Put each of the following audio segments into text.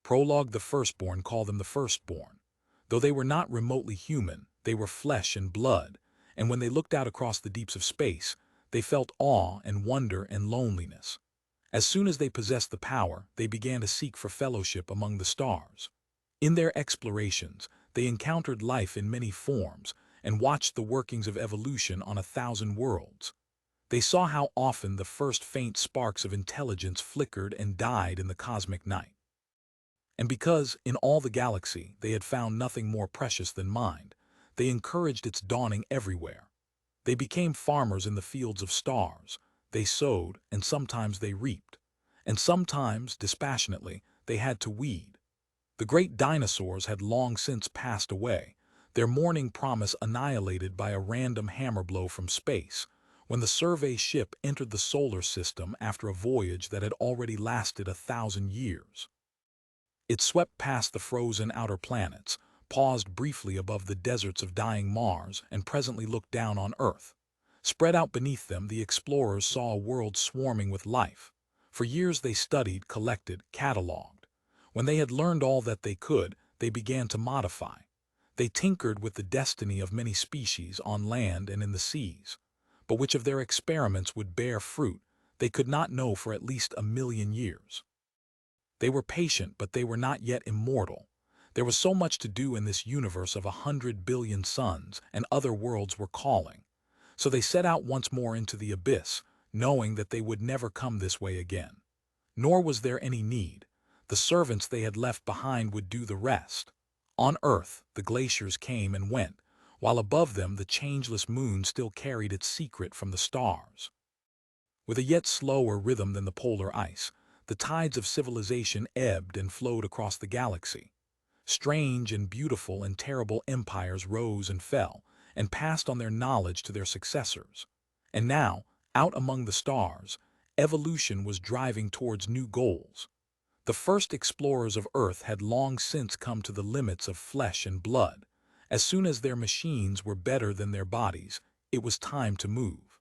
Prologue: the firstborn call them the firstborn. Though they were not remotely human, they were flesh and blood, and when they looked out across the deeps of space, they felt awe and wonder and loneliness. As soon as they possessed the power, they began to seek for fellowship among the stars. In their explorations, they encountered life in many forms and watched the workings of evolution on 1,000 worlds. They saw how often the first faint sparks of intelligence flickered and died in the cosmic night. And because, in all the galaxy, they had found nothing more precious than mind, they encouraged its dawning everywhere. They became farmers in the fields of stars. They sowed, and sometimes they reaped. And sometimes, dispassionately, they had to weed. The great dinosaurs had long since passed away, their morning promise annihilated by a random hammer blow from space, when the survey ship entered the solar system after a voyage that had already lasted 1,000 years. It swept past the frozen outer planets, paused briefly above the deserts of dying Mars, and presently looked down on Earth. Spread out beneath them, the explorers saw a world swarming with life. For years they studied, collected, catalogued. When they had learned all that they could, they began to modify. They tinkered with the destiny of many species on land and in the seas. But which of their experiments would bear fruit, they could not know for at least 1,000,000 years. They were patient, but they were not yet immortal. There was so much to do in this universe of 100 billion suns, and other worlds were calling. So they set out once more into the abyss, knowing that they would never come this way again. Nor was there any need. The servants they had left behind would do the rest. On Earth, the glaciers came and went, while above them the changeless moon still carried its secret from the stars. With a yet slower rhythm than the polar ice, the tides of civilization ebbed and flowed across the galaxy. Strange and beautiful and terrible empires rose and fell, and passed on their knowledge to their successors. And now, out among the stars, evolution was driving towards new goals. The first explorers of Earth had long since come to the limits of flesh and blood. As soon as their machines were better than their bodies, it was time to move.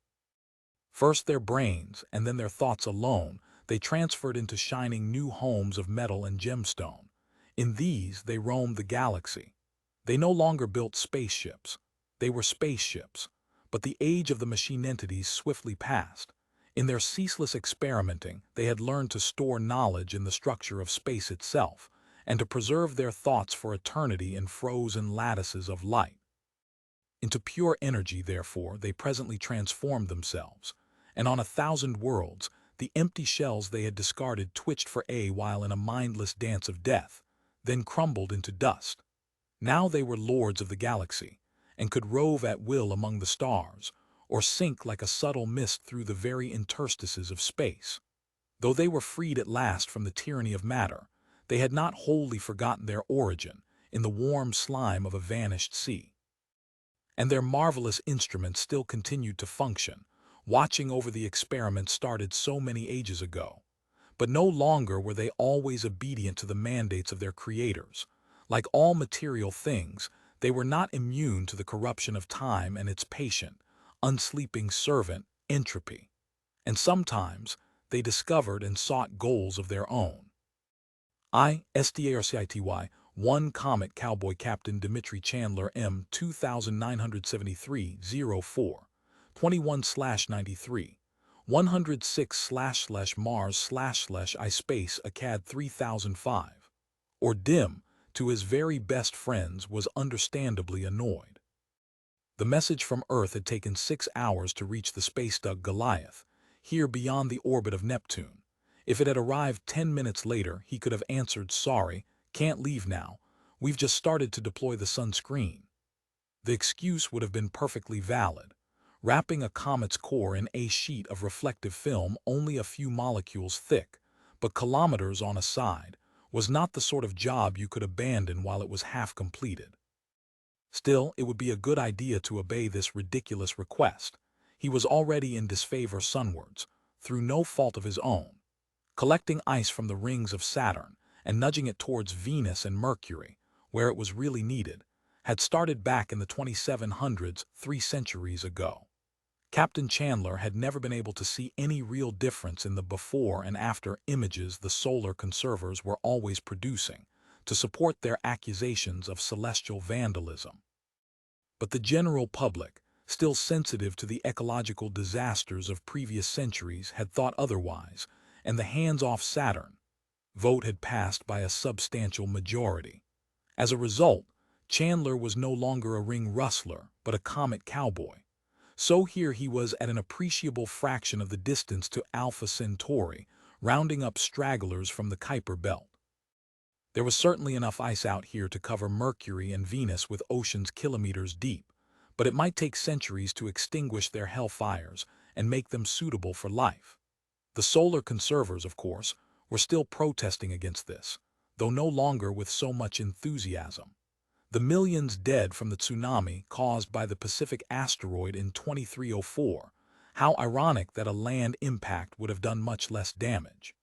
First their brains, and then their thoughts alone, they transferred into shining new homes of metal and gemstone. In these they roamed the galaxy. They no longer built spaceships. They were spaceships. But the age of the machine entities swiftly passed. In their ceaseless experimenting, they had learned to store knowledge in the structure of space itself, and to preserve their thoughts for eternity in frozen lattices of light. Into pure energy, therefore, they presently transformed themselves, and on 1,000 worlds, the empty shells they had discarded twitched for a while in a mindless dance of death, then crumbled into dust. Now they were lords of the galaxy, and could rove at will among the stars, or sink like a subtle mist through the very interstices of space. Though they were freed at last from the tyranny of matter, they had not wholly forgotten their origin in the warm slime of a vanished sea. And their marvelous instruments still continued to function, watching over the experiments started so many ages ago. But no longer were they always obedient to the mandates of their creators. Like all material things, they were not immune to the corruption of time and its patient, unsleeping servant, entropy. And sometimes they discovered and sought goals of their own. STARCITY 1 Comet Cowboy Captain Dimitri Chandler M 2973-04 21/93 106/Mars/I Space Acad 3005. Or Dim, to his very best friends, was understandably annoyed. The message from Earth had taken 6 hours to reach the space-dug Goliath, here beyond the orbit of Neptune. If it had arrived 10 minutes later, he could have answered, "Sorry, can't leave now. We've just started to deploy the sunscreen." The excuse would have been perfectly valid. Wrapping a comet's core in a sheet of reflective film only a few molecules thick, but kilometers on a side, was not the sort of job you could abandon while it was half completed. Still, it would be a good idea to obey this ridiculous request. He was already in disfavor sunwards, through no fault of his own. Collecting ice from the rings of Saturn and nudging it towards Venus and Mercury, where it was really needed, had started back in the 2700s, 3 centuries ago. Captain Chandler had never been able to see any real difference in the before and after images the solar conservers were always producing to support their accusations of celestial vandalism. But the general public, still sensitive to the ecological disasters of previous centuries, had thought otherwise, and the hands-off Saturn vote had passed by a substantial majority. As a result, Chandler was no longer a ring rustler, but a comet cowboy. So here he was at an appreciable fraction of the distance to Alpha Centauri, rounding up stragglers from the Kuiper Belt. There was certainly enough ice out here to cover Mercury and Venus with oceans kilometers deep, but it might take centuries to extinguish their hellfires and make them suitable for life. The solar conservers, of course, were still protesting against this, though no longer with so much enthusiasm. The millions dead from the tsunami caused by the Pacific asteroid in 2304, how ironic that a land impact would have done much less damage,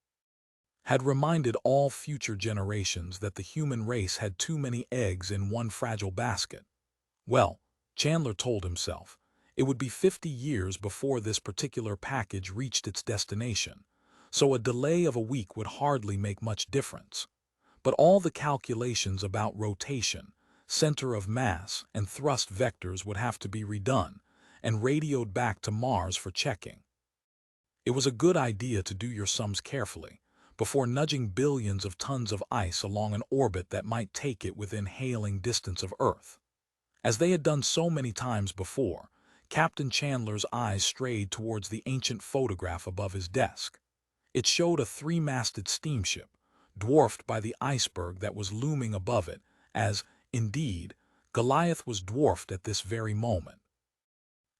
had reminded all future generations that the human race had too many eggs in one fragile basket. Well, Chandler told himself, it would be 50 years before this particular package reached its destination, so a delay of a week would hardly make much difference. But all the calculations about rotation, center of mass, and thrust vectors would have to be redone and radioed back to Mars for checking. It was a good idea to do your sums carefully before nudging billions of tons of ice along an orbit that might take it within hailing distance of Earth. As they had done so many times before, Captain Chandler's eyes strayed towards the ancient photograph above his desk. It showed a three-masted steamship, dwarfed by the iceberg that was looming above it, as, indeed, Goliath was dwarfed at this very moment.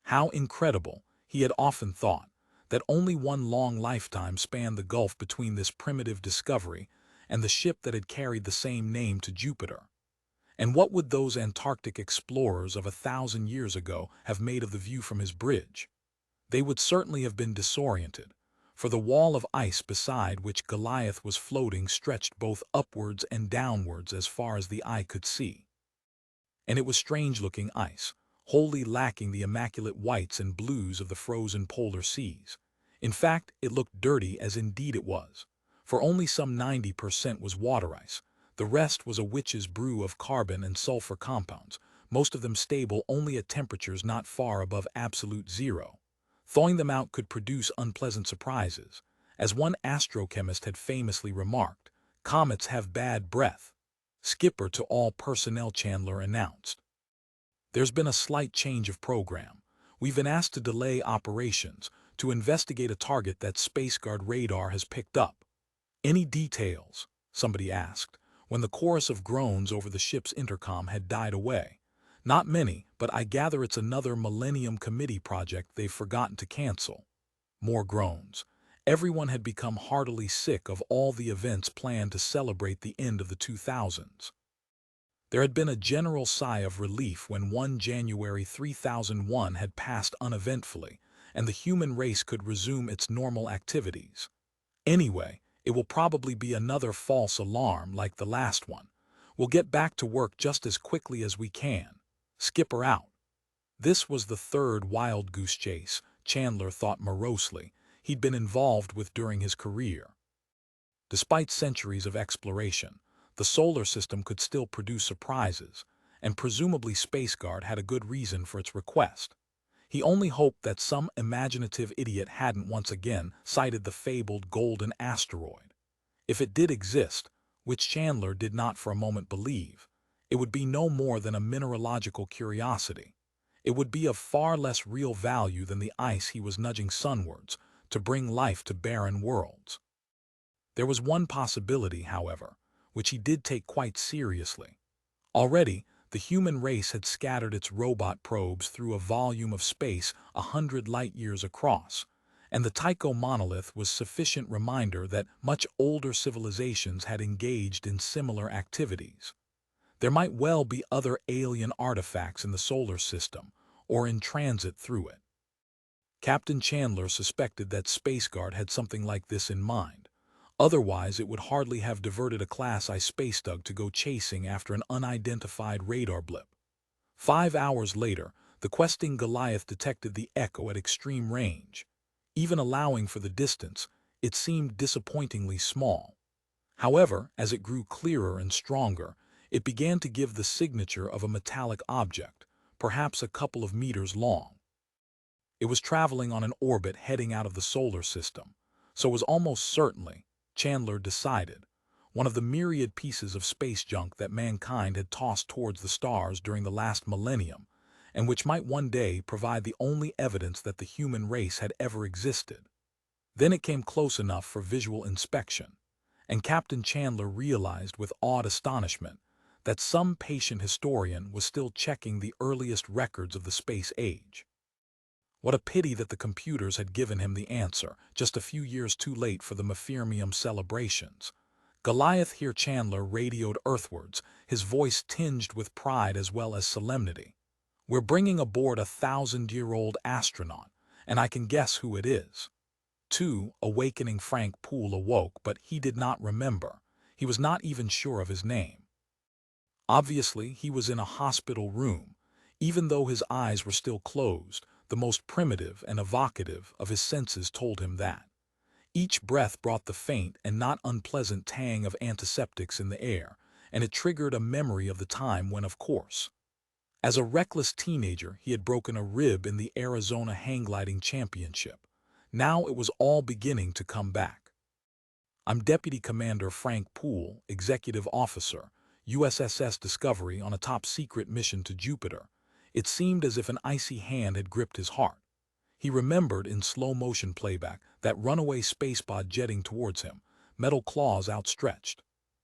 How incredible, he had often thought, that only one long lifetime spanned the gulf between this primitive discovery and the ship that had carried the same name to Jupiter. And what would those Antarctic explorers of 1,000 years ago have made of the view from his bridge? They would certainly have been disoriented, for the wall of ice beside which Goliath was floating stretched both upwards and downwards as far as the eye could see. And it was strange-looking ice, wholly lacking the immaculate whites and blues of the frozen polar seas. In fact, it looked dirty, as indeed it was, for only some 90% was water ice. The rest was a witch's brew of carbon and sulfur compounds, most of them stable only at temperatures not far above absolute zero. Thawing them out could produce unpleasant surprises. As one astrochemist had famously remarked, comets have bad breath. Skipper to all personnel, Chandler announced. There's been a slight change of program. We've been asked to delay operations to investigate a target that SpaceGuard radar has picked up. Any details? Somebody asked, when the chorus of groans over the ship's intercom had died away. Not many, but I gather it's another Millennium Committee project they've forgotten to cancel. More groans. Everyone had become heartily sick of all the events planned to celebrate the end of the 2000s. There had been a general sigh of relief when 1 January 3001 had passed uneventfully, and the human race could resume its normal activities. Anyway, it will probably be another false alarm like the last one. We'll get back to work just as quickly as we can. Skipper out. This was the third wild goose chase, Chandler thought morosely, he'd been involved with during his career. Despite centuries of exploration, the solar system could still produce surprises, and presumably SpaceGuard had a good reason for its request. He only hoped that some imaginative idiot hadn't once again sighted the fabled golden asteroid. If it did exist, which Chandler did not for a moment believe, it would be no more than a mineralogical curiosity. It would be of far less real value than the ice he was nudging sunwards to bring life to barren worlds. There was one possibility, however, which he did take quite seriously. Already, the human race had scattered its robot probes through a volume of space 100 light-years across, and the Tycho monolith was sufficient reminder that much older civilizations had engaged in similar activities. There might well be other alien artifacts in the solar system, or in transit through it. Captain Chandler suspected that SpaceGuard had something like this in mind. Otherwise, it would hardly have diverted a Class I spacedug to go chasing after an unidentified radar blip. 5 hours later, The questing Goliath detected the echo at extreme range. Even allowing for the distance, it seemed disappointingly small. However, as it grew clearer and stronger, it began to give the signature of a metallic object, perhaps a couple of meters long. It was traveling on an orbit heading out of the solar system, so it was almost certainly, Chandler decided, one of the myriad pieces of space junk that mankind had tossed towards the stars during the last millennium, and which might one day provide the only evidence that the human race had ever existed. Then it came close enough for visual inspection, and Captain Chandler realized with awed astonishment that some patient historian was still checking the earliest records of the space age. What a pity that the computers had given him the answer, just a few years too late for the Mephiromium celebrations. Goliath here Chandler radioed earthwards, his voice tinged with pride as well as solemnity. "We're bringing aboard a 1,000-year-old astronaut, and I can guess who it is." Awakening Frank Poole awoke, but he did not remember. He was not even sure of his name. Obviously, he was in a hospital room. Even though his eyes were still closed, the most primitive and evocative of his senses told him that. Each breath brought the faint and not unpleasant tang of antiseptics in the air, and it triggered a memory of the time when, of course, as a reckless teenager, he had broken a rib in the Arizona Hang Gliding Championship. Now it was all beginning to come back. "I'm Deputy Commander Frank Poole, Executive Officer, USS Discovery, on a top-secret mission to Jupiter." It seemed as if an icy hand had gripped his heart. He remembered in slow-motion playback that runaway spacepod jetting towards him, metal claws outstretched.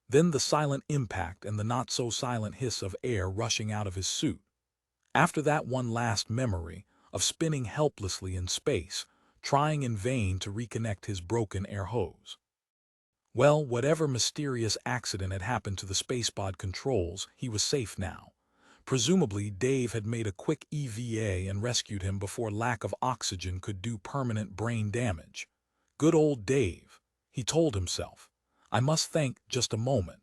Then the silent impact and the not-so-silent hiss of air rushing out of his suit. After that, one last memory of spinning helplessly in space, trying in vain to reconnect his broken air hose. Well, whatever mysterious accident had happened to the spacepod controls, he was safe now. Presumably, Dave had made a quick EVA and rescued him before lack of oxygen could do permanent brain damage. Good old Dave, he told himself. I must think just a moment.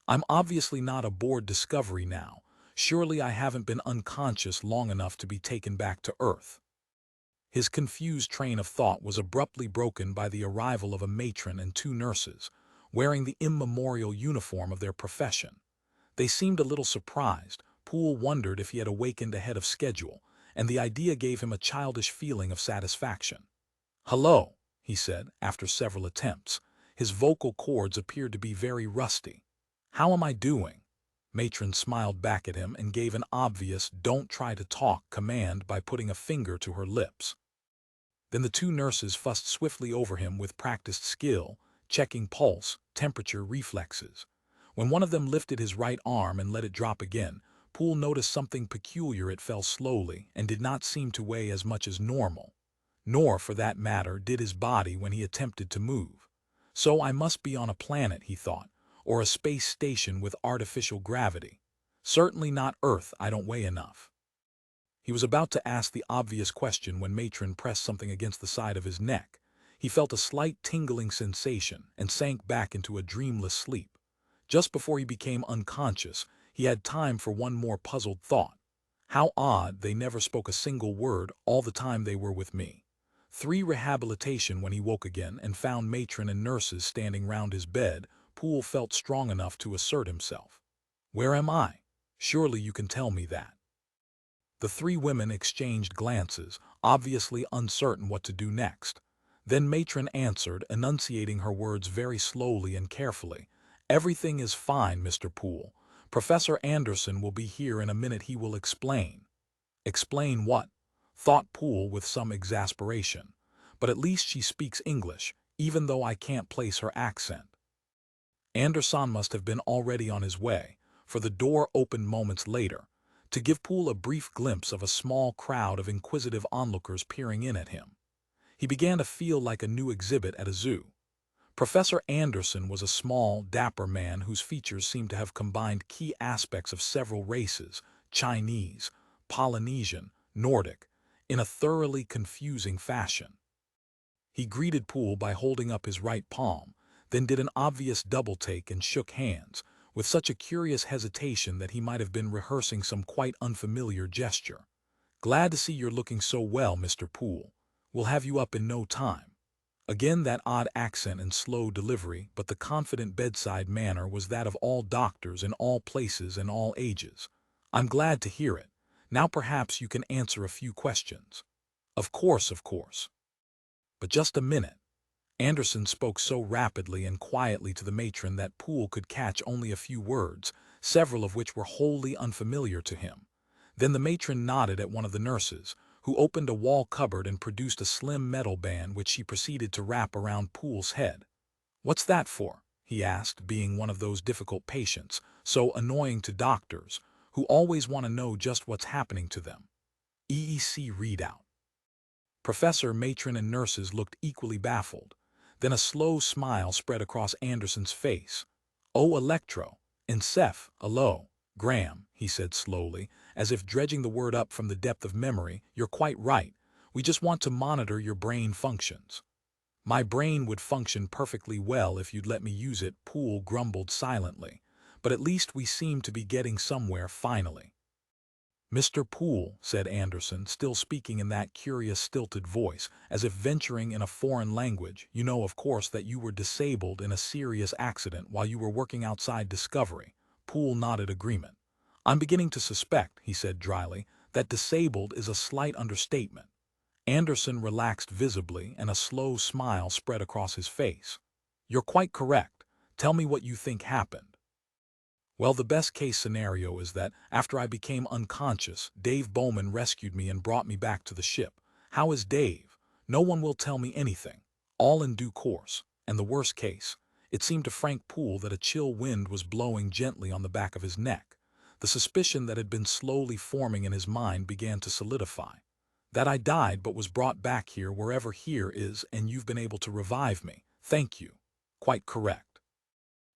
I'm obviously not aboard Discovery now. Surely I haven't been unconscious long enough to be taken back to Earth. His confused train of thought was abruptly broken by the arrival of a matron and two nurses, wearing the immemorial uniform of their profession. They seemed a little surprised. Poole wondered if he had awakened ahead of schedule, and the idea gave him a childish feeling of satisfaction. "Hello," he said, after several attempts. His vocal cords appeared to be very rusty. "How am I doing?" Matron smiled back at him and gave an obvious "don't try to talk" command by putting a finger to her lips. Then the two nurses fussed swiftly over him with practiced skill, checking pulse, temperature, reflexes. When one of them lifted his right arm and let it drop again, Poole noticed something peculiar. It fell slowly and did not seem to weigh as much as normal. Nor, for that matter, did his body when he attempted to move. So I must be on a planet, he thought, or a space station with artificial gravity. Certainly not Earth, I don't weigh enough. He was about to ask the obvious question when Matron pressed something against the side of his neck. He felt a slight tingling sensation and sank back into a dreamless sleep. Just before he became unconscious, he had time for one more puzzled thought. How odd they never spoke a single word all the time they were with me. Rehabilitation. When he woke again and found matron and nurses standing round his bed, Poole felt strong enough to assert himself. "Where am I? Surely you can tell me that." The three women exchanged glances, obviously uncertain what to do next. Then matron answered, enunciating her words very slowly and carefully. "Everything is fine, Mr. Poole. Professor Anderson will be here in a minute. He will explain." "Explain what?" thought Poole with some exasperation. "But at least she speaks English, even though I can't place her accent." Anderson must have been already on his way, for the door opened moments later, to give Poole a brief glimpse of a small crowd of inquisitive onlookers peering in at him. He began to feel like a new exhibit at a zoo. Professor Anderson was a small, dapper man whose features seemed to have combined key aspects of several races, Chinese, Polynesian, Nordic, in a thoroughly confusing fashion. He greeted Poole by holding up his right palm, then did an obvious double-take and shook hands, with such a curious hesitation that he might have been rehearsing some quite unfamiliar gesture. Glad to see you're looking so well, Mr. Poole. We'll have you up in no time. Again that odd accent and slow delivery, but the confident bedside manner was that of all doctors in all places and all ages. I'm glad to hear it. Now perhaps you can answer a few questions. Of course, of course. But just a minute. Anderson spoke so rapidly and quietly to the matron that Poole could catch only a few words, several of which were wholly unfamiliar to him. Then the matron nodded at one of the nurses, who opened a wall cupboard and produced a slim metal band which she proceeded to wrap around Poole's head. "What's that for?" he asked, being one of those difficult patients, so annoying to doctors, who always want to know just what's happening to them. EEC readout. Professor, matron, and nurses looked equally baffled. Then a slow smile spread across Anderson's face. "Oh, Graham," he said slowly, as if dredging the word up from the depth of memory. "You're quite right. We just want to monitor your brain functions." "My brain would function perfectly well if you'd let me use it," Poole grumbled silently. "But at least we seem to be getting somewhere finally." "Mr. Poole," said Anderson, still speaking in that curious stilted voice, as if venturing in a foreign language, "you know, of course, that you were disabled in a serious accident while you were working outside Discovery." Poole nodded agreement. "I'm beginning to suspect," he said dryly, "that disabled is a slight understatement." Anderson relaxed visibly, and a slow smile spread across his face. "You're quite correct. Tell me what you think happened." "Well, the best-case scenario is that, after I became unconscious, Dave Bowman rescued me and brought me back to the ship. How is Dave? No one will tell me anything. All in due course. And the worst case. It seemed to Frank Poole that a chill wind was blowing gently on the back of his neck. The suspicion that had been slowly forming in his mind began to solidify. That I died but was brought back here, wherever here is, and you've been able to revive me. Thank you. Quite correct.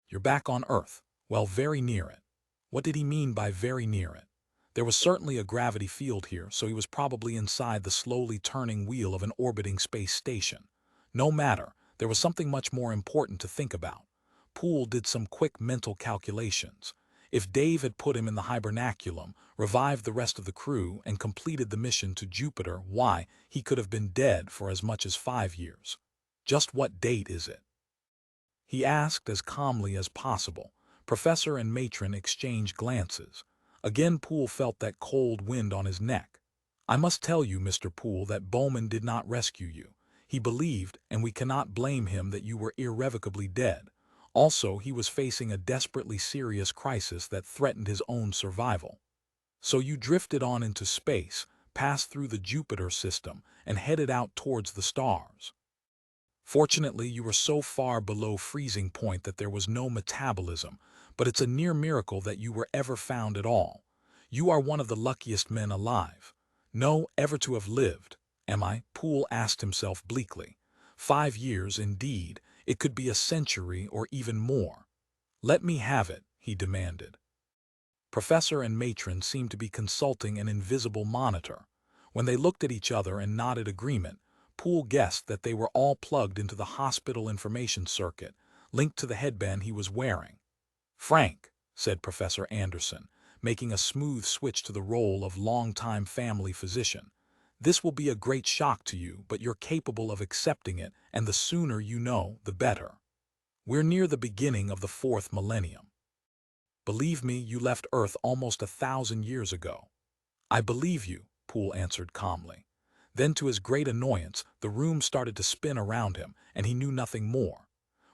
You're back on Earth. Well, very near it. What did he mean by very near it? There was certainly a gravity field here, so he was probably inside the slowly turning wheel of an orbiting space station. No matter, there was something much more important to think about. Poole did some quick mental calculations. If Dave had put him in the hibernaculum, revived the rest of the crew, and completed the mission to Jupiter, why, he could have been dead for as much as 5 years. Just what date is it? He asked as calmly as possible. Professor and matron exchanged glances. Again Poole felt that cold wind on his neck. "I must tell you, Mr. Poole, that Bowman did not rescue you. He believed, and we cannot blame him, that you were irrevocably dead. Also, he was facing a desperately serious crisis that threatened his own survival. So you drifted on into space, passed through the Jupiter system, and headed out towards the stars. Fortunately, you were so far below freezing point that there was no metabolism, but it's a near miracle that you were ever found at all. You are one of the luckiest men alive. No, ever to have lived. Am I?" Poole asked himself bleakly. 5 years, indeed. It could be a century or even more. "Let me have it," he demanded. Professor and matron seemed to be consulting an invisible monitor. When they looked at each other and nodded agreement, Poole guessed that they were all plugged into the hospital information circuit, linked to the headband he was wearing. "Frank," said Professor Anderson, making a smooth switch to the role of longtime family physician, "this will be a great shock to you, but you're capable of accepting it, and the sooner you know, the better. We're near the beginning of the 4th millennium. Believe me, you left Earth almost 1,000 years ago." "I believe you," Poole answered calmly. Then, to his great annoyance, the room started to spin around him, and he knew nothing more.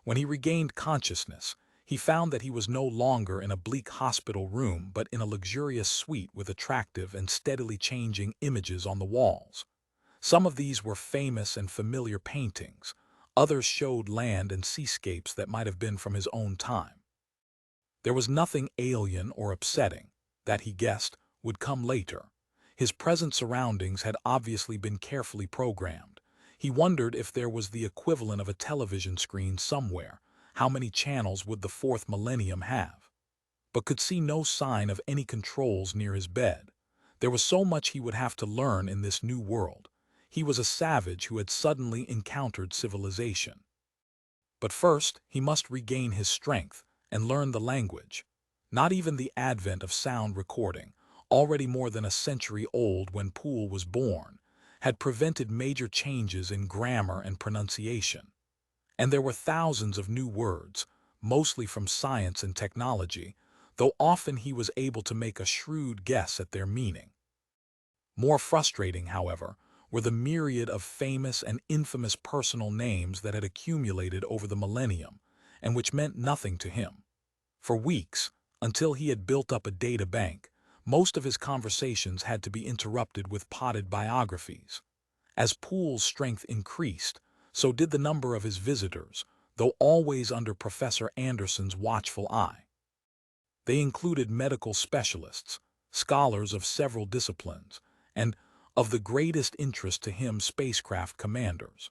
When he regained consciousness, he found that he was no longer in a bleak hospital room, but in a luxurious suite with attractive and steadily changing images on the walls. Some of these were famous and familiar paintings. Others showed land and seascapes that might have been from his own time. There was nothing alien or upsetting. That, he guessed, would come later. His present surroundings had obviously been carefully programmed. He wondered if there was the equivalent of a television screen somewhere. How many channels would the 4th millennium have? But could see no sign of any controls near his bed. There was so much he would have to learn in this new world. He was a savage who had suddenly encountered civilization. But first, he must regain his strength and learn the language. Not even the advent of sound recording, already more than a century old when Poole was born, had prevented major changes in grammar and pronunciation. And there were thousands of new words, mostly from science and technology, though often he was able to make a shrewd guess at their meaning. More frustrating, however, were the myriad of famous and infamous personal names that had accumulated over the millennium, and which meant nothing to him. For weeks, until he had built up a data bank, most of his conversations had to be interrupted with potted biographies. As Poole's strength increased, so did the number of his visitors, though always under Professor Anderson's watchful eye. They included medical specialists, scholars of several disciplines, and, of the greatest interest to him, spacecraft commanders.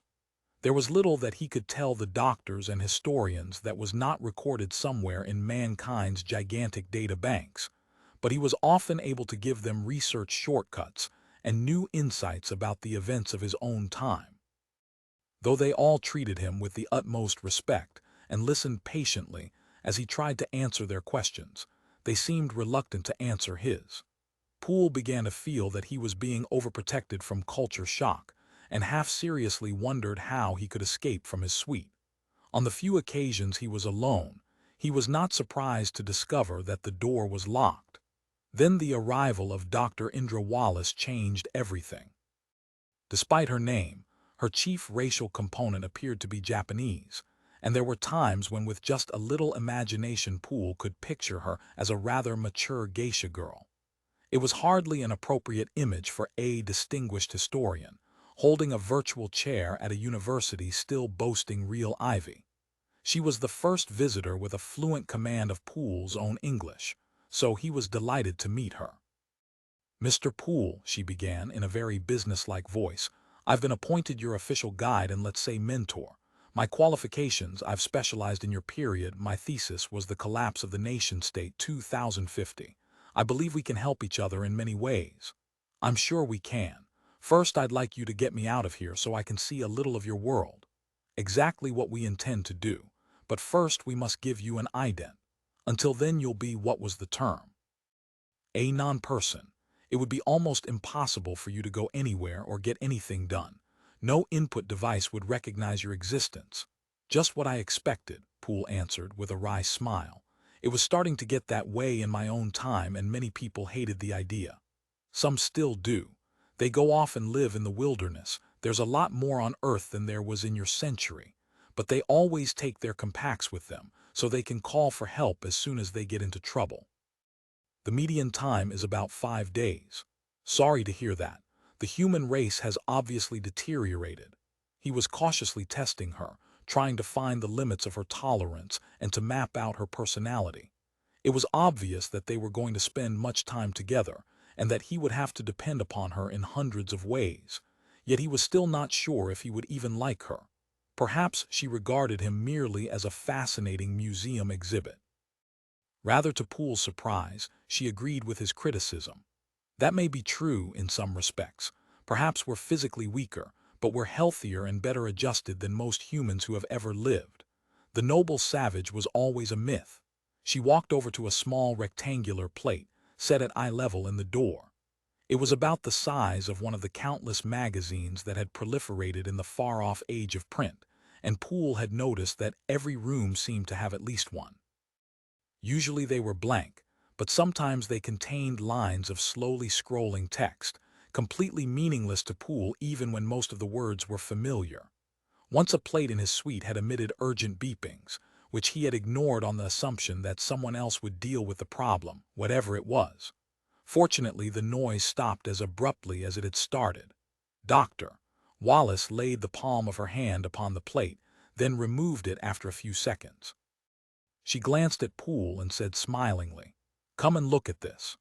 There was little that he could tell the doctors and historians that was not recorded somewhere in mankind's gigantic data banks, but he was often able to give them research shortcuts and new insights about the events of his own time. Though they all treated him with the utmost respect and listened patiently as he tried to answer their questions, they seemed reluctant to answer his. Poole began to feel that he was being overprotected from culture shock, and half-seriously wondered how he could escape from his suite. On the few occasions he was alone, he was not surprised to discover that the door was locked. Then the arrival of Dr. Indra Wallace changed everything. Despite her name, her chief racial component appeared to be Japanese, and there were times when with just a little imagination Poole could picture her as a rather mature geisha girl. It was hardly an appropriate image for a distinguished historian, holding a virtual chair at a university still boasting real ivy. She was the first visitor with a fluent command of Poole's own English, so he was delighted to meet her. "Mr. Poole," she began in a very businesslike voice, "I've been appointed your official guide and, let's say, mentor. My qualifications: I've specialized in your period. My thesis was The Collapse of the Nation-State 2050. I believe we can help each other in many ways." "I'm sure we can. First, I'd like you to get me out of here so I can see a little of your world." "Exactly what we intend to do. But first we must give you an ident. Until then you'll be, what was the term? A non-person. It would be almost impossible for you to go anywhere or get anything done. No input device would recognize your existence." "Just what I expected," Poole answered with a wry smile. "It was starting to get that way in my own time, and many people hated the idea. Some still do. They go off and live in the wilderness. There's a lot more on Earth than there was in your century. But they always take their compacts with them, so they can call for help as soon as they get into trouble. The median time is about 5 days. Sorry to hear that. The human race has obviously deteriorated." He was cautiously testing her, trying to find the limits of her tolerance and to map out her personality. It was obvious that they were going to spend much time together, and that he would have to depend upon her in hundreds of ways. Yet he was still not sure if he would even like her. Perhaps she regarded him merely as a fascinating museum exhibit. Rather to Poole's surprise, she agreed with his criticism. "That may be true in some respects. Perhaps we're physically weaker, but we're healthier and better adjusted than most humans who have ever lived. The noble savage was always a myth." She walked over to a small rectangular plate, set at eye level in the door. It was about the size of one of the countless magazines that had proliferated in the far-off age of print, and Poole had noticed that every room seemed to have at least one. Usually they were blank, but sometimes they contained lines of slowly scrolling text, completely meaningless to Poole even when most of the words were familiar. Once a plate in his suite had emitted urgent beepings, which he had ignored on the assumption that someone else would deal with the problem, whatever it was. Fortunately, the noise stopped as abruptly as it had started. "Doctor." Wallace laid the palm of her hand upon the plate, then removed it after a few seconds. She glanced at Poole and said smilingly, "Come and look at this."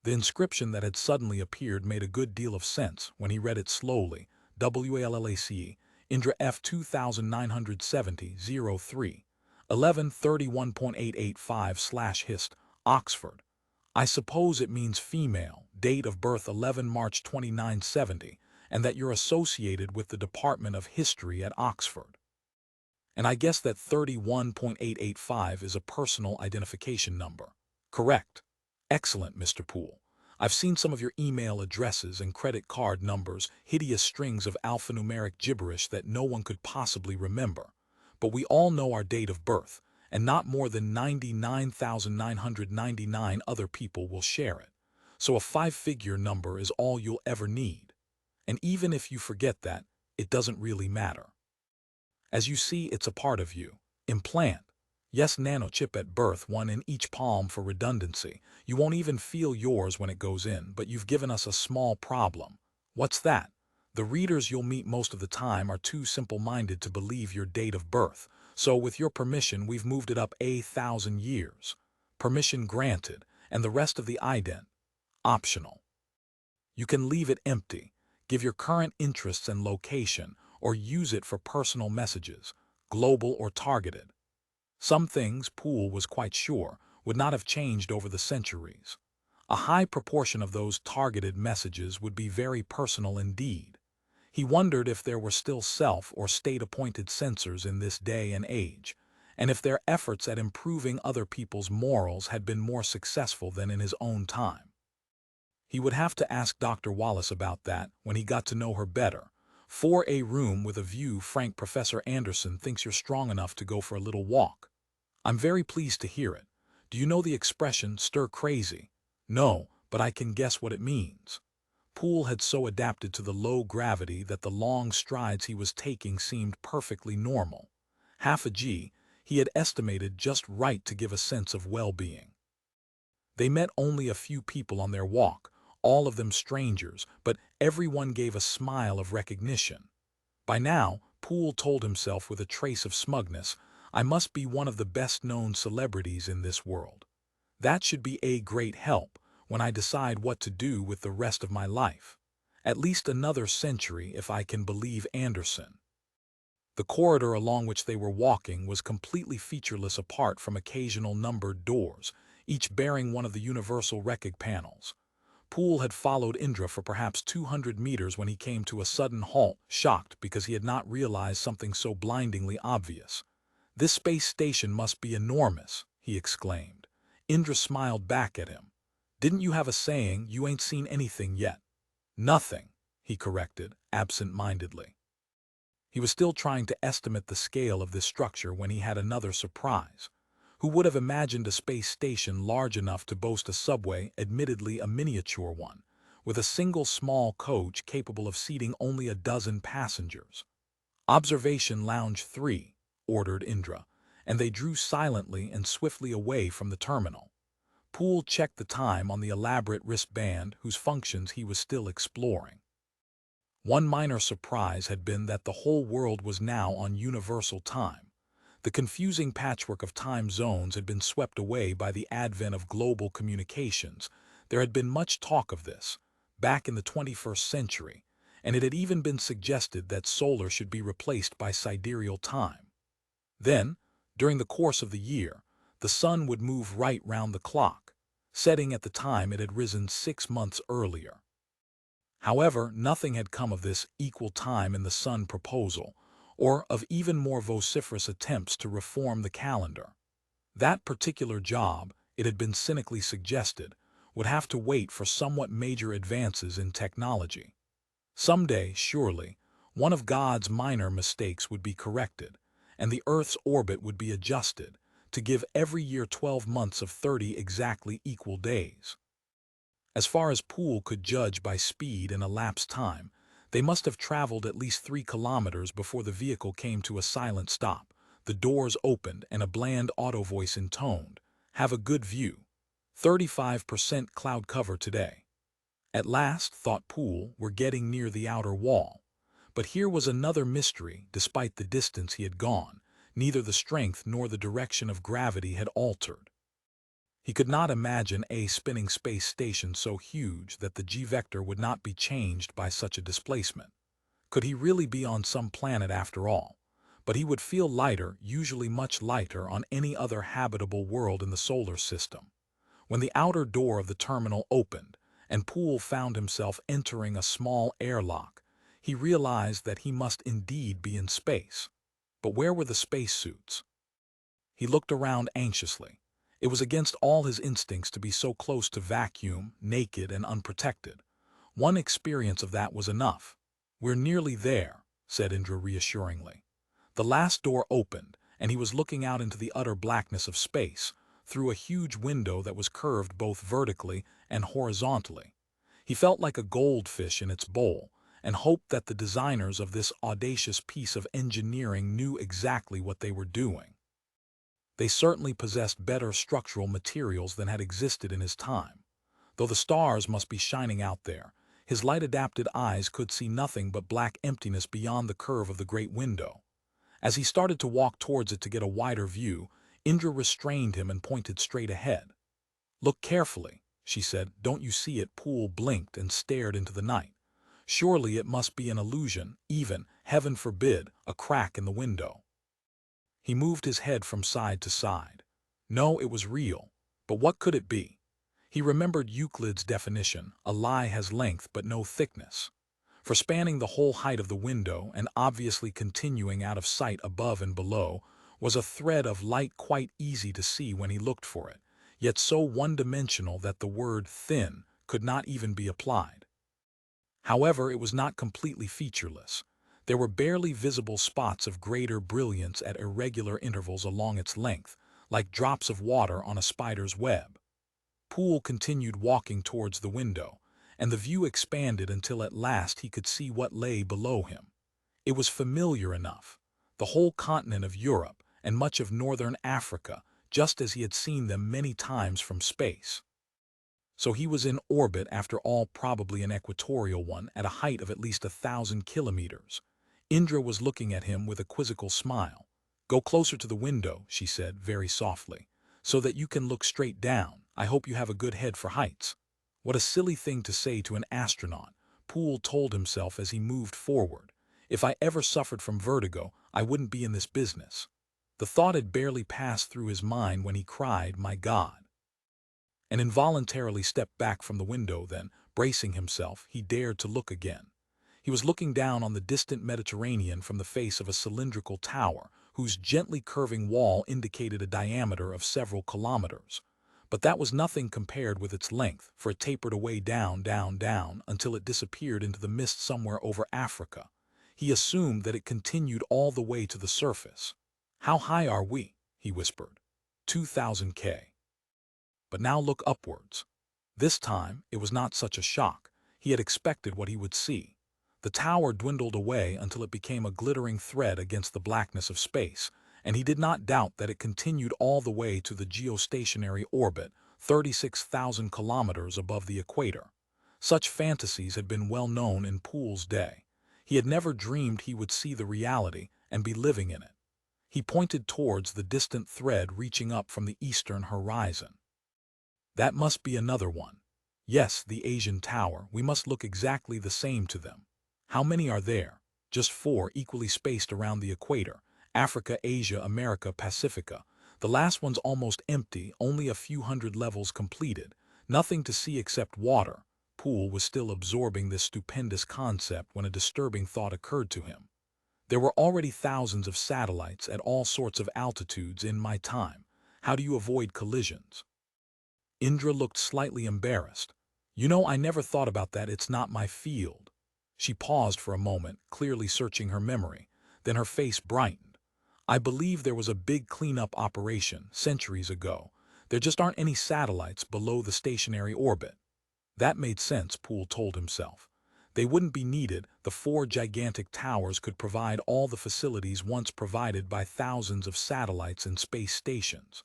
The inscription that had suddenly appeared made a good deal of sense when he read it slowly. WALLACE, Indra F 2970-03, 1131.885/Hist, Oxford. I suppose it means female, date of birth 11 March 2970, and that you're associated with the Department of History at Oxford. And I guess that 31.885 is a personal identification number. Correct. Excellent, Mr. Poole. I've seen some of your email addresses and credit card numbers, hideous strings of alphanumeric gibberish that no one could possibly remember. But we all know our date of birth, and not more than 99,999 other people will share it. So a five-figure number is all you'll ever need. And even if you forget that, it doesn't really matter. As you see, it's a part of you. Implant. Yes, nanochip at birth, one in each palm for redundancy. You won't even feel yours when it goes in, but you've given us a small problem. What's that? The readers you'll meet most of the time are too simple-minded to believe your date of birth, so with your permission we've moved it up 1,000 years. Permission granted, and the rest of the ident. Optional. You can leave it empty, give your current interests and location, or use it for personal messages, global or targeted. Some things, Poole was quite sure, would not have changed over the centuries. A high proportion of those targeted messages would be very personal indeed. He wondered if there were still self- or state-appointed censors in this day and age, and if their efforts at improving other people's morals had been more successful than in his own time. He would have to ask Dr. Wallace about that when he got to know her better. For a room with a view, Frank, Professor Anderson thinks you're strong enough to go for a little walk. I'm very pleased to hear it. Do you know the expression, stir crazy? No, but I can guess what it means. Poole had so adapted to the low gravity that the long strides he was taking seemed perfectly normal. Half a G, he had estimated just right to give a sense of well-being. They met only a few people on their walk, all of them strangers, but everyone gave a smile of recognition. By now, Poole told himself with a trace of smugness, I must be one of the best-known celebrities in this world. That should be a great help when I decide what to do with the rest of my life. At least another century, if I can believe Anderson. The corridor along which they were walking was completely featureless apart from occasional numbered doors, each bearing one of the universal relic panels. Poole had followed Indra for perhaps 200 meters when he came to a sudden halt, shocked because he had not realized something so blindingly obvious. This space station must be enormous, he exclaimed. Indra smiled back at him. Didn't you have a saying, you ain't seen anything yet? Nothing, he corrected, absent-mindedly. He was still trying to estimate the scale of this structure when he had another surprise. Who would have imagined a space station large enough to boast a subway, admittedly a miniature one, with a single small coach capable of seating only a dozen passengers? Observation Lounge 3, ordered Indra, and they drew silently and swiftly away from the terminal. Poole checked the time on the elaborate wristband whose functions he was still exploring. One minor surprise had been that the whole world was now on universal time. The confusing patchwork of time zones had been swept away by the advent of global communications. There had been much talk of this, back in the 21st century, and it had even been suggested that solar should be replaced by sidereal time. Then, during the course of the year, the sun would move right round the clock, setting at the time it had risen 6 months earlier. However, nothing had come of this equal time in the sun proposal, or of even more vociferous attempts to reform the calendar. That particular job, it had been cynically suggested, would have to wait for somewhat major advances in technology. Someday, surely, one of God's minor mistakes would be corrected, and the Earth's orbit would be adjusted to give every year 12 months of 30 exactly equal days. As far as Poole could judge by speed and elapsed time, they must have traveled at least 3 kilometers before the vehicle came to a silent stop. The doors opened and a bland auto voice intoned, "Have a good view. 35% cloud cover today." At last, thought Poole, we're getting near the outer wall. But here was another mystery. Despite the distance he had gone, neither the strength nor the direction of gravity had altered. He could not imagine a spinning space station so huge that the g-vector would not be changed by such a displacement. Could he really be on some planet after all? But he would feel lighter, usually much lighter, on any other habitable world in the solar system. When the outer door of the terminal opened, and Poole found himself entering a small airlock, he realized that he must indeed be in space. But where were the spacesuits? He looked around anxiously. It was against all his instincts to be so close to vacuum, naked and unprotected. One experience of that was enough. "We're nearly there," said Indra reassuringly. The last door opened, and he was looking out into the utter blackness of space, through a huge window that was curved both vertically and horizontally. He felt like a goldfish in its bowl, and hoped that the designers of this audacious piece of engineering knew exactly what they were doing. They certainly possessed better structural materials than had existed in his time. Though the stars must be shining out there, his light-adapted eyes could see nothing but black emptiness beyond the curve of the great window. As he started to walk towards it to get a wider view, Indra restrained him and pointed straight ahead. "Look carefully," she said. "Don't you see it?" Poole blinked and stared into the night. Surely it must be an illusion, even, heaven forbid, a crack in the window. He moved his head from side to side. No, it was real. But what could it be? He remembered Euclid's definition: a lie has length but no thickness. For spanning the whole height of the window, and obviously continuing out of sight above and below, was a thread of light quite easy to see when he looked for it, yet so one-dimensional that the word thin could not even be applied. However, it was not completely featureless. There were barely visible spots of greater brilliance at irregular intervals along its length, like drops of water on a spider's web. Poole continued walking towards the window, and the view expanded until at last he could see what lay below him. It was familiar enough. The whole continent of Europe and much of northern Africa, just as he had seen them many times from space. So he was in orbit after all, probably an equatorial one, at a height of at least 1,000 kilometers. Indra was looking at him with a quizzical smile. "Go closer to the window," she said very softly, "so that you can look straight down. I hope you have a good head for heights." What a silly thing to say to an astronaut, Poole told himself as he moved forward. If I ever suffered from vertigo, I wouldn't be in this business. The thought had barely passed through his mind when he cried, "My God!" and involuntarily stepped back from the window. Then, bracing himself, he dared to look again. He was looking down on the distant Mediterranean from the face of a cylindrical tower, whose gently curving wall indicated a diameter of several kilometers. But that was nothing compared with its length, for it tapered away down, down, down, until it disappeared into the mist somewhere over Africa. He assumed that it continued all the way to the surface. "How high are we?" he whispered. 2,000 K. But now look upwards. This time, it was not such a shock. He had expected what he would see. The tower dwindled away until it became a glittering thread against the blackness of space, and he did not doubt that it continued all the way to the geostationary orbit, 36,000 kilometers above the equator. Such fantasies had been well known in Poole's day. He had never dreamed he would see the reality and be living in it. He pointed towards the distant thread reaching up from the eastern horizon. "That must be another one. Yes, the Asian tower. We must look exactly the same to them. How many are there?" "Just 4, equally spaced around the equator. Africa, Asia, America, Pacifica. The last one's almost empty, only a few hundred levels completed. Nothing to see except water." Poole was still absorbing this stupendous concept when a disturbing thought occurred to him. "There were already thousands of satellites at all sorts of altitudes in my time. How do you avoid collisions?" Indra looked slightly embarrassed. "You know, I never thought about that. It's not my field." She paused for a moment, clearly searching her memory. Then her face brightened. "I believe there was a big cleanup operation centuries ago. There just aren't any satellites below the stationary orbit." That made sense, Poole told himself. They wouldn't be needed. The 4 gigantic towers could provide all the facilities once provided by thousands of satellites and space stations.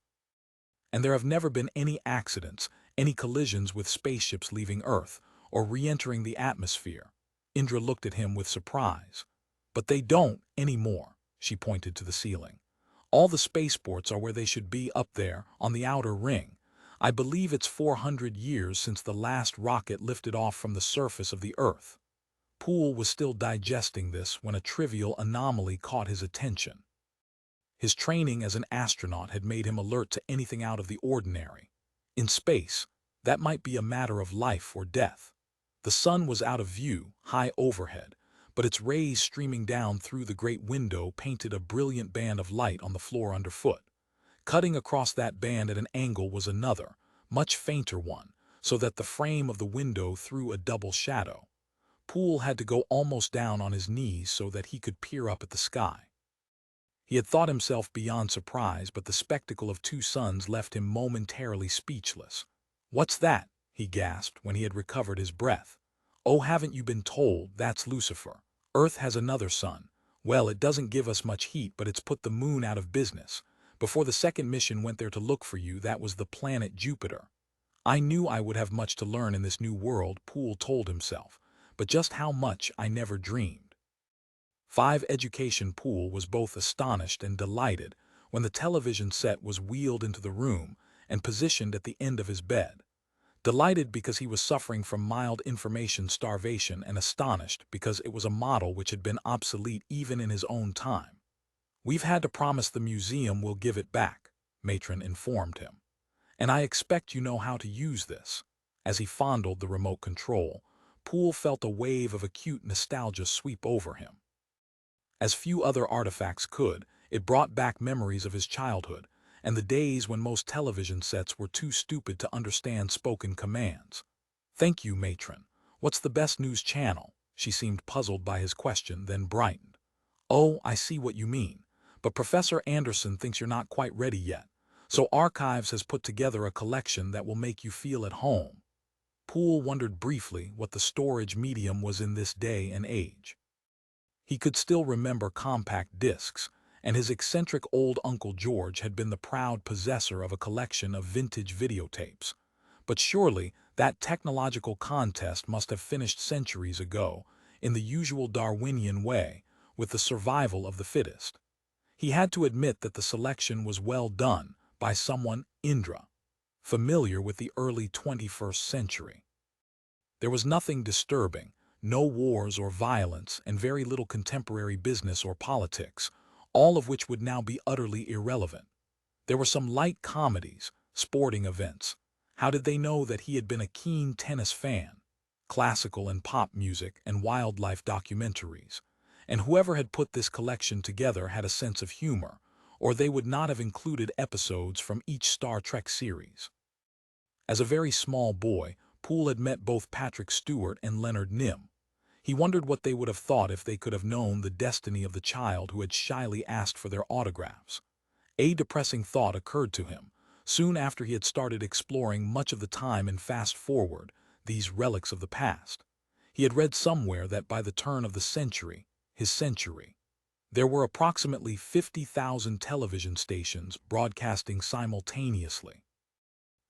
And there have never been any accidents, any collisions with spaceships leaving Earth or re-entering the atmosphere. Indra looked at him with surprise. "But they don't anymore," she pointed to the ceiling. "All the spaceports are where they should be, up there on the outer ring. I believe it's 400 years since the last rocket lifted off from the surface of the Earth." Poole was still digesting this when a trivial anomaly caught his attention. His training as an astronaut had made him alert to anything out of the ordinary. In space, that might be a matter of life or death. The sun was out of view, high overhead, but its rays streaming down through the great window painted a brilliant band of light on the floor underfoot. Cutting across that band at an angle was another, much fainter one, so that the frame of the window threw a double shadow. Poole had to go almost down on his knees so that he could peer up at the sky. He had thought himself beyond surprise, but the spectacle of two suns left him momentarily speechless. "What's that?" he gasped when he had recovered his breath. "Oh, haven't you been told? That's Lucifer. Earth has another sun. Well, it doesn't give us much heat, but it's put the moon out of business. Before the second mission went there to look for you, that was the planet Jupiter." "I knew I would have much to learn in this new world," Poole told himself, "but just how much I never dreamed." 5 Education Poole was both astonished and delighted when the television set was wheeled into the room and positioned at the end of his bed. Delighted because he was suffering from mild information starvation, and astonished because it was a model which had been obsolete even in his own time. "We've had to promise the museum we'll give it back," Matron informed him. "And I expect you know how to use this." As he fondled the remote control, Poole felt a wave of acute nostalgia sweep over him. As few other artifacts could, it brought back memories of his childhood and the days when most television sets were too stupid to understand spoken commands. "Thank you, Matron. What's the best news channel?" She seemed puzzled by his question, then brightened. "Oh, I see what you mean. But Professor Anderson thinks you're not quite ready yet. So Archives has put together a collection that will make you feel at home." Poole wondered briefly what the storage medium was in this day and age. He could still remember compact discs, and his eccentric old Uncle George had been the proud possessor of a collection of vintage videotapes. But surely that technological contest must have finished centuries ago, in the usual Darwinian way, with the survival of the fittest. He had to admit that the selection was well done by someone, Indra, familiar with the early 21st century. There was nothing disturbing, no wars or violence, and very little contemporary business or politics, all of which would now be utterly irrelevant. There were some light comedies, sporting events. How did they know that he had been a keen tennis fan? Classical and pop music and wildlife documentaries. And whoever had put this collection together had a sense of humor, or they would not have included episodes from each Star Trek series. As a very small boy, Poole had met both Patrick Stewart and Leonard Nimoy. He wondered what they would have thought if they could have known the destiny of the child who had shyly asked for their autographs. A depressing thought occurred to him, soon after he had started exploring much of the time in Fast Forward, these relics of the past. He had read somewhere that by the turn of the century, his century, there were approximately 50,000 television stations broadcasting simultaneously.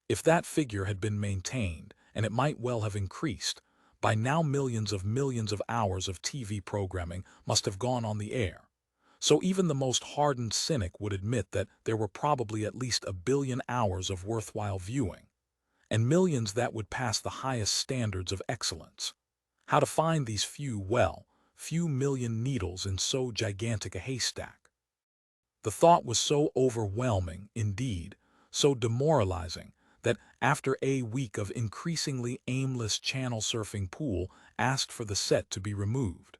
If that figure had been maintained, and it might well have increased, by now millions of hours of TV programming must have gone on the air. So even the most hardened cynic would admit that there were probably at least 1 billion hours of worthwhile viewing, and millions that would pass the highest standards of excellence. How to find these few million needles in so gigantic a haystack? The thought was so overwhelming, indeed, so demoralizing, that after a week of increasingly aimless channel surfing, Poole asked for the set to be removed.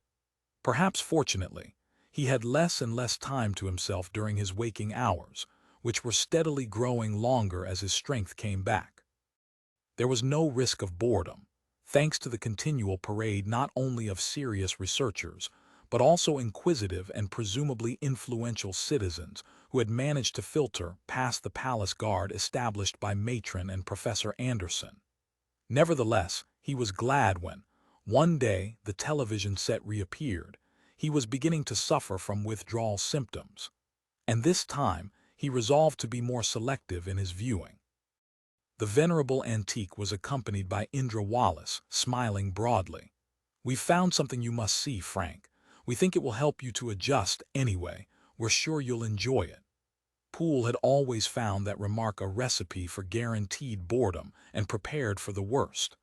Perhaps fortunately, he had less and less time to himself during his waking hours, which were steadily growing longer as his strength came back. There was no risk of boredom, thanks to the continual parade not only of serious researchers, but also inquisitive and presumably influential citizens who had managed to filter past the palace guard established by Matron and Professor Anderson. Nevertheless, he was glad when, one day, the television set reappeared. He was beginning to suffer from withdrawal symptoms, and this time he resolved to be more selective in his viewing. The venerable antique was accompanied by Indra Wallace, smiling broadly. "We've found something you must see, Frank. We think it will help you to adjust anyway. We're sure you'll enjoy it." Poole had always found that remark a recipe for guaranteed boredom and prepared for the worst.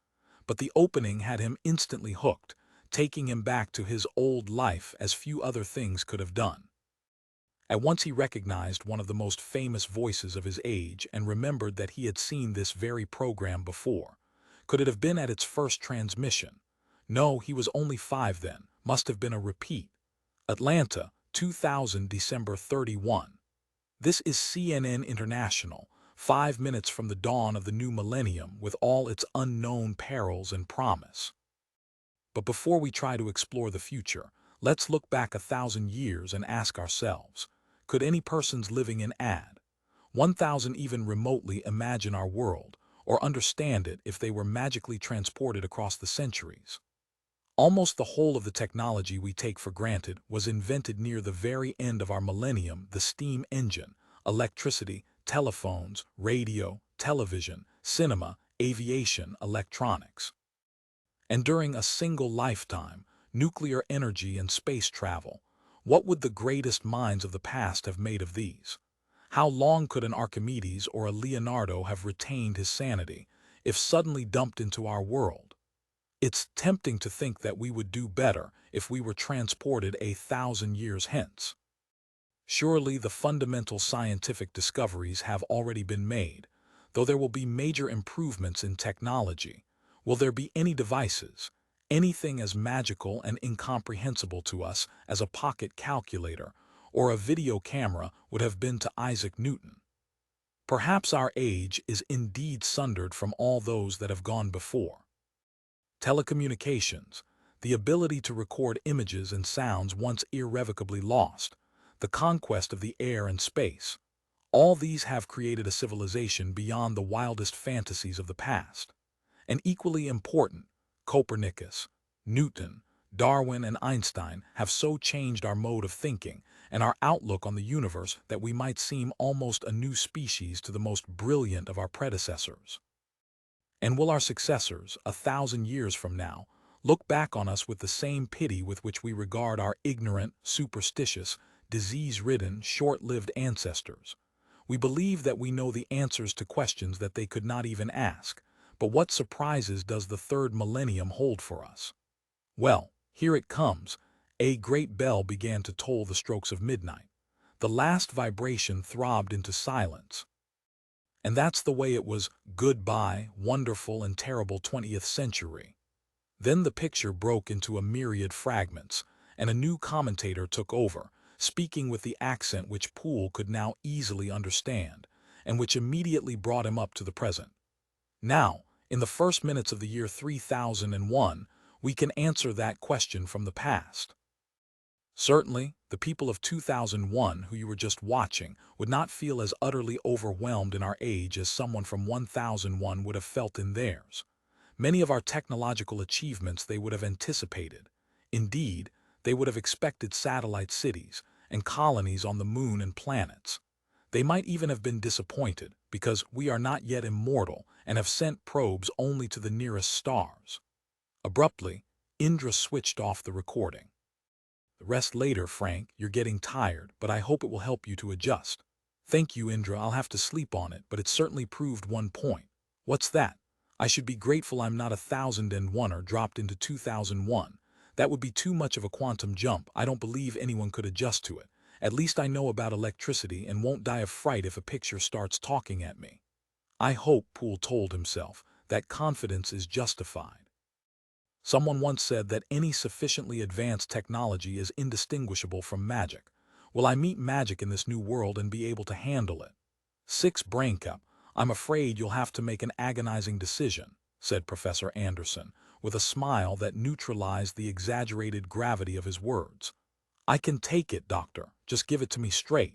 But the opening had him instantly hooked, taking him back to his old life as few other things could have done. At once he recognized one of the most famous voices of his age and remembered that he had seen this very program before. Could it have been at its first transmission? No, he was only 5 then. Must have been a repeat. Atlanta, 2000, December 31. This is CNN International, 5 minutes from the dawn of the new millennium with all its unknown perils and promise. But before we try to explore the future, let's look back 1,000 years and ask ourselves, could any persons living in AD 1,000 even remotely imagine our world or understand it if they were magically transported across the centuries? Almost the whole of the technology we take for granted was invented near the very end of our millennium: the steam engine, electricity, telephones, radio, television, cinema, aviation, electronics. And during a single lifetime, nuclear energy and space travel, what would the greatest minds of the past have made of these? How long could an Archimedes or a Leonardo have retained his sanity if suddenly dumped into our world? It's tempting to think that we would do better if we were transported 1,000 years hence. Surely the fundamental scientific discoveries have already been made, though there will be major improvements in technology. Will there be any devices, anything as magical and incomprehensible to us as a pocket calculator or a video camera would have been to Isaac Newton? Perhaps our age is indeed sundered from all those that have gone before. Telecommunications, the ability to record images and sounds once irrevocably lost, the conquest of the air and space, all these have created a civilization beyond the wildest fantasies of the past. And equally important, Copernicus, Newton, Darwin, and Einstein have so changed our mode of thinking and our outlook on the universe that we might seem almost a new species to the most brilliant of our predecessors. And will our successors, 1,000 years from now, look back on us with the same pity with which we regard our ignorant, superstitious, disease-ridden, short-lived ancestors? We believe that we know the answers to questions that they could not even ask, but what surprises does the third millennium hold for us? Well, here it comes. A great bell began to toll the strokes of midnight. The last vibration throbbed into silence. And that's the way it was. Goodbye, wonderful and terrible 20th century. Then the picture broke into a myriad fragments, and a new commentator took over, speaking with the accent which Poole could now easily understand, and which immediately brought him up to the present. Now, in the first minutes of the year 3001, we can answer that question from the past. Certainly, the people of 2001 who you were just watching would not feel as utterly overwhelmed in our age as someone from 1001 would have felt in theirs. Many of our technological achievements they would have anticipated. Indeed, they would have expected satellite cities and colonies on the moon and planets. They might even have been disappointed because we are not yet immortal and have sent probes only to the nearest stars. Abruptly, Indra switched off the recording. The rest later, Frank. You're getting tired, but I hope it will help you to adjust. Thank you, Indra. I'll have to sleep on it, but it certainly proved one point. What's that? I should be grateful I'm not 1,001er dropped into 2001. That would be too much of a quantum jump. I don't believe anyone could adjust to it. At least I know about electricity and won't die of fright if a picture starts talking at me. I hope, Poole told himself, that confidence is justified. Someone once said that any sufficiently advanced technology is indistinguishable from magic. Will I meet magic in this new world and be able to handle it? 6 Braincup, I'm afraid you'll have to make an agonizing decision, said Professor Anderson, with a smile that neutralized the exaggerated gravity of his words. I can take it, Doctor. Just give it to me straight.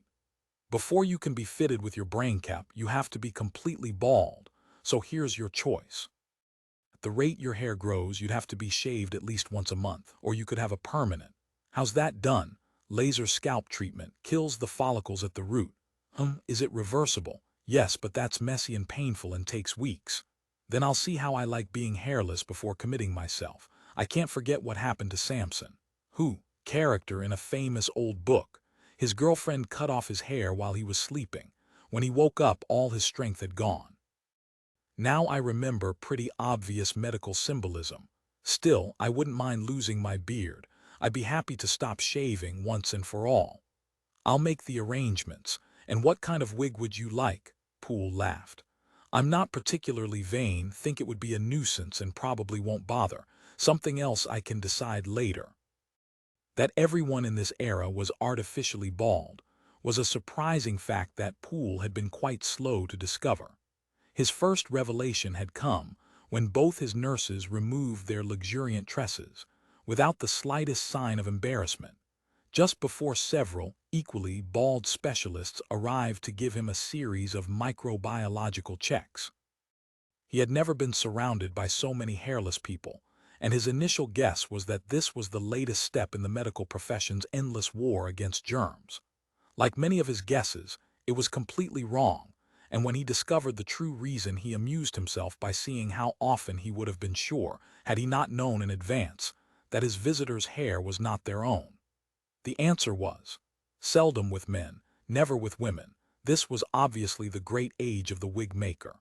Before you can be fitted with your brain cap, you have to be completely bald. So here's your choice. At the rate your hair grows, you'd have to be shaved at least once a month, or you could have a permanent. How's that done? Laser scalp treatment kills the follicles at the root. Is it reversible? Yes, but that's messy and painful and takes weeks. Then I'll see how I like being hairless before committing myself. I can't forget what happened to Samson. Who? Character in a famous old book. His girlfriend cut off his hair while he was sleeping. When he woke up, all his strength had gone. Now I remember pretty obvious medical symbolism. Still, I wouldn't mind losing my beard. I'd be happy to stop shaving once and for all. I'll make the arrangements. And what kind of wig would you like? Poole laughed. I'm not particularly vain, think it would be a nuisance and probably won't bother. Something else I can decide later. That everyone in this era was artificially bald. was a surprising fact that Poole had been quite slow to discover. His first revelation had come when both his nurses removed their luxuriant tresses, without the slightest sign of embarrassment, just before several, equally bald specialists arrived to give him a series of microbiological checks. He had never been surrounded by so many hairless people, and his initial guess was that this was the latest step in the medical profession's endless war against germs. Like many of his guesses, it was completely wrong, and when he discovered the true reason, he amused himself by seeing how often he would have been sure, had he not known in advance, that his visitors' hair was not their own. The answer was, seldom with men, never with women. This was obviously the great age of the wig maker.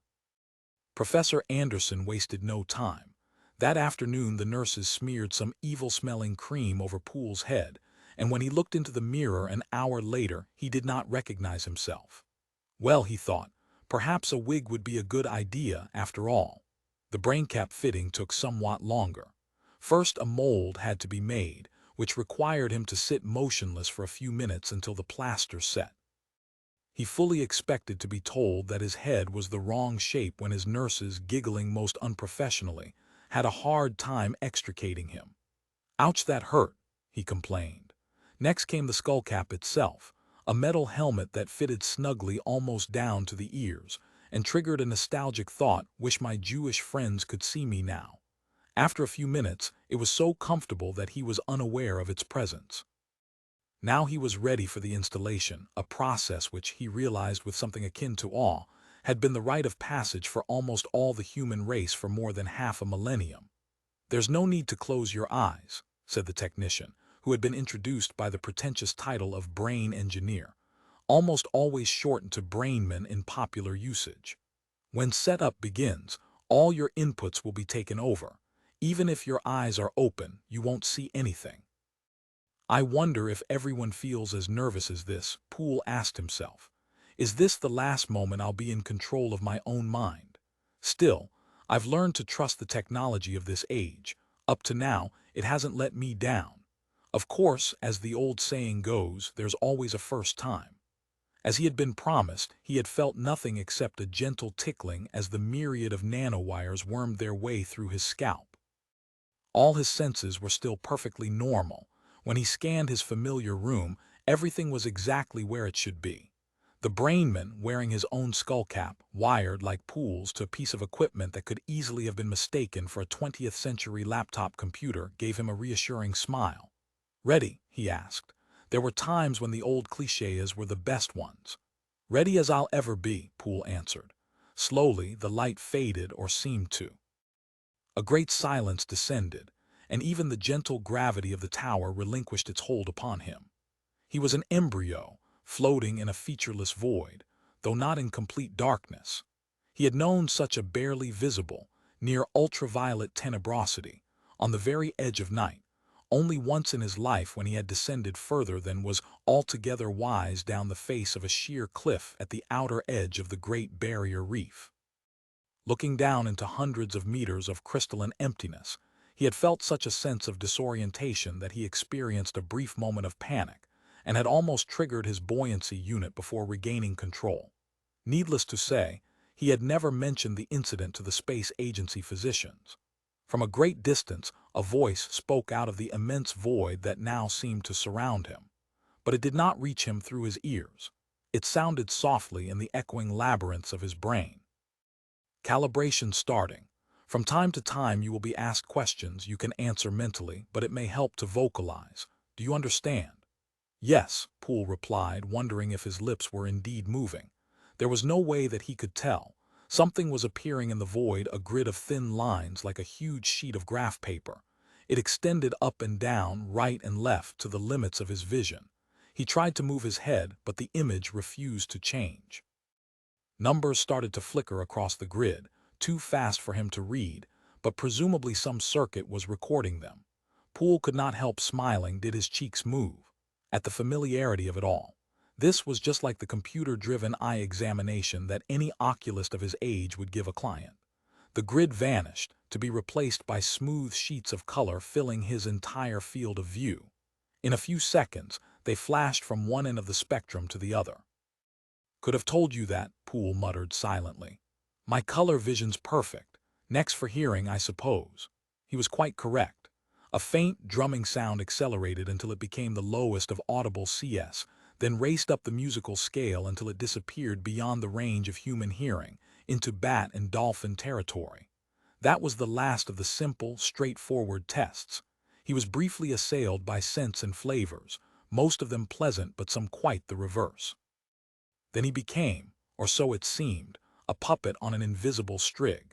Professor Anderson wasted no time. That afternoon the nurses smeared some evil-smelling cream over Poole's head, and when he looked into the mirror an hour later, he did not recognize himself. Well, he thought, perhaps a wig would be a good idea after all. The brain cap fitting took somewhat longer. First, a mold had to be made, which required him to sit motionless for a few minutes until the plaster set. He fully expected to be told that his head was the wrong shape when his nurses, giggling most unprofessionally, had a hard time extricating him. "Ouch, that hurt," he complained. Next came the skull cap itself, a metal helmet that fitted snugly almost down to the ears, and triggered a nostalgic thought, wish my Jewish friends could see me now. After a few minutes, it was so comfortable that he was unaware of its presence. Now he was ready for the installation, a process which, he realized with something akin to awe, had been the rite of passage for almost all the human race for more than half a millennium. "There's no need to close your eyes," said the technician, who had been introduced by the pretentious title of brain engineer, almost always shortened to brainman in popular usage. "When setup begins, all your inputs will be taken over. Even if your eyes are open, you won't see anything." "I wonder if everyone feels as nervous as this," Poole asked himself. "Is this the last moment I'll be in control of my own mind? Still, I've learned to trust the technology of this age. Up to now, it hasn't let me down. Of course, as the old saying goes, there's always a first time." As he had been promised, he had felt nothing except a gentle tickling as the myriad of nanowires wormed their way through his scalp. All his senses were still perfectly normal. When he scanned his familiar room, everything was exactly where it should be. The brainman, wearing his own skull cap, wired like Poole's to a piece of equipment that could easily have been mistaken for a 20th century laptop computer, gave him a reassuring smile. "Ready?" he asked. There were times when the old clichés were the best ones. "Ready as I'll ever be," Poole answered. Slowly, the light faded, or seemed to. A great silence descended, and even the gentle gravity of the tower relinquished its hold upon him. He was an embryo, floating in a featureless void, though not in complete darkness. He had known such a barely visible, near ultraviolet tenebrosity, on the very edge of night, only once in his life when he had descended further than was altogether wise down the face of a sheer cliff at the outer edge of the Great Barrier Reef. Looking down into hundreds of meters of crystalline emptiness, he had felt such a sense of disorientation that he experienced a brief moment of panic, and had almost triggered his buoyancy unit before regaining control. Needless to say, he had never mentioned the incident to the space agency physicians. From a great distance, a voice spoke out of the immense void that now seemed to surround him. But it did not reach him through his ears. It sounded softly in the echoing labyrinths of his brain. Calibration starting. From time to time you will be asked questions you can answer mentally, but it may help to vocalize. Do you understand? "Yes," Poole replied, wondering if his lips were indeed moving. There was no way that he could tell. Something was appearing in the void, a grid of thin lines like a huge sheet of graph paper. It extended up and down, right and left, to the limits of his vision. He tried to move his head, but the image refused to change. Numbers started to flicker across the grid, too fast for him to read, but presumably some circuit was recording them. Poole could not help smiling. Did his cheeks move? At the familiarity of it all. This was just like the computer-driven eye examination that any oculist of his age would give a client. The grid vanished, to be replaced by smooth sheets of color filling his entire field of view. In a few seconds, they flashed from one end of the spectrum to the other. "Could have told you that," Poole muttered silently. "My color vision's perfect. Next for hearing, I suppose." He was quite correct. A faint, drumming sound accelerated until it became the lowest of audible CS, then raced up the musical scale until it disappeared beyond the range of human hearing, into bat and dolphin territory. That was the last of the simple, straightforward tests. He was briefly assailed by scents and flavors, most of them pleasant but some quite the reverse. Then he became, or so it seemed, a puppet on an invisible string.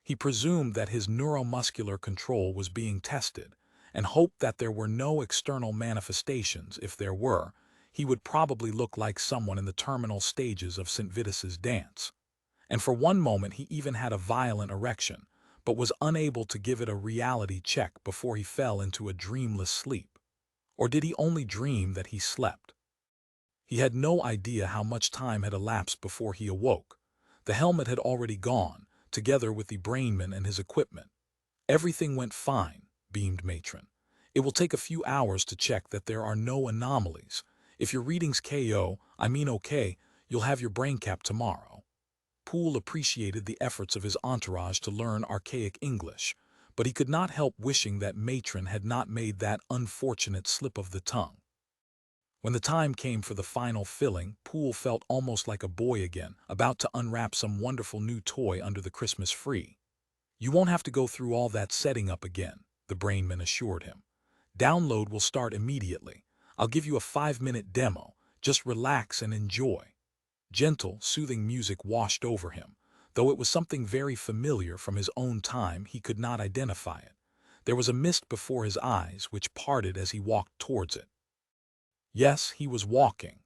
He presumed that his neuromuscular control was being tested, and hoped that there were no external manifestations. If there were, he would probably look like someone in the terminal stages of St. Vitus's dance. And for one moment he even had a violent erection, but was unable to give it a reality check before he fell into a dreamless sleep. Or did he only dream that he slept? He had no idea how much time had elapsed before he awoke. The helmet had already gone, together with the brainman and his equipment. "Everything went fine," beamed Matron. "It will take a few hours to check that there are no anomalies. If your reading's okay, you'll have your brain cap tomorrow." Poole appreciated the efforts of his entourage to learn archaic English, but he could not help wishing that Matron had not made that unfortunate slip of the tongue. When the time came for the final filling, Poole felt almost like a boy again, about to unwrap some wonderful new toy under the Christmas tree. "You won't have to go through all that setting up again," the brainman assured him. "Download will start immediately. I'll give you a 5-minute demo. Just relax and enjoy." Gentle, soothing music washed over him. Though it was something very familiar from his own time, he could not identify it. There was a mist before his eyes which parted as he walked towards it. Yes, he was walking.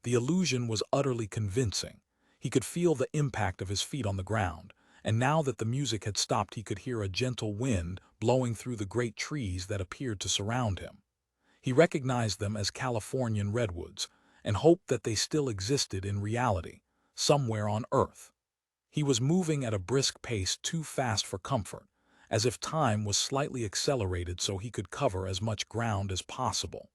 The illusion was utterly convincing. He could feel the impact of his feet on the ground, and now that the music had stopped he could hear a gentle wind blowing through the great trees that appeared to surround him. He recognized them as Californian redwoods, and hoped that they still existed in reality, somewhere on Earth. He was moving at a brisk pace, too fast for comfort, as if time was slightly accelerated so he could cover as much ground as possible.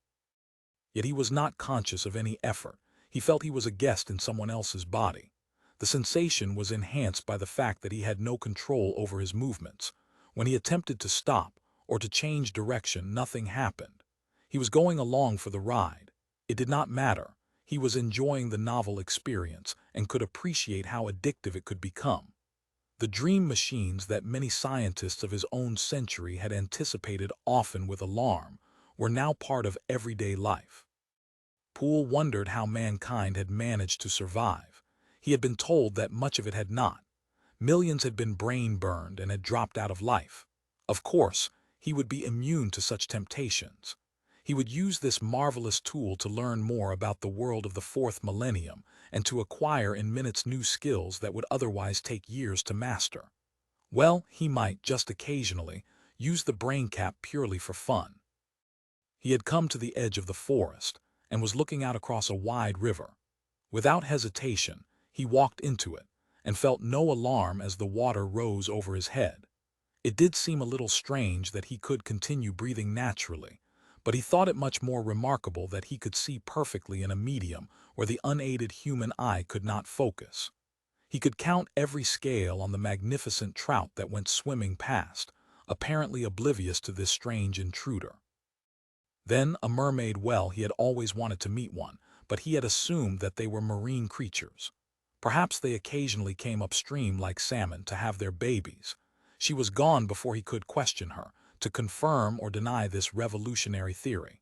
Yet he was not conscious of any effort. He felt he was a guest in someone else's body. The sensation was enhanced by the fact that he had no control over his movements. When he attempted to stop or to change direction, nothing happened. He was going along for the ride. It did not matter. He was enjoying the novel experience and could appreciate how addictive it could become. The dream machines that many scientists of his own century had anticipated, often with alarm, were now part of everyday life. Poole wondered how mankind had managed to survive. He had been told that much of it had not. Millions had been brain-burned and had dropped out of life. Of course, he would be immune to such temptations. He would use this marvelous tool to learn more about the world of the fourth millennium and to acquire in minutes new skills that would otherwise take years to master. Well, he might, just occasionally, use the brain cap purely for fun. He had come to the edge of the forest and was looking out across a wide river. Without hesitation, he walked into it and felt no alarm as the water rose over his head. It did seem a little strange that he could continue breathing naturally, but he thought it much more remarkable that he could see perfectly in a medium where the unaided human eye could not focus. He could count every scale on the magnificent trout that went swimming past, apparently oblivious to this strange intruder. Then a mermaid. Well, he had always wanted to meet one, but he had assumed that they were marine creatures. Perhaps they occasionally came upstream like salmon to have their babies. She was gone before he could question her, to confirm or deny this revolutionary theory.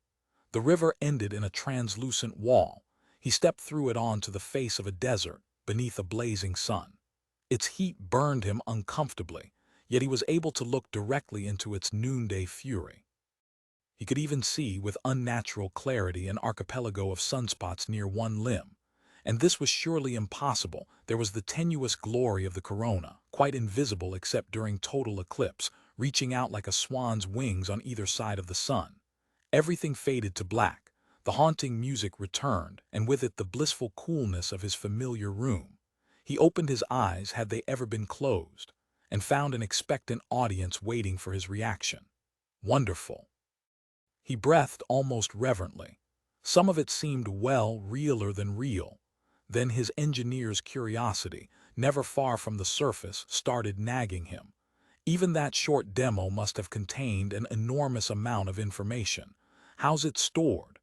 The river ended in a translucent wall. He stepped through it onto the face of a desert, beneath a blazing sun. Its heat burned him uncomfortably, yet he was able to look directly into its noonday fury. He could even see with unnatural clarity an archipelago of sunspots near one limb. And this was surely impossible. There was the tenuous glory of the corona, quite invisible except during total eclipse, reaching out like a swan's wings on either side of the sun. Everything faded to black. The haunting music returned, and with it the blissful coolness of his familiar room. He opened his eyes, had they ever been closed, and found an expectant audience waiting for his reaction. Wonderful. He breathed almost reverently. Some of it seemed well realer than real. Then his engineer's curiosity, never far from the surface, started nagging him. Even that short demo must have contained an enormous amount of information. How's it stored?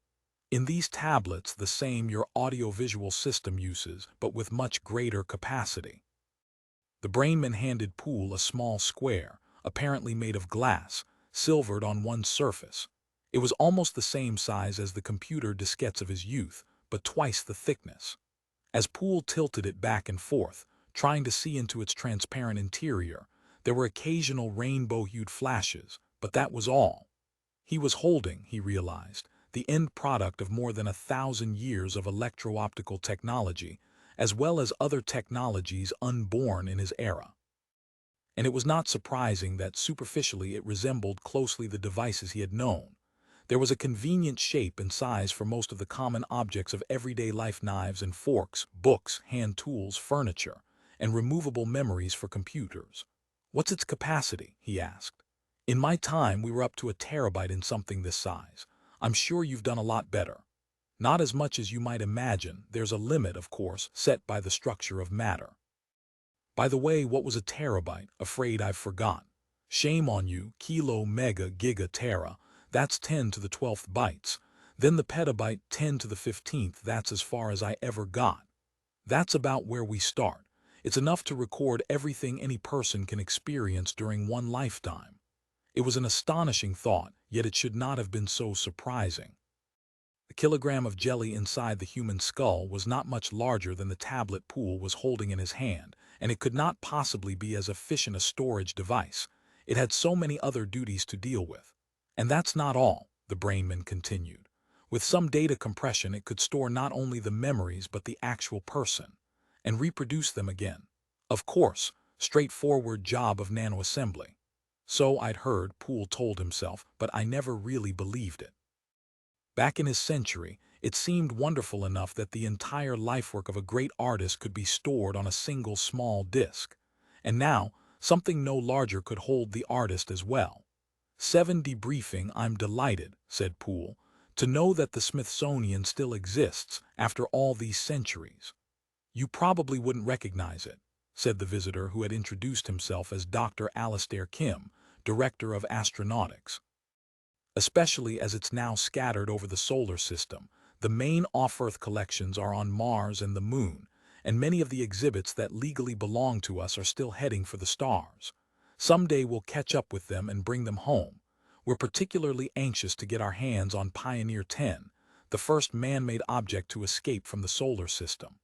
In these tablets, the same your audiovisual system uses, but with much greater capacity. The brainman handed Poole a small square, apparently made of glass, silvered on one surface. It was almost the same size as the computer diskettes of his youth, but twice the thickness. As Poole tilted it back and forth, trying to see into its transparent interior, there were occasional rainbow-hued flashes, but that was all. He was holding, he realized, the end product of more than 1,000 years of electro-optical technology, as well as other technologies unborn in his era. And it was not surprising that superficially it resembled closely the devices he had known. There was a convenient shape and size for most of the common objects of everyday life: knives and forks, books, hand tools, furniture, and removable memories for computers. "What's its capacity?" he asked. "In my time, we were up to a terabyte in something this size. I'm sure you've done a lot better." "Not as much as you might imagine. There's a limit, of course, set by the structure of matter." "By the way, what was a terabyte? Afraid I've forgotten." "Shame on you. Kilo, mega, giga, tera. That's 10 to the 12th bytes. Then the petabyte, 10 to the 15th. That's as far as I ever got." "That's about where we start. It's enough to record everything any person can experience during one lifetime." It was an astonishing thought, yet it should not have been so surprising. The kilogram of jelly inside the human skull was not much larger than the tablet Poole was holding in his hand, and it could not possibly be as efficient a storage device. It had so many other duties to deal with. "And that's not all," the brainman continued. "With some data compression, it could store not only the memories but the actual person, and reproduce them again. Of course, straightforward job of nanoassembly." "So I'd heard," Poole told himself, "but I never really believed it." Back in his century, it seemed wonderful enough that the entire lifework of a great artist could be stored on a single small disk. And now, something no larger could hold the artist as well. 7 debriefing. "I'm delighted," said Poole, "to know that the Smithsonian still exists after all these centuries." "You probably wouldn't recognize it," said the visitor, who had introduced himself as Dr. Alastair Kim, Director of Astronautics. "Especially as it's now scattered over the solar system. The main off-Earth collections are on Mars and the Moon, and many of the exhibits that legally belong to us are still heading for the stars. Someday we'll catch up with them and bring them home. We're particularly anxious to get our hands on Pioneer 10, the first man-made object to escape from the solar system.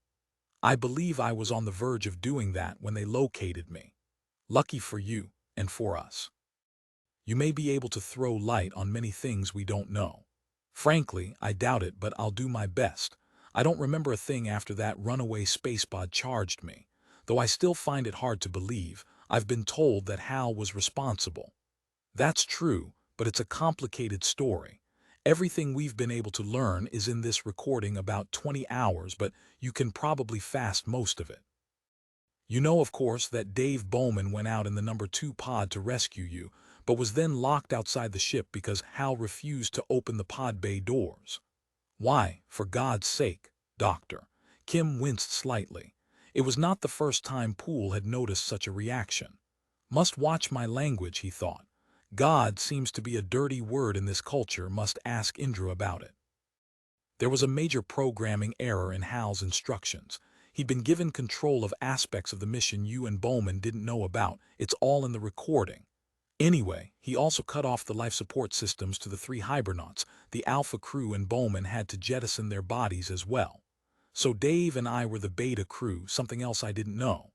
I believe I was on the verge of doing that when they located me. Lucky for you, and for us. You may be able to throw light on many things we don't know. Frankly, I doubt it, but I'll do my best. I don't remember a thing after that runaway spacepod charged me, though I still find it hard to believe. I've been told that Hal was responsible." "That's true, but it's a complicated story. Everything we've been able to learn is in this recording, about 20 hours, but you can probably fast most of it. You know, of course, that Dave Bowman went out in the number 2 pod to rescue you, but was then locked outside the ship because Hal refused to open the pod bay doors." "Why, for God's sake, Doctor?" Kim winced slightly. It was not the first time Poole had noticed such a reaction. Must watch my language, he thought. God seems to be a dirty word in this culture, must ask Indra about it. There was a major programming error in Hal's instructions. He'd been given control of aspects of the mission you and Bowman didn't know about. It's all in the recording. Anyway, he also cut off the life support systems to the 3 hibernauts. The Alpha crew and Bowman had to jettison their bodies as well. So Dave and I were the Beta crew, something else I didn't know.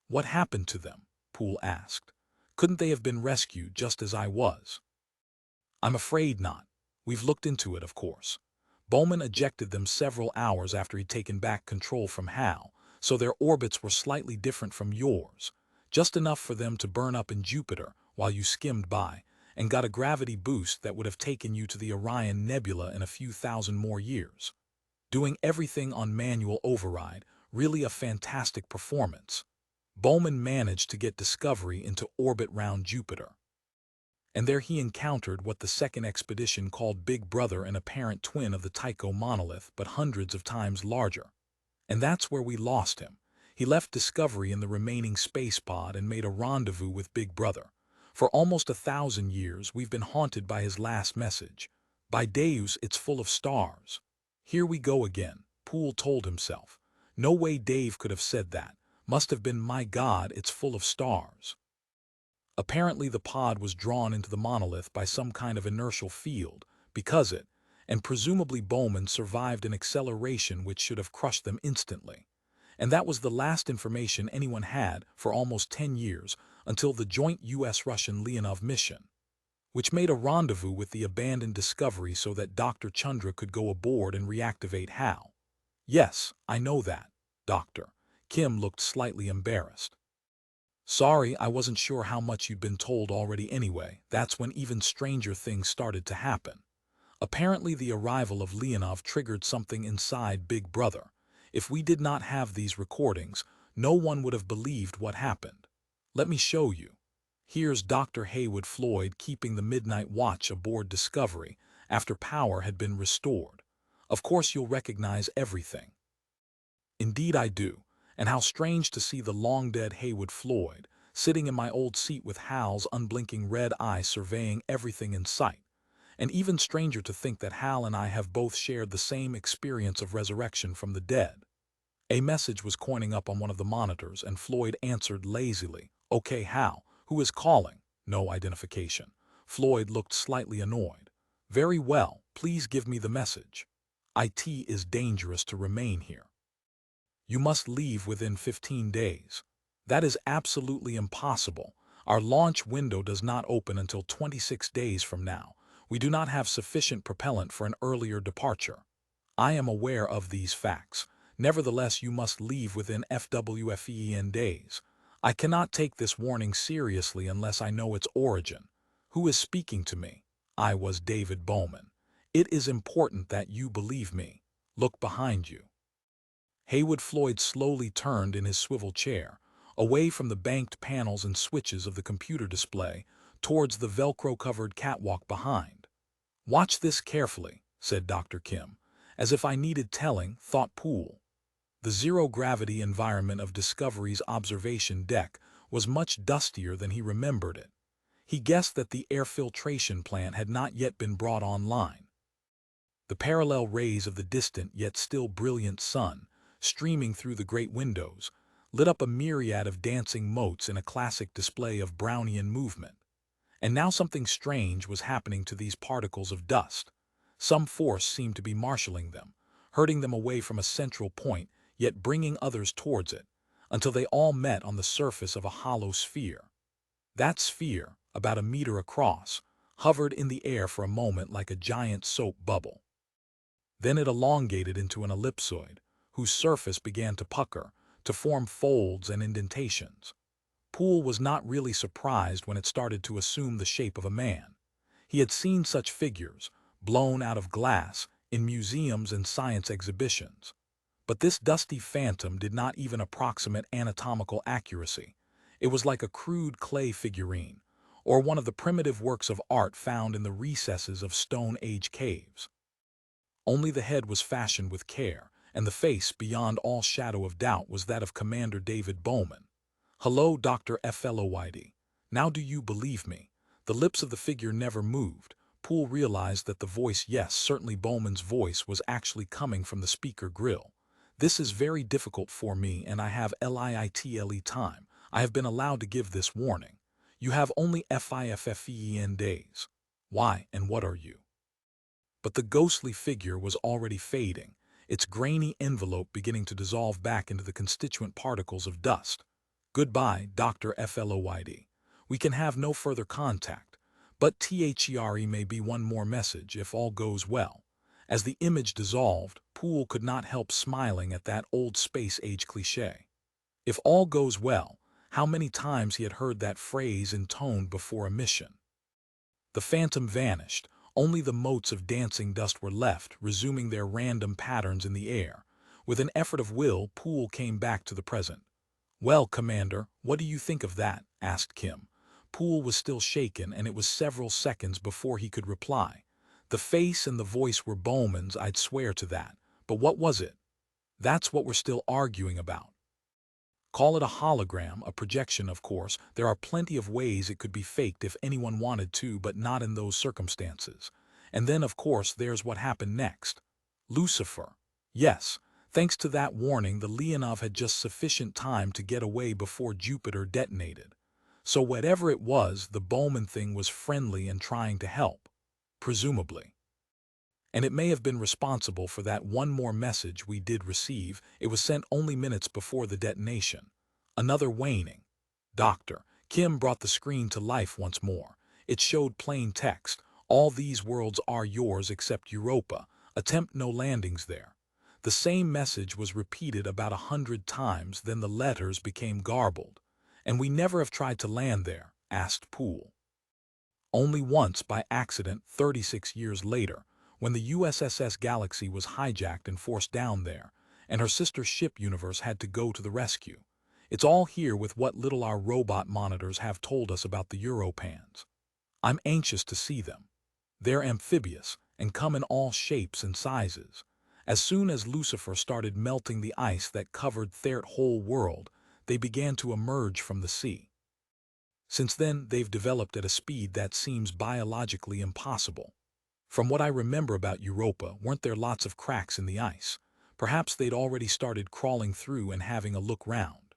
"What happened to them?" Poole asked. "Couldn't they have been rescued just as I was?" "I'm afraid not. We've looked into it, of course. Bowman ejected them several hours after he'd taken back control from Hal, so their orbits were slightly different from yours. Just enough for them to burn up in Jupiter while you skimmed by, and got a gravity boost that would have taken you to the Orion Nebula in a few thousand more years. Doing everything on manual override, really a fantastic performance. Bowman managed to get Discovery into orbit round Jupiter." and there he encountered what the second expedition called Big Brother, an apparent twin of the Tycho monolith, but hundreds of times larger. And that's where we lost him. He left Discovery in the remaining space pod and made a rendezvous with Big Brother. For almost 1,000 years, we've been haunted by his last message. By Deus, it's full of stars. Here we go again, Poole told himself. No way Dave could have said that. Must have been, my God, it's full of stars. Apparently the pod was drawn into the monolith by some kind of inertial field, because it, and presumably Bowman, survived an acceleration which should have crushed them instantly. And that was the last information anyone had for almost 10 years, until the joint US-Russian Leonov mission, which made a rendezvous with the abandoned Discovery so that Dr. Chandra could go aboard and reactivate HAL. Yes, I know that, Doctor. Kim looked slightly embarrassed. Sorry, I wasn't sure how much you'd been told already anyway. That's when even stranger things started to happen. Apparently the arrival of Leonov triggered something inside Big Brother. If we did not have these recordings, no one would have believed what happened. Let me show you. Here's Dr. Heywood Floyd keeping the midnight watch aboard Discovery after power had been restored. Of course you'll recognize everything. Indeed I do, and how strange to see the long-dead Heywood Floyd sitting in my old seat with Hal's unblinking red eye surveying everything in sight. And even stranger to think that Hal and I have both shared the same experience of resurrection from the dead. A message was coining up on one of the monitors, and Floyd answered lazily, "Okay, Hal, who is calling?" No identification. Floyd looked slightly annoyed. "Very well, please give me the message. It is dangerous to remain here. You must leave within 15 days. That is absolutely impossible. Our launch window does not open until 26 days from now. We do not have sufficient propellant for an earlier departure. I am aware of these facts. Nevertheless, you must leave within FWFEN days. I cannot take this warning seriously unless I know its origin. Who is speaking to me? I was David Bowman. It is important that you believe me. Look behind you." Heywood Floyd slowly turned in his swivel chair, away from the banked panels and switches of the computer display, towards the Velcro-covered catwalk behind. "Watch this carefully," said Dr. Kim. "As if I needed telling," thought Poole. The zero-gravity environment of Discovery's observation deck was much dustier than he remembered it. He guessed that the air filtration plant had not yet been brought online. The parallel rays of the distant yet still brilliant sun, streaming through the great windows, lit up a myriad of dancing motes in a classic display of Brownian movement. And now something strange was happening to these particles of dust. Some force seemed to be marshalling them, herding them away from a central point, yet bringing others towards it, until they all met on the surface of a hollow sphere. That sphere, about a meter across, hovered in the air for a moment like a giant soap bubble. Then it elongated into an ellipsoid, whose surface began to pucker, to form folds and indentations. Poole was not really surprised when it started to assume the shape of a man. He had seen such figures, blown out of glass, in museums and science exhibitions. But this dusty phantom did not even approximate anatomical accuracy. It was like a crude clay figurine, or one of the primitive works of art found in the recesses of Stone Age caves. Only the head was fashioned with care, and the face, beyond all shadow of doubt, was that of Commander David Bowman. "Hello, Dr. Floyd. Now do you believe me?" The lips of the figure never moved. Poole realized that the voice, yes, certainly Bowman's voice, was actually coming from the speaker grill. "This is very difficult for me, and I have little time. I have been allowed to give this warning. You have only 15 days. Why, and what are you?" But the ghostly figure was already fading, its grainy envelope beginning to dissolve back into the constituent particles of dust. "Goodbye, Dr. Floyd. We can have no further contact, but there may be one more message if all goes well." As the image dissolved, Poole could not help smiling at that old space-age cliché. If all goes well, how many times he had heard that phrase intoned before a mission. The phantom vanished. Only the motes of dancing dust were left, resuming their random patterns in the air. With an effort of will, Poole came back to the present. "Well, Commander, what do you think of that?" asked Kim. Poole was still shaken, and it was several seconds before he could reply. The face and the voice were Bowman's, I'd swear to that. But what was it? That's what we're still arguing about. Call it a hologram, a projection, of course. There are plenty of ways it could be faked if anyone wanted to, but not in those circumstances. And then, of course, there's what happened next. Lucifer. Yes, thanks to that warning, the Leonov had just sufficient time to get away before Jupiter detonated. So whatever it was, the Bowman thing was friendly and trying to help. Presumably. And it may have been responsible for that one more message we did receive. It was sent only minutes before the detonation. Another waning. Dr. Kim brought the screen to life once more. It showed plain text. All these worlds are yours except Europa. Attempt no landings there. The same message was repeated about 100 times, then the letters became garbled. And we never have tried to land there, asked Poole. Only once by accident 36 years later, when the USS Galaxy was hijacked and forced down there, and her sister ship Universe had to go to the rescue. It's all here with what little our robot monitors have told us about the Europans. I'm anxious to see them. They're amphibious and come in all shapes and sizes. As soon as Lucifer started melting the ice that covered their whole world, they began to emerge from the sea. Since then, they've developed at a speed that seems biologically impossible. From what I remember about Europa, weren't there lots of cracks in the ice? Perhaps they'd already started crawling through and having a look round.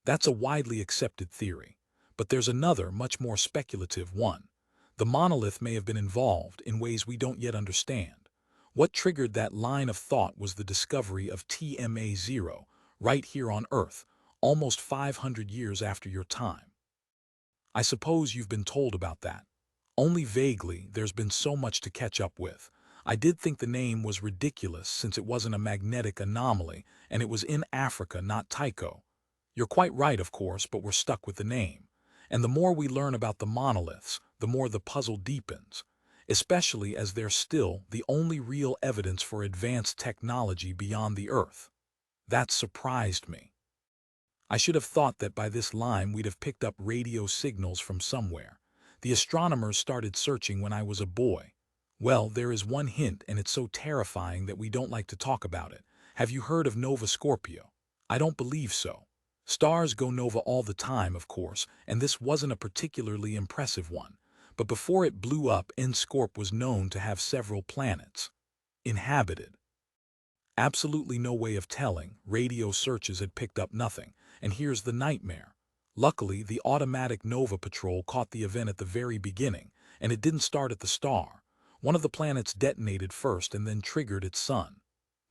That's a widely accepted theory. But there's another, much more speculative one. The monolith may have been involved in ways we don't yet understand. What triggered that line of thought was the discovery of TMA-0, right here on Earth, almost 500 years after your time. I suppose you've been told about that. Only vaguely. There's been so much to catch up with. I did think the name was ridiculous since it wasn't a magnetic anomaly, and it was in Africa, not Tycho. You're quite right, of course, but we're stuck with the name. And the more we learn about the monoliths, the more the puzzle deepens, especially as they're still the only real evidence for advanced technology beyond the Earth. That surprised me. I should have thought that by this line we'd have picked up radio signals from somewhere. The astronomers started searching when I was a boy. Well, there is one hint, and it's so terrifying that we don't like to talk about it. Have you heard of Nova Scorpio? I don't believe so. Stars go nova all the time, of course, and this wasn't a particularly impressive one. But before it blew up, Scorp was known to have several planets. Inhabited. Absolutely no way of telling. Radio searches had picked up nothing. And here's the nightmare. Luckily, the automatic Nova Patrol caught the event at the very beginning, and it didn't start at the star. One of the planets detonated first and then triggered its sun.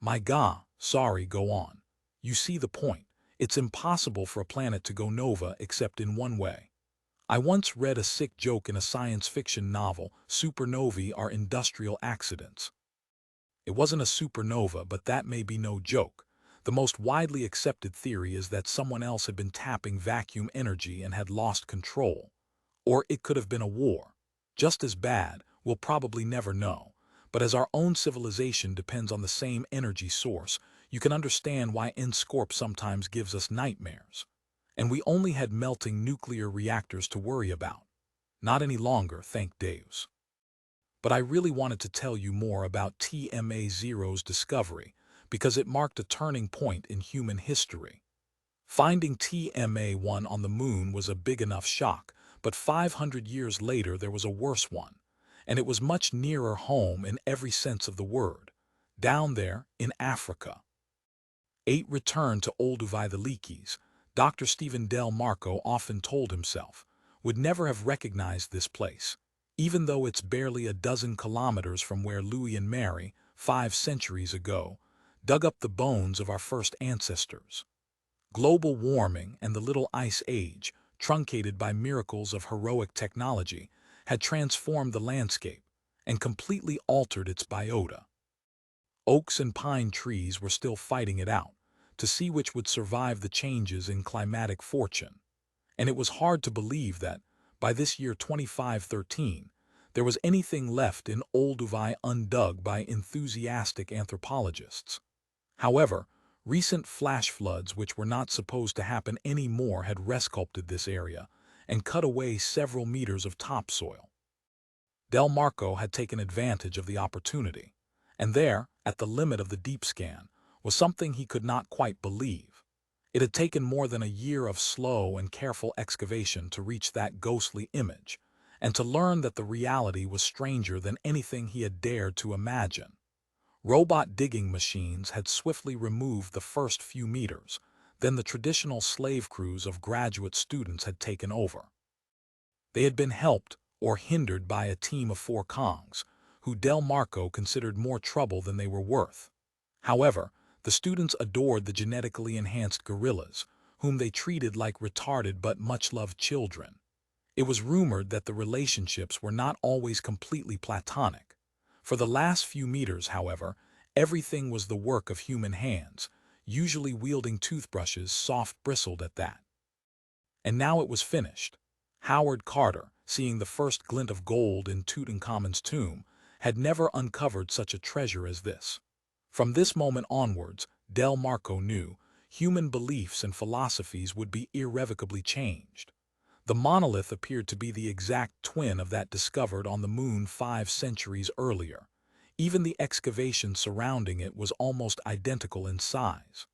My God, sorry, go on. You see the point. It's impossible for a planet to go nova except in one way. I once read a sick joke in a science fiction novel: supernovae are industrial accidents. It wasn't a supernova, but that may be no joke. The most widely accepted theory is that someone else had been tapping vacuum energy and had lost control. Or it could have been a war. Just as bad, we'll probably never know. But as our own civilization depends on the same energy source, you can understand why Scorp sometimes gives us nightmares. And we only had melting nuclear reactors to worry about. Not any longer, thank Deus. But I really wanted to tell you more about TMA-0's discovery, because it marked a turning point in human history. Finding TMA-1 on the moon was a big enough shock, but 500 years later there was a worse one. And it was much nearer home in every sense of the word. Down there, in Africa. 8 returned to Olduvai the Leakeys. Dr. Stephen Del Marco often told himself, would never have recognized this place, even though it's barely a dozen kilometers from where Louis and Mary, 5 centuries ago, dug up the bones of our first ancestors. Global warming and the Little Ice Age, truncated by miracles of heroic technology, had transformed the landscape and completely altered its biota. Oaks and pine trees were still fighting it out, to see which would survive the changes in climatic fortune. And it was hard to believe that, by this year 2513, there was anything left in Olduvai undug by enthusiastic anthropologists. However, recent flash floods, which were not supposed to happen anymore, had resculpted this area, and cut away several meters of topsoil. Del Marco had taken advantage of the opportunity, and there, at the limit of the deep scan, was something he could not quite believe. It had taken more than a year of slow and careful excavation to reach that ghostly image, and to learn that the reality was stranger than anything he had dared to imagine. Robot digging machines had swiftly removed the first few meters, then the traditional slave crews of graduate students had taken over. They had been helped or hindered by a team of 4 Kongs, who Del Marco considered more trouble than they were worth. However, the students adored the genetically enhanced gorillas, whom they treated like retarded but much-loved children. It was rumored that the relationships were not always completely platonic. For the last few meters, however, everything was the work of human hands, usually wielding toothbrushes soft-bristled at that. And now it was finished. Howard Carter, seeing the first glint of gold in Tutankhamun's tomb, had never uncovered such a treasure as this. From this moment onwards, Del Marco knew, human beliefs and philosophies would be irrevocably changed. The monolith appeared to be the exact twin of that discovered on the moon 5 centuries earlier. Even the excavation surrounding it was almost identical in size.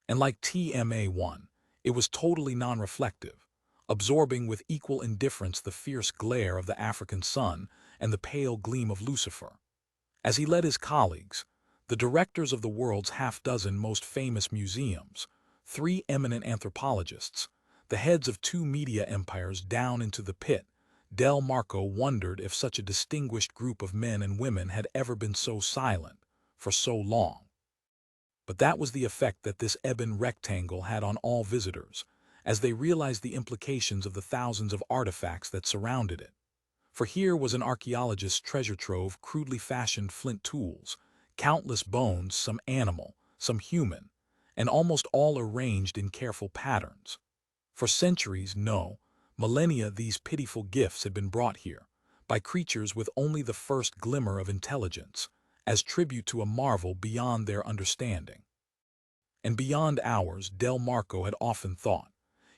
And like TMA-1, it was totally non-reflective, absorbing with equal indifference the fierce glare of the African sun and the pale gleam of Lucifer. As he led his colleagues, the directors of the world's half-dozen most famous museums, 3 eminent anthropologists, the heads of 2 media empires down into the pit, Del Marco wondered if such a distinguished group of men and women had ever been so silent, for so long. But that was the effect that this ebon rectangle had on all visitors, as they realized the implications of the thousands of artifacts that surrounded it. For here was an archaeologist's treasure trove, crudely fashioned flint tools, countless bones, some animal, some human, and almost all arranged in careful patterns. For centuries, no, millennia, these pitiful gifts had been brought here, by creatures with only the first glimmer of intelligence, as tribute to a marvel beyond their understanding. And beyond ours, Del Marco had often thought.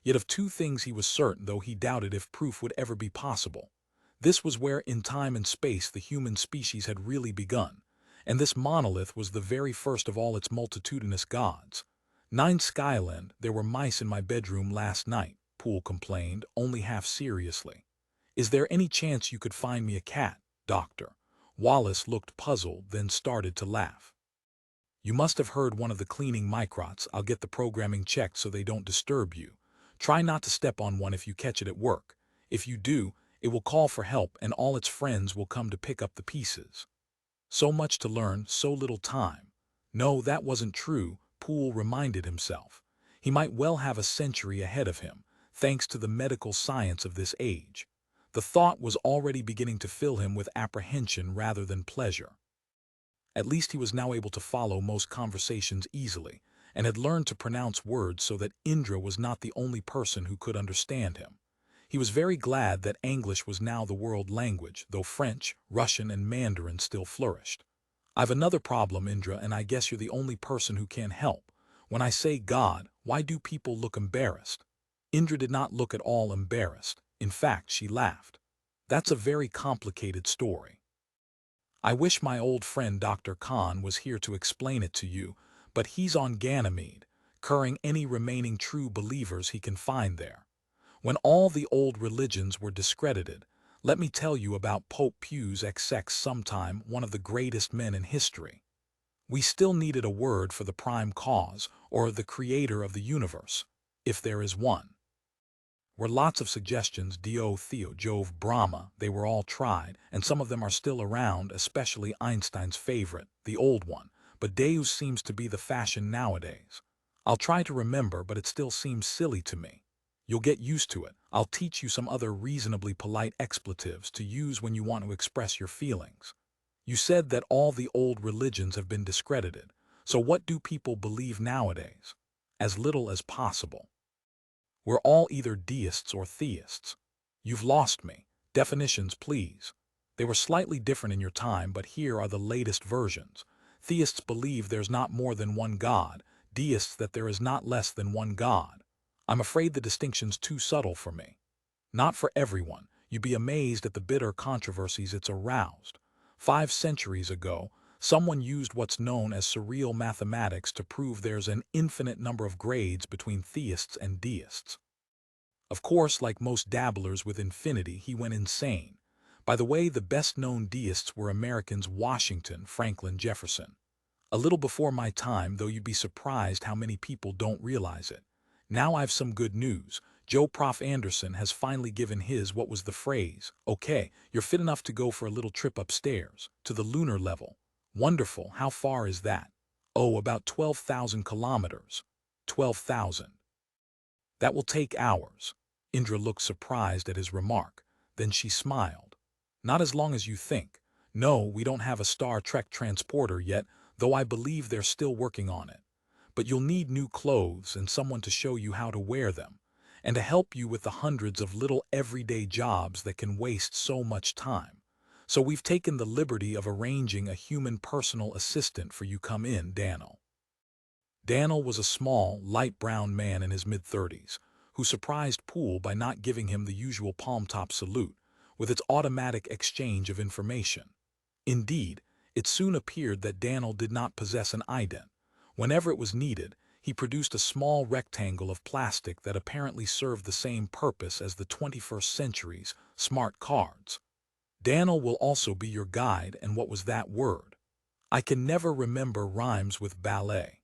Yet of 2 things he was certain, though he doubted if proof would ever be possible. This was where in time and space the human species had really begun, and this monolith was the very first of all its multitudinous gods. 9 Skyland, there were mice in my bedroom last night, Poole complained, only half seriously. Is there any chance you could find me a cat, Doctor? Wallace looked puzzled, then started to laugh. You must have heard one of the cleaning microts. I'll get the programming checked so they don't disturb you. Try not to step on one if you catch it at work. If you do, it will call for help and all its friends will come to pick up the pieces. So much to learn, so little time. No, that wasn't true, Poole reminded himself. He might well have a century ahead of him, thanks to the medical science of this age. The thought was already beginning to fill him with apprehension rather than pleasure. At least he was now able to follow most conversations easily, and had learned to pronounce words so that Indra was not the only person who could understand him. He was very glad that English was now the world language, though French, Russian, and Mandarin still flourished. I've another problem, Indra, and I guess you're the only person who can help. When I say God, why do people look embarrassed? Indra did not look at all embarrassed. In fact, she laughed. That's a very complicated story. I wish my old friend Dr. Khan was here to explain it to you, but he's on Ganymede, curing any remaining true believers he can find there. When all the old religions were discredited, let me tell you about Pope Pius XX, sometime one of the greatest men in history. We still needed a word for the prime cause, or the creator of the universe, if there is one. Were lots of suggestions, Dio, Theo, Jove, Brahma, they were all tried, and some of them are still around, especially Einstein's favorite, the old one, but Deus seems to be the fashion nowadays. I'll try to remember, but it still seems silly to me. You'll get used to it. I'll teach you some other reasonably polite expletives to use when you want to express your feelings. You said that all the old religions have been discredited, so what do people believe nowadays? As little as possible. We're all either deists or theists. You've lost me. Definitions, please. They were slightly different in your time, but here are the latest versions. Theists believe there's not more than one God, deists that there is not less than one God. I'm afraid the distinction's too subtle for me. Not for everyone. You'd be amazed at the bitter controversies it's aroused. 5 centuries ago, someone used what's known as surreal mathematics to prove there's an infinite number of grades between theists and deists. Of course, like most dabblers with infinity, he went insane. By the way, the best-known deists were Americans Washington, Franklin, Jefferson. A little before my time, though you'd be surprised how many people don't realize it. Now I've some good news. Joe Prof. Anderson has finally given his what was the phrase, "Okay, you're fit enough to go for a little trip upstairs, to the lunar level." Wonderful, how far is that? Oh, about 12,000 kilometers. 12,000. That will take hours. Indra looked surprised at his remark. Then she smiled. Not as long as you think. No, we don't have a Star Trek transporter yet, though I believe they're still working on it. But you'll need new clothes and someone to show you how to wear them, and to help you with the hundreds of little everyday jobs that can waste so much time. So we've taken the liberty of arranging a human personal assistant for you. Come in, Daniel. Daniel was a small, light brown man in his mid-30s, who surprised Poole by not giving him the usual palm-top salute, with its automatic exchange of information. Indeed, it soon appeared that Daniel did not possess an ident. Whenever it was needed, he produced a small rectangle of plastic that apparently served the same purpose as the 21st century's smart cards. Daniel will also be your guide, and what was that word? I can never remember rhymes with ballet.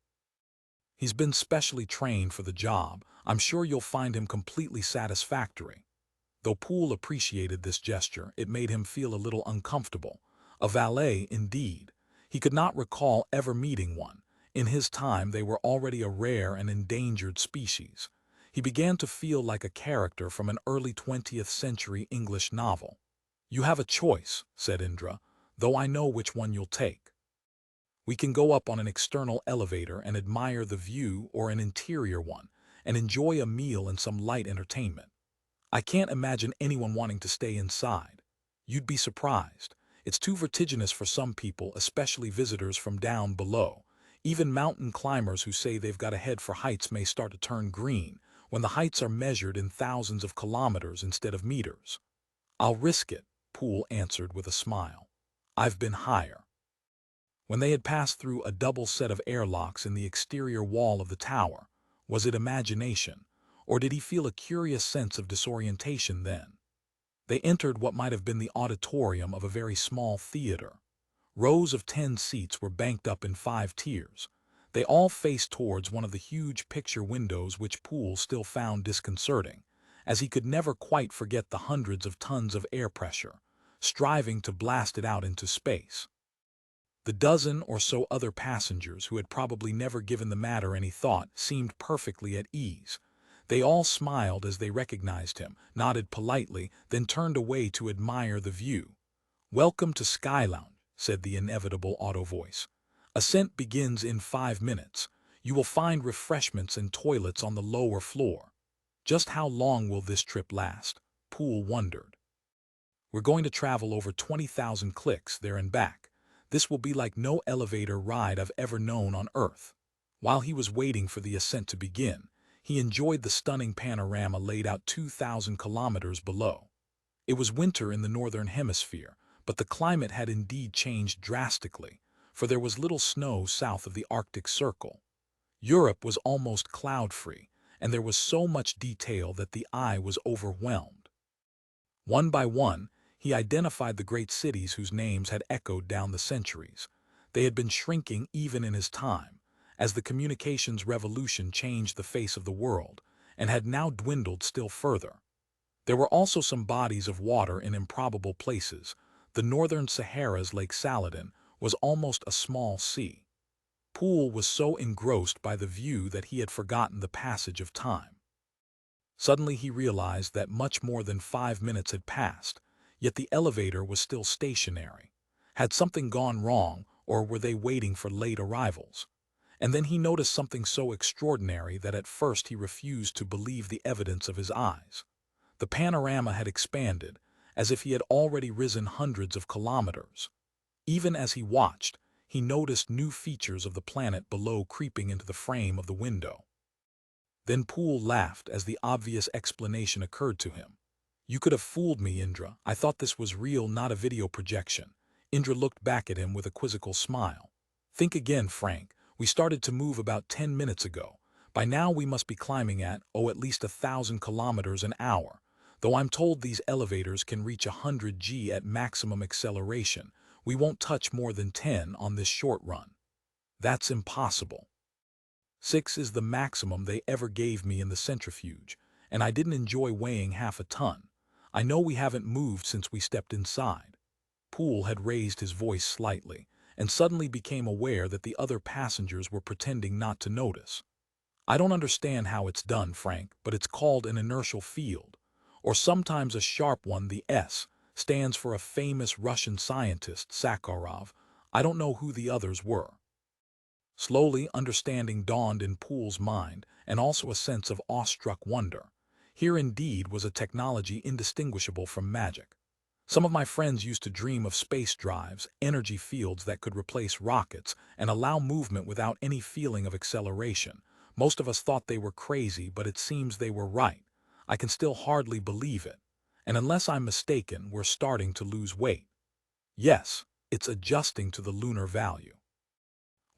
He's been specially trained for the job. I'm sure you'll find him completely satisfactory. Though Poole appreciated this gesture, it made him feel a little uncomfortable. A valet, indeed. He could not recall ever meeting one. In his time, they were already a rare and endangered species. He began to feel like a character from an early 20th century English novel. You have a choice, said Indra, though I know which one you'll take. We can go up on an external elevator and admire the view, or an interior one, and enjoy a meal and some light entertainment. I can't imagine anyone wanting to stay inside. You'd be surprised. It's too vertiginous for some people, especially visitors from down below. Even mountain climbers who say they've got a head for heights may start to turn green when the heights are measured in thousands of kilometers instead of meters. I'll risk it, Poole answered with a smile. I've been higher. When they had passed through a double set of airlocks in the exterior wall of the tower, was it imagination, or did he feel a curious sense of disorientation then? They entered what might have been the auditorium of a very small theater. Rows of 10 seats were banked up in 5 tiers. They all faced towards one of the huge picture windows, which Poole still found disconcerting, as he could never quite forget the hundreds of tons of air pressure, striving to blast it out into space. The dozen or so other passengers, who had probably never given the matter any thought, seemed perfectly at ease. They all smiled as they recognized him, nodded politely, then turned away to admire the view. "Welcome to Sky Lounge," said the inevitable auto voice. "Ascent begins in 5 minutes. You will find refreshments and toilets on the lower floor." Just how long will this trip last? Poole wondered. We're going to travel over 20,000 clicks there and back. This will be like no elevator ride I've ever known on Earth. While he was waiting for the ascent to begin, he enjoyed the stunning panorama laid out 2,000 kilometers below. It was winter in the northern hemisphere, but the climate had indeed changed drastically, for there was little snow south of the Arctic Circle. Europe was almost cloud-free, and there was so much detail that the eye was overwhelmed. One by one, he identified the great cities whose names had echoed down the centuries. They had been shrinking even in his time, as the communications revolution changed the face of the world, and had now dwindled still further. There were also some bodies of water in improbable places. The northern Sahara's Lake Saladin was almost a small sea. Poole was so engrossed by the view that he had forgotten the passage of time. Suddenly he realized that much more than 5 minutes had passed, yet the elevator was still stationary. Had something gone wrong, or were they waiting for late arrivals? And then he noticed something so extraordinary that at first he refused to believe the evidence of his eyes. The panorama had expanded, as if he had already risen hundreds of kilometers. Even as he watched, he noticed new features of the planet below creeping into the frame of the window. Then Poole laughed as the obvious explanation occurred to him. You could have fooled me, Indra. I thought this was real, not a video projection. Indra looked back at him with a quizzical smile. Think again, Frank. We started to move about 10 minutes ago. By now we must be climbing at least 1,000 kilometers an hour. Though I'm told these elevators can reach 100 G at maximum acceleration, we won't touch more than 10 on this short run. That's impossible. 6 is the maximum they ever gave me in the centrifuge, and I didn't enjoy weighing half a ton. I know we haven't moved since we stepped inside. Poole had raised his voice slightly, and suddenly became aware that the other passengers were pretending not to notice. I don't understand how it's done, Frank, but it's called an inertial field, or sometimes a sharp one. The S stands for a famous Russian scientist, Sakharov. I don't know who the others were. Slowly, understanding dawned in Poole's mind, and also a sense of awestruck wonder. Here indeed was a technology indistinguishable from magic. Some of my friends used to dream of space drives, energy fields that could replace rockets and allow movement without any feeling of acceleration. Most of us thought they were crazy, but it seems they were right. I can still hardly believe it. And unless I'm mistaken, we're starting to lose weight. Yes, it's adjusting to the lunar value.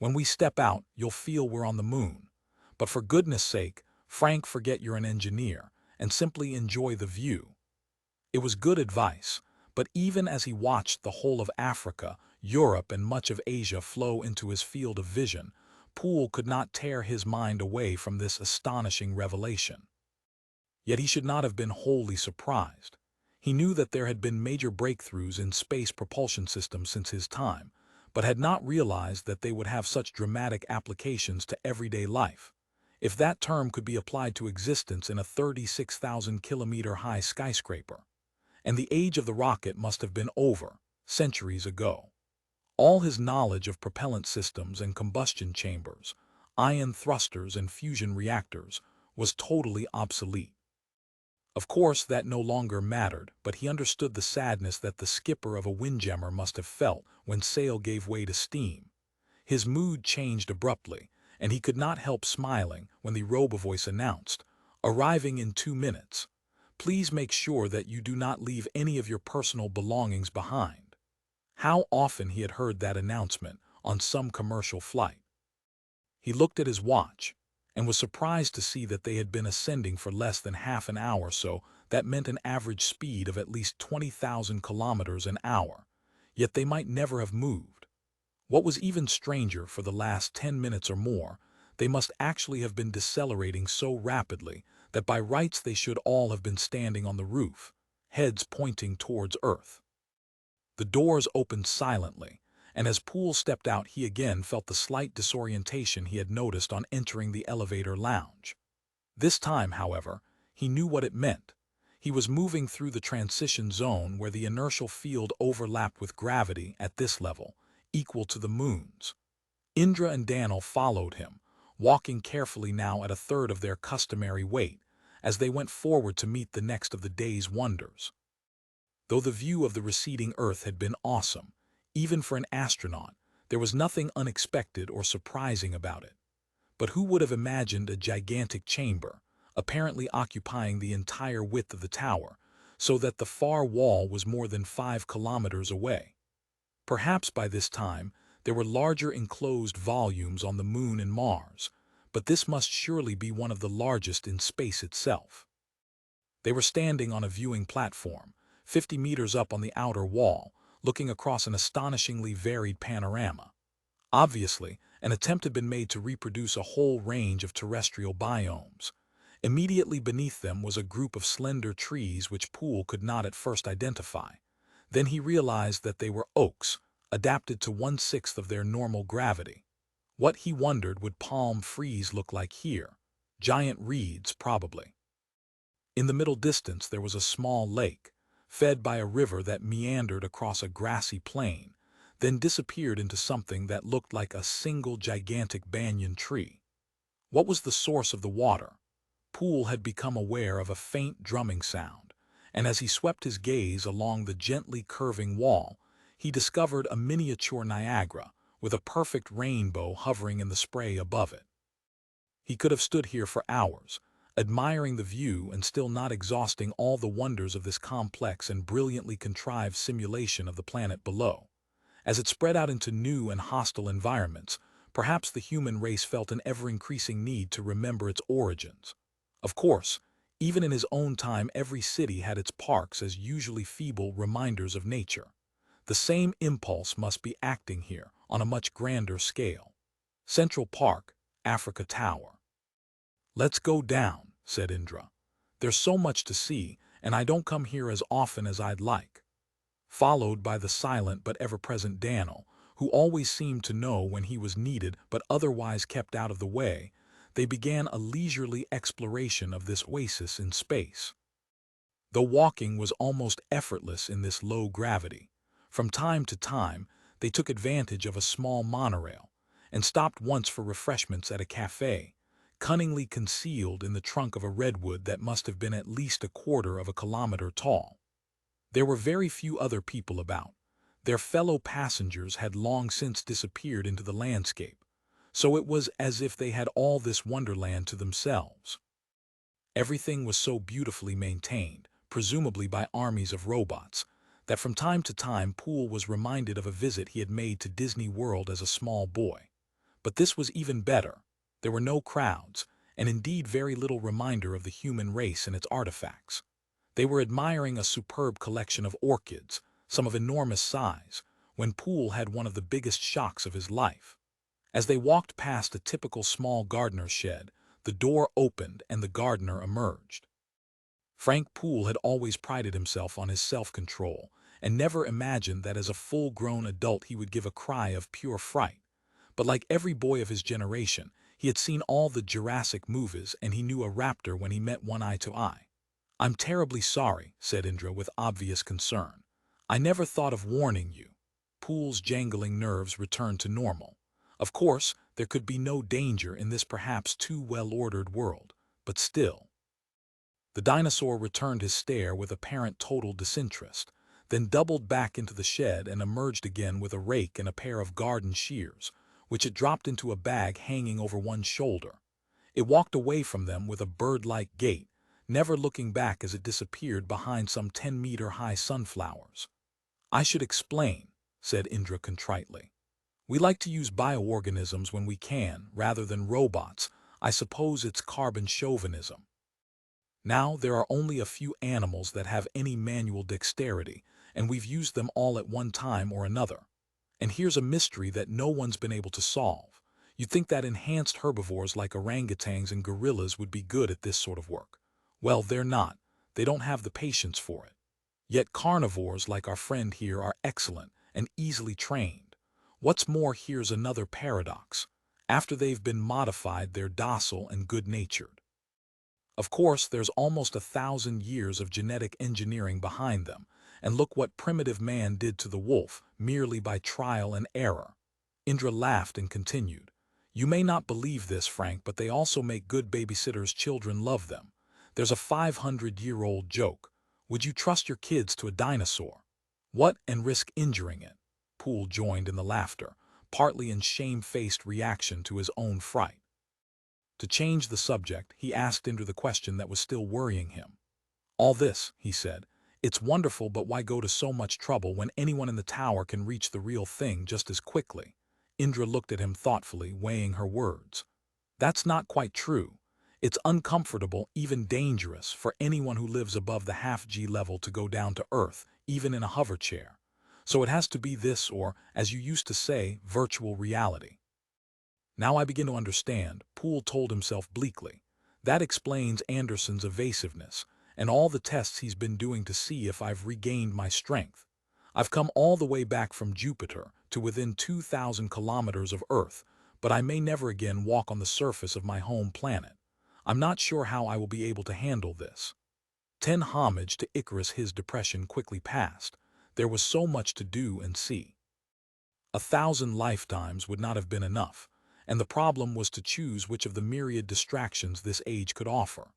When we step out, you'll feel we're on the moon. But for goodness sake, Frank, forget you're an engineer, and simply enjoy the view. It was good advice, but even as he watched the whole of Africa, Europe, and much of Asia flow into his field of vision, Poole could not tear his mind away from this astonishing revelation. Yet he should not have been wholly surprised. He knew that there had been major breakthroughs in space propulsion systems since his time, but had not realized that they would have such dramatic applications to everyday life. If that term could be applied to existence in a 36,000-kilometer-high skyscraper. And the age of the rocket must have been over, centuries ago. All his knowledge of propellant systems and combustion chambers, ion thrusters and fusion reactors, was totally obsolete. Of course, that no longer mattered, but he understood the sadness that the skipper of a windjammer must have felt when sail gave way to steam. His mood changed abruptly, and he could not help smiling when the robovoice announced, "Arriving in 2 minutes. Please make sure that you do not leave any of your personal belongings behind." How often he had heard that announcement on some commercial flight. He looked at his watch and was surprised to see that they had been ascending for less than half an hour, so that meant an average speed of at least 20,000 kilometers an hour, yet they might never have moved. What was even stranger, for the last 10 minutes or more, they must actually have been decelerating so rapidly that by rights they should all have been standing on the roof, heads pointing towards Earth. The doors opened silently, and as Poole stepped out he again felt the slight disorientation he had noticed on entering the elevator lounge. This time, however, he knew what it meant. He was moving through the transition zone where the inertial field overlapped with gravity at this level, equal to the moon's. Indra and Daniel followed him, walking carefully now at a third of their customary weight, as they went forward to meet the next of the day's wonders. Though the view of the receding Earth had been awesome, even for an astronaut, there was nothing unexpected or surprising about it. But who would have imagined a gigantic chamber, apparently occupying the entire width of the tower, so that the far wall was more than 5 kilometers away? Perhaps by this time there were larger enclosed volumes on the Moon and Mars, but this must surely be one of the largest in space itself. They were standing on a viewing platform, 50 meters up on the outer wall, looking across an astonishingly varied panorama. Obviously, an attempt had been made to reproduce a whole range of terrestrial biomes. Immediately beneath them was a group of slender trees which Poole could not at first identify. Then he realized that they were oaks, adapted to 1/6 of their normal gravity. What, he wondered, would palm trees look like here? Giant reeds, probably. In the middle distance there was a small lake, fed by a river that meandered across a grassy plain, then disappeared into something that looked like a single gigantic banyan tree. What was the source of the water? Poole had become aware of a faint drumming sound, and as he swept his gaze along the gently curving wall, he discovered a miniature Niagara with a perfect rainbow hovering in the spray above it. He could have stood here for hours, admiring the view and still not exhausting all the wonders of this complex and brilliantly contrived simulation of the planet below. As it spread out into new and hostile environments, perhaps the human race felt an ever-increasing need to remember its origins. Of course, even in his own time, every city had its parks as usually feeble reminders of nature. The same impulse must be acting here, on a much grander scale. Central Park, Africa Tower. "Let's go down," said Indra. "There's so much to see, and I don't come here as often as I'd like." Followed by the silent but ever-present Daniel, who always seemed to know when he was needed but otherwise kept out of the way, they began a leisurely exploration of this oasis in space. The walking was almost effortless in this low gravity. From time to time, they took advantage of a small monorail and stopped once for refreshments at a cafe, cunningly concealed in the trunk of a redwood that must have been at least a quarter of a kilometer tall. There were very few other people about. Their fellow passengers had long since disappeared into the landscape, so it was as if they had all this wonderland to themselves. Everything was so beautifully maintained, presumably by armies of robots, that from time to time Poole was reminded of a visit he had made to Disney World as a small boy. But this was even better. There were no crowds, and indeed very little reminder of the human race and its artifacts. They were admiring a superb collection of orchids, some of enormous size, when Poole had one of the biggest shocks of his life. As they walked past a typical small gardener's shed, the door opened and the gardener emerged. Frank Poole had always prided himself on his self-control, and never imagined that as a full-grown adult he would give a cry of pure fright. But like every boy of his generation, he had seen all the Jurassic movies and he knew a raptor when he met one eye to eye. "I'm terribly sorry," said Indra with obvious concern. "I never thought of warning you." Poole's jangling nerves returned to normal. Of course, there could be no danger in this perhaps too well-ordered world, but still. The dinosaur returned his stare with apparent total disinterest, then doubled back into the shed and emerged again with a rake and a pair of garden shears, which it dropped into a bag hanging over one shoulder. It walked away from them with a bird-like gait, never looking back as it disappeared behind some 10-meter-high sunflowers. "I should explain," said Indra contritely. "We like to use bioorganisms when we can, rather than robots. I suppose it's carbon chauvinism. Now there are only a few animals that have any manual dexterity, and we've used them all at one time or another. And here's a mystery that no one's been able to solve. You'd think that enhanced herbivores like orangutans and gorillas would be good at this sort of work. Well, they're not. They don't have the patience for it. Yet carnivores like our friend here are excellent and easily trained. What's more, here's another paradox. After they've been modified, they're docile and good-natured. Of course, there's almost 1,000 years of genetic engineering behind them, and look what primitive man did to the wolf, merely by trial and error." Indra laughed and continued. "You may not believe this, Frank, but they also make good babysitters. Children love them. There's a 500-year-old joke. Would you trust your kids to a dinosaur? What, and risk injuring it?" Poole joined in the laughter, partly in shame-faced reaction to his own fright. To change the subject, he asked Indra the question that was still worrying him. "All this," he said, "it's wonderful, but why go to so much trouble when anyone in the tower can reach the real thing just as quickly?" Indra looked at him thoughtfully, weighing her words. "That's not quite true. It's uncomfortable, even dangerous, for anyone who lives above the half-G level to go down to Earth, even in a hover chair. So it has to be this, or, as you used to say, virtual reality." "Now I begin to understand," Poole told himself bleakly. "That explains Anderson's evasiveness, and all the tests he's been doing to see if I've regained my strength. I've come all the way back from Jupiter to within 2,000 kilometers of Earth, but I may never again walk on the surface of my home planet. I'm not sure how I will be able to handle this." 10 homage to Icarus. His depression quickly passed. There was so much to do and see. 1,000 lifetimes would not have been enough, and the problem was to choose which of the myriad distractions this age could offer.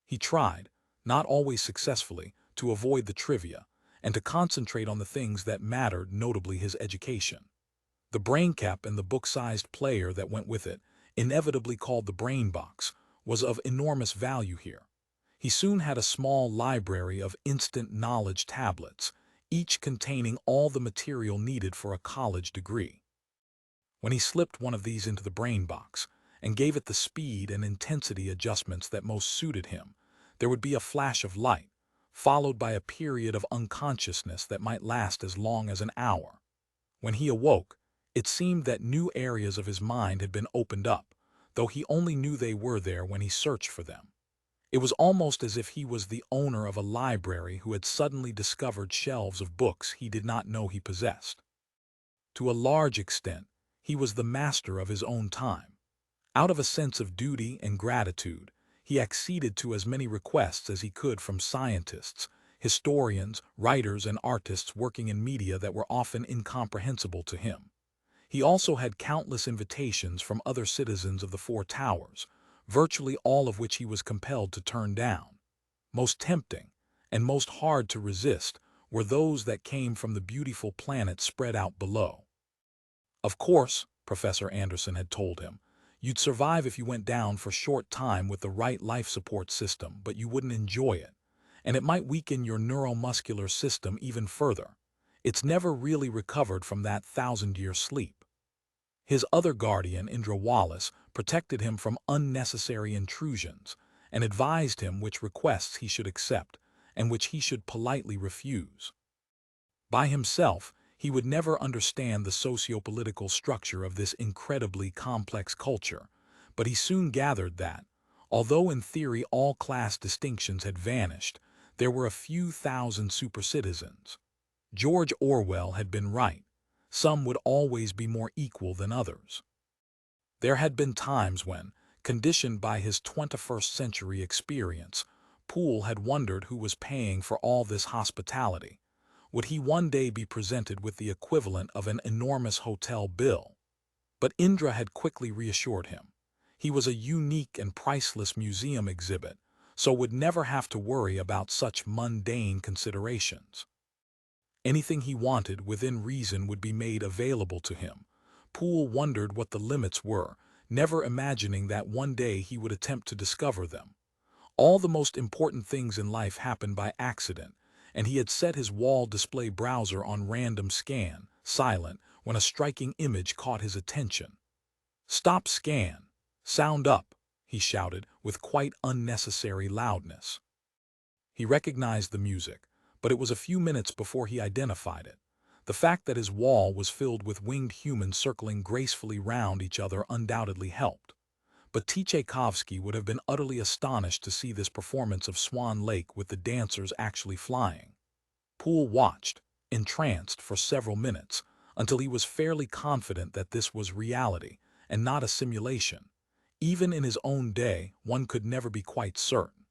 He tried, not always successfully, to avoid the trivia, and to concentrate on the things that mattered, notably his education. The brain cap and the book-sized player that went with it, inevitably called the brain box, was of enormous value here. He soon had a small library of instant knowledge tablets, each containing all the material needed for a college degree. When he slipped one of these into the brain box and gave it the speed and intensity adjustments that most suited him, there would be a flash of light, followed by a period of unconsciousness that might last as long as an hour. When he awoke, it seemed that new areas of his mind had been opened up, though he only knew they were there when he searched for them. It was almost as if he was the owner of a library who had suddenly discovered shelves of books he did not know he possessed. To a large extent, he was the master of his own time. Out of a sense of duty and gratitude, he acceded to as many requests as he could from scientists, historians, writers, and artists working in media that were often incomprehensible to him. He also had countless invitations from other citizens of the Four Towers, virtually all of which he was compelled to turn down. Most tempting, and most hard to resist, were those that came from the beautiful planet spread out below. Of course, Professor Anderson had told him, you'd survive if you went down for a short time with the right life support system, but you wouldn't enjoy it, and it might weaken your neuromuscular system even further. It's never really recovered from that 1,000-year sleep. His other guardian, Indra Wallace, protected him from unnecessary intrusions and advised him which requests he should accept and which he should politely refuse. By himself, he would never understand the socio-political structure of this incredibly complex culture, but he soon gathered that, although in theory all class distinctions had vanished, there were a few thousand super-citizens. George Orwell had been right. Some would always be more equal than others. There had been times when, conditioned by his 21st century experience, Poole had wondered who was paying for all this hospitality. Would he one day be presented with the equivalent of an enormous hotel bill? But Indra had quickly reassured him. He was a unique and priceless museum exhibit, so would never have to worry about such mundane considerations. Anything he wanted within reason would be made available to him. Poole wondered what the limits were, never imagining that one day he would attempt to discover them. All the most important things in life happen by accident, and he had set his wall display browser on random scan, silent, when a striking image caught his attention. "Stop scan! Sound up!" he shouted with quite unnecessary loudness. He recognized the music, but it was a few minutes before he identified it. The fact that his wall was filled with winged humans circling gracefully round each other undoubtedly helped. But Tchaikovsky would have been utterly astonished to see this performance of Swan Lake with the dancers actually flying. Poole watched, entranced, for several minutes, until he was fairly confident that this was reality and not a simulation. Even in his own day, one could never be quite certain.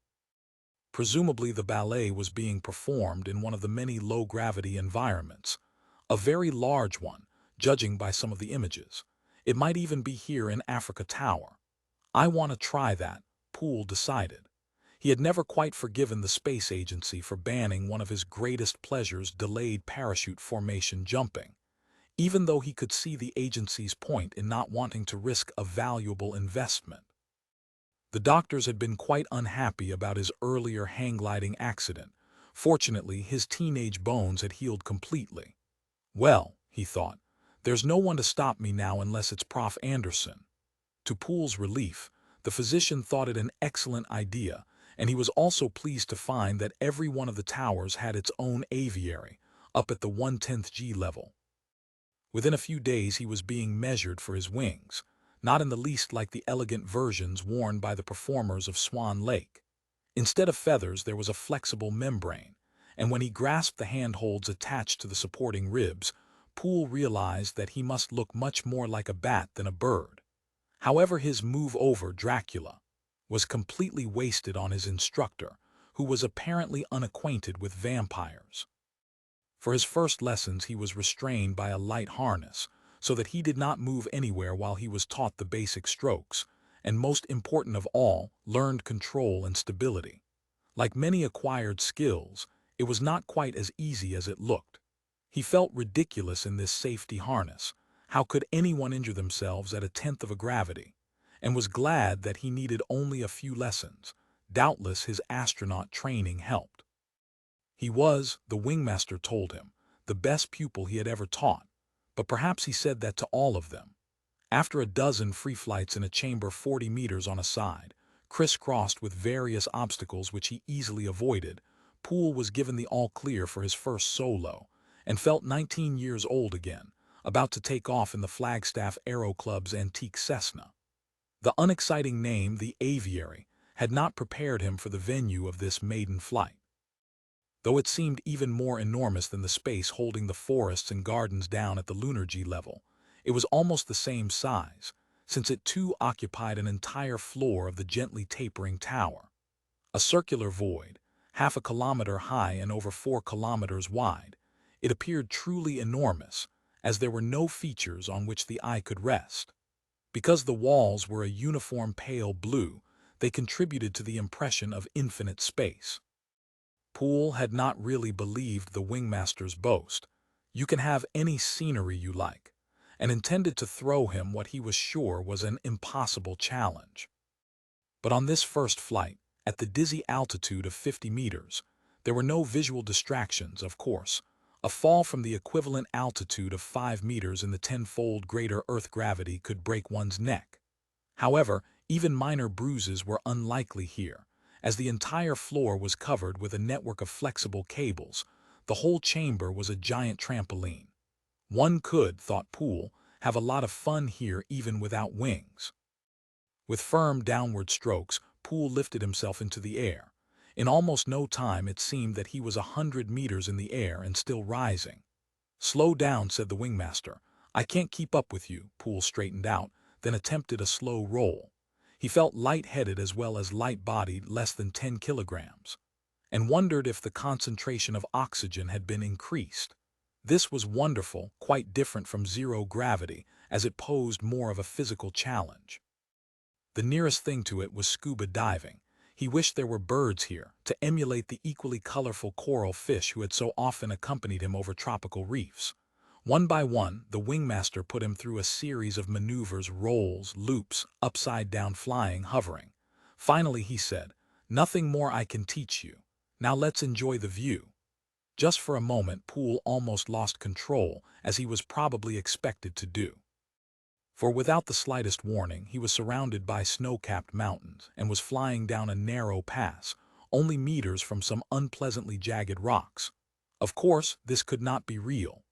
Presumably the ballet was being performed in one of the many low-gravity environments, a very large one, judging by some of the images. It might even be here in Africa Tower. I want to try that, Poole decided. He had never quite forgiven the space agency for banning one of his greatest pleasures, delayed parachute formation jumping, even though he could see the agency's point in not wanting to risk a valuable investment. The doctors had been quite unhappy about his earlier hang-gliding accident. Fortunately, his teenage bones had healed completely. Well, he thought, there's no one to stop me now unless it's Prof. Anderson. To Poole's relief, the physician thought it an excellent idea, and he was also pleased to find that every one of the towers had its own aviary, up at the 1/10th G level. Within a few days he was being measured for his wings, not in the least like the elegant versions worn by the performers of Swan Lake. Instead of feathers there was a flexible membrane, and when he grasped the handholds attached to the supporting ribs, Poole realized that he must look much more like a bat than a bird. However, his move over Dracula was completely wasted on his instructor, who was apparently unacquainted with vampires. For his first lessons he was restrained by a light harness, so that he did not move anywhere while he was taught the basic strokes, and most important of all, learned control and stability. Like many acquired skills, it was not quite as easy as it looked. He felt ridiculous in this safety harness. How could anyone injure themselves at 1/10 of a gravity? and was glad that he needed only a few lessons. Doubtless his astronaut training helped. He was, the wingmaster told him, the best pupil he had ever taught, but perhaps he said that to all of them. After a dozen free flights in a chamber 40 meters on a side, crisscrossed with various obstacles which he easily avoided, Poole was given the all-clear for his first solo, and felt 19 years old again, about to take off in the Flagstaff Aero Club's antique Cessna. The unexciting name, the Aviary, had not prepared him for the venue of this maiden flight. Though it seemed even more enormous than the space holding the forests and gardens down at the lunar G level, it was almost the same size, since it too occupied an entire floor of the gently tapering tower. A circular void, half a kilometer high and over 4 kilometers wide, it appeared truly enormous, as there were no features on which the eye could rest. Because the walls were a uniform pale blue, they contributed to the impression of infinite space. Poole had not really believed the wingmaster's boast, "You can have any scenery you like," and intended to throw him what he was sure was an impossible challenge. But on this first flight, at the dizzy altitude of 50 meters, there were no visual distractions, of course. A fall from the equivalent altitude of 5 meters in the tenfold greater Earth gravity could break one's neck. However, even minor bruises were unlikely here, as the entire floor was covered with a network of flexible cables. The whole chamber was a giant trampoline. One could, thought Poole, have a lot of fun here even without wings. With firm downward strokes, Poole lifted himself into the air. In almost no time it seemed that he was 100 meters in the air and still rising. "Slow down," said the wingmaster. "I can't keep up with you." Poole straightened out, then attempted a slow roll. He felt light-headed as well as light-bodied, less than 10 kilograms, and wondered if the concentration of oxygen had been increased. This was wonderful, quite different from zero gravity, as it posed more of a physical challenge. The nearest thing to it was scuba diving. He wished there were birds here, to emulate the equally colorful coral fish who had so often accompanied him over tropical reefs. One by one, the wingmaster put him through a series of maneuvers, rolls, loops, upside-down flying, hovering. Finally he said, "Nothing more I can teach you. Now let's enjoy the view." Just for a moment Poole almost lost control, as he was probably expected to do. For without the slightest warning, he was surrounded by snow-capped mountains and was flying down a narrow pass, only meters from some unpleasantly jagged rocks. Of course, this could not be real.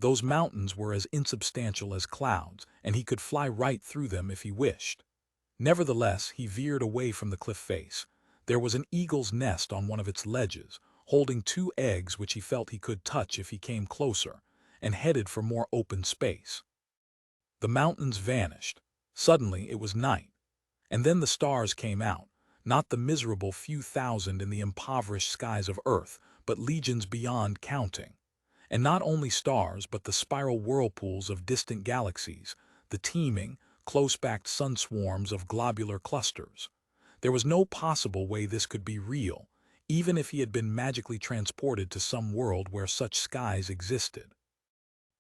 Those mountains were as insubstantial as clouds, and he could fly right through them if he wished. Nevertheless, he veered away from the cliff face. There was an eagle's nest on one of its ledges, holding 2 eggs which he felt he could touch if he came closer, and headed for more open space. The mountains vanished. Suddenly it was night. And then the stars came out, not the miserable few thousand in the impoverished skies of Earth, but legions beyond counting. And not only stars, but the spiral whirlpools of distant galaxies, the teeming, close-packed sun swarms of globular clusters. There was no possible way this could be real, even if he had been magically transported to some world where such skies existed.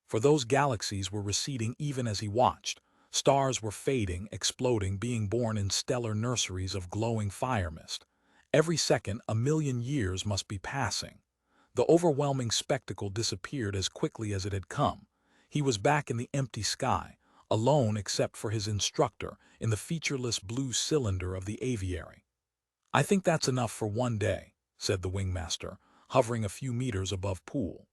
For those galaxies were receding even as he watched. Stars were fading, exploding, being born in stellar nurseries of glowing fire mist. Every second, a million years must be passing. The overwhelming spectacle disappeared as quickly as it had come. He was back in the empty sky, alone except for his instructor, in the featureless blue cylinder of the aviary. "I think that's enough for one day," said the wingmaster, hovering a few meters above Poole.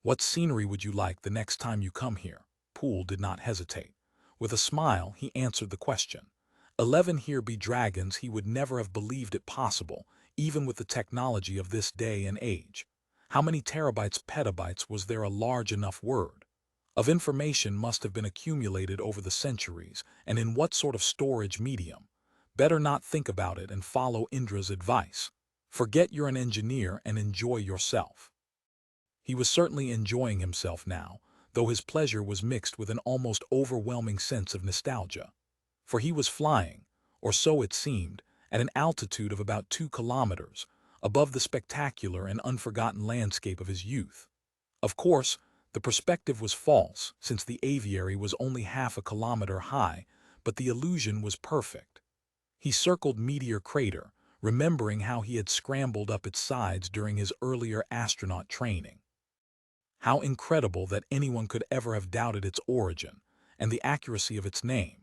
"What scenery would you like the next time you come here?" Poole did not hesitate. With a smile, he answered the question. 11 here be dragons. He would never have believed it possible, even with the technology of this day and age. How many terabytes, petabytes, was there a large enough word? Of information must have been accumulated over the centuries, and in what sort of storage medium? Better not think about it and follow Indra's advice. Forget you're an engineer and enjoy yourself. He was certainly enjoying himself now, though his pleasure was mixed with an almost overwhelming sense of nostalgia. For he was flying, or so it seemed, at an altitude of about 2 kilometers, above the spectacular and unforgotten landscape of his youth. Of course, the perspective was false, since the aviary was only half a kilometer high, but the illusion was perfect. He circled Meteor Crater, remembering how he had scrambled up its sides during his earlier astronaut training. How incredible that anyone could ever have doubted its origin and the accuracy of its name.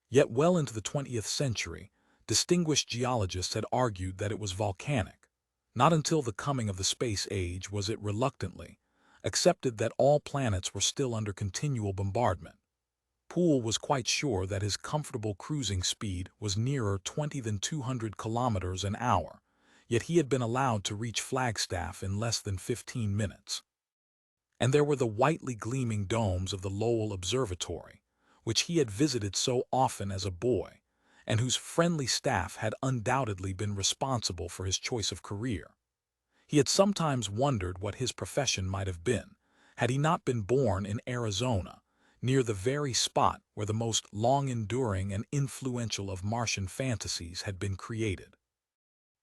Yet well into the 20th century, distinguished geologists had argued that it was volcanic. Not until the coming of the space age was it reluctantly accepted that all planets were still under continual bombardment. Poole was quite sure that his comfortable cruising speed was nearer 20 than 200 kilometers an hour, yet he had been allowed to reach Flagstaff in less than 15 minutes. And there were the whitely gleaming domes of the Lowell Observatory, which he had visited so often as a boy, and whose friendly staff had undoubtedly been responsible for his choice of career. He had sometimes wondered what his profession might have been, had he not been born in Arizona, near the very spot where the most long-enduring and influential of Martian fantasies had been created.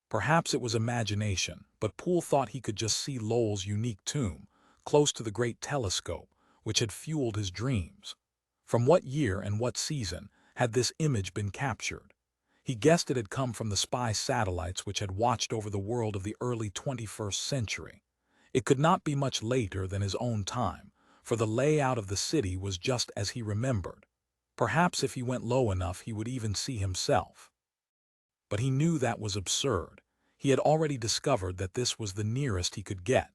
Perhaps it was imagination, but Poole thought he could just see Lowell's unique tomb, close to the great telescope, which had fueled his dreams. From what year and what season had this image been captured? He guessed it had come from the spy satellites which had watched over the world of the early 21st century. It could not be much later than his own time, for the layout of the city was just as he remembered. Perhaps if he went low enough he would even see himself. But he knew that was absurd. He had already discovered that this was the nearest he could get.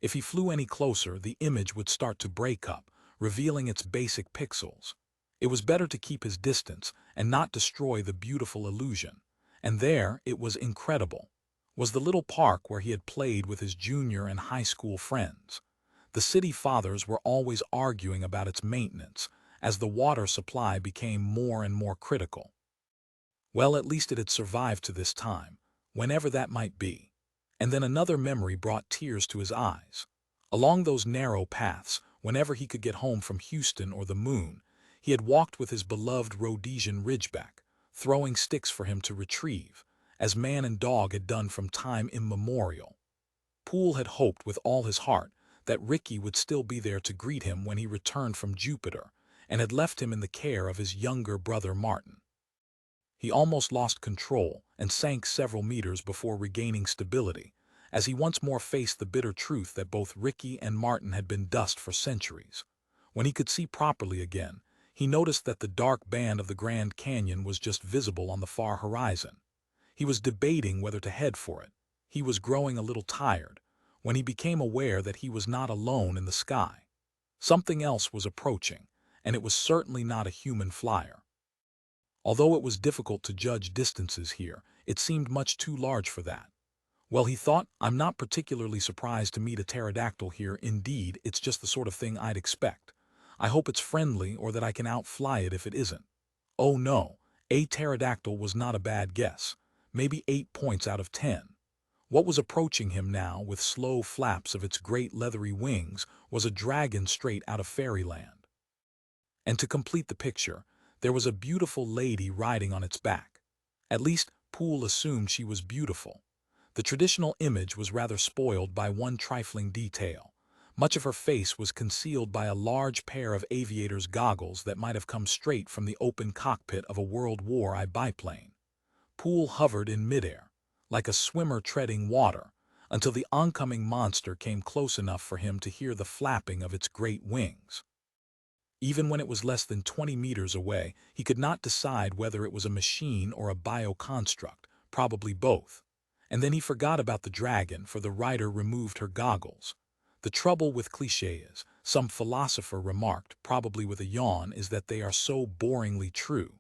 If he flew any closer, the image would start to break up, revealing its basic pixels. It was better to keep his distance and not destroy the beautiful illusion. And there, it was incredible, was the little park where he had played with his junior and high school friends. The city fathers were always arguing about its maintenance as the water supply became more and more critical. Well, at least it had survived to this time, whenever that might be. And then another memory brought tears to his eyes. Along those narrow paths, whenever he could get home from Houston or the moon, he had walked with his beloved Rhodesian Ridgeback, throwing sticks for him to retrieve, as man and dog had done from time immemorial. Poole had hoped with all his heart that Ricky would still be there to greet him when he returned from Jupiter, and had left him in the care of his younger brother Martin. He almost lost control and sank several meters before regaining stability, as he once more faced the bitter truth that both Ricky and Martin had been dust for centuries. When he could see properly again, he noticed that the dark band of the Grand Canyon was just visible on the far horizon. He was debating whether to head for it. He was growing a little tired, when he became aware that he was not alone in the sky. Something else was approaching, and it was certainly not a human flyer. Although it was difficult to judge distances here, it seemed much too large for that. Well, he thought, I'm not particularly surprised to meet a pterodactyl here. Indeed, it's just the sort of thing I'd expect. I hope it's friendly or that I can outfly it if it isn't. Oh no, a pterodactyl was not a bad guess. Maybe 8 points out of 10. What was approaching him now with slow flaps of its great leathery wings was a dragon straight out of fairyland. And to complete the picture, there was a beautiful lady riding on its back. At least, Poole assumed she was beautiful. The traditional image was rather spoiled by one trifling detail. Much of her face was concealed by a large pair of aviator's goggles that might have come straight from the open cockpit of a World War I biplane. Poole hovered in midair, like a swimmer treading water, until the oncoming monster came close enough for him to hear the flapping of its great wings. Even when it was less than 20 meters away, he could not decide whether it was a machine or a bioconstruct, probably both. And then he forgot about the dragon, for the rider removed her goggles. The trouble with clichés, some philosopher remarked, probably with a yawn, is that they are so boringly true.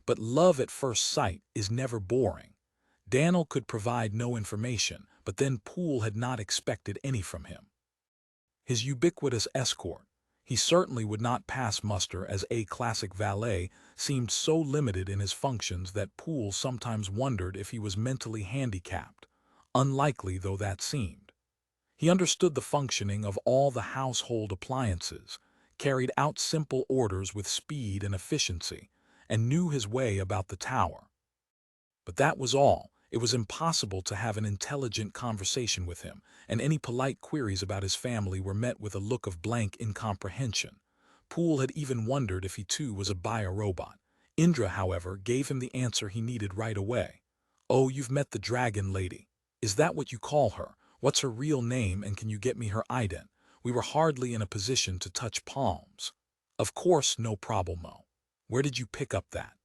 But love at first sight is never boring. Daniel could provide no information, but then Poole had not expected any from him. His ubiquitous escort, he certainly would not pass muster as a classic valet, seemed so limited in his functions that Poole sometimes wondered if he was mentally handicapped, unlikely though that seemed. He understood the functioning of all the household appliances, carried out simple orders with speed and efficiency, and knew his way about the tower. But that was all. It was impossible to have an intelligent conversation with him, and any polite queries about his family were met with a look of blank incomprehension. Poole had even wondered if he too was a biorobot, Indra, however, gave him the answer he needed right away. "Oh, you've met the dragon lady. Is that what you call her? What's her real name, and can you get me her ident? We were hardly in a position to touch palms." "Of course, no problemo. Where did you pick up that?"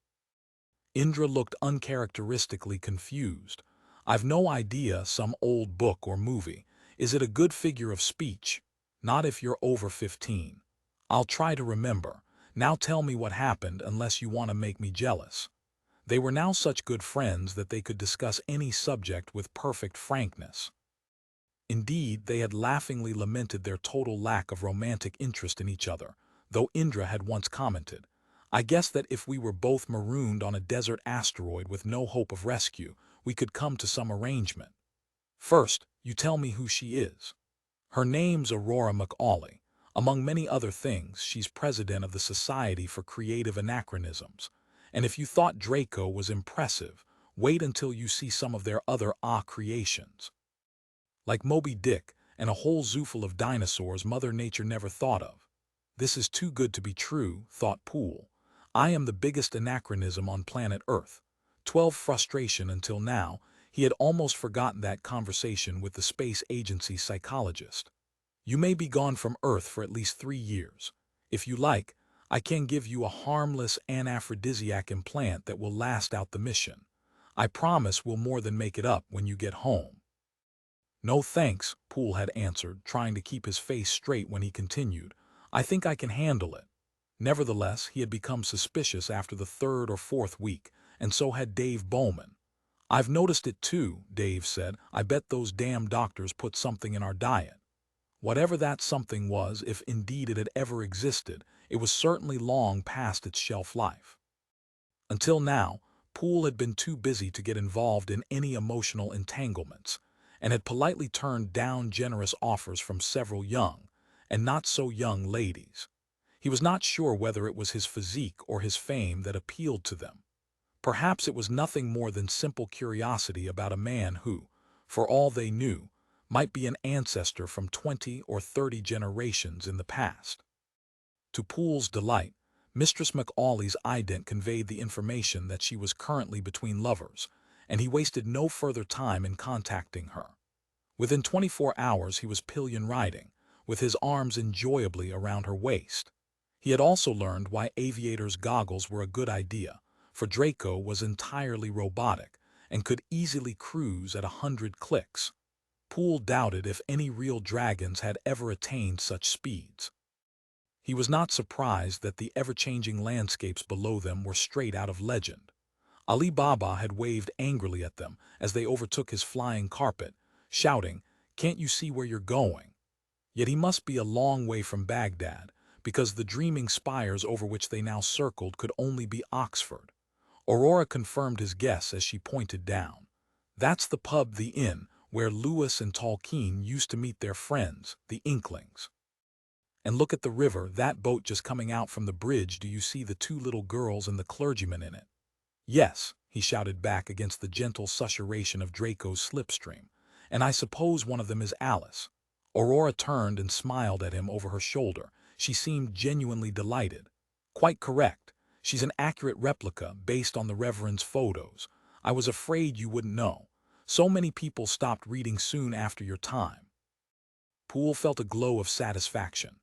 Indra looked uncharacteristically confused. "I've no idea, some old book or movie. Is it a good figure of speech? Not if you're over 15. I'll try to remember. Now tell me what happened, unless you want to make me jealous." They were now such good friends that they could discuss any subject with perfect frankness. Indeed, they had laughingly lamented their total lack of romantic interest in each other, though Indra had once commented, "I guess that if we were both marooned on a desert asteroid with no hope of rescue, we could come to some arrangement. First, you tell me who she is." "Her name's Aurora McAuley. Among many other things, she's president of the Society for Creative Anachronisms. And if you thought Draco was impressive, wait until you see some of their other creations. Like Moby Dick and a whole zoo full of dinosaurs Mother Nature never thought of." "This is too good to be true," thought Poole. "I am the biggest anachronism on planet Earth." 12 Frustration. Until now, he had almost forgotten that conversation with the space agency psychologist. "You may be gone from Earth for at least 3 years. If you like, I can give you a harmless anaphrodisiac implant that will last out the mission. I promise we'll more than make it up when you get home." "No thanks," Poole had answered, trying to keep his face straight when he continued, "I think I can handle it." Nevertheless, he had become suspicious after the 3rd or 4th week, and so had Dave Bowman. "I've noticed it too," Dave said. "I bet those damn doctors put something in our diet." Whatever that something was, if indeed it had ever existed, it was certainly long past its shelf life. Until now, Poole had been too busy to get involved in any emotional entanglements, and had politely turned down generous offers from several young, and not so young ladies. He was not sure whether it was his physique or his fame that appealed to them. Perhaps it was nothing more than simple curiosity about a man who, for all they knew, might be an ancestor from 20 or 30 generations in the past. To Poole's delight, Mistress McAuley's ident conveyed the information that she was currently between lovers, and he wasted no further time in contacting her. Within 24 hours he was pillion riding, with his arms enjoyably around her waist. He had also learned why aviators' goggles were a good idea, for Draco was entirely robotic and could easily cruise at 100 clicks. Poole doubted if any real dragons had ever attained such speeds. He was not surprised that the ever-changing landscapes below them were straight out of legend. Ali Baba had waved angrily at them as they overtook his flying carpet, shouting, "Can't you see where you're going?" Yet he must be a long way from Baghdad, because the dreaming spires over which they now circled could only be Oxford. Aurora confirmed his guess as she pointed down. "That's the pub, the inn, where Lewis and Tolkien used to meet their friends, the Inklings. And look at the river, that boat just coming out from the bridge. Do you see the 2 little girls and the clergyman in it?" "Yes," he shouted back against the gentle susurration of Draco's slipstream. "And I suppose one of them is Alice." Aurora turned and smiled at him over her shoulder. She seemed genuinely delighted. "Quite correct. She's an accurate replica based on the Reverend's photos. I was afraid you wouldn't know. So many people stopped reading soon after your time." Poole felt a glow of satisfaction.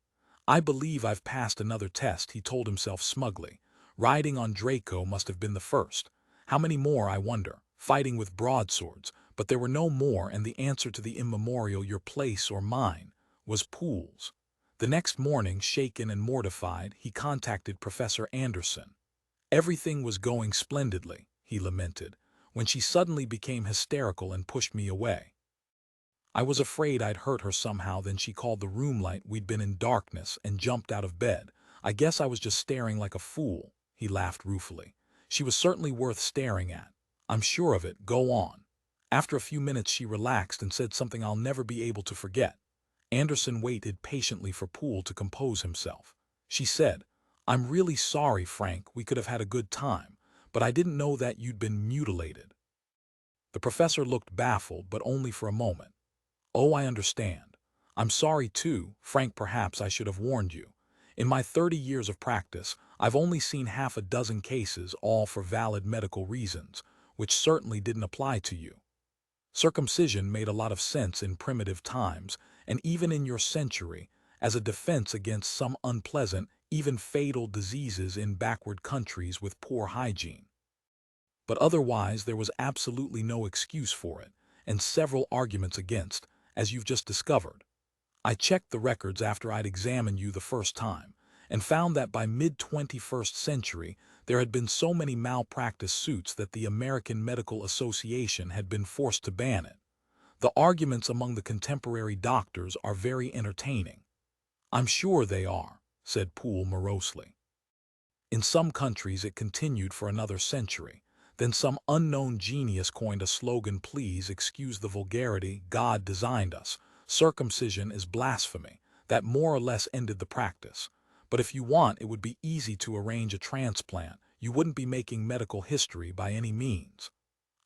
"I believe I've passed another test," he told himself smugly. Riding on Draco must have been the first. How many more, I wonder, fighting with broadswords, but there were no more, and the answer to the immemorial "your place or mine" was Poole's. The next morning, shaken and mortified, he contacted Professor Anderson. "Everything was going splendidly," he lamented, "when she suddenly became hysterical and pushed me away. I was afraid I'd hurt her somehow. Then she called the room light. We'd been in darkness and jumped out of bed. I guess I was just staring like a fool." He laughed ruefully. "She was certainly worth staring at. I'm sure of it. Go on." After a few minutes she relaxed and said something I'll never be able to forget. Anderson waited patiently for Poole to compose himself. She said, "I'm really sorry, Frank. We could have had a good time, but I didn't know that you'd been mutilated." The professor looked baffled, but only for a moment. "Oh, I understand. I'm sorry too, Frank. Perhaps I should have warned you. In my 30 years of practice, I've only seen half a dozen cases, all for valid medical reasons, which certainly didn't apply to you. Circumcision made a lot of sense in primitive times, and even in your century, as a defense against some unpleasant, even fatal diseases in backward countries with poor hygiene. But otherwise, there was absolutely no excuse for it, and several arguments against, as you've just discovered. I checked the records after I'd examined you the first time, and found that by mid-21st century, there had been so many malpractice suits that the American Medical Association had been forced to ban it. The arguments among the contemporary doctors are very entertaining. I'm sure they are, said Poole morosely. In some countries it continued for another century. Then some unknown genius coined a slogan, "Please excuse the vulgarity, God designed us. Circumcision is blasphemy." That more or less ended the practice. But if you want, it would be easy to arrange a transplant. You wouldn't be making medical history by any means.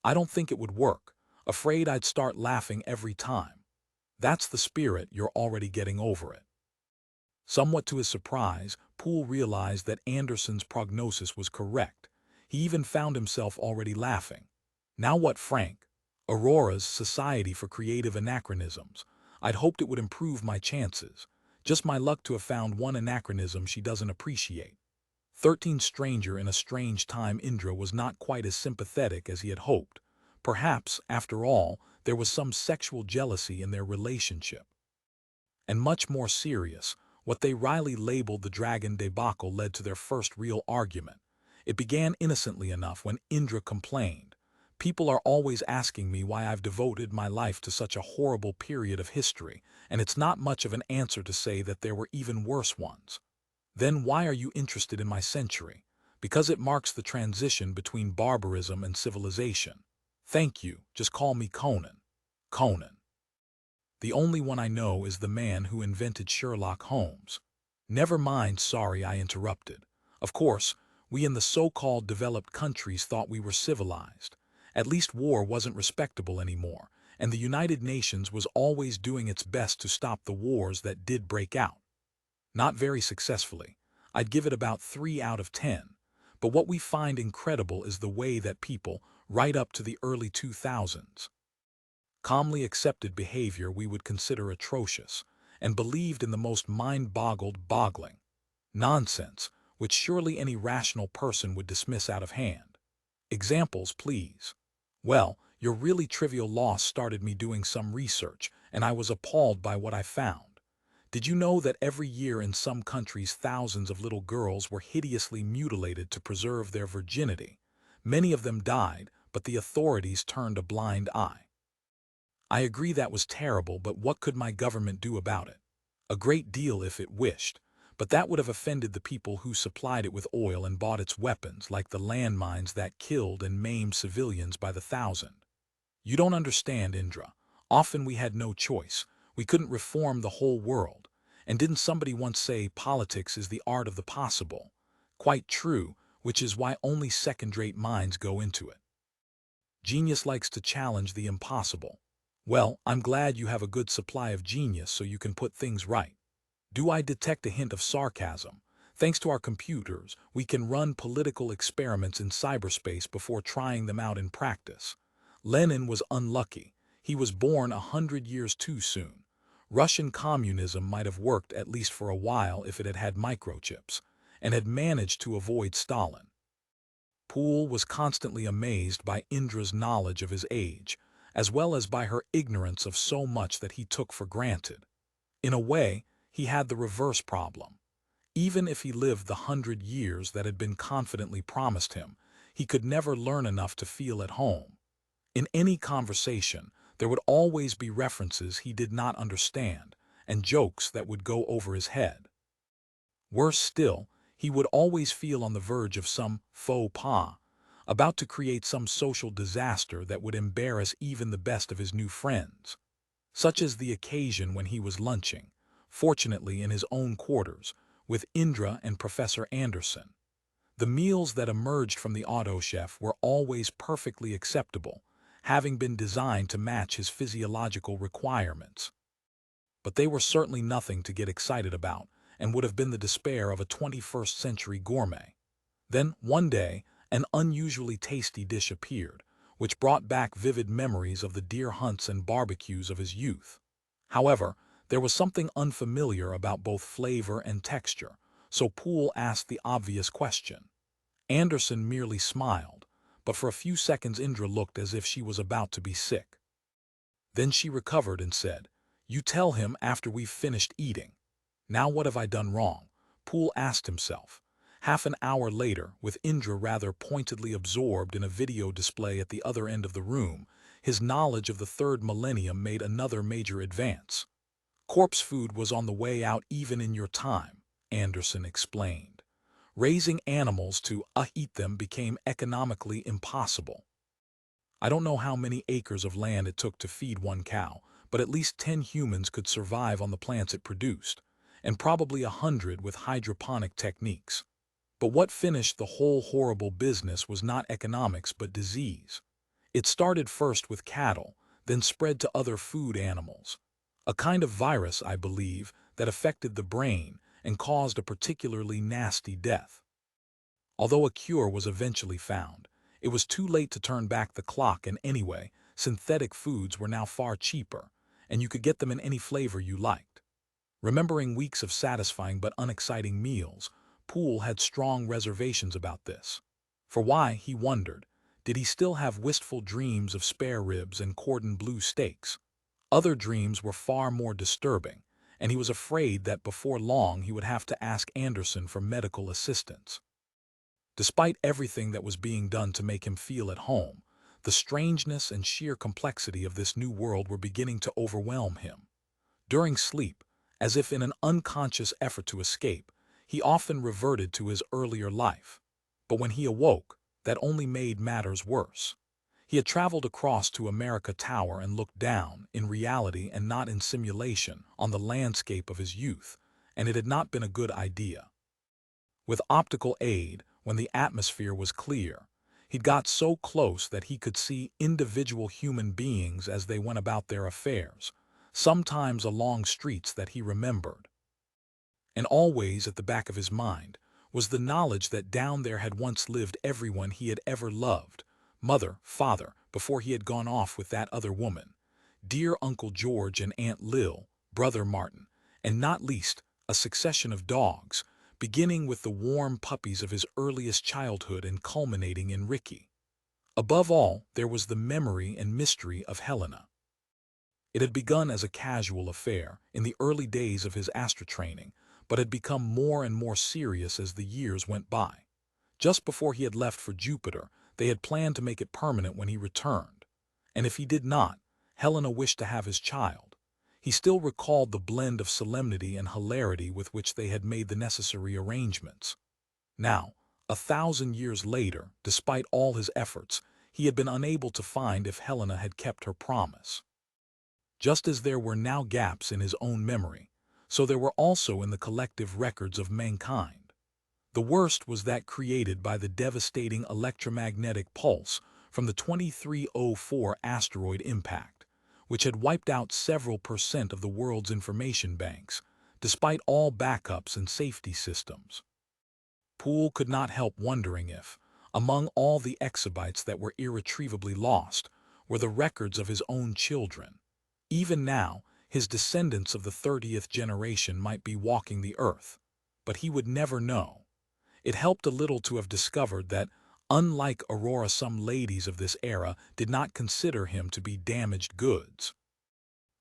I don't think it would work. Afraid I'd start laughing every time. That's the spirit, you're already getting over it. Somewhat to his surprise, Poole realized that Anderson's prognosis was correct. He even found himself already laughing. Now what, Frank? Aurora's Society for Creative Anachronisms. I'd hoped it would improve my chances. Just my luck to have found one anachronism she doesn't appreciate. 13 stranger in a strange time. Indra was not quite as sympathetic as he had hoped. Perhaps, after all, there was some sexual jealousy in their relationship. And much more serious, what they wryly labeled the dragon debacle led to their first real argument. It began innocently enough when Indra complained. People are always asking me why I've devoted my life to such a horrible period of history, and it's not much of an answer to say that there were even worse ones. Then why are you interested in my century? Because it marks the transition between barbarism and civilization. Thank you, just call me Conan. Conan. The only one I know is the man who invented Sherlock Holmes. Never mind, sorry I interrupted. Of course, we in the so-called developed countries thought we were civilized. At least war wasn't respectable anymore, and the United Nations was always doing its best to stop the wars that did break out. Not very successfully. I'd give it about 3 out of 10. But what we find incredible is the way that people, right up to the early 2000s, calmly accepted behavior we would consider atrocious, and believed in the most mind-boggling nonsense, which surely any rational person would dismiss out of hand. Examples, please. Well, your really trivial loss started me doing some research, and I was appalled by what I found. Did you know that every year in some countries thousands of little girls were hideously mutilated to preserve their virginity? Many of them died, but the authorities turned a blind eye. I agree that was terrible, but what could my government do about it? A great deal if it wished, but that would have offended the people who supplied it with oil and bought its weapons, like the landmines that killed and maimed civilians by the thousand. You don't understand, Indra. Often we had no choice. We couldn't reform the whole world. And didn't somebody once say politics is the art of the possible? Quite true, which is why only second-rate minds go into it. Genius likes to challenge the impossible. Well, I'm glad you have a good supply of genius so you can put things right. Do I detect a hint of sarcasm? Thanks to our computers, we can run political experiments in cyberspace before trying them out in practice. Lenin was unlucky. He was born 100 years too soon. Russian communism might have worked at least for a while if it had had microchips, and had managed to avoid Stalin. Poole was constantly amazed by Indra's knowledge of his age, as well as by her ignorance of so much that he took for granted. In a way, he had the reverse problem. Even if he lived the 100 years that had been confidently promised him, he could never learn enough to feel at home. In any conversation, there would always be references he did not understand, and jokes that would go over his head. Worse still, he would always feel on the verge of some faux pas, about to create some social disaster that would embarrass even the best of his new friends. Such as the occasion when he was lunching, fortunately in his own quarters, with Indra and Professor Anderson. The meals that emerged from the auto chef were always perfectly acceptable, having been designed to match his physiological requirements. But they were certainly nothing to get excited about, and would have been the despair of a 21st century gourmet. Then, one day, an unusually tasty dish appeared, which brought back vivid memories of the deer hunts and barbecues of his youth. However, there was something unfamiliar about both flavor and texture, so Poole asked the obvious question. Anderson merely smiled, but for a few seconds Indra looked as if she was about to be sick. Then she recovered and said, "You tell him after we've finished eating." Now what have I done wrong? Poole asked himself. Half an hour later, with Indra rather pointedly absorbed in a video display at the other end of the room, his knowledge of the third millennium made another major advance. Corpse food was on the way out even in your time, Anderson explained. Raising animals to eat them became economically impossible. I don't know how many acres of land it took to feed one cow, but at least 10 humans could survive on the plants it produced, and probably 100 with hydroponic techniques. But what finished the whole horrible business was not economics but disease. It started first with cattle, then spread to other food animals. A kind of virus, I believe, that affected the brain and caused a particularly nasty death. Although a cure was eventually found, it was too late to turn back the clock, and anyway, synthetic foods were now far cheaper, and you could get them in any flavor you liked. Remembering weeks of satisfying but unexciting meals, Poole had strong reservations about this. For why, he wondered, did he still have wistful dreams of spare ribs and cordon bleu steaks? Other dreams were far more disturbing, and he was afraid that before long he would have to ask Anderson for medical assistance. Despite everything that was being done to make him feel at home, the strangeness and sheer complexity of this new world were beginning to overwhelm him. During sleep, as if in an unconscious effort to escape, he often reverted to his earlier life. But when he awoke, that only made matters worse. He had traveled across to America Tower and looked down, in reality and not in simulation, on the landscape of his youth, and it had not been a good idea. With optical aid, when the atmosphere was clear, he'd got so close that he could see individual human beings as they went about their affairs, sometimes along streets that he remembered. And always at the back of his mind was the knowledge that down there had once lived everyone he had ever loved, mother, father, before he had gone off with that other woman, dear Uncle George and Aunt Lil, brother Martin, and not least, a succession of dogs, beginning with the warm puppies of his earliest childhood and culminating in Ricky. Above all, there was the memory and mystery of Helena. It had begun as a casual affair in the early days of his astrotraining, but had become more and more serious as the years went by. Just before he had left for Jupiter, they had planned to make it permanent when he returned. And if he did not, Helena wished to have his child. He still recalled the blend of solemnity and hilarity with which they had made the necessary arrangements. Now, 1,000 years later, despite all his efforts, he had been unable to find if Helena had kept her promise. Just as there were now gaps in his own memory, so there were also in the collective records of mankind. The worst was that created by the devastating electromagnetic pulse from the 2304 asteroid impact, which had wiped out several % of the world's information banks, despite all backups and safety systems. Poole could not help wondering if, among all the exabytes that were irretrievably lost, were the records of his own children. Even now, his descendants of the 30th generation might be walking the earth, but he would never know. It helped a little to have discovered that, unlike Aurora, some ladies of this era did not consider him to be damaged goods.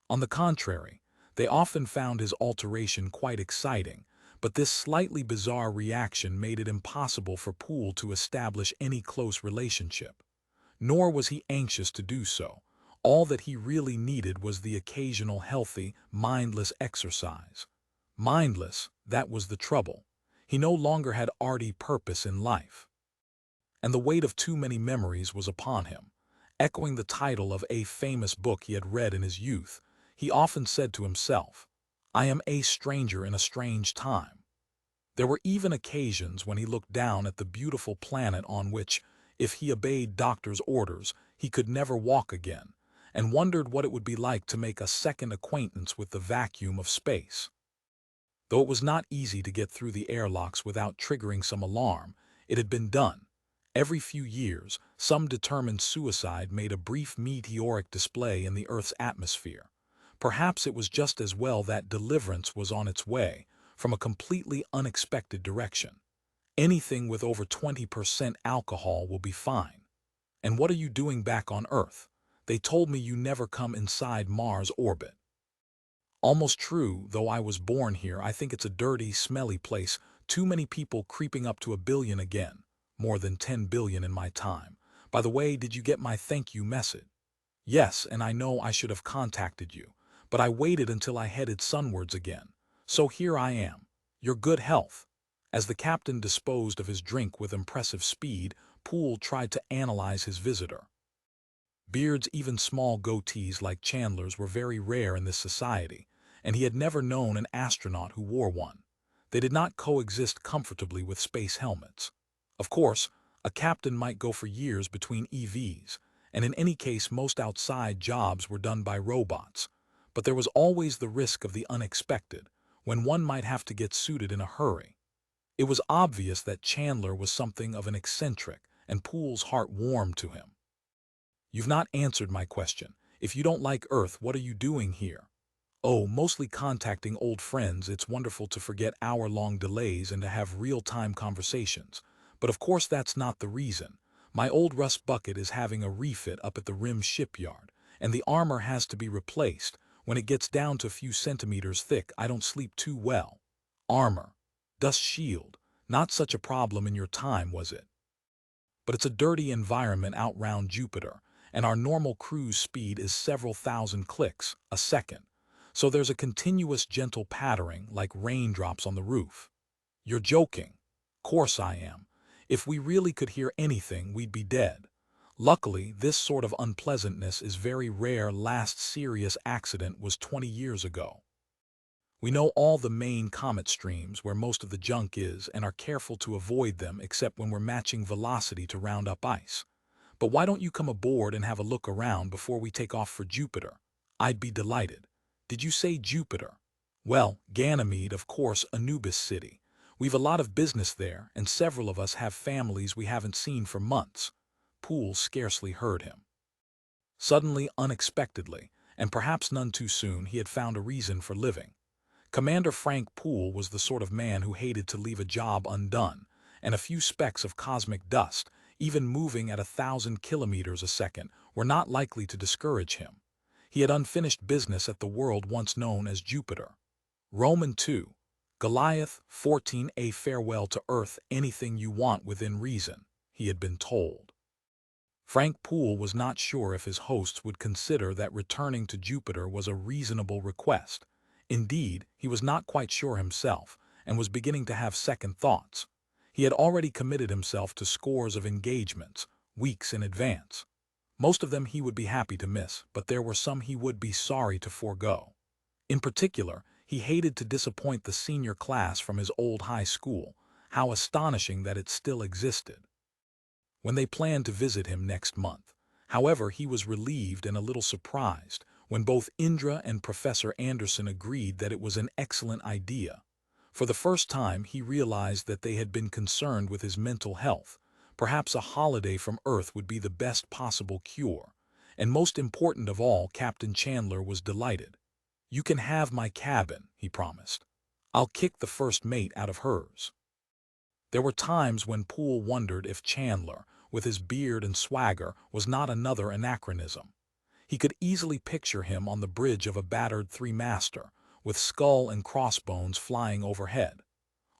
On the contrary, they often found his alteration quite exciting, but this slightly bizarre reaction made it impossible for Poole to establish any close relationship. Nor was he anxious to do so. All that he really needed was the occasional healthy, mindless exercise. Mindless, that was the trouble. He no longer had arty purpose in life. And the weight of too many memories was upon him. Echoing the title of a famous book he had read in his youth, he often said to himself, "I am a stranger in a strange time." There were even occasions when he looked down at the beautiful planet on which, if he obeyed doctor's orders, he could never walk again, and wondered what it would be like to make a second acquaintance with the vacuum of space. Though it was not easy to get through the airlocks without triggering some alarm, it had been done. Every few years, some determined suicide made a brief meteoric display in the Earth's atmosphere. Perhaps it was just as well that deliverance was on its way, from a completely unexpected direction. Anything with over 20% alcohol will be fine. And what are you doing back on Earth? They told me you never come inside Mars' orbit. Almost true, though I was born here. I think it's a dirty, smelly place. Too many people creeping up to 1 billion again. More than 10 billion in my time. By the way, did you get my thank you message? Yes, and I know I should have contacted you, but I waited until I headed sunwards again. So here I am. Your good health. As the captain disposed of his drink with impressive speed, Poole tried to analyze his visitor. Beards, even small goatees like Chandler's, were very rare in this society, and he had never known an astronaut who wore one. They did not coexist comfortably with space helmets. Of course, a captain might go for years between EVs, and in any case most outside jobs were done by robots. But there was always the risk of the unexpected, when one might have to get suited in a hurry. It was obvious that Chandler was something of an eccentric, and Poole's heart warmed to him. You've not answered my question. If you don't like Earth, what are you doing here? Oh, mostly contacting old friends. It's wonderful to forget hour-long delays and to have real-time conversations. But of course that's not the reason. My old rust bucket is having a refit up at the Rim shipyard, and the armor has to be replaced. When it gets down to a few centimeters thick, I don't sleep too well. Armor. Dust shield. Not such a problem in your time, was it? But it's a dirty environment out round Jupiter, and our normal cruise speed is several thousand clicks a second. So there's a continuous gentle pattering like raindrops on the roof. You're joking. Course I am. If we really could hear anything, we'd be dead. Luckily, this sort of unpleasantness is very rare. Last serious accident was 20 years ago. We know all the main comet streams where most of the junk is and are careful to avoid them except when we're matching velocity to round up ice. But why don't you come aboard and have a look around before we take off for Jupiter? I'd be delighted. Did you say Jupiter? Well, Ganymede, of course, Anubis City. We've a lot of business there, and several of us have families we haven't seen for months. Poole scarcely heard him. Suddenly, unexpectedly, and perhaps none too soon, he had found a reason for living. Commander Frank Poole was the sort of man who hated to leave a job undone, and a few specks of cosmic dust, even moving at 1,000 kilometers a second, were not likely to discourage him. He had unfinished business at the world once known as Jupiter. Roman 2. Goliath 14. A farewell to Earth, anything you want within reason, he had been told. Frank Poole was not sure if his hosts would consider that returning to Jupiter was a reasonable request. Indeed, he was not quite sure himself, and was beginning to have second thoughts. He had already committed himself to scores of engagements, weeks in advance. Most of them he would be happy to miss, but there were some he would be sorry to forego. In particular, he hated to disappoint the senior class from his old high school. How astonishing that it still existed. When they planned to visit him next month, however, he was relieved and a little surprised when both Indra and Professor Anderson agreed that it was an excellent idea. For the first time, he realized that they had been concerned with his mental health. Perhaps a holiday from Earth would be the best possible cure. And most important of all, Captain Chandler was delighted. You can have my cabin, he promised. I'll kick the first mate out of hers. There were times when Poole wondered if Chandler, with his beard and swagger, was not another anachronism. He could easily picture him on the bridge of a battered three-master, with skull and crossbones flying overhead.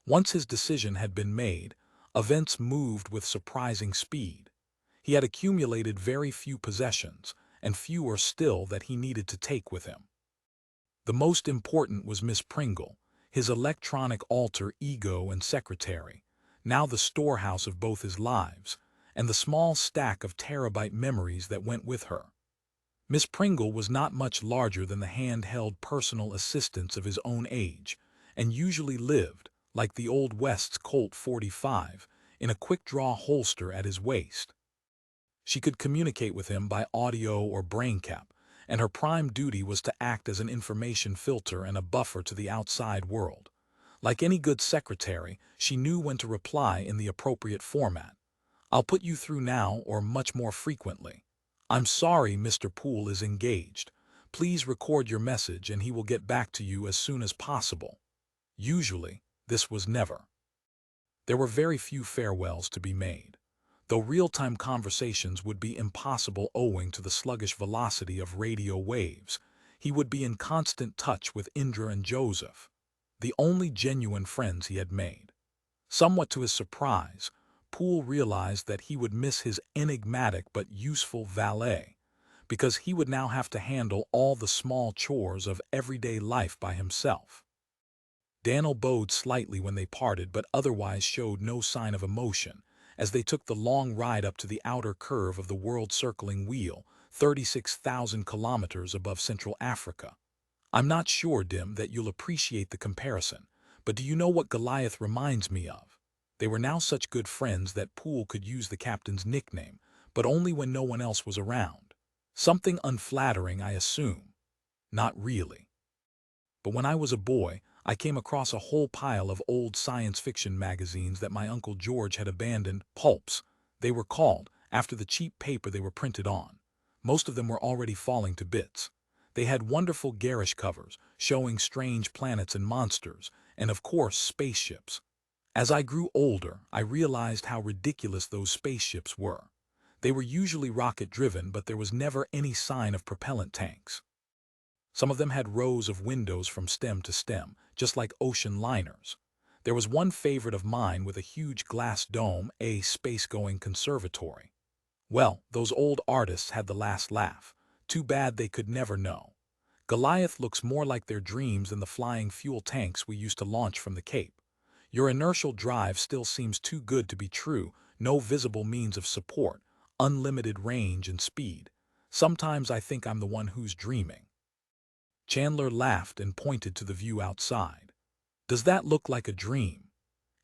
Once his decision had been made, events moved with surprising speed. He had accumulated very few possessions, and fewer still that he needed to take with him. The most important was Miss Pringle, his electronic alter ego and secretary, now the storehouse of both his lives, and the small stack of terabyte memories that went with her. Miss Pringle was not much larger than the hand-held personal assistants of his own age, and usually lived, like the Old West's Colt 45, in a quick-draw holster at his waist. She could communicate with him by audio or brain cap, and her prime duty was to act as an information filter and a buffer to the outside world. Like any good secretary, she knew when to reply in the appropriate format. I'll put you through now or much more frequently. I'm sorry Mr. Poole is engaged. Please record your message and he will get back to you as soon as possible. Usually, this was never. There were very few farewells to be made. Though real-time conversations would be impossible owing to the sluggish velocity of radio waves, he would be in constant touch with Indra and Joseph, the only genuine friends he had made. Somewhat to his surprise, Poole realized that he would miss his enigmatic but useful valet, because he would now have to handle all the small chores of everyday life by himself. Daniel bowed slightly when they parted but otherwise showed no sign of emotion as they took the long ride up to the outer curve of the world-circling wheel, 36,000 kilometers above Central Africa. I'm not sure, Dim, that you'll appreciate the comparison, but do you know what Goliath reminds me of? They were now such good friends that Poole could use the captain's nickname, but only when no one else was around. Something unflattering, I assume. Not really. But when I was a boy, I came across a whole pile of old science fiction magazines that my Uncle George had abandoned, pulps, they were called, after the cheap paper they were printed on. Most of them were already falling to bits. They had wonderful garish covers, showing strange planets and monsters, and of course spaceships. As I grew older, I realized how ridiculous those spaceships were. They were usually rocket-driven, but there was never any sign of propellant tanks. Some of them had rows of windows from stem to stem, just like ocean liners. There was one favorite of mine with a huge glass dome, a space-going conservatory. Well, those old artists had the last laugh. Too bad they could never know. Goliath looks more like their dreams than the flying fuel tanks we used to launch from the Cape. Your inertial drive still seems too good to be true, no visible means of support, unlimited range and speed. Sometimes I think I'm the one who's dreaming. Chandler laughed and pointed to the view outside. Does that look like a dream?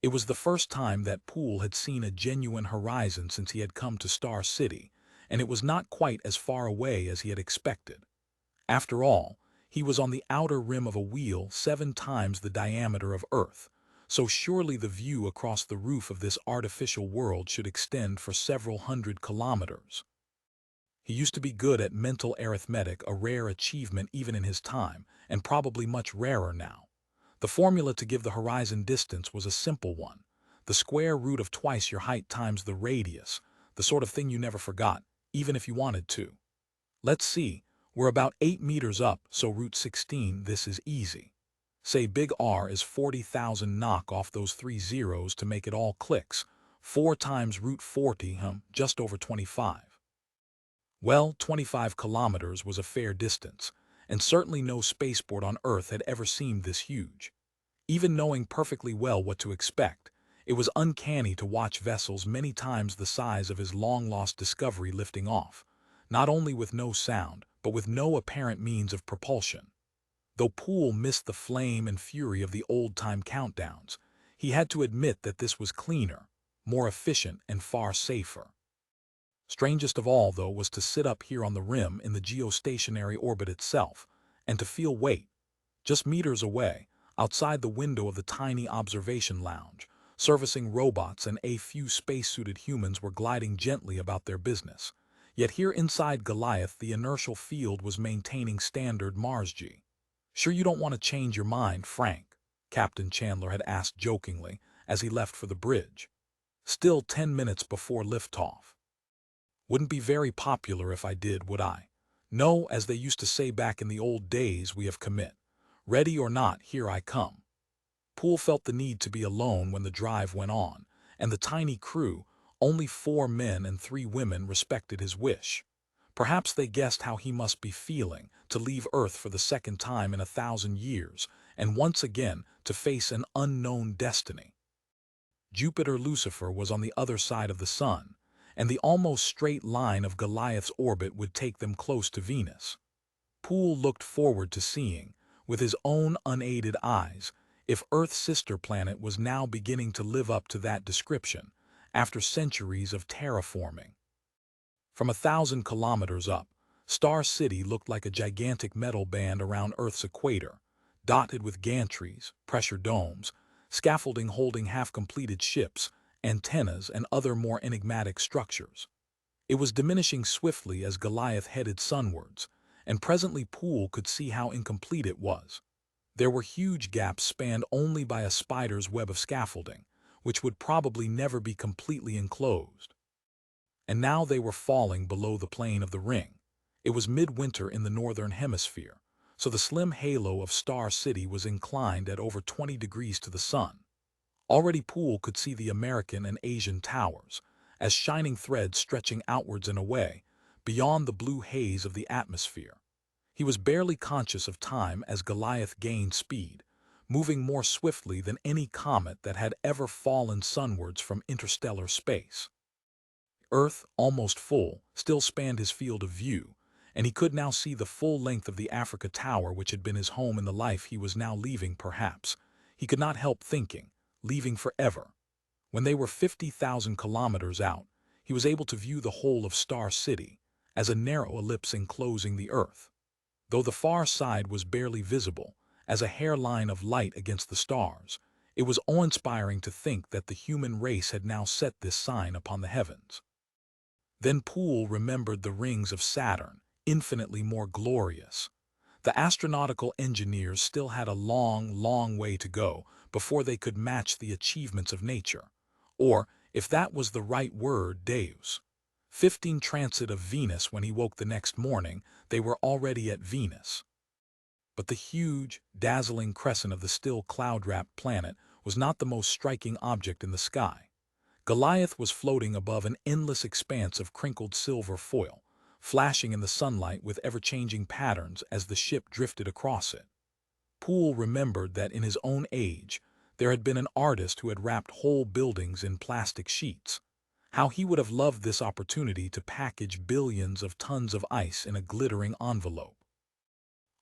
It was the first time that Poole had seen a genuine horizon since he had come to Star City, and it was not quite as far away as he had expected. After all, he was on the outer rim of a wheel 7 times the diameter of Earth, so surely the view across the roof of this artificial world should extend for several hundred kilometers. He used to be good at mental arithmetic, a rare achievement even in his time, and probably much rarer now. The formula to give the horizon distance was a simple one. The square root of twice your height times the radius, the sort of thing you never forgot, even if you wanted to. Let's see, we're about 8 meters up, so root 16, this is easy. Say big R is 40,000, knock off those 3 zeros to make it all clicks. 4 times root 40, just over 25. Well, 25 kilometers was a fair distance, and certainly no spaceport on Earth had ever seemed this huge. Even knowing perfectly well what to expect, it was uncanny to watch vessels many times the size of his long-lost Discovery lifting off, not only with no sound, but with no apparent means of propulsion. Though Poole missed the flame and fury of the old-time countdowns, he had to admit that this was cleaner, more efficient, and far safer. Strangest of all, though, was to sit up here on the rim in the geostationary orbit itself, and to feel weight. Just meters away, outside the window of the tiny observation lounge, servicing robots and a few spacesuited humans were gliding gently about their business. Yet here inside Goliath, the inertial field was maintaining standard Mars G. Sure you don't want to change your mind, Frank? Captain Chandler had asked jokingly as he left for the bridge. Still 10 minutes before liftoff. Wouldn't be very popular if I did, would I? No, as they used to say back in the old days, we have commit. Ready or not, here I come. Poole felt the need to be alone when the drive went on, and the tiny crew, only 4 men and 3 women, respected his wish. Perhaps they guessed how he must be feeling, to leave Earth for the second time in 1,000 years, and once again to face an unknown destiny. Jupiter Lucifer was on the other side of the sun, and the almost straight line of Goliath's orbit would take them close to Venus. Poole looked forward to seeing, with his own unaided eyes, if Earth's sister planet was now beginning to live up to that description, after centuries of terraforming. From 1,000 kilometers up, Star City looked like a gigantic metal band around Earth's equator, dotted with gantries, pressure domes, scaffolding holding half-completed ships, antennas, and other more enigmatic structures. It was diminishing swiftly as Goliath headed sunwards, and presently Poole could see how incomplete it was. There were huge gaps spanned only by a spider's web of scaffolding, which would probably never be completely enclosed. And now they were falling below the plane of the ring. It was midwinter in the northern hemisphere, so the slim halo of Star City was inclined at over 20 degrees to the sun. Already Poole could see the American and Asian towers, as shining threads stretching outwards and away, beyond the blue haze of the atmosphere. He was barely conscious of time as Goliath gained speed, moving more swiftly than any comet that had ever fallen sunwards from interstellar space. Earth, almost full, still spanned his field of view, and he could now see the full length of the Africa Tower which had been his home in the life he was now leaving. Perhaps he could not help thinking, leaving forever. When they were 50,000 kilometers out, he was able to view the whole of Star City as a narrow ellipse enclosing the Earth. Though the far side was barely visible, as a hairline of light against the stars, it was awe-inspiring to think that the human race had now set this sign upon the heavens. Then Poole remembered the rings of Saturn, infinitely more glorious. The astronautical engineers still had a long, long way to go before they could match the achievements of nature. Or, if that was the right word, Deus. 15 transit of Venus. When he woke the next morning, they were already at Venus. But the huge, dazzling crescent of the still cloud-wrapped planet was not the most striking object in the sky. Goliath was floating above an endless expanse of crinkled silver foil, flashing in the sunlight with ever-changing patterns as the ship drifted across it. Poole remembered that in his own age, there had been an artist who had wrapped whole buildings in plastic sheets. How he would have loved this opportunity to package billions of tons of ice in a glittering envelope.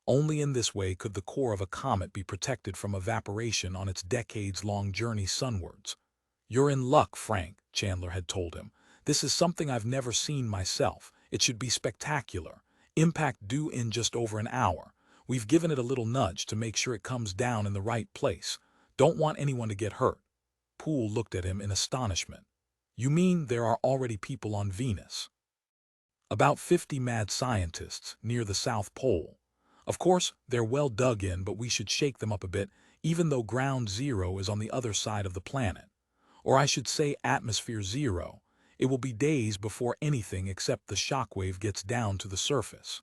Only in this way could the core of a comet be protected from evaporation on its decades-long journey sunwards. "You're in luck, Frank," Chandler had told him. "This is something I've never seen myself. It should be spectacular. Impact due in just over an hour. We've given it a little nudge to make sure it comes down in the right place. Don't want anyone to get hurt." Poole looked at him in astonishment. "You mean there are already people on Venus?" "About 50 mad scientists near the South Pole. Of course, they're well dug in, but we should shake them up a bit, even though ground zero is on the other side of the planet. Or I should say atmosphere zero. It will be days before anything except the shockwave gets down to the surface."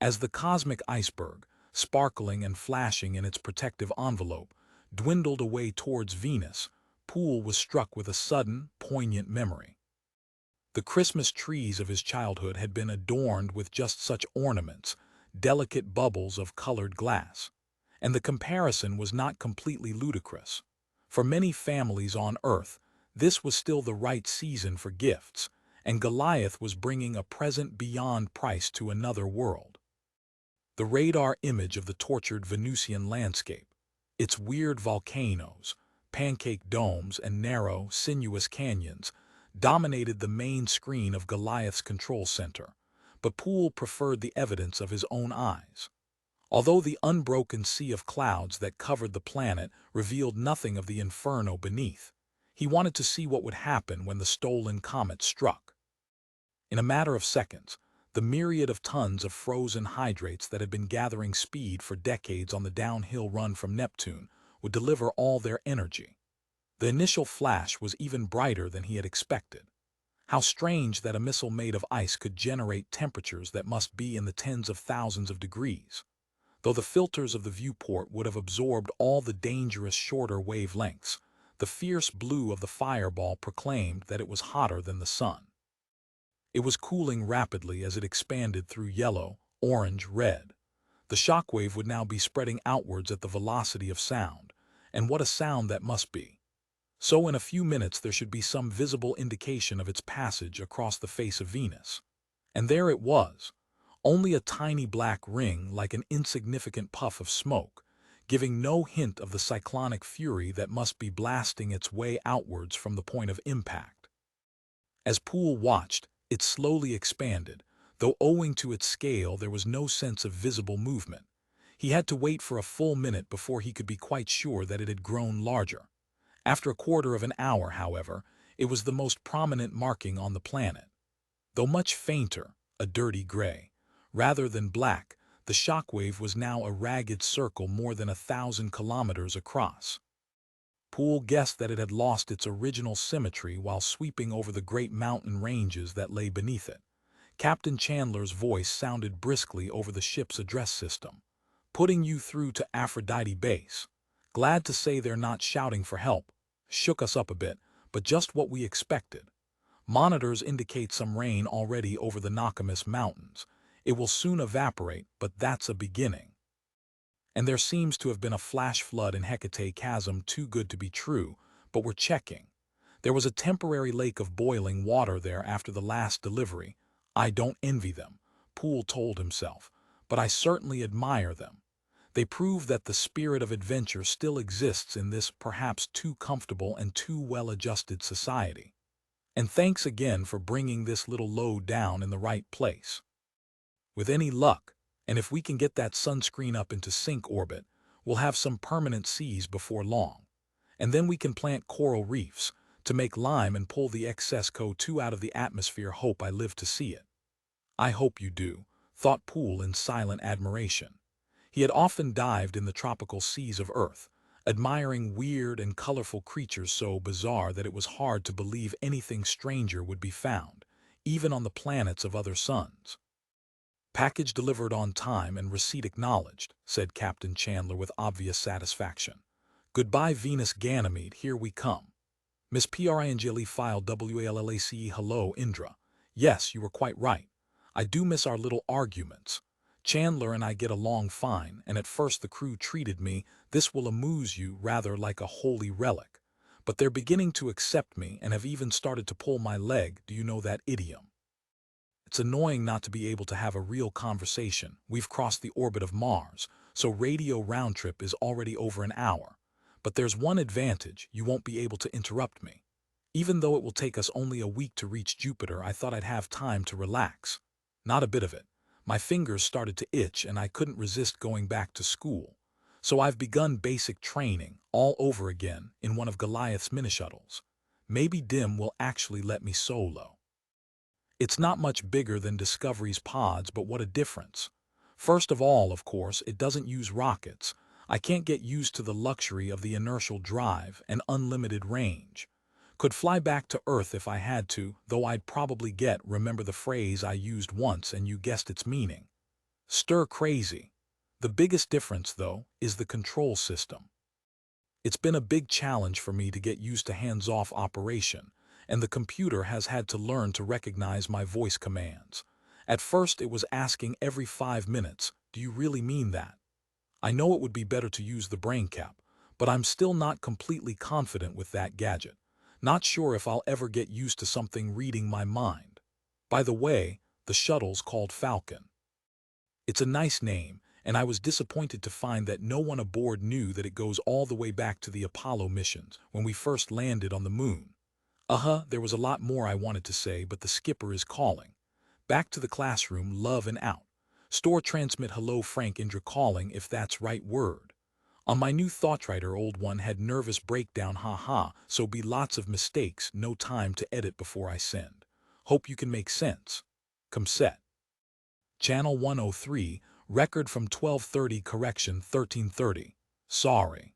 As the cosmic iceberg, sparkling and flashing in its protective envelope, dwindled away towards Venus, Poole was struck with a sudden, poignant memory. The Christmas trees of his childhood had been adorned with just such ornaments, delicate bubbles of colored glass. And the comparison was not completely ludicrous. For many families on Earth, this was still the right season for gifts, and Goliath was bringing a present beyond price to another world. The radar image of the tortured Venusian landscape, its weird volcanoes, pancake domes, and narrow, sinuous canyons, dominated the main screen of Goliath's control center, but Poole preferred the evidence of his own eyes. Although the unbroken sea of clouds that covered the planet revealed nothing of the inferno beneath, he wanted to see what would happen when the stolen comet struck. In a matter of seconds, the myriad of tons of frozen hydrates that had been gathering speed for decades on the downhill run from Neptune would deliver all their energy. The initial flash was even brighter than he had expected. How strange that a missile made of ice could generate temperatures that must be in the tens of thousands of degrees. Though the filters of the viewport would have absorbed all the dangerous shorter wavelengths, the fierce blue of the fireball proclaimed that it was hotter than the sun. It was cooling rapidly as it expanded through yellow, orange, red. The shockwave would now be spreading outwards at the velocity of sound, and what a sound that must be. So in a few minutes there should be some visible indication of its passage across the face of Venus. And there it was, only a tiny black ring like an insignificant puff of smoke, giving no hint of the cyclonic fury that must be blasting its way outwards from the point of impact. As Poole watched, it slowly expanded, though owing to its scale there was no sense of visible movement. He had to wait for a full minute before he could be quite sure that it had grown larger. After a quarter of an hour, however, it was the most prominent marking on the planet. Though much fainter, a dirty gray. Rather than black, the shockwave was now a ragged circle more than 1,000 kilometers across. Poole guessed that it had lost its original symmetry while sweeping over the great mountain ranges that lay beneath it. Captain Chandler's voice sounded briskly over the ship's address system. "Putting you through to Aphrodite Base. Glad to say they're not shouting for help." Shook us up a bit, but just what we expected. Monitors indicate some rain already over the Nokomis Mountains. It will soon evaporate, but that's a beginning. And there seems to have been a flash flood in Hecate Chasm, too good to be true, but we're checking. There was a temporary lake of boiling water there after the last delivery. I don't envy them, Poole told himself, but I certainly admire them. They prove that the spirit of adventure still exists in this perhaps too comfortable and too well-adjusted society. And thanks again for bringing this little load down in the right place. With any luck, and if we can get that sunscreen up into sync orbit, we'll have some permanent seas before long. And then we can plant coral reefs to make lime and pull the excess CO2 out of the atmosphere. Hope I live to see it. I hope you do, thought Poole in silent admiration. He had often dived in the tropical seas of Earth, admiring weird and colorful creatures so bizarre that it was hard to believe anything stranger would be found, even on the planets of other suns. "Package delivered on time and receipt acknowledged," said Captain Chandler with obvious satisfaction. "Goodbye Venus Ganymede, here we come." Miss Pringle filed WALLACE. "Hello, Indra. Yes, you were quite right. I do miss our little arguments. Chandler and I get along fine, and at first the crew treated me, this will amuse you, rather like a holy relic. But they're beginning to accept me and have even started to pull my leg. Do you know that idiom? It's annoying not to be able to have a real conversation. We've crossed the orbit of Mars, so radio round trip is already over an hour. But there's one advantage, you won't be able to interrupt me. Even though it will take us only a week to reach Jupiter, I thought I'd have time to relax. Not a bit of it. My fingers started to itch and I couldn't resist going back to school. So I've begun basic training, all over again, in one of Goliath's minishuttles. Maybe Dim will actually let me solo. It's not much bigger than Discovery's pods, but what a difference. First of all, of course, it doesn't use rockets. I can't get used to the luxury of the inertial drive and unlimited range. Could fly back to Earth if I had to, though I'd probably remember the phrase I used once and you guessed its meaning. Stir crazy. The biggest difference, though, is the control system. It's been a big challenge for me to get used to hands-off operation, and the computer has had to learn to recognize my voice commands. At first it was asking every 5 minutes, "Do you really mean that?" I know it would be better to use the brain cap, but I'm still not completely confident with that gadget. Not sure if I'll ever get used to something reading my mind. By the way, the shuttle's called Falcon. It's a nice name, and I was disappointed to find that no one aboard knew that it goes all the way back to the Apollo missions, when we first landed on the moon. There was a lot more I wanted to say, but the skipper is calling. Back to the classroom, love and out. Store transmit hello Frank Indra calling, if that's right word. On my new ThoughtWriter, old one had nervous breakdown, haha, so be lots of mistakes, no time to edit before I send. Hope you can make sense. Comset. Channel 103, record from 12:30, correction 13:30. Sorry.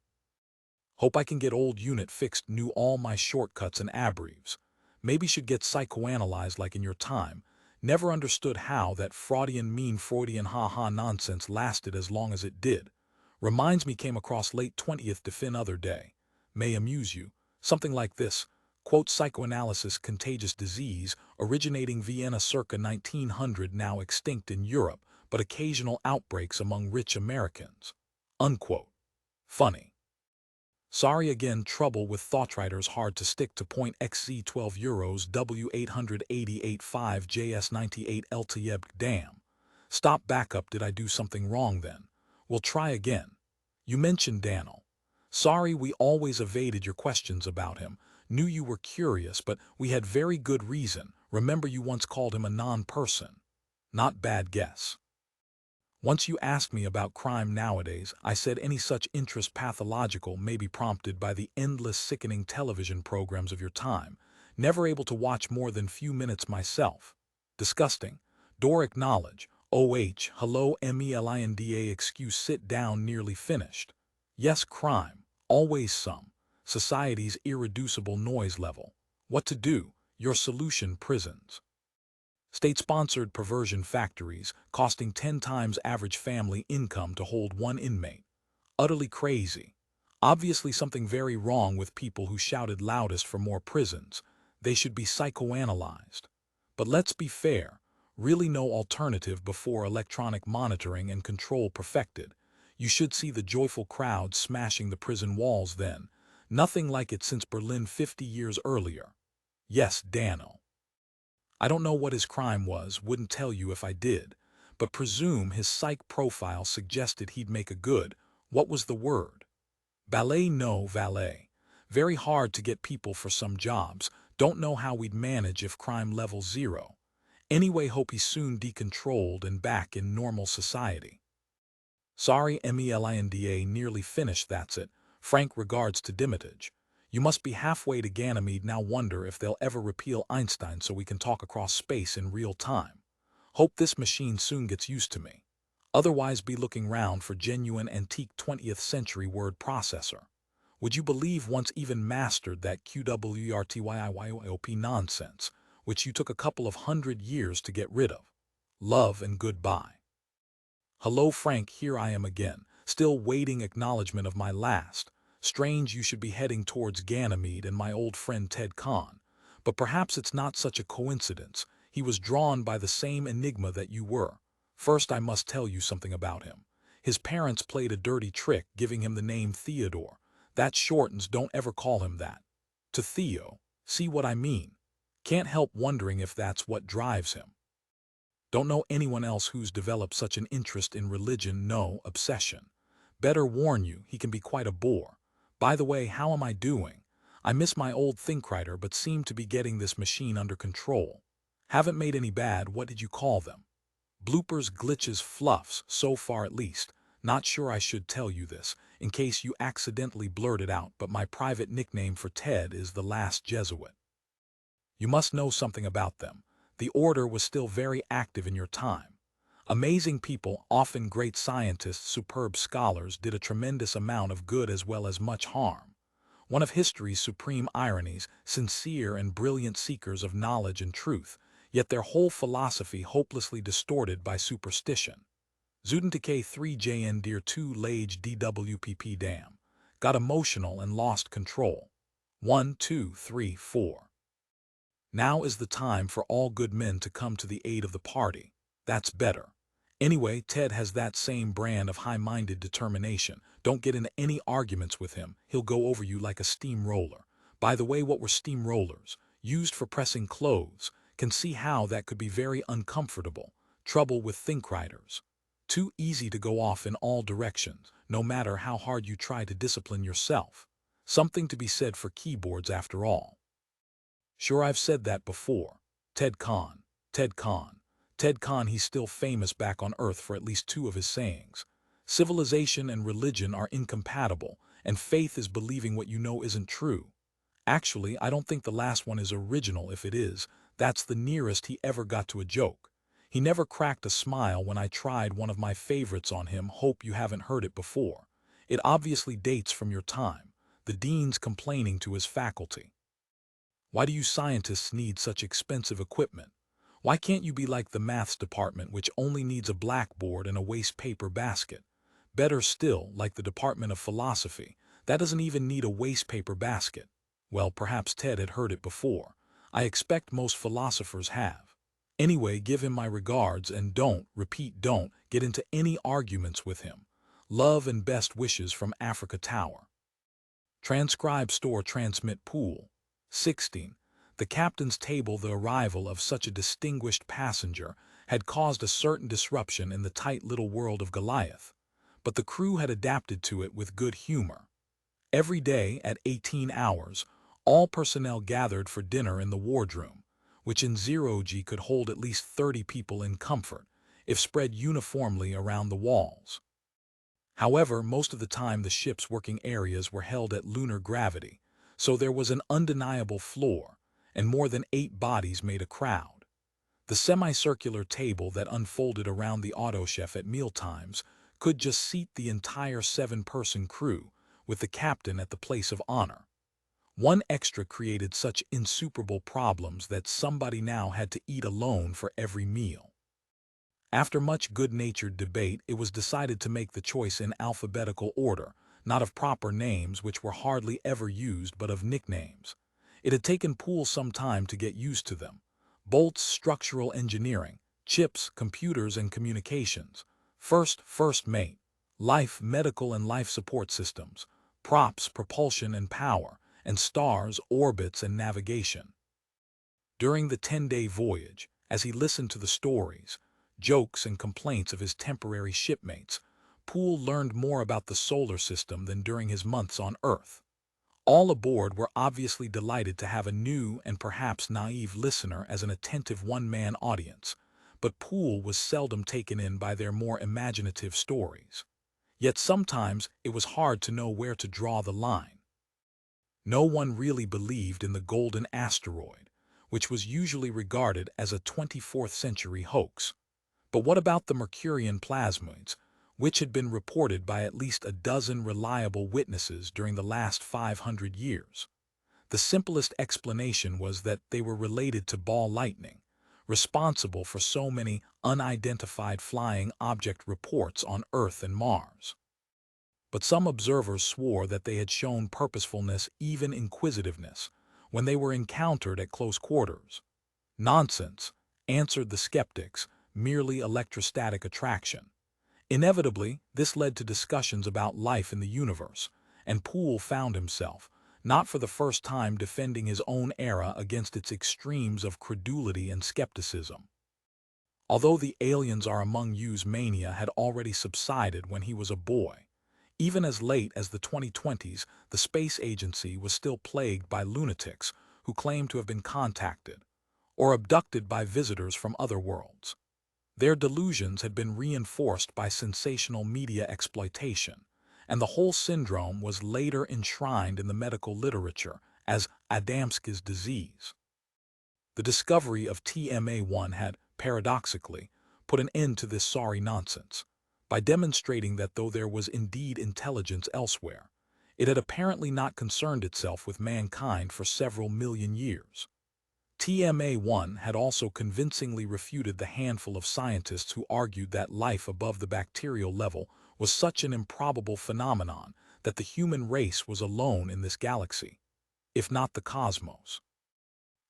Hope I can get old unit fixed, knew all my shortcuts and abbreves. Maybe should get psychoanalyzed like in your time. Never understood how that Freudian haha nonsense lasted as long as it did. Reminds me came across late 20th defin other day. May amuse you. Something like this. Quote, psychoanalysis contagious disease, originating Vienna circa 1900, now extinct in Europe, but occasional outbreaks among rich Americans. Unquote. Funny. Sorry again, trouble with ThoughtWriters, hard to stick to point. XZ12 euros W888.5 JS98 LTEB. Damn. Stop backup. Did I do something wrong then? We'll try again. You mentioned Daniel. Sorry we always evaded your questions about him. Knew you were curious, but we had very good reason. Remember you once called him a non-person. Not bad guess. Once you asked me about crime nowadays, I said any such interest pathological may be prompted by the endless sickening television programs of your time, never able to watch more than few minutes myself. Disgusting. Doric knowledge. OH, hello MELINDA excuse sit down nearly finished. Yes, crime. Always some. Society's irreducible noise level. What to do? Your solution: prisons. State-sponsored perversion factories costing 10 times average family income to hold one inmate. Utterly crazy. Obviously something very wrong with people who shouted loudest for more prisons. They should be psychoanalyzed. But let's be fair, really no alternative before electronic monitoring and control perfected. You should see the joyful crowd smashing the prison walls then. Nothing like it since Berlin 50 years earlier. Yes, Dano. I don't know what his crime was, wouldn't tell you if I did, but presume his psych profile suggested he'd make a good, what was the word? Ballet? No, valet. Very hard to get people for some jobs, don't know how we'd manage if crime level 0. Anyway, hope he's soon decontrolled and back in normal society. Sorry, MELINDA nearly finished, that's it. Frank regards to Dimitage. You must be halfway to Ganymede now. Wonder if they'll ever repeal Einstein so we can talk across space in real time. Hope this machine soon gets used to me. Otherwise be looking round for genuine antique 20th century word processor. Would you believe once even mastered that QWERTYIYOP nonsense, which you took a couple of 100 years to get rid of? Love and goodbye. Hello Frank, here I am again, still waiting acknowledgement of my last. Strange you should be heading towards Ganymede and my old friend Ted Kahn. But perhaps it's not such a coincidence. He was drawn by the same enigma that you were. First I must tell you something about him. His parents played a dirty trick giving him the name Theodore. That shortens, don't ever call him that. To Theo. See what I mean? Can't help wondering if that's what drives him. Don't know anyone else who's developed such an interest in religion, no obsession. Better warn you, he can be quite a bore. By the way, how am I doing? I miss my old ThinkWriter but seem to be getting this machine under control. Haven't made any bad, what did you call them? Bloopers, glitches, fluffs, so far at least. Not sure I should tell you this, in case you accidentally blurt it out, but my private nickname for Ted is the Last Jesuit. You must know something about them. The order was still very active in your time. Amazing people, often great scientists, superb scholars, did a tremendous amount of good as well as much harm. One of history's supreme ironies, sincere and brilliant seekers of knowledge and truth, yet their whole philosophy hopelessly distorted by superstition. Zudentike 3JN Dear 2 Lage DWPP Dam. Got emotional and lost control. 1, 2, 3, 4. Now is the time for all good men to come to the aid of the party. That's better. Anyway, Ted has that same brand of high-minded determination. Don't get into any arguments with him. He'll go over you like a steamroller. By the way, what were steamrollers? Used for pressing clothes. Can see how that could be very uncomfortable. Trouble with ThinkWriters. Too easy to go off in all directions, no matter how hard you try to discipline yourself. Something to be said for keyboards after all. Sure, I've said that before. Ted Kahn. Ted Kahn. Ted Kahn, he's still famous back on Earth for at least 2 of his sayings. Civilization and religion are incompatible, and faith is believing what you know isn't true. Actually, I don't think the last one is original. If it is, that's the nearest he ever got to a joke. He never cracked a smile when I tried one of my favorites on him. Hope you haven't heard it before. It obviously dates from your time. The dean's complaining to his faculty. Why do you scientists need such expensive equipment? Why can't you be like the maths department, which only needs a blackboard and a waste paper basket? Better still, like the Department of Philosophy, that doesn't even need a waste paper basket. Well, perhaps Ted had heard it before. I expect most philosophers have. Anyway, give him my regards and don't, repeat don't, get into any arguments with him. Love and best wishes from Africa Tower. Transcribe store transmit Poole. 16. The captain's table. The arrival of such a distinguished passenger had caused a certain disruption in the tight little world of Goliath, but the crew had adapted to it with good humor. Every day at 18 hours, all personnel gathered for dinner in the wardroom, which in 0G could hold at least 30 people in comfort. if spread uniformly around the walls. However, most of the time the ship's working areas were held at lunar gravity, so there was an undeniable floor, and more than 8 bodies made a crowd. The semicircular table that unfolded around the autochef at mealtimes could just seat the entire 7-person crew, with the captain at the place of honor. One extra created such insuperable problems that somebody now had to eat alone for every meal. After much good-natured debate, it was decided to make the choice in alphabetical order, not of proper names which were hardly ever used but of nicknames. It had taken Poole some time to get used to them. Bolts, structural engineering; chips, computers and communications; first mate; life, medical and life support systems; props, propulsion and power; and stars, orbits and navigation. During the 10-day voyage, as he listened to the stories, jokes and complaints of his temporary shipmates, Poole learned more about the solar system than during his months on Earth. All aboard were obviously delighted to have a new and perhaps naive listener as an attentive one-man audience, but Poole was seldom taken in by their more imaginative stories. Yet sometimes it was hard to know where to draw the line. No one really believed in the golden asteroid, which was usually regarded as a 24th century hoax. But what about the Mercurian plasmoids, which had been reported by at least a dozen reliable witnesses during the last 500 years? The simplest explanation was that they were related to ball lightning, responsible for so many unidentified flying object reports on Earth and Mars. But some observers swore that they had shown purposefulness, even inquisitiveness, when they were encountered at close quarters. Nonsense, answered the skeptics, merely electrostatic attraction. Inevitably, this led to discussions about life in the universe, and Poole found himself, not for the first time, defending his own era against its extremes of credulity and skepticism. Although the aliens are among you's mania had already subsided when he was a boy, even as late as the 2020s, the space agency was still plagued by lunatics who claimed to have been contacted or abducted by visitors from other worlds. Their delusions had been reinforced by sensational media exploitation, and the whole syndrome was later enshrined in the medical literature as Adamski's disease. The discovery of TMA-1 had, paradoxically, put an end to this sorry nonsense, by demonstrating that though there was indeed intelligence elsewhere, it had apparently not concerned itself with mankind for several million years. TMA-1 had also convincingly refuted the handful of scientists who argued that life above the bacterial level was such an improbable phenomenon that the human race was alone in this galaxy, if not the cosmos.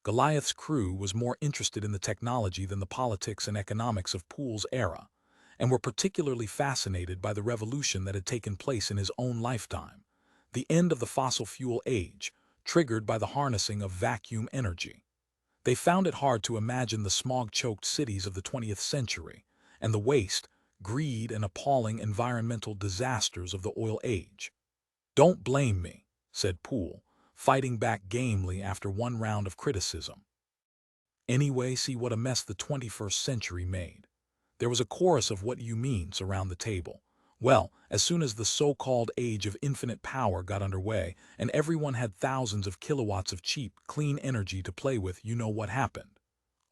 Goliath's crew was more interested in the technology than the politics and economics of Poole's era, and were particularly fascinated by the revolution that had taken place in his own lifetime, the end of the fossil fuel age, triggered by the harnessing of vacuum energy. They found it hard to imagine the smog-choked cities of the 20th century and the waste, greed, and appalling environmental disasters of the oil age. "Don't blame me," said Poole, fighting back gamely after one round of criticism. "Anyway, see what a mess the 21st century made." There was a chorus of "what you means" around the table. Well, as soon as the so-called age of infinite power got underway, and everyone had thousands of kilowatts of cheap, clean energy to play with, you know what happened.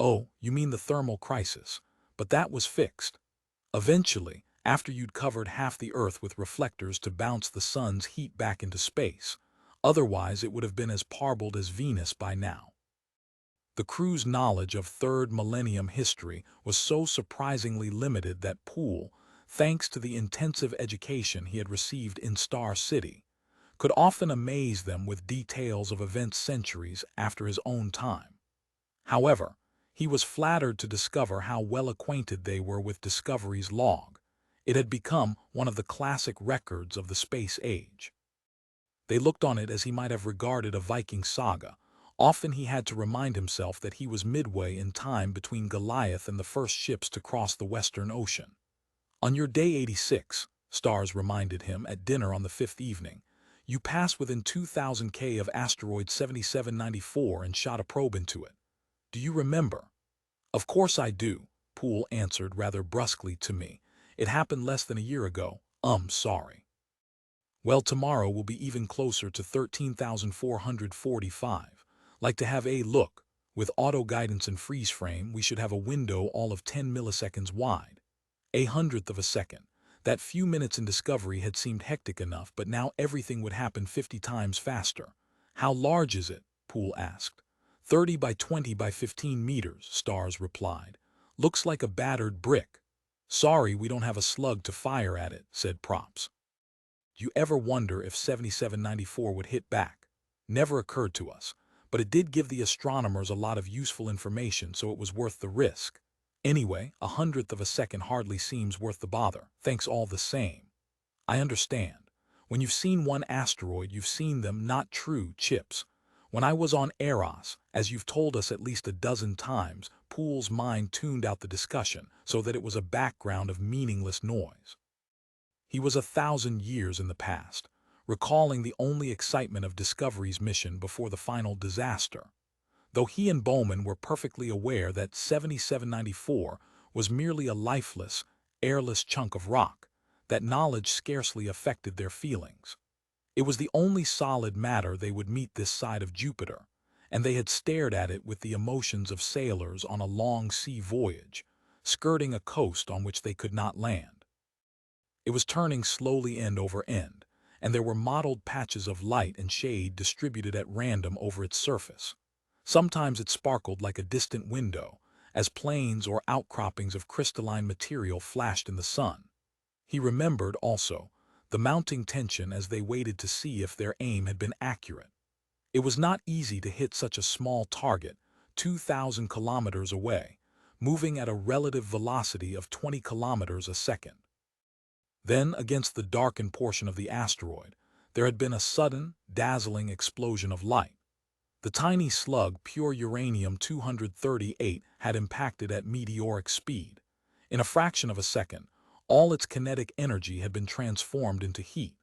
Oh, you mean the thermal crisis. But that was fixed. Eventually, after you'd covered half the Earth with reflectors to bounce the sun's heat back into space. Otherwise, it would have been as parbled as Venus by now. The crew's knowledge of third millennium history was so surprisingly limited that Poole, thanks to the intensive education he had received in Star City, could often amaze them with details of events centuries after his own time. However, he was flattered to discover how well acquainted they were with Discovery's log. It had become one of the classic records of the space age. They looked on it as he might have regarded a Viking saga. Often he had to remind himself that he was midway in time between Goliath and the first ships to cross the Western Ocean. "On your day 86, Stars reminded him at dinner on the 5th evening, you passed within 2,000 km of asteroid 7794 and shot a probe into it. Do you remember?" "Of course I do," Poole answered rather brusquely to me. "It happened less than a year ago. Sorry." "Well, tomorrow will be even closer to 13,445. Like to have a look. With auto-guidance and freeze frame, we should have a window all of 10 milliseconds wide. A hundredth of a second. That few minutes in Discovery had seemed hectic enough, but now everything would happen 50 times faster." "How large is it?" Poole asked. 30 by 20 by 15 meters, Stars replied. "Looks like a battered brick." "Sorry, we don't have a slug to fire at it," said Props. "Do you ever wonder if 7794 would hit back?" "Never occurred to us, but it did give the astronomers a lot of useful information, so it was worth the risk. Anyway, a hundredth of a second hardly seems worth the bother. Thanks all the same." "I understand. When you've seen one asteroid, you've seen them, not true, Chips. When I was on Eros, as you've told us at least a dozen times," Poole's mind tuned out the discussion so that it was a background of meaningless noise. He was 1,000 years in the past, recalling the only excitement of Discovery's mission before the final disaster. Though he and Bowman were perfectly aware that 7794 was merely a lifeless, airless chunk of rock, that knowledge scarcely affected their feelings. It was the only solid matter they would meet this side of Jupiter, and they had stared at it with the emotions of sailors on a long sea voyage, skirting a coast on which they could not land. It was turning slowly end over end, and there were mottled patches of light and shade distributed at random over its surface. Sometimes it sparkled like a distant window, as planes or outcroppings of crystalline material flashed in the sun. He remembered, also, the mounting tension as they waited to see if their aim had been accurate. It was not easy to hit such a small target, 2,000 kilometers away, moving at a relative velocity of 20 kilometers a second. Then, against the darkened portion of the asteroid, there had been a sudden, dazzling explosion of light. The tiny slug, pure uranium-238, had impacted at meteoric speed. In a fraction of a second, all its kinetic energy had been transformed into heat.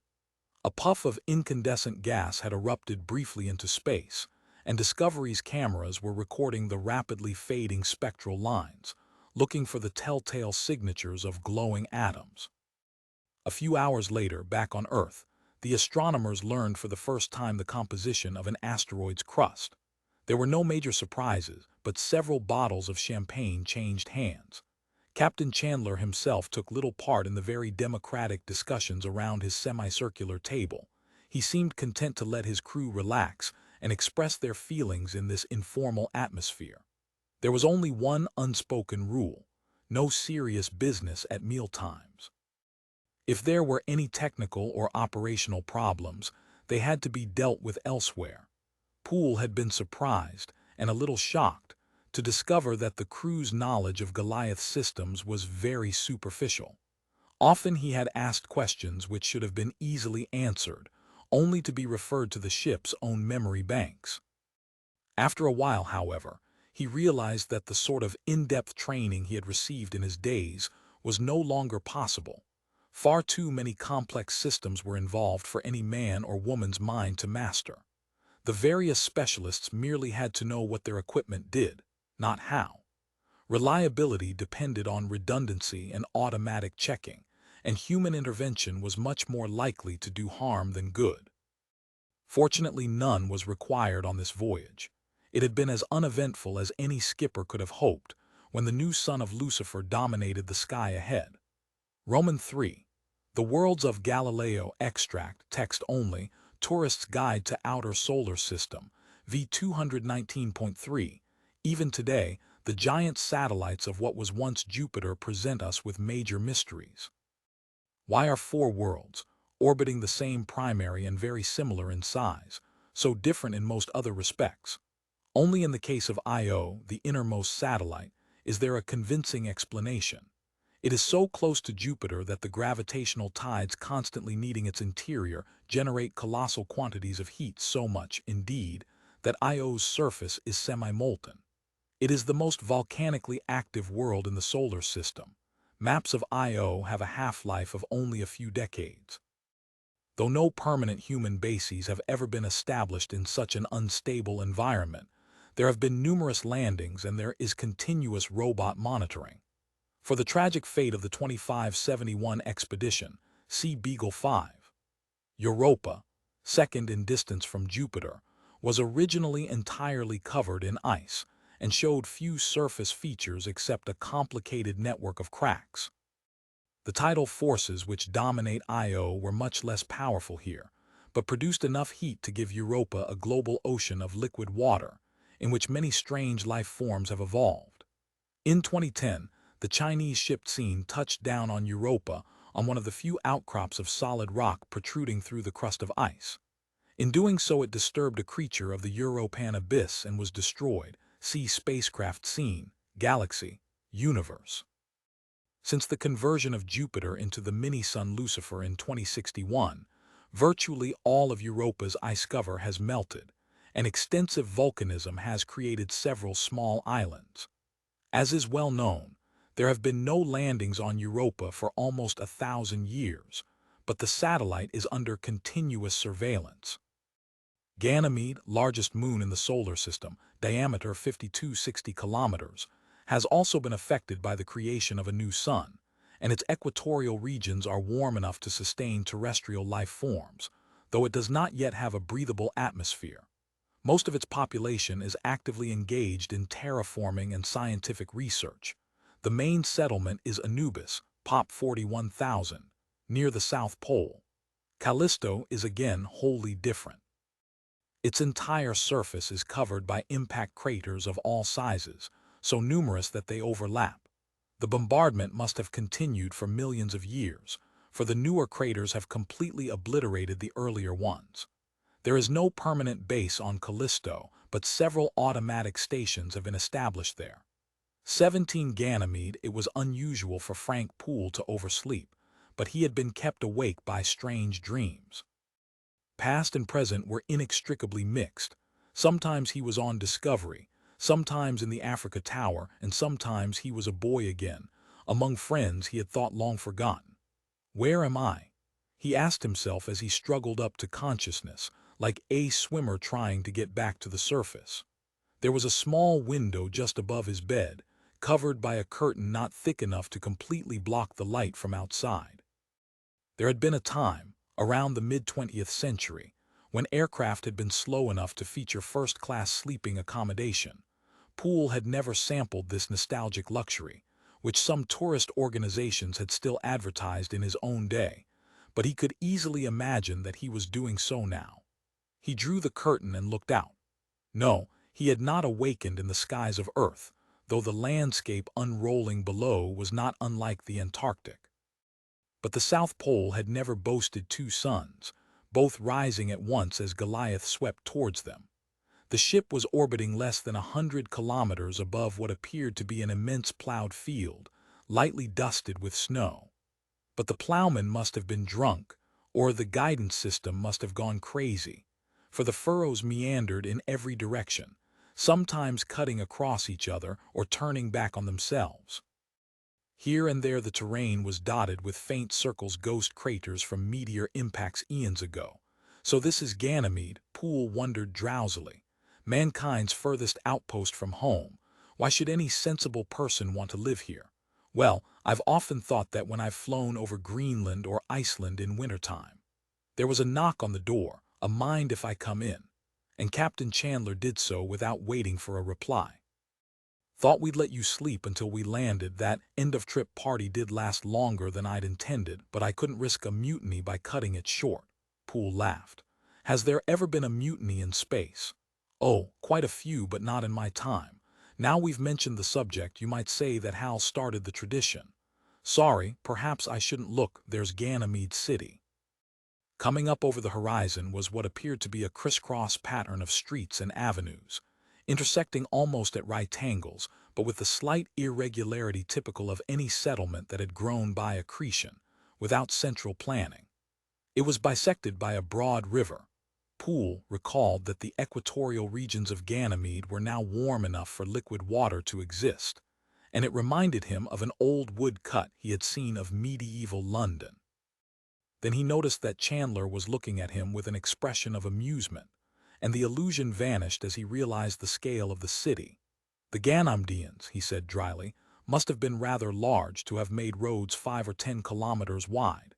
A puff of incandescent gas had erupted briefly into space, and Discovery's cameras were recording the rapidly fading spectral lines, looking for the telltale signatures of glowing atoms. A few hours later, back on Earth, the astronomers learned for the first time the composition of an asteroid's crust. There were no major surprises, but several bottles of champagne changed hands. Captain Chandler himself took little part in the very democratic discussions around his semicircular table. He seemed content to let his crew relax and express their feelings in this informal atmosphere. There was only one unspoken rule: no serious business at mealtimes. If there were any technical or operational problems, they had to be dealt with elsewhere. Poole had been surprised, and a little shocked, to discover that the crew's knowledge of Goliath systems was very superficial. Often he had asked questions which should have been easily answered, only to be referred to the ship's own memory banks. After a while, however, he realized that the sort of in-depth training he had received in his days was no longer possible. Far too many complex systems were involved for any man or woman's mind to master. The various specialists merely had to know what their equipment did, not how. Reliability depended on redundancy and automatic checking, and human intervention was much more likely to do harm than good. Fortunately, none was required on this voyage. It had been as uneventful as any skipper could have hoped when the new son of Lucifer dominated the sky ahead. Roman 3. The Worlds of Galileo extract, text only, Tourist's Guide to Outer Solar System, v. 219.3. Even today, the giant satellites of what was once Jupiter present us with major mysteries. Why are four worlds, orbiting the same primary and very similar in size, so different in most other respects? Only in the case of Io, the innermost satellite, is there a convincing explanation. It is so close to Jupiter that the gravitational tides constantly kneading its interior generate colossal quantities of heat, so much, indeed, that Io's surface is semi-molten. It is the most volcanically active world in the solar system. Maps of Io have a half-life of only a few decades. Though no permanent human bases have ever been established in such an unstable environment, there have been numerous landings and there is continuous robot monitoring. For the tragic fate of the 2571 expedition, see Beagle 5. Europa, second in distance from Jupiter, was originally entirely covered in ice and showed few surface features except a complicated network of cracks. The tidal forces which dominate Io were much less powerful here, but produced enough heat to give Europa a global ocean of liquid water, in which many strange life forms have evolved. In 2010, the Chinese ship Scene touched down on Europa on one of the few outcrops of solid rock protruding through the crust of ice. In doing so, it disturbed a creature of the European abyss and was destroyed. See spacecraft Scene, Galaxy, Universe. Since the conversion of Jupiter into the mini-sun Lucifer in 2061, virtually all of Europa's ice cover has melted, and extensive volcanism has created several small islands. As is well known, there have been no landings on Europa for almost 1,000 years, but the satellite is under continuous surveillance. Ganymede, largest moon in the solar system, diameter 5260 kilometers, has also been affected by the creation of a new sun, and its equatorial regions are warm enough to sustain terrestrial life forms, though it does not yet have a breathable atmosphere. Most of its population is actively engaged in terraforming and scientific research. The main settlement is Anubis, Pop 41,000, near the South Pole. Callisto is again wholly different. Its entire surface is covered by impact craters of all sizes, so numerous that they overlap. The bombardment must have continued for millions of years, for the newer craters have completely obliterated the earlier ones. There is no permanent base on Callisto, but several automatic stations have been established there. 17 Ganymede. It was unusual for Frank Poole to oversleep, but he had been kept awake by strange dreams. Past and present were inextricably mixed. Sometimes he was on Discovery, sometimes in the Africa Tower, and sometimes he was a boy again, among friends he had thought long forgotten. Where am I? He asked himself as he struggled up to consciousness, like a swimmer trying to get back to the surface. There was a small window just above his bed, covered by a curtain not thick enough to completely block the light from outside. There had been a time, around the mid-20th century, when aircraft had been slow enough to feature first-class sleeping accommodation. Poole had never sampled this nostalgic luxury, which some tourist organizations had still advertised in his own day, but he could easily imagine that he was doing so now. He drew the curtain and looked out. No, he had not awakened in the skies of Earth, though the landscape unrolling below was not unlike the Antarctic. But the South Pole had never boasted two suns, both rising at once as Goliath swept towards them. The ship was orbiting less than 100 kilometers above what appeared to be an immense plowed field, lightly dusted with snow. But the plowman must have been drunk, or the guidance system must have gone crazy, for the furrows meandered in every direction, sometimes cutting across each other or turning back on themselves. Here and there the terrain was dotted with faint circles, ghost craters from meteor impacts eons ago. So this is Ganymede, Poole wondered drowsily. Mankind's furthest outpost from home. Why should any sensible person want to live here? Well, I've often thought that when I've flown over Greenland or Iceland in wintertime. There was a knock on the door, a mind if I come in, and Captain Chandler did so without waiting for a reply. Thought we'd let you sleep until we landed. That end-of-trip party did last longer than I'd intended, but I couldn't risk a mutiny by cutting it short. Poole laughed. Has there ever been a mutiny in space? Oh, quite a few, but not in my time. Now we've mentioned the subject, you might say that Hal started the tradition. Sorry, perhaps I shouldn't look. There's Ganymede City. Coming up over the horizon was what appeared to be a crisscross pattern of streets and avenues, intersecting almost at right angles, but with the slight irregularity typical of any settlement that had grown by accretion, without central planning. It was bisected by a broad river. Poole recalled that the equatorial regions of Ganymede were now warm enough for liquid water to exist, and it reminded him of an old woodcut he had seen of medieval London. Then he noticed that Chandler was looking at him with an expression of amusement, and the illusion vanished as he realized the scale of the city. The Ganymedeans, he said dryly, must have been rather large to have made roads 5 or 10 kilometers wide.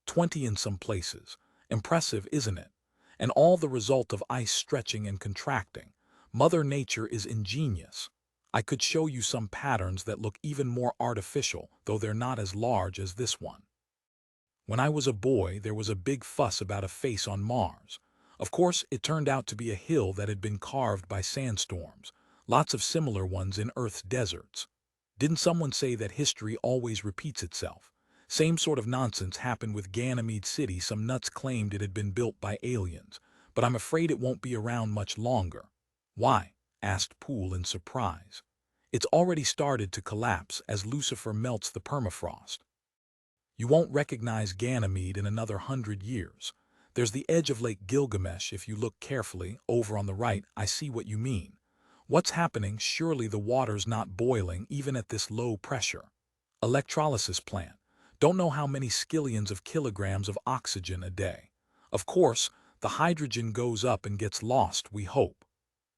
20 in some places. Impressive, isn't it? And all the result of ice stretching and contracting. Mother Nature is ingenious. I could show you some patterns that look even more artificial, though they're not as large as this one. When I was a boy, there was a big fuss about a face on Mars. Of course, it turned out to be a hill that had been carved by sandstorms, lots of similar ones in Earth's deserts. Didn't someone say that history always repeats itself? Same sort of nonsense happened with Ganymede City. Some nuts claimed it had been built by aliens, but I'm afraid it won't be around much longer. Why? Asked Poole in surprise. It's already started to collapse as Lucifer melts the permafrost. You won't recognize Ganymede in another 100 years. There's the edge of Lake Gilgamesh if you look carefully, over on the right. I see what you mean. What's happening? Surely the water's not boiling even at this low pressure. Electrolysis plant. Don't know how many skillions of kilograms of oxygen a day. Of course, the hydrogen goes up and gets lost, we hope.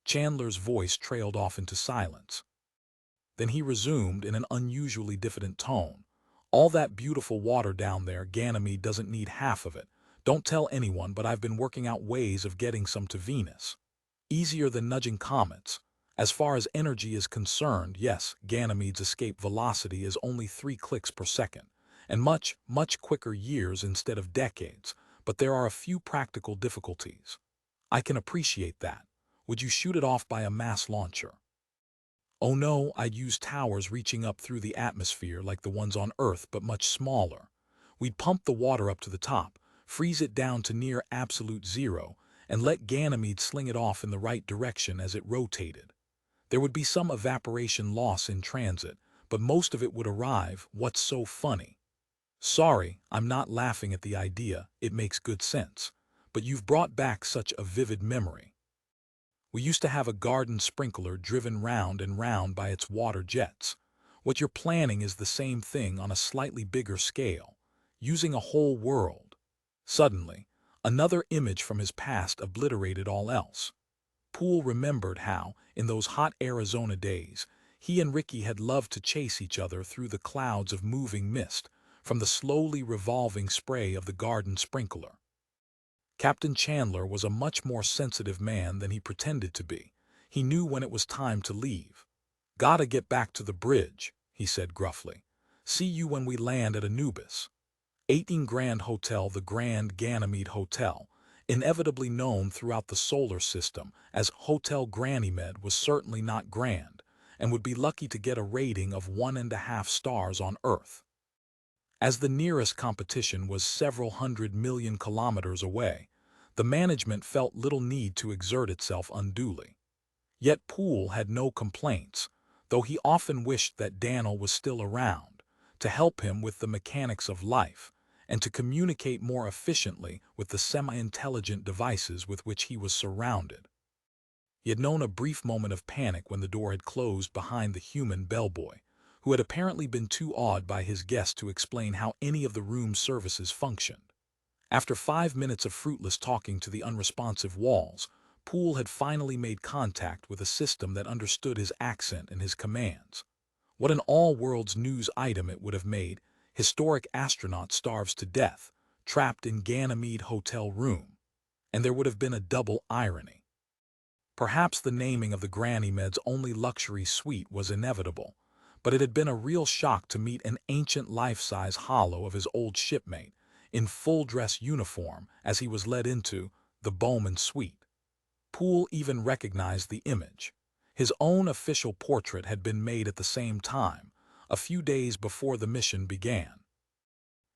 Chandler's voice trailed off into silence. Then he resumed in an unusually diffident tone. All that beautiful water down there, Ganymede doesn't need half of it. Don't tell anyone, but I've been working out ways of getting some to Venus. Easier than nudging comets. As far as energy is concerned, yes, Ganymede's escape velocity is only 3 clicks per second, and much, much quicker years instead of decades, but there are a few practical difficulties. I can appreciate that. Would you shoot it off by a mass launcher? Oh no, I'd use towers reaching up through the atmosphere like the ones on Earth, but much smaller. We'd pump the water up to the top, freeze it down to near absolute zero, and let Ganymede sling it off in the right direction as it rotated. There would be some evaporation loss in transit, but most of it would arrive. What's so funny? Sorry, I'm not laughing at the idea, it makes good sense. But you've brought back such a vivid memory. We used to have a garden sprinkler driven round and round by its water jets. What you're planning is the same thing on a slightly bigger scale, using a whole world. Suddenly, another image from his past obliterated all else. Poole remembered how, in those hot Arizona days, he and Ricky had loved to chase each other through the clouds of moving mist from the slowly revolving spray of the garden sprinkler. Captain Chandler was a much more sensitive man than he pretended to be. He knew when it was time to leave. "Gotta get back to the bridge," he said gruffly. "See you when we land at Anubis." 18 Grand Hotel. The Grand Ganymede Hotel, inevitably known throughout the solar system as Hotel Ganymede, was certainly not grand, and would be lucky to get a rating of 1.5 stars on Earth. As the nearest competition was several 100 million kilometers away, the management felt little need to exert itself unduly. Yet Poole had no complaints, though he often wished that Daniel was still around, to help him with the mechanics of life, and to communicate more efficiently with the semi-intelligent devices with which he was surrounded. He had known a brief moment of panic when the door had closed behind the human bellboy, who had apparently been too awed by his guest to explain how any of the room services functioned. After 5 minutes of fruitless talking to the unresponsive walls, Poole had finally made contact with a system that understood his accent and his commands. What an all-world's news item it would have made. Historic astronaut starves to death, trapped in Ganymede hotel room. And there would have been a double irony. Perhaps the naming of the Ganymede's only luxury suite was inevitable, but it had been a real shock to meet an ancient life-size hollow of his old shipmate, in full-dress uniform as he was led into the Bowman suite. Poole even recognized the image. His own official portrait had been made at the same time, a few days before the mission began.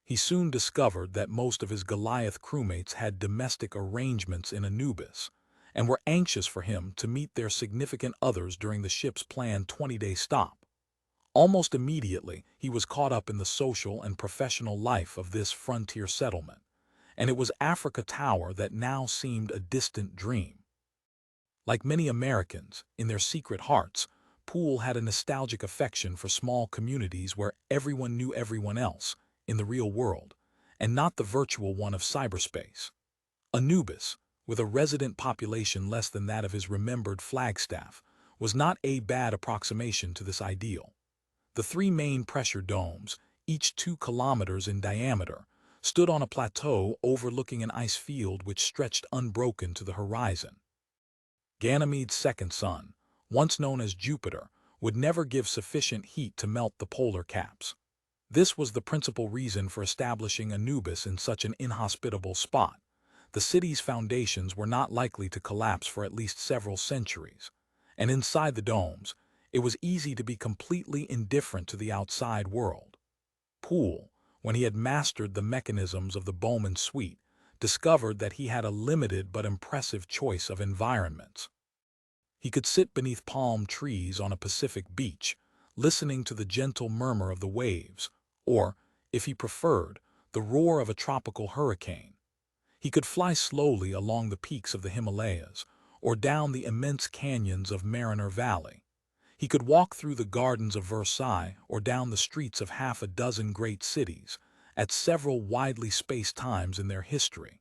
He soon discovered that most of his Goliath crewmates had domestic arrangements in Anubis, and were anxious for him to meet their significant others during the ship's planned 20-day stop. Almost immediately, he was caught up in the social and professional life of this frontier settlement, and it was Africa Tower that now seemed a distant dream. Like many Americans, in their secret hearts, Poole had a nostalgic affection for small communities where everyone knew everyone else, in the real world, and not the virtual one of cyberspace. Anubis, with a resident population less than that of his remembered Flagstaff, was not a bad approximation to this ideal. The three main pressure domes, each 2 kilometers in diameter, stood on a plateau overlooking an ice field which stretched unbroken to the horizon. Ganymede's second sun, once known as Jupiter, would never give sufficient heat to melt the polar caps. This was the principal reason for establishing Anubis in such an inhospitable spot. The city's foundations were not likely to collapse for at least several centuries, and inside the domes, it was easy to be completely indifferent to the outside world. Poole, when he had mastered the mechanisms of the Bowman suite, discovered that he had a limited but impressive choice of environments. He could sit beneath palm trees on a Pacific beach, listening to the gentle murmur of the waves, or, if he preferred, the roar of a tropical hurricane. He could fly slowly along the peaks of the Himalayas, or down the immense canyons of Mariner Valley. He could walk through the gardens of Versailles or down the streets of half a dozen great cities, at several widely spaced times in their history.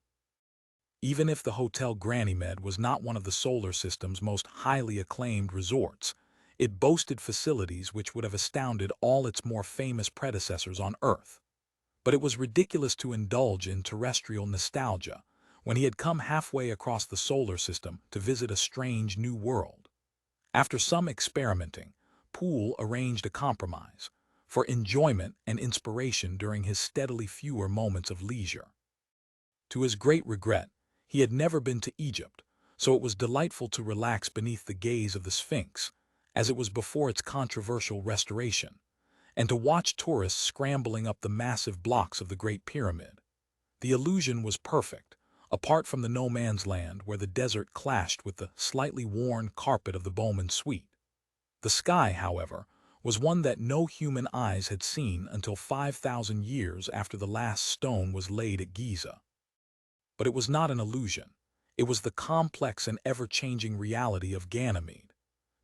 Even if the Hotel Ganymed was not one of the solar system's most highly acclaimed resorts, it boasted facilities which would have astounded all its more famous predecessors on Earth. But it was ridiculous to indulge in terrestrial nostalgia when he had come halfway across the solar system to visit a strange new world. After some experimenting, Poole arranged a compromise for enjoyment and inspiration during his steadily fewer moments of leisure. To his great regret, he had never been to Egypt, so it was delightful to relax beneath the gaze of the Sphinx, as it was before its controversial restoration, and to watch tourists scrambling up the massive blocks of the Great Pyramid. The illusion was perfect, apart from the no-man's land where the desert clashed with the slightly worn carpet of the Bowman suite. The sky, however, was one that no human eyes had seen until 5,000 years after the last stone was laid at Giza. But it was not an illusion. It was the complex and ever-changing reality of Ganymede.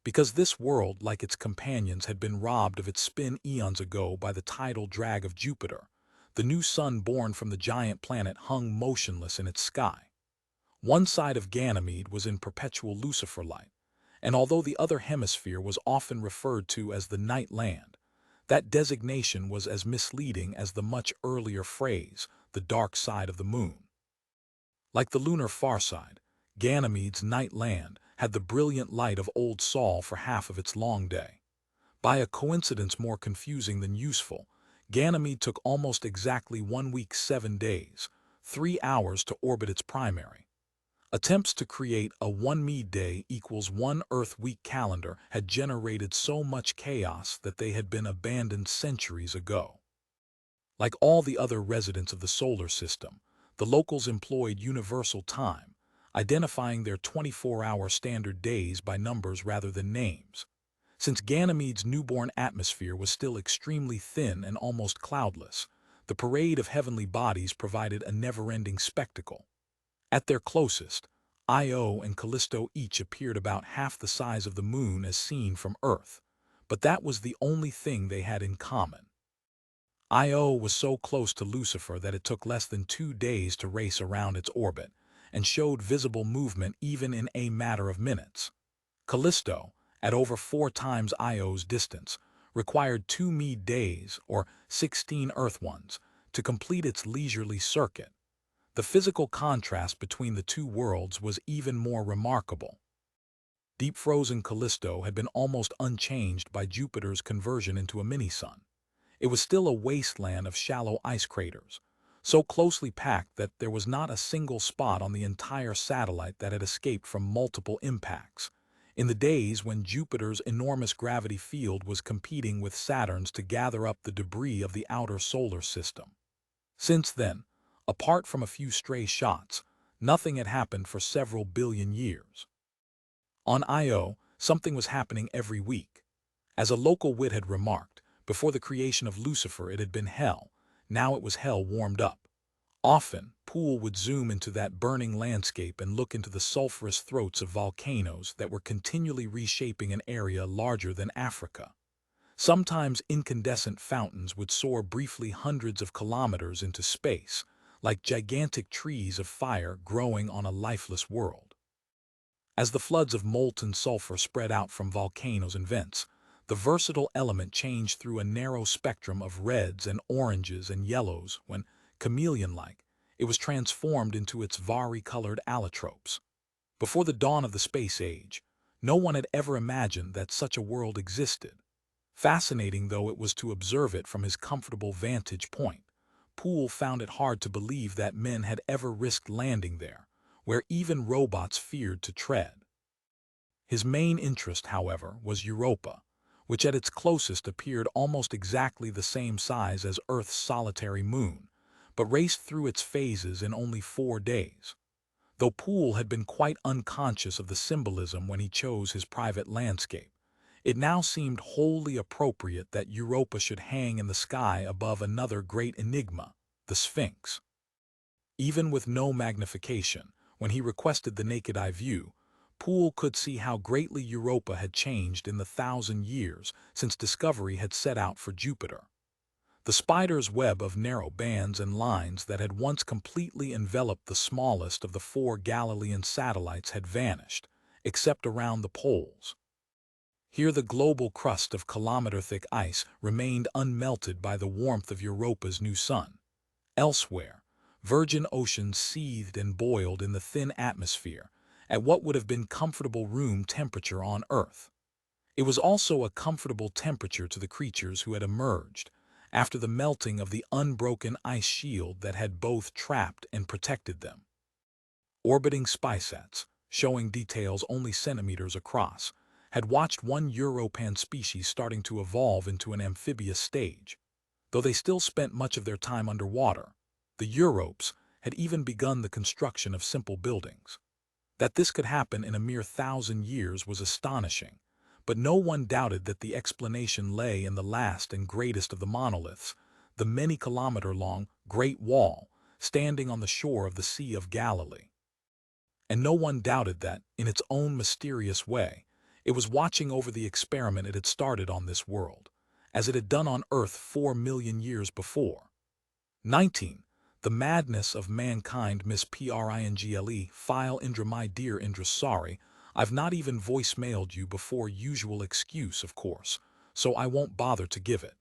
Because this world, like its companions, had been robbed of its spin eons ago by the tidal drag of Jupiter, the new sun born from the giant planet hung motionless in its sky. One side of Ganymede was in perpetual Lucifer light, and although the other hemisphere was often referred to as the night land, that designation was as misleading as the much earlier phrase, the dark side of the moon. Like the lunar far side, Ganymede's night land had the brilliant light of Old Sol for half of its long day. By a coincidence more confusing than useful, Ganymede took almost exactly 1 week 7 days, 3 hours to orbit its primary. Attempts to create a 1 Mede day equals 1 Earth week calendar had generated so much chaos that they had been abandoned centuries ago. Like all the other residents of the solar system, the locals employed universal time, identifying their 24-hour standard days by numbers rather than names. Since Ganymede's newborn atmosphere was still extremely thin and almost cloudless, the parade of heavenly bodies provided a never-ending spectacle. At their closest, Io and Callisto each appeared about half the size of the moon as seen from Earth, but that was the only thing they had in common. Io was so close to Lucifer that it took less than 2 days to race around its orbit, and showed visible movement even in a matter of minutes. Callisto, at over 4 times Io's distance, required 2 Mede days, or 16 Earth ones, to complete its leisurely circuit. The physical contrast between the two worlds was even more remarkable. Deep-frozen Callisto had been almost unchanged by Jupiter's conversion into a mini-sun. It was still a wasteland of shallow ice craters, so closely packed that there was not a single spot on the entire satellite that had escaped from multiple impacts, in the days when Jupiter's enormous gravity field was competing with Saturn's to gather up the debris of the outer solar system. Since then, apart from a few stray shots, nothing had happened for several billion years. On Io, something was happening every week. As a local wit had remarked, before the creation of Lucifer it had been hell, now it was hell warmed up. Often, Poole would zoom into that burning landscape and look into the sulfurous throats of volcanoes that were continually reshaping an area larger than Africa. Sometimes incandescent fountains would soar briefly hundreds of kilometers into space, like gigantic trees of fire growing on a lifeless world. As the floods of molten sulfur spread out from volcanoes and vents, The versatile element changed through a narrow spectrum of reds and oranges and yellows when, chameleon-like, it was transformed into its vari-colored allotropes. Before the dawn of the space age, no one had ever imagined that such a world existed. Fascinating though it was to observe it from his comfortable vantage point, Poole found it hard to believe that men had ever risked landing there, where even robots feared to tread. His main interest, however, was Europa, which at its closest appeared almost exactly the same size as Earth's solitary moon, but raced through its phases in only 4 days. Though Poole had been quite unconscious of the symbolism when he chose his private landscape, it now seemed wholly appropriate that Europa should hang in the sky above another great enigma, the Sphinx. Even with no magnification, when he requested the naked-eye view, Poole could see how greatly Europa had changed in the 1,000 years since discovery had set out for Jupiter. The spider's web of narrow bands and lines that had once completely enveloped the smallest of the 4 Galilean satellites had vanished, except around the poles. Here the global crust of kilometer-thick ice remained unmelted by the warmth of Europa's new sun. Elsewhere, virgin oceans seethed and boiled in the thin atmosphere at what would have been comfortable room temperature on Earth. It was also a comfortable temperature to the creatures who had emerged after the melting of the unbroken ice shield that had both trapped and protected them. Orbiting spysats, showing details only centimeters across, had watched one Europan species starting to evolve into an amphibious stage. Though they still spent much of their time underwater, the Europes had even begun the construction of simple buildings. That this could happen in a mere 1,000 years was astonishing, but no one doubted that the explanation lay in the last and greatest of the monoliths, the many-kilometer-long Great Wall, standing on the shore of the Sea of Galilee. And no one doubted that, in its own mysterious way, it was watching over the experiment it had started on this world, as it had done on Earth 4 million years before. 19. The madness of mankind. Miss Pringle. File Indra. My dear Indra, sorry, I've not even voicemailed you before. Usual excuse, of course, so I won't bother to give it.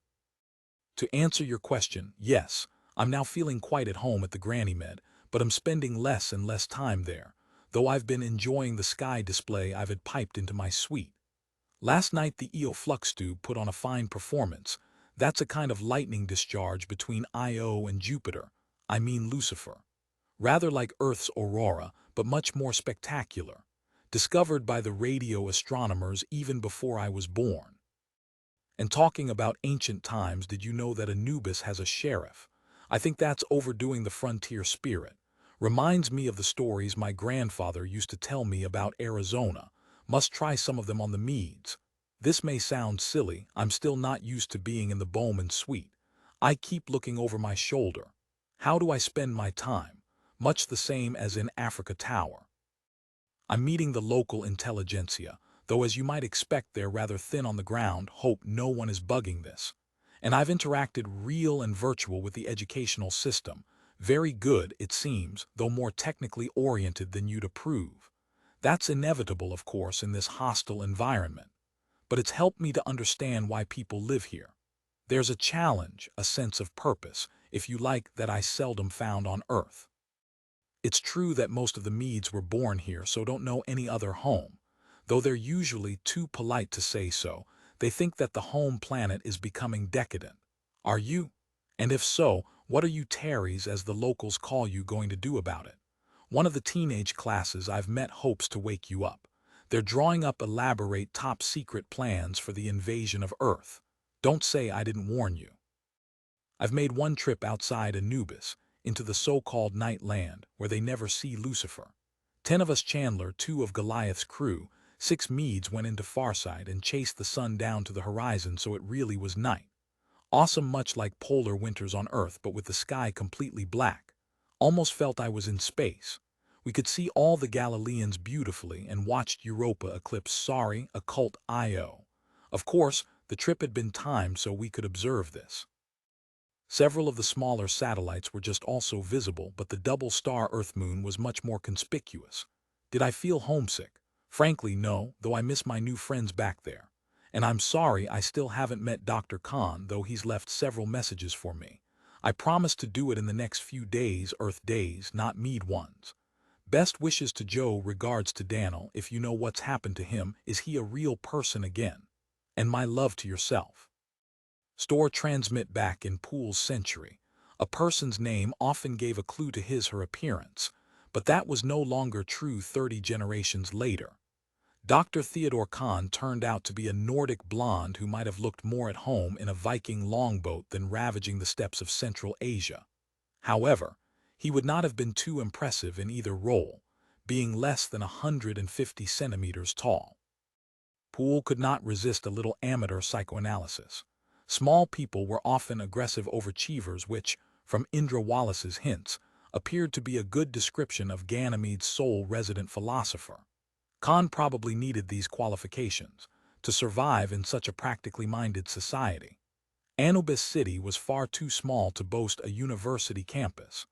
To answer your question, yes, I'm now feeling quite at home at the Ganymed, but I'm spending less and less time there, though I've been enjoying the sky display I've had piped into my suite. Last night the Io Flux tube put on a fine performance. That's a kind of lightning discharge between Io and Jupiter, I mean Lucifer. Rather like Earth's aurora, but much more spectacular. Discovered by the radio astronomers even before I was born. And talking about ancient times, did you know that Anubis has a sheriff? I think that's overdoing the frontier spirit. Reminds me of the stories my grandfather used to tell me about Arizona. Must try some of them on the meads. This may sound silly, I'm still not used to being in the Bowman suite. I keep looking over my shoulder. How do I spend my time? Much the same as in Africa Tower. I'm meeting the local intelligentsia, though as you might expect they're rather thin on the ground. Hope no one is bugging this. And I've interacted real and virtual with the educational system. Very good, it seems, though more technically oriented than you'd approve. That's inevitable, of course, in this hostile environment. But it's helped me to understand why people live here. There's a challenge, a sense of purpose, if you like, that I seldom found on Earth. It's true that most of the Medes were born here, so don't know any other home. Though they're usually too polite to say so, they think that the home planet is becoming decadent. Are you? And if so, what are you Terrys, as the locals call you, going to do about it? One of the teenage classes I've met hopes to wake you up. They're drawing up elaborate top-secret plans for the invasion of Earth. Don't say I didn't warn you. I've made one trip outside Anubis, into the so-called Night Land, where they never see Lucifer. 10 of us Chandler, 2 of Goliath's crew, 6 Medes went into Farside and chased the sun down to the horizon so it really was night. Awesome, much like polar winters on Earth, but with the sky completely black. Almost felt I was in space. We could see all the Galileans beautifully and watched Europa eclipse occult Io. Of course, the trip had been timed so we could observe this. Several of the smaller satellites were just also visible, but the double-star Earth-Moon was much more conspicuous. Did I feel homesick? Frankly, no, though I miss my new friends back there. And I'm sorry I still haven't met Dr. Khan, though he's left several messages for me. I promise to do it in the next few days, Earth days, not Mead ones. Best wishes to Joe, regards to Daniel. If you know what's happened to him, is he a real person again? And my love to yourself. Store transmit back in Poole's century. A person's name often gave a clue to his/her appearance, but that was no longer true 30 generations later. Dr. Theodore Kahn turned out to be a Nordic blonde who might have looked more at home in a Viking longboat than ravaging the steppes of Central Asia. However, he would not have been too impressive in either role, being less than 150 centimeters tall. Poole could not resist a little amateur psychoanalysis. Small people were often aggressive overachievers, which, from Indra Wallace's hints, appeared to be a good description of Ganymede's sole resident philosopher. Khan probably needed these qualifications to survive in such a practically minded society. Anubis City was far too small to boast a university campus,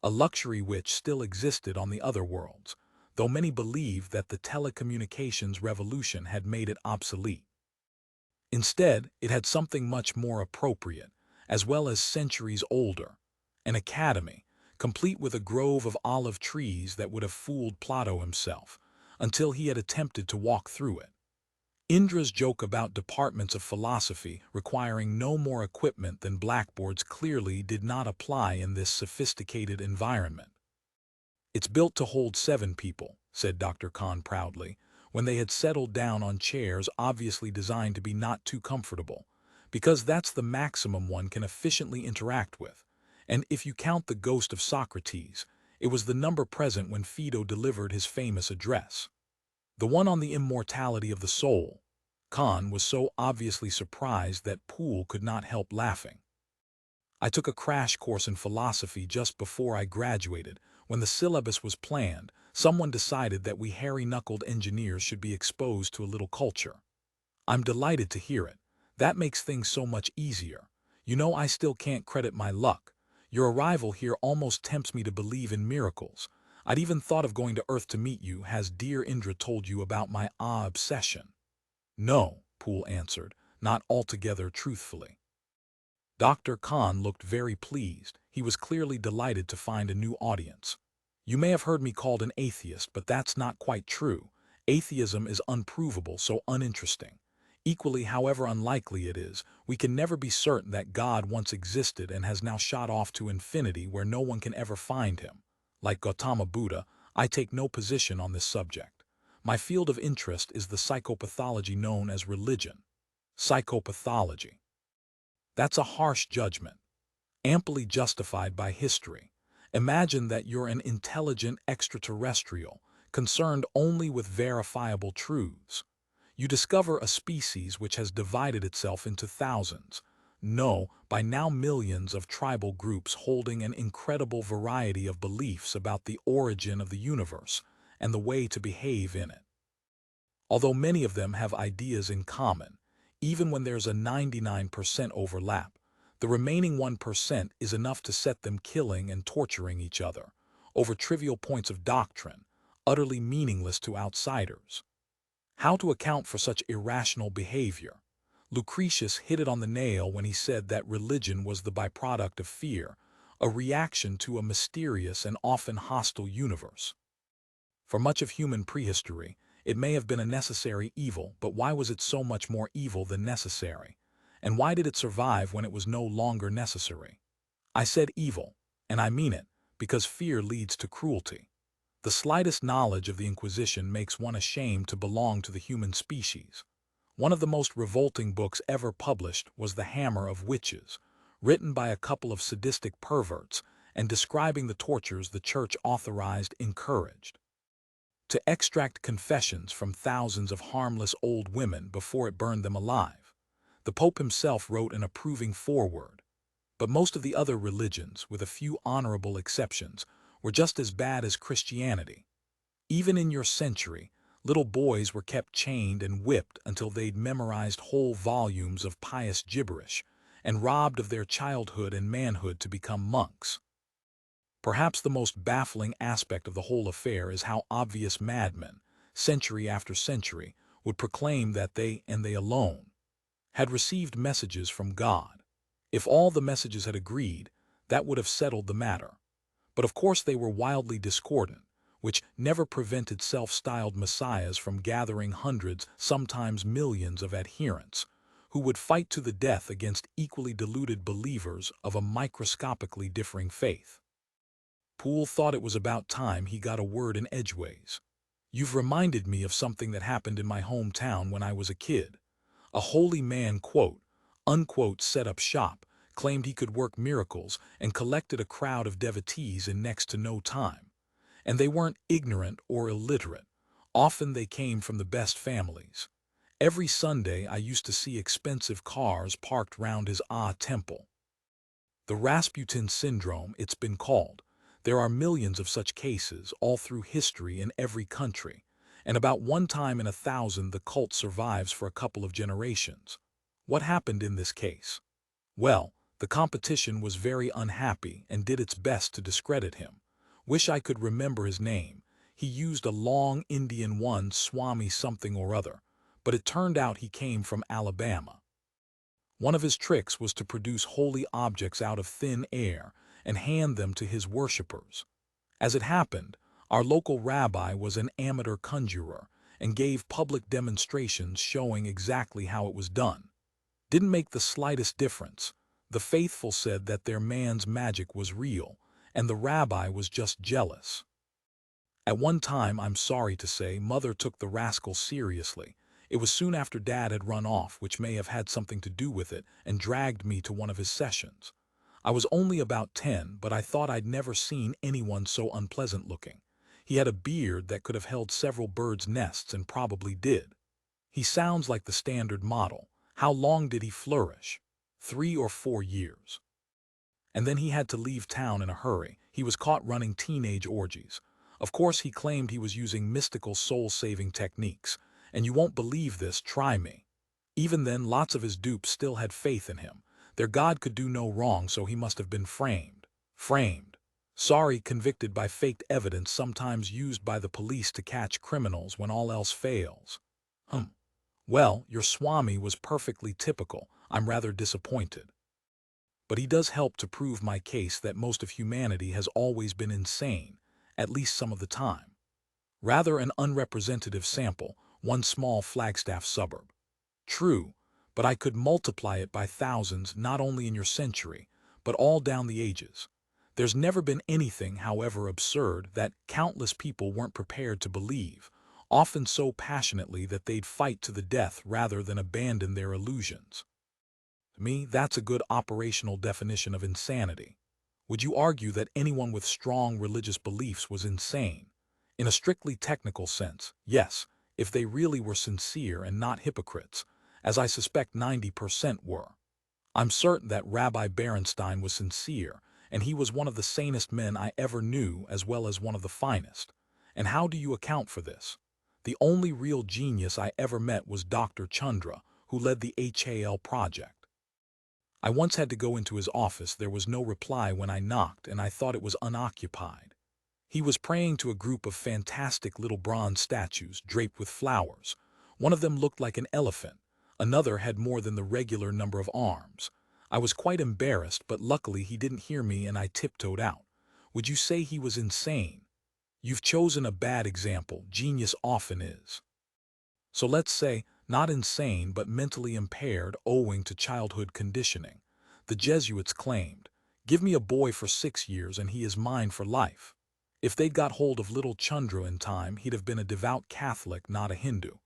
a luxury which still existed on the other worlds, though many believed that the telecommunications revolution had made it obsolete. Instead, it had something much more appropriate, as well as centuries older, an academy, complete with a grove of olive trees that would have fooled Plato himself, until he had attempted to walk through it. Indra's joke about departments of philosophy requiring no more equipment than blackboards clearly did not apply in this sophisticated environment. "It's built to hold 7 people," said Dr. Khan proudly, when they had settled down on chairs obviously designed to be not too comfortable, "because that's the maximum one can efficiently interact with. And if you count the ghost of Socrates, it was the number present when Phaedo delivered his famous address. The one on the immortality of the soul." Khan was so obviously surprised that Poole could not help laughing. "I took a crash course in philosophy just before I graduated. When the syllabus was planned, someone decided that we hairy-knuckled engineers should be exposed to a little culture. I'm delighted to hear it. That makes things so much easier. You know, I still can't credit my luck. Your arrival here almost tempts me to believe in miracles. I'd even thought of going to Earth to meet you. Has dear Indra told you about my obsession?" "No," Poole answered, not altogether truthfully. Dr. Khan looked very pleased. He was clearly delighted to find a new audience. "You may have heard me called an atheist, but that's not quite true. Atheism is unprovable, so uninteresting. Equally, however unlikely it is, we can never be certain that God once existed and has now shot off to infinity where no one can ever find him. Like Gautama Buddha, I take no position on this subject. My field of interest is the psychopathology known as religion." Psychopathology. That's a harsh judgment, amply justified by history. Imagine that you're an intelligent extraterrestrial, concerned only with verifiable truths. You discover a species which has divided itself into thousands, no, by now millions of tribal groups holding an incredible variety of beliefs about the origin of the universe and the way to behave in it. Although many of them have ideas in common, even when there's a 99% overlap, the remaining 1% is enough to set them killing and torturing each other over trivial points of doctrine, utterly meaningless to outsiders. How to account for such irrational behavior? Lucretius hit it on the nail when he said that religion was the byproduct of fear, a reaction to a mysterious and often hostile universe. For much of human prehistory, it may have been a necessary evil, but why was it so much more evil than necessary? And why did it survive when it was no longer necessary? I said evil, and I mean it, because fear leads to cruelty. The slightest knowledge of the Inquisition makes one ashamed to belong to the human species. One of the most revolting books ever published was The Hammer of Witches, written by a couple of sadistic perverts and describing the tortures the Church authorized, encouraged. To extract confessions from thousands of harmless old women before it burned them alive. The Pope himself wrote an approving foreword. But most of the other religions, with a few honorable exceptions, were just as bad as Christianity. Even in your century, little boys were kept chained and whipped until they'd memorized whole volumes of pious gibberish and robbed of their childhood and manhood to become monks. Perhaps the most baffling aspect of the whole affair is how obvious madmen, century after century, would proclaim that they and they alone had received messages from God. If all the messages had agreed, that would have settled the matter. But of course they were wildly discordant, which never prevented self-styled messiahs from gathering hundreds, sometimes millions of adherents, who would fight to the death against equally deluded believers of a microscopically differing faith. Poole thought it was about time he got a word in edgeways. "You've reminded me of something that happened in my hometown when I was a kid. A holy man, quote, unquote, set up shop, claimed he could work miracles, and collected a crowd of devotees in next to no time. And they weren't ignorant or illiterate. Often they came from the best families. Every Sunday I used to see expensive cars parked round his temple. The Rasputin syndrome, it's been called. There are millions of such cases all through history in every country, and about one time in 1,000 the cult survives for a couple of generations. What happened in this case? Well, the competition was very unhappy and did its best to discredit him. Wish I could remember his name. He used a long Indian one, Swami something or other, but it turned out he came from Alabama. One of his tricks was to produce holy objects out of thin air and hand them to his worshippers. As it happened, our local rabbi was an amateur conjurer and gave public demonstrations showing exactly how it was done. Didn't make the slightest difference. The faithful said that their man's magic was real, and the rabbi was just jealous. At one time, I'm sorry to say, Mother took the rascal seriously. It was soon after Dad had run off, which may have had something to do with it, and dragged me to one of his sessions. I was only about 10, but I thought I'd never seen anyone so unpleasant looking. He had a beard that could have held several birds' nests and probably did. He sounds like the standard model. How long did he flourish? 3 or 4 years. And then he had to leave town in a hurry. He was caught running teenage orgies. Of course, he claimed he was using mystical soul-saving techniques. And you won't believe this, try me. Even then, lots of his dupes still had faith in him. Their God could do no wrong, so he must have been framed. Sorry, convicted by faked evidence sometimes used by the police to catch criminals when all else fails. Well, your Swami was perfectly typical. I'm rather disappointed. But he does help to prove my case that most of humanity has always been insane, at least some of the time. Rather an unrepresentative sample, one small Flagstaff suburb. True, but I could multiply it by thousands not only in your century, but all down the ages. There's never been anything, however absurd, that countless people weren't prepared to believe, often so passionately that they'd fight to the death rather than abandon their illusions. To me, that's a good operational definition of insanity. Would you argue that anyone with strong religious beliefs was insane? In a strictly technical sense, yes, if they really were sincere and not hypocrites, as I suspect 90% were. I'm certain that Rabbi Berenstein was sincere, and he was one of the sanest men I ever knew as well as one of the finest. And how do you account for this? The only real genius I ever met was Dr. Chandra, who led the HAL project. I once had to go into his office. There was no reply when I knocked, and I thought it was unoccupied. He was praying to a group of fantastic little bronze statues draped with flowers. One of them looked like an elephant. Another had more than the regular number of arms. I was quite embarrassed, but luckily he didn't hear me and I tiptoed out. Would you say he was insane? You've chosen a bad example. Genius often is. So let's say, not insane but mentally impaired owing to childhood conditioning. The Jesuits claimed, "Give me a boy for 6 years and he is mine for life." If they'd got hold of little Chandra in time, he'd have been a devout Catholic, not a Hindu.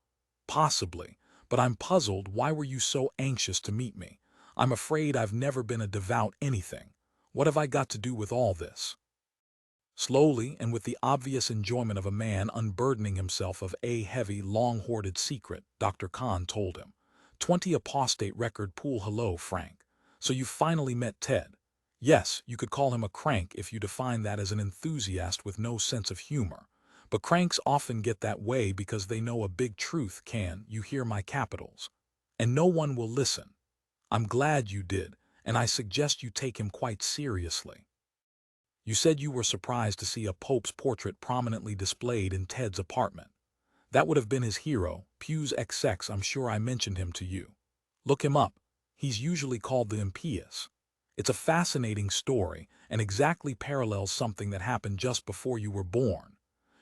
Possibly, but I'm puzzled. Why were you so anxious to meet me? I'm afraid I've never been a devout anything. What have I got to do with all this? Slowly, and with the obvious enjoyment of a man unburdening himself of a heavy, long-hoarded secret, Dr. Khan told him. 20 apostate record Poole. Hello, Frank. So you finally met Ted. Yes, you could call him a crank if you define that as an enthusiast with no sense of humor. But cranks often get that way because they know a big truth can, you hear my capitals. And no one will listen. I'm glad you did, and I suggest you take him quite seriously. You said you were surprised to see a Pope's portrait prominently displayed in Ted's apartment. That would have been his hero, Pius XX. I'm sure I mentioned him to you. Look him up. He's usually called the impious. It's a fascinating story and exactly parallels something that happened just before you were born.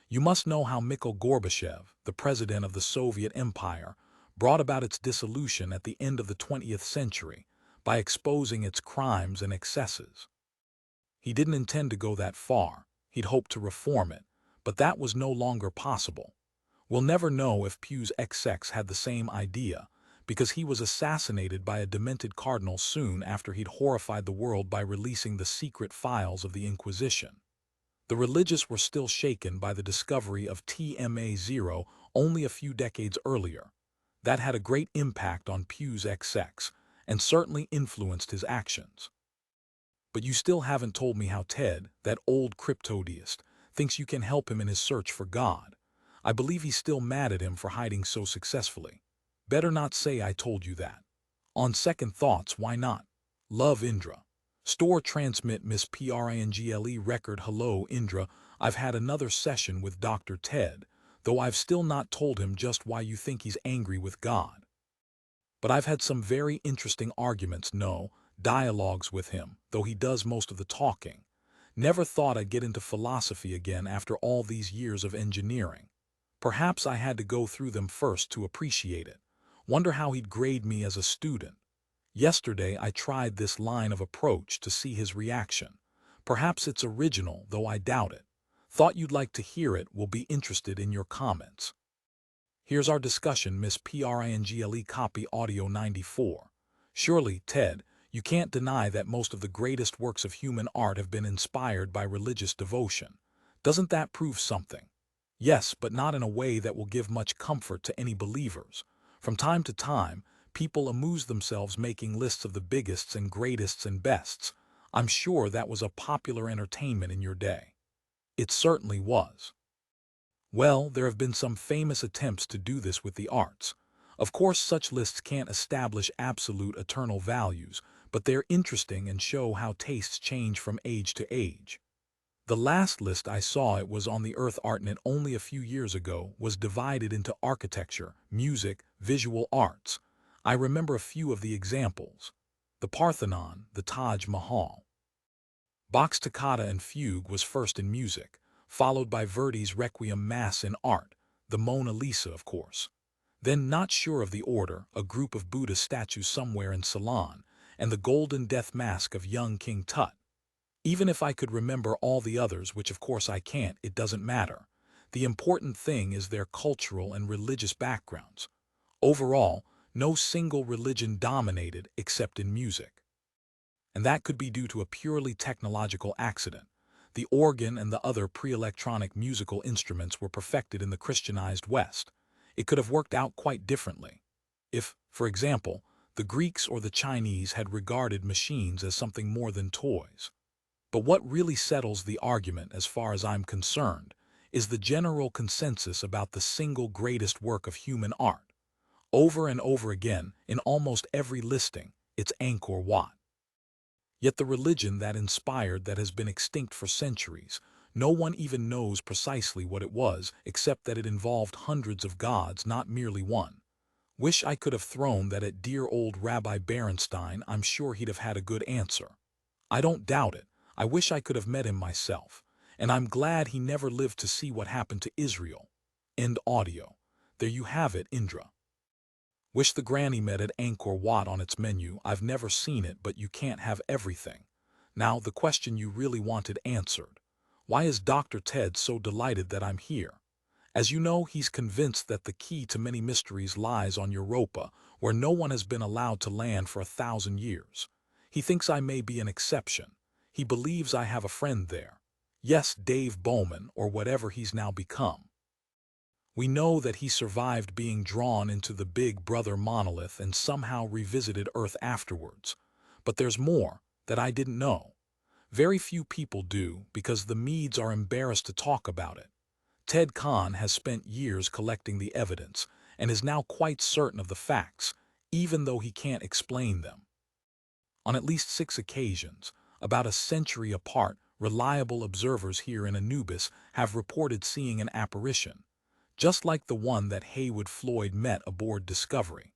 You must know how Mikhail Gorbachev, the president of the Soviet Empire, brought about its dissolution at the end of the 20th century by exposing its crimes and excesses. He didn't intend to go that far. He'd hoped to reform it, but that was no longer possible. We'll never know if Pius XX had the same idea, because he was assassinated by a demented cardinal soon after he'd horrified the world by releasing the secret files of the Inquisition. The religious were still shaken by the discovery of TMA0 only a few decades earlier. That had a great impact on Pius XX and certainly influenced his actions. But you still haven't told me how Ted, that old cryptodeist, thinks you can help him in his search for God. I believe he's still mad at him for hiding so successfully. Better not say I told you that. On second thoughts, why not? Love, Indra. Store transmit Miss Pringle record. Hello, Indra. I've had another session with Dr. Ted, though I've still not told him just why you think he's angry with God. But I've had some very interesting arguments, dialogues with him, though he does most of the talking. Never thought I'd get into philosophy again after all these years of engineering. Perhaps I had to go through them first to appreciate it. Wonder how he'd grade me as a student. Yesterday I tried this line of approach to see his reaction. Perhaps it's original, though I doubt it. Thought you'd like to hear it, will be interested in your comments. Here's our discussion, Miss Pringle copy audio 94. Surely, Ted, you can't deny that most of the greatest works of human art have been inspired by religious devotion. Doesn't that prove something? Yes, but not in a way that will give much comfort to any believers. From time to time, people amuse themselves making lists of the biggest and greatest and bests. I'm sure that was a popular entertainment in your day. It certainly was. Well, there have been some famous attempts to do this with the arts. Of course, such lists can't establish absolute eternal values, but they're interesting and show how tastes change from age to age. The last list I saw, it was on the Earth ArtNet only a few years ago, was divided into architecture, music, visual arts. I remember a few of the examples. The Parthenon, the Taj Mahal. Bach's Toccata and Fugue was first in music, followed by Verdi's Requiem Mass in art, the Mona Lisa, of course. Then, not sure of the order, a group of Buddha statues somewhere in Ceylon, and the Golden Death Mask of young King Tut. Even if I could remember all the others, which of course I can't, it doesn't matter. The important thing is their cultural and religious backgrounds. Overall, no single religion dominated except in music. And that could be due to a purely technological accident. The organ and the other pre-electronic musical instruments were perfected in the Christianized West. It could have worked out quite differently. If, for example, the Greeks or the Chinese had regarded machines as something more than toys. But what really settles the argument, as far as I'm concerned, is the general consensus about the single greatest work of human art. Over and over again, in almost every listing, it's Angkor Wat. Yet the religion that inspired that has been extinct for centuries. No one even knows precisely what it was, except that it involved hundreds of gods, not merely one. Wish I could have thrown that at dear old Rabbi Berenstein. I'm sure he'd have had a good answer. I don't doubt it. I wish I could have met him myself, and I'm glad he never lived to see what happened to Israel. End audio. There you have it, Indra. Wish the granny met at Angkor Wat on its menu. I've never seen it, but you can't have everything. Now, the question you really wanted answered. Why is Dr. Ted so delighted that I'm here? As you know, he's convinced that the key to many mysteries lies on Europa, where no one has been allowed to land for 1,000 years. He thinks I may be an exception. He believes I have a friend there. Yes, Dave Bowman, or whatever he's now become. We know that he survived being drawn into the Big Brother monolith and somehow revisited Earth afterwards. But there's more that I didn't know. Very few people do, because the Medes are embarrassed to talk about it. Ted Khan has spent years collecting the evidence and is now quite certain of the facts, even though he can't explain them. On at least 6 occasions, about a century apart, reliable observers here in Anubis have reported seeing an apparition, just like the one that Heywood Floyd met aboard Discovery.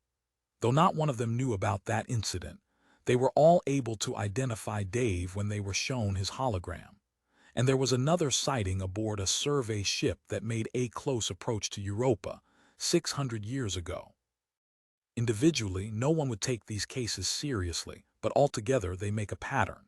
Though not one of them knew about that incident, they were all able to identify Dave when they were shown his hologram. And there was another sighting aboard a survey ship that made a close approach to Europa 600 years ago. Individually, no one would take these cases seriously, but altogether they make a pattern.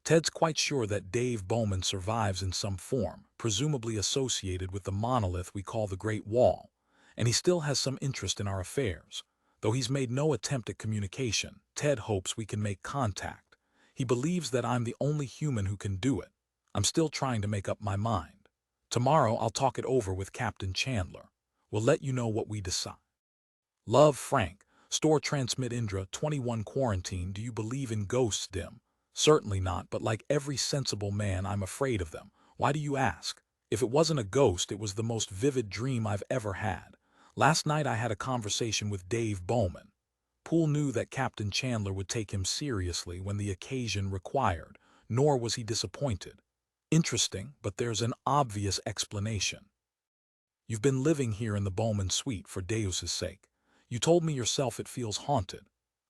Ted's quite sure that Dave Bowman survives in some form, presumably associated with the monolith we call the Great Wall, and he still has some interest in our affairs. Though he's made no attempt at communication, Ted hopes we can make contact. He believes that I'm the only human who can do it. I'm still trying to make up my mind. Tomorrow I'll talk it over with Captain Chandler. We'll let you know what we decide. Love, Frank. Store transmit Indra 21 quarantine. Do you believe in ghosts, Dim? Certainly not, but like every sensible man, I'm afraid of them. Why do you ask? If it wasn't a ghost, it was the most vivid dream I've ever had. Last night I had a conversation with Dave Bowman. Poole knew that Captain Chandler would take him seriously when the occasion required, nor was he disappointed. Interesting, but there's an obvious explanation. You've been living here in the Bowman suite for Deus's sake. You told me yourself it feels haunted.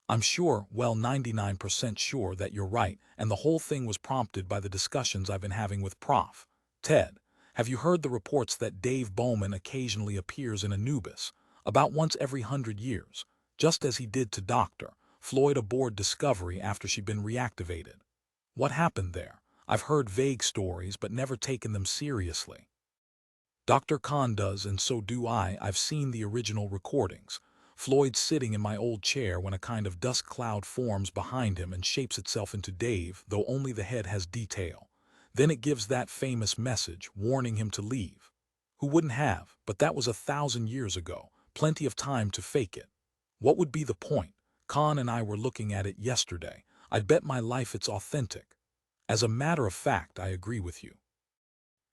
I'm sure, well 99% sure that you're right, and the whole thing was prompted by the discussions I've been having with Prof. Ted. Have you heard the reports that Dave Bowman occasionally appears in Anubis, about once every 100 years, just as he did to Dr. Floyd aboard Discovery after she'd been reactivated? What happened there? I've heard vague stories but never taken them seriously. Dr. Khan does, and so do I. I've seen the original recordings. Floyd's sitting in my old chair when a kind of dust cloud forms behind him and shapes itself into Dave, though only the head has detail. Then it gives that famous message, warning him to leave. Who wouldn't have? But that was 1,000 years ago. Plenty of time to fake it. What would be the point? Khan and I were looking at it yesterday. I'd bet my life it's authentic. As a matter of fact, I agree with you.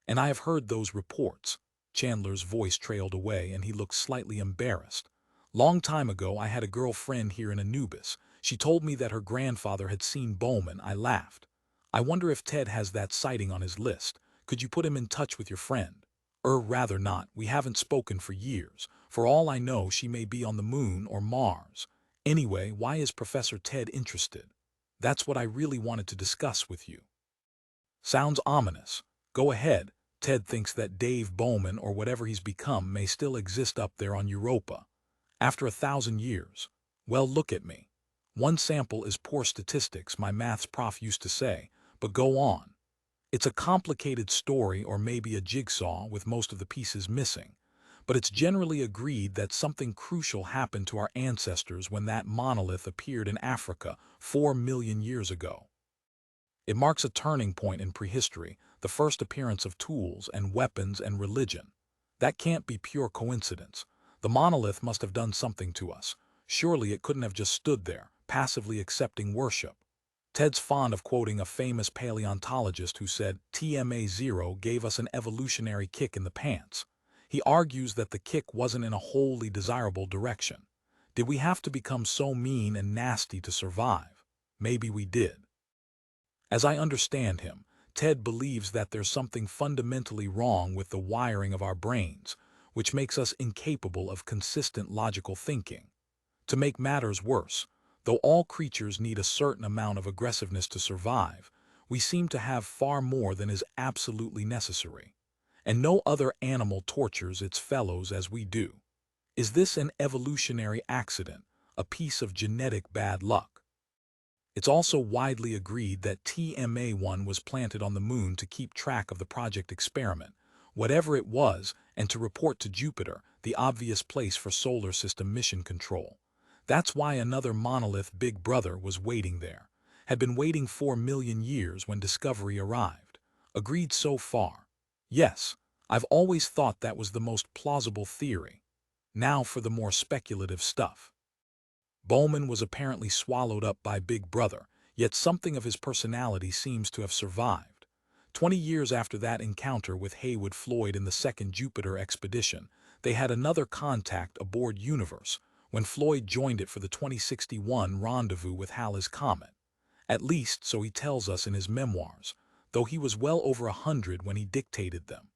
And I have heard those reports. Chandler's voice trailed away and he looked slightly embarrassed. Long time ago, I had a girlfriend here in Anubis. She told me that her grandfather had seen Bowman. I laughed. I wonder if Ted has that sighting on his list. Could you put him in touch with your friend? Rather not. We haven't spoken for years. For all I know, she may be on the moon or Mars. Anyway, why is Professor Ted interested? That's what I really wanted to discuss with you. Sounds ominous. Go ahead. Ted thinks that Dave Bowman, or whatever he's become, may still exist up there on Europa. After 1,000 years. Well, look at me. One sample is poor statistics, my maths prof used to say, but go on. It's a complicated story, or maybe a jigsaw with most of the pieces missing, but it's generally agreed that something crucial happened to our ancestors when that monolith appeared in Africa 4 million years ago. It marks a turning point in prehistory, the first appearance of tools and weapons and religion. That can't be pure coincidence. The monolith must have done something to us. Surely it couldn't have just stood there, passively accepting worship. Ted's fond of quoting a famous paleontologist who said, TMA0 gave us an evolutionary kick in the pants. He argues that the kick wasn't in a wholly desirable direction. Did we have to become so mean and nasty to survive? Maybe we did. As I understand him, Ted believes that there's something fundamentally wrong with the wiring of our brains, which makes us incapable of consistent logical thinking. To make matters worse, though all creatures need a certain amount of aggressiveness to survive, we seem to have far more than is absolutely necessary. And no other animal tortures its fellows as we do. Is this an evolutionary accident, a piece of genetic bad luck? It's also widely agreed that TMA-1 was planted on the moon to keep track of the project experiment, whatever it was, and to report to Jupiter, the obvious place for solar system mission control. That's why another monolith Big Brother was waiting there. Had been waiting 4 million years when Discovery arrived. Agreed so far. Yes, I've always thought that was the most plausible theory. Now for the more speculative stuff. Bowman was apparently swallowed up by Big Brother, yet something of his personality seems to have survived. 20 years after that encounter with Heywood Floyd in the second Jupiter expedition, they had another contact aboard Universe, when Floyd joined it for the 2061 rendezvous with Halley's Comet. At least, so he tells us in his memoirs, though he was well over 100 when he dictated them.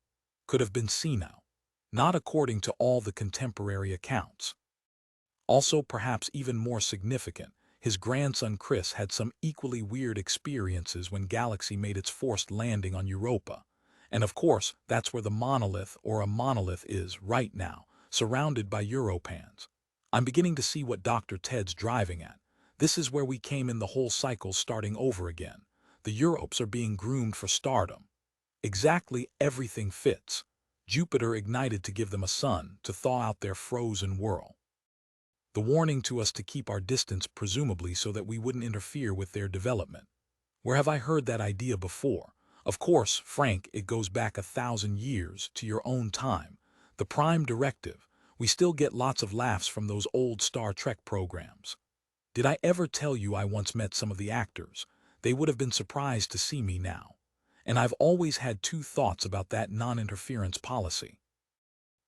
Could have been senile. Not according to all the contemporary accounts. Also, perhaps even more significant, his grandson Chris had some equally weird experiences when Galaxy made its forced landing on Europa. And of course, that's where the monolith or a monolith is right now, surrounded by Europans. I'm beginning to see what Dr. Ted's driving at. This is where we came in, the whole cycle starting over again. The Europes are being groomed for stardom. Exactly, everything fits. Jupiter ignited to give them a sun to thaw out their frozen world. The warning to us to keep our distance, presumably so that we wouldn't interfere with their development. Where have I heard that idea before? Of course, Frank, it goes back 1,000 years to your own time. The Prime Directive. We still get lots of laughs from those old Star Trek programs. Did I ever tell you I once met some of the actors? They would have been surprised to see me now. And I've always had two thoughts about that non-interference policy.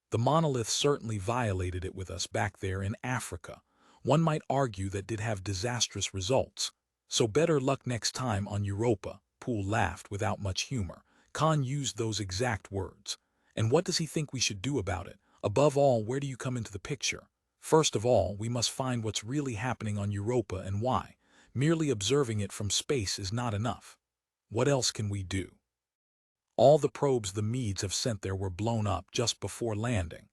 The monolith certainly violated it with us back there in Africa. One might argue that did have disastrous results. So better luck next time on Europa. Poole laughed without much humor. Khan used those exact words. And what does he think we should do about it? Above all, where do you come into the picture? First of all, we must find what's really happening on Europa and why. Merely observing it from space is not enough. What else can we do? All the probes the Medes have sent there were blown up just before landing.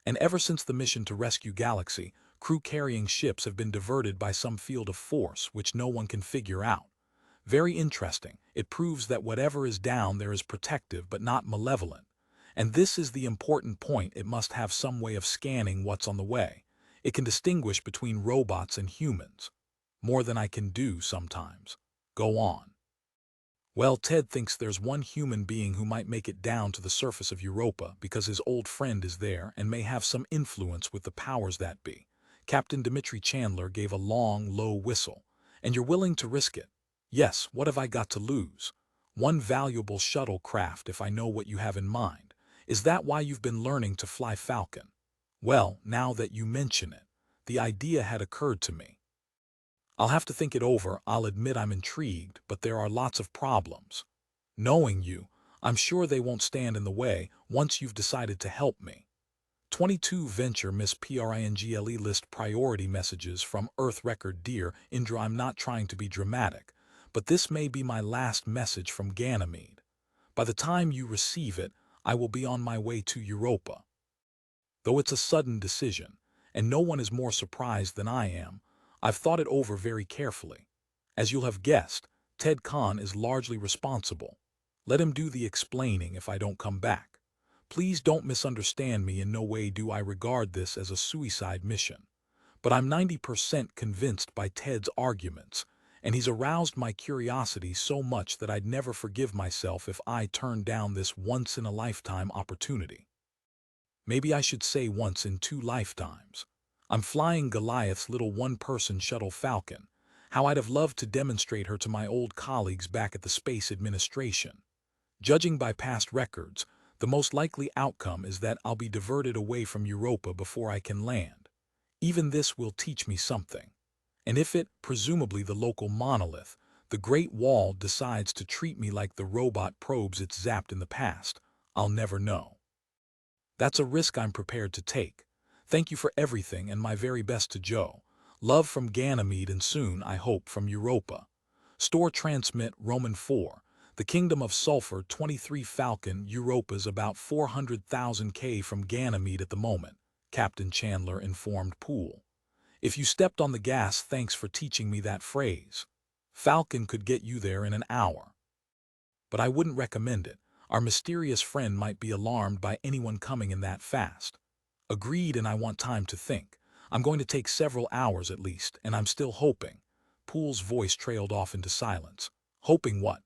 And ever since the mission to rescue Galaxy, crew-carrying ships have been diverted by some field of force which no one can figure out. Very interesting. It proves that whatever is down there is protective but not malevolent. And this is the important point: it must have some way of scanning what's on the way. It can distinguish between robots and humans. More than I can do sometimes. Go on. Well, Ted thinks there's one human being who might make it down to the surface of Europa because his old friend is there and may have some influence with the powers that be. Captain Dimitri Chandler gave a long, low whistle. And you're willing to risk it? Yes, what have I got to lose? One valuable shuttle craft, if I know what you have in mind. Is that why you've been learning to fly Falcon? Well, now that you mention it, the idea had occurred to me. I'll have to think it over. I'll admit I'm intrigued, but there are lots of problems. Knowing you, I'm sure they won't stand in the way once you've decided to help me. 22 Venture Miss Pringle list priority messages from Earth Record. Dear Indra, I'm not trying to be dramatic, but this may be my last message from Ganymede. By the time you receive it, I will be on my way to Europa. Though it's a sudden decision, and no one is more surprised than I am, I've thought it over very carefully. As you'll have guessed, Ted Khan is largely responsible. Let him do the explaining if I don't come back. Please don't misunderstand me. In no way do I regard this as a suicide mission. But I'm 90% convinced by Ted's arguments, and he's aroused my curiosity so much that I'd never forgive myself if I turned down this once-in-a-lifetime opportunity. Maybe I should say once in 2 lifetimes. I'm flying Goliath's little one-person shuttle Falcon. How I'd have loved to demonstrate her to my old colleagues back at the Space Administration. Judging by past records, the most likely outcome is that I'll be diverted away from Europa before I can land. Even this will teach me something. And if it, presumably the local monolith, the Great Wall, decides to treat me like the robot probes it's zapped in the past, I'll never know. That's a risk I'm prepared to take. Thank you for everything, and my very best to Joe. Love from Ganymede, and soon, I hope, from Europa. Store transmit Roman 4. The Kingdom of Sulfur 23 Falcon. Europa's about 400,000 K from Ganymede at the moment, Captain Chandler informed Poole. If you stepped on the gas, thanks for teaching me that phrase. Falcon could get you there in an hour. But I wouldn't recommend it. Our mysterious friend might be alarmed by anyone coming in that fast. Agreed, and I want time to think. I'm going to take several hours at least, and I'm still hoping. Poole's voice trailed off into silence. Hoping what?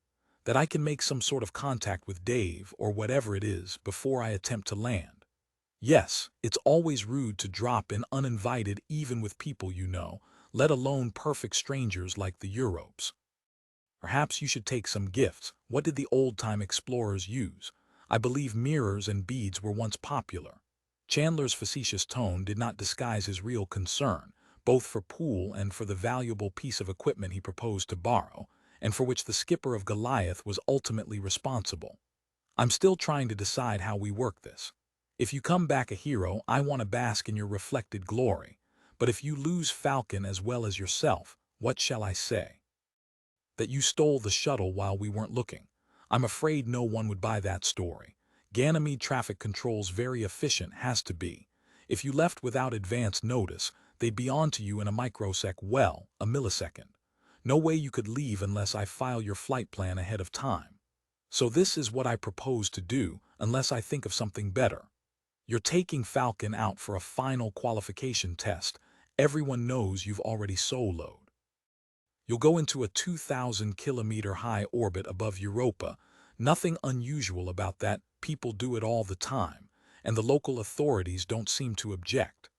That I can make some sort of contact with Dave, or whatever it is, before I attempt to land. Yes, it's always rude to drop in uninvited even with people you know, let alone perfect strangers like the Europes. Perhaps you should take some gifts. What did the old-time explorers use? I believe mirrors and beads were once popular. Chandler's facetious tone did not disguise his real concern, both for Poole and for the valuable piece of equipment he proposed to borrow, and for which the skipper of Goliath was ultimately responsible. I'm still trying to decide how we work this. If you come back a hero, I want to bask in your reflected glory. But if you lose Falcon as well as yourself, what shall I say? That you stole the shuttle while we weren't looking. I'm afraid no one would buy that story. Ganymede traffic control's very efficient has to be. If you left without advance notice, they'd be on to you in a microsec, well, a millisecond. No way you could leave unless I file your flight plan ahead of time. So this is what I propose to do, unless I think of something better. You're taking Falcon out for a final qualification test. Everyone knows you've already soloed. You'll go into a 2,000-kilometer high orbit above Europa. Nothing unusual about that, people do it all the time, and the local authorities don't seem to object.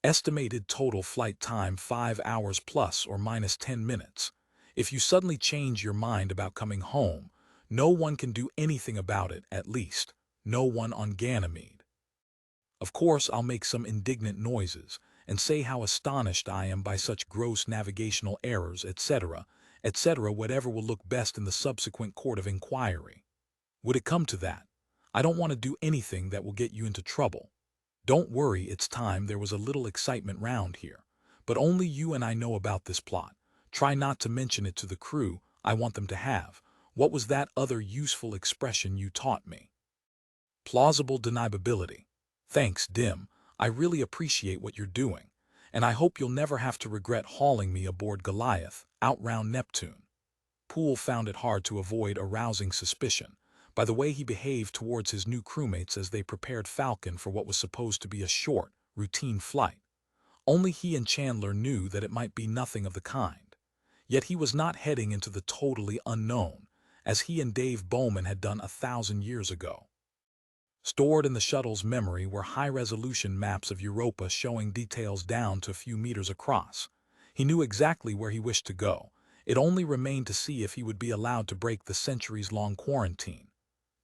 Estimated total flight time 5 hours plus or minus 10 minutes. If you suddenly change your mind about coming home, no one can do anything about it, at least, no one on Ganymede. Of course, I'll make some indignant noises, and say how astonished I am by such gross navigational errors, etc., etc., whatever will look best in the subsequent court of inquiry. Would it come to that? I don't want to do anything that will get you into trouble. Don't worry, it's time there was a little excitement round here. But only you and I know about this plot. Try not to mention it to the crew. I want them to have. What was that other useful expression you taught me? Plausible deniability. Thanks, Dim. I really appreciate what you're doing, and I hope you'll never have to regret hauling me aboard Goliath, out round Neptune. Poole found it hard to avoid arousing suspicion by the way he behaved towards his new crewmates as they prepared Falcon for what was supposed to be a short, routine flight. Only he and Chandler knew that it might be nothing of the kind. Yet he was not heading into the totally unknown, as he and Dave Bowman had done 1,000 years ago. Stored in the shuttle's memory were high-resolution maps of Europa showing details down to a few meters across. He knew exactly where he wished to go. It only remained to see if he would be allowed to break the centuries-long quarantine.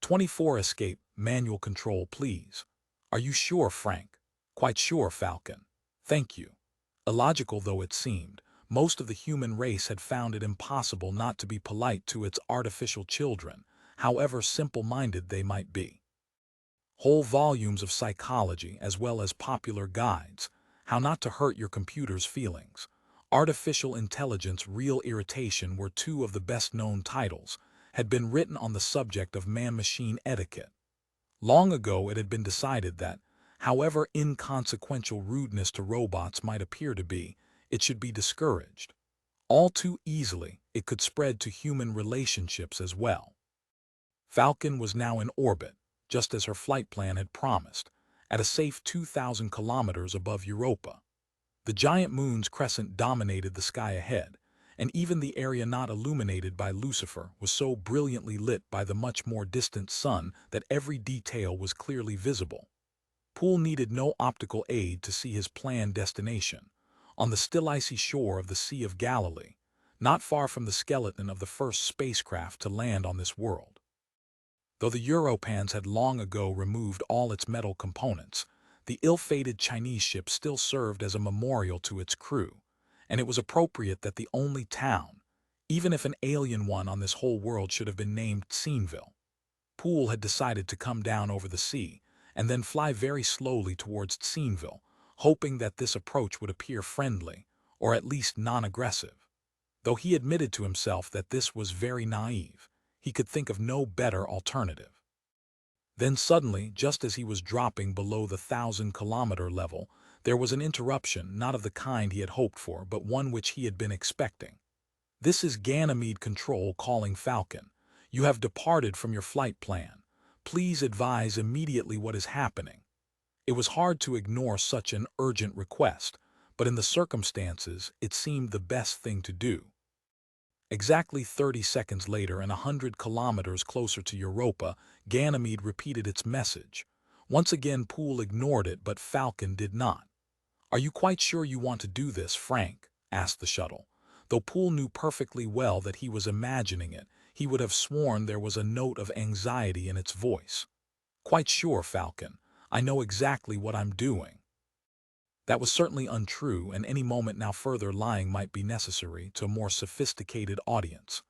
24 escape, manual control, please. Are you sure, Frank? Quite sure, Falcon. Thank you. Illogical though it seemed, most of the human race had found it impossible not to be polite to its artificial children, however simple-minded they might be. Whole volumes of psychology as well as popular guides, How Not to Hurt Your Computer's Feelings, Artificial Intelligence, Real Irritation were two of the best-known titles, had been written on the subject of man-machine etiquette. Long ago it had been decided that, however inconsequential rudeness to robots might appear to be, it should be discouraged. All too easily, it could spread to human relationships as well. Falcon was now in orbit, just as her flight plan had promised, at a safe 2,000 kilometers above Europa. The giant moon's crescent dominated the sky ahead, and even the area not illuminated by Lucifer was so brilliantly lit by the much more distant sun that every detail was clearly visible. Poole needed no optical aid to see his planned destination, on the still icy shore of the Sea of Galilee, not far from the skeleton of the first spacecraft to land on this world. Though the Europans had long ago removed all its metal components, the ill-fated Chinese ship still served as a memorial to its crew, and it was appropriate that the only town, even if an alien one on this whole world, should have been named Sceneville. Poole had decided to come down over the sea and then fly very slowly towards Sceneville, hoping that this approach would appear friendly, or at least non-aggressive. Though he admitted to himself that this was very naive, he could think of no better alternative. Then suddenly, just as he was dropping below the 1,000-kilometer level, there was an interruption, not of the kind he had hoped for, but one which he had been expecting. "This is Ganymede Control calling Falcon. You have departed from your flight plan. Please advise immediately what is happening." It was hard to ignore such an urgent request, but in the circumstances, it seemed the best thing to do. Exactly 30 seconds later and 100 kilometers closer to Europa, Ganymede repeated its message. Once again Poole ignored it, but Falcon did not. "Are you quite sure you want to do this, Frank?" asked the shuttle. Though Poole knew perfectly well that he was imagining it, he would have sworn there was a note of anxiety in its voice. "Quite sure, Falcon. I know exactly what I'm doing." That was certainly untrue, and any moment now further lying might be necessary to a more sophisticated audience.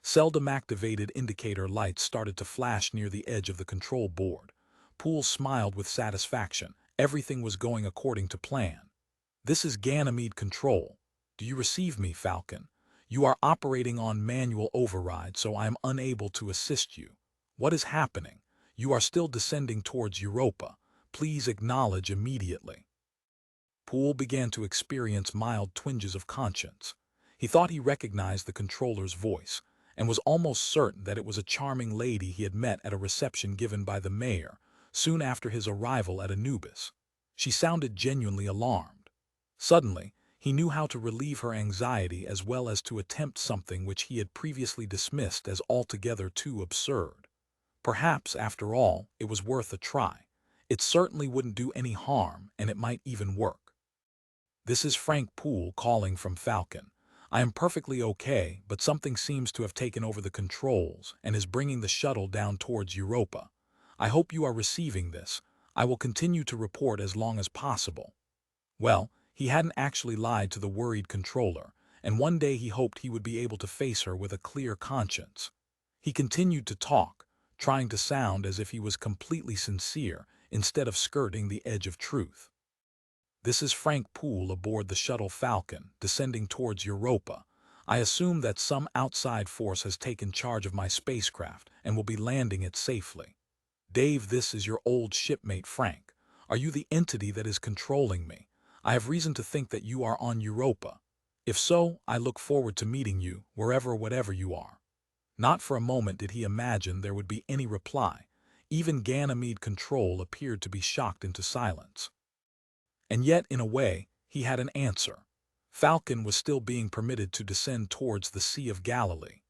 Seldom activated indicator lights started to flash near the edge of the control board. Poole smiled with satisfaction. Everything was going according to plan. This is Ganymede Control. Do you receive me, Falcon? You are operating on manual override, so I am unable to assist you. What is happening? You are still descending towards Europa. Please acknowledge immediately. Poole began to experience mild twinges of conscience. He thought he recognized the controller's voice, and was almost certain that it was a charming lady he had met at a reception given by the mayor soon after his arrival at Anubis. She sounded genuinely alarmed. Suddenly, he knew how to relieve her anxiety as well as to attempt something which he had previously dismissed as altogether too absurd. Perhaps, after all, it was worth a try. It certainly wouldn't do any harm, and it might even work. This is Frank Poole calling from Falcon. I am perfectly okay, but something seems to have taken over the controls and is bringing the shuttle down towards Europa. I hope you are receiving this. I will continue to report as long as possible. Well, he hadn't actually lied to the worried controller, and one day he hoped he would be able to face her with a clear conscience. He continued to talk, trying to sound as if he was completely sincere instead of skirting the edge of truth. This is Frank Poole aboard the shuttle Falcon, descending towards Europa. I assume that some outside force has taken charge of my spacecraft and will be landing it safely. Dave, this is your old shipmate Frank. Are you the entity that is controlling me? I have reason to think that you are on Europa. If so, I look forward to meeting you, whatever you are. Not for a moment did he imagine there would be any reply. Even Ganymede Control appeared to be shocked into silence. And yet, in a way, he had an answer. Falcon was still being permitted to descend towards the Sea of Galilee.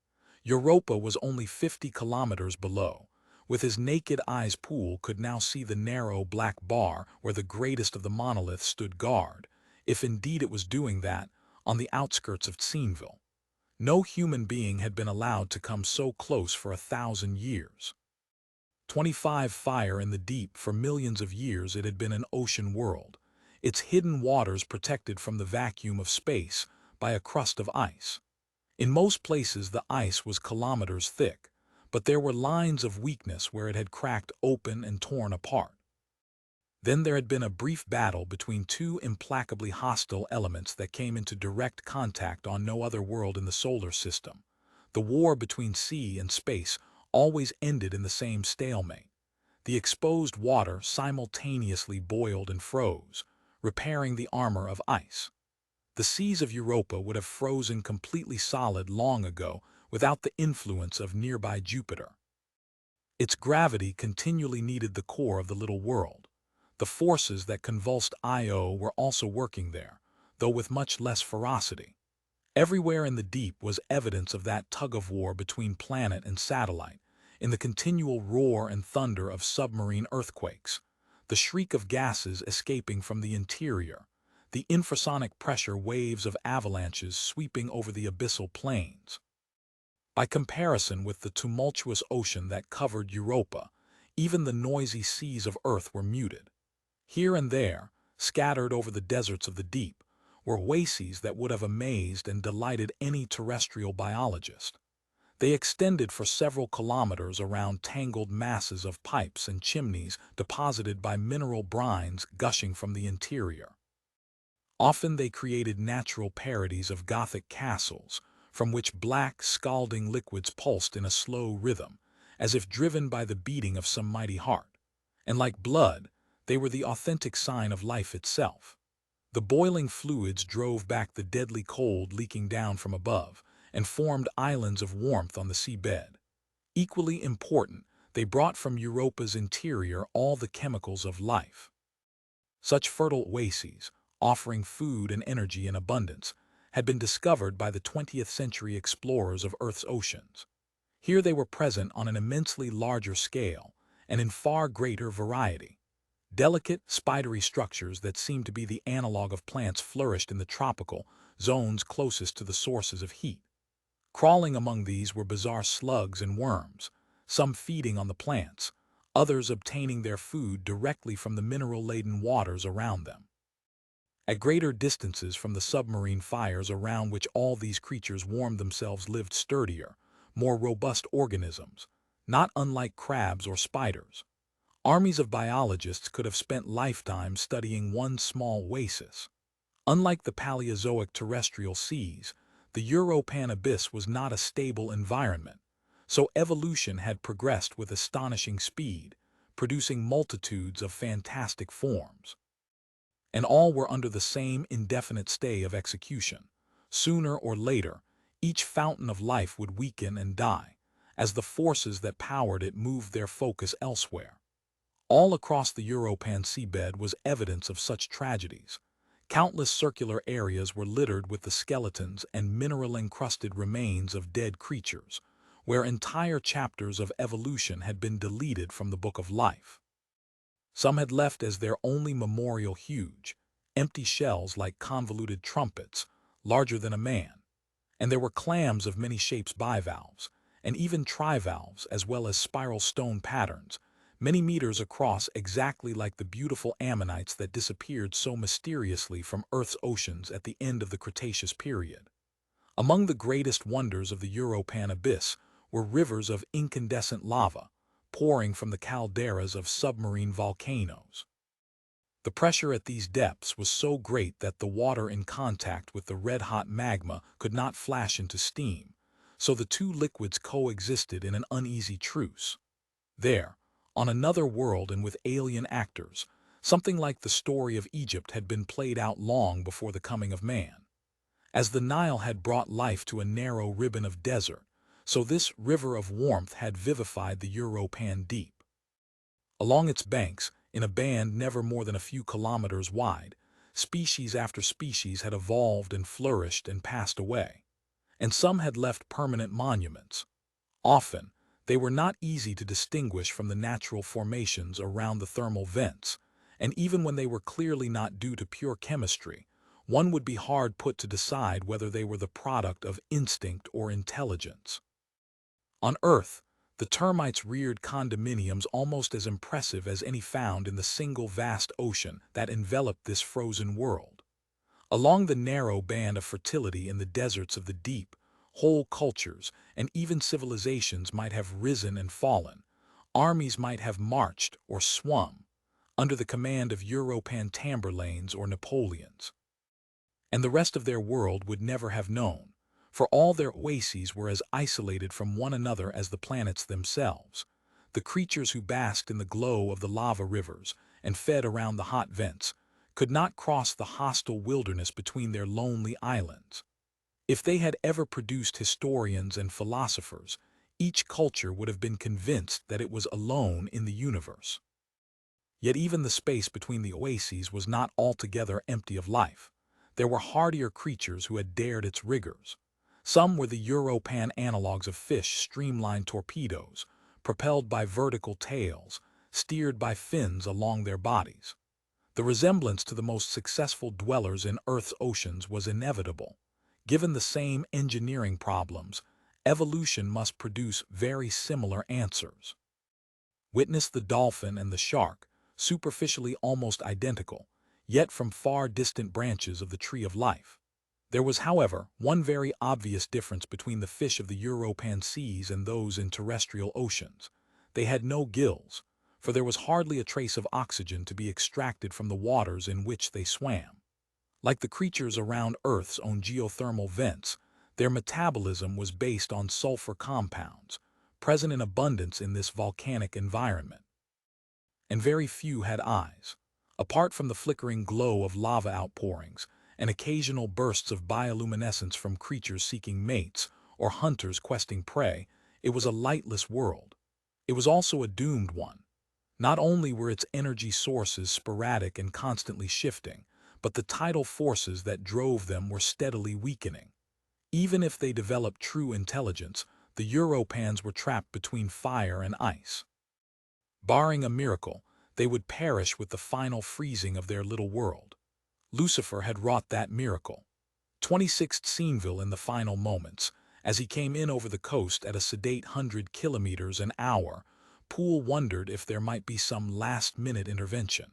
Europa was only 50 kilometers below. With his naked eyes, Poole could now see the narrow black bar where the greatest of the monoliths stood guard, if indeed it was doing that, on the outskirts of Tsinville. No human being had been allowed to come so close for 1,000 years. 25 fire in the deep, for millions of years it had been an ocean world, its hidden waters protected from the vacuum of space by a crust of ice. In most places the ice was kilometers thick, but there were lines of weakness where it had cracked open and torn apart. Then there had been a brief battle between two implacably hostile elements that came into direct contact on no other world in the solar system. The war between sea and space always ended in the same stalemate. The exposed water simultaneously boiled and froze, repairing the armor of ice. The seas of Europa would have frozen completely solid long ago without the influence of nearby Jupiter. Its gravity continually needed the core of the little world. The forces that convulsed Io were also working there, though with much less ferocity. Everywhere in the deep was evidence of that tug-of-war between planet and satellite, in the continual roar and thunder of submarine earthquakes, the shriek of gases escaping from the interior, the infrasonic pressure waves of avalanches sweeping over the abyssal plains. By comparison with the tumultuous ocean that covered Europa, even the noisy seas of Earth were muted. Here and there, scattered over the deserts of the deep, were oases that would have amazed and delighted any terrestrial biologist. They extended for several kilometers around tangled masses of pipes and chimneys deposited by mineral brines gushing from the interior. Often they created natural parodies of Gothic castles, from which black, scalding liquids pulsed in a slow rhythm, as if driven by the beating of some mighty heart. And like blood, they were the authentic sign of life itself. The boiling fluids drove back the deadly cold leaking down from above, and formed islands of warmth on the seabed. Equally important, they brought from Europa's interior all the chemicals of life. Such fertile oases, offering food and energy in abundance, had been discovered by the 20th century explorers of Earth's oceans. Here they were present on an immensely larger scale, and in far greater variety. Delicate, spidery structures that seemed to be the analog of plants flourished in the tropical zones closest to the sources of heat. Crawling among these were bizarre slugs and worms, some feeding on the plants, others obtaining their food directly from the mineral-laden waters around them. At greater distances from the submarine fires around which all these creatures warmed themselves lived sturdier, more robust organisms, not unlike crabs or spiders. Armies of biologists could have spent lifetimes studying one small oasis. Unlike the Paleozoic terrestrial seas, the Europan abyss was not a stable environment, so evolution had progressed with astonishing speed, producing multitudes of fantastic forms. And all were under the same indefinite stay of execution. Sooner or later, each fountain of life would weaken and die, as the forces that powered it moved their focus elsewhere. All across the Europan seabed was evidence of such tragedies. Countless circular areas were littered with the skeletons and mineral-encrusted remains of dead creatures, where entire chapters of evolution had been deleted from the Book of Life. Some had left as their only memorial huge, empty shells like convoluted trumpets, larger than a man. And there were clams of many shapes, bivalves, and even trivalves, as well as spiral stone patterns, many meters across, exactly like the beautiful ammonites that disappeared so mysteriously from Earth's oceans at the end of the Cretaceous period. Among the greatest wonders of the Europan abyss were rivers of incandescent lava, pouring from the calderas of submarine volcanoes. The pressure at these depths was so great that the water in contact with the red-hot magma could not flash into steam, so the two liquids coexisted in an uneasy truce. There, on another world and with alien actors, something like the story of Egypt had been played out long before the coming of man. As the Nile had brought life to a narrow ribbon of desert, so this river of warmth had vivified the Europan deep. Along its banks, in a band never more than a few kilometers wide, species after species had evolved and flourished and passed away, and some had left permanent monuments. Often, they were not easy to distinguish from the natural formations around the thermal vents, and even when they were clearly not due to pure chemistry, one would be hard put to decide whether they were the product of instinct or intelligence. On Earth, the termites reared condominiums almost as impressive as any found in the single vast ocean that enveloped this frozen world. Along the narrow band of fertility in the deserts of the deep, whole cultures and even civilizations might have risen and fallen, armies might have marched or swum, under the command of Europan Tamerlanes or Napoleons. And the rest of their world would never have known, for all their oases were as isolated from one another as the planets themselves. The creatures who basked in the glow of the lava rivers and fed around the hot vents could not cross the hostile wilderness between their lonely islands. If they had ever produced historians and philosophers, each culture would have been convinced that it was alone in the universe. Yet even the space between the oases was not altogether empty of life. There were hardier creatures who had dared its rigors. Some were the Europan analogues of fish, streamlined torpedoes, propelled by vertical tails, steered by fins along their bodies. The resemblance to the most successful dwellers in Earth's oceans was inevitable. Given the same engineering problems, evolution must produce very similar answers. Witness the dolphin and the shark, superficially almost identical, yet from far distant branches of the tree of life. There was, however, one very obvious difference between the fish of the Europan seas and those in terrestrial oceans. They had no gills, for there was hardly a trace of oxygen to be extracted from the waters in which they swam. Like the creatures around Earth's own geothermal vents, their metabolism was based on sulfur compounds, present in abundance in this volcanic environment. And very few had eyes. Apart from the flickering glow of lava outpourings, and occasional bursts of bioluminescence from creatures seeking mates or hunters questing prey, it was a lightless world. It was also a doomed one. Not only were its energy sources sporadic and constantly shifting, but the tidal forces that drove them were steadily weakening. Even if they developed true intelligence, the Europans were trapped between fire and ice. Barring a miracle, they would perish with the final freezing of their little world. Lucifer had wrought that miracle. 26th Sceneville in the final moments, as he came in over the coast at a sedate 100 kilometers an hour, Poole wondered if there might be some last-minute intervention.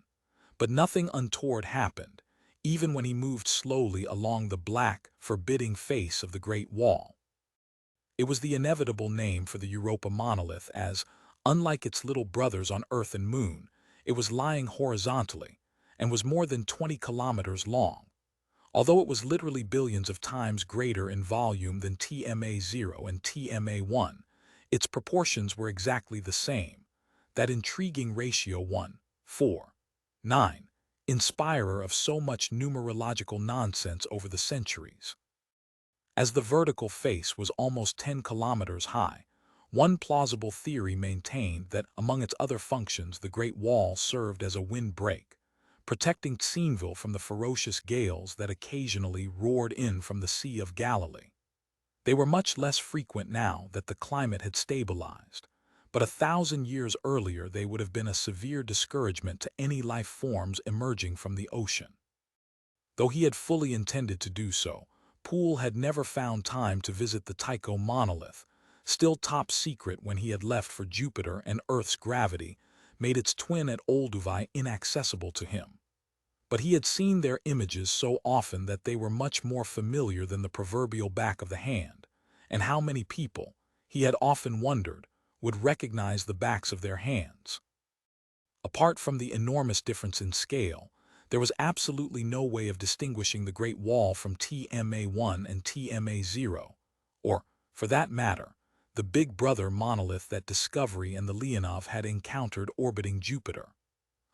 But nothing untoward happened, even when he moved slowly along the black, forbidding face of the Great Wall. It was the inevitable name for the Europa monolith as, unlike its little brothers on Earth and Moon, it was lying horizontally, and was more than 20 kilometers long. Although it was literally billions of times greater in volume than TMA-0 and TMA-1, its proportions were exactly the same, that intriguing ratio 1:4:9, inspirer of so much numerological nonsense over the centuries. As the vertical face was almost 10 kilometers high, one plausible theory maintained that, among its other functions, the Great Wall served as a windbreak, protecting Tsinville from the ferocious gales that occasionally roared in from the Sea of Galilee. They were much less frequent now that the climate had stabilized, but 1,000 years earlier they would have been a severe discouragement to any life forms emerging from the ocean. Though he had fully intended to do so, Poole had never found time to visit the Tycho monolith, still top secret when he had left for Jupiter, and Earth's gravity made its twin at Olduvai inaccessible to him. But he had seen their images so often that they were much more familiar than the proverbial back of the hand, and how many people, he had often wondered, would recognize the backs of their hands. Apart from the enormous difference in scale, there was absolutely no way of distinguishing the Great Wall from TMA-1 and TMA-0, or, for that matter, the Big Brother monolith that Discovery and the Leonov had encountered orbiting Jupiter.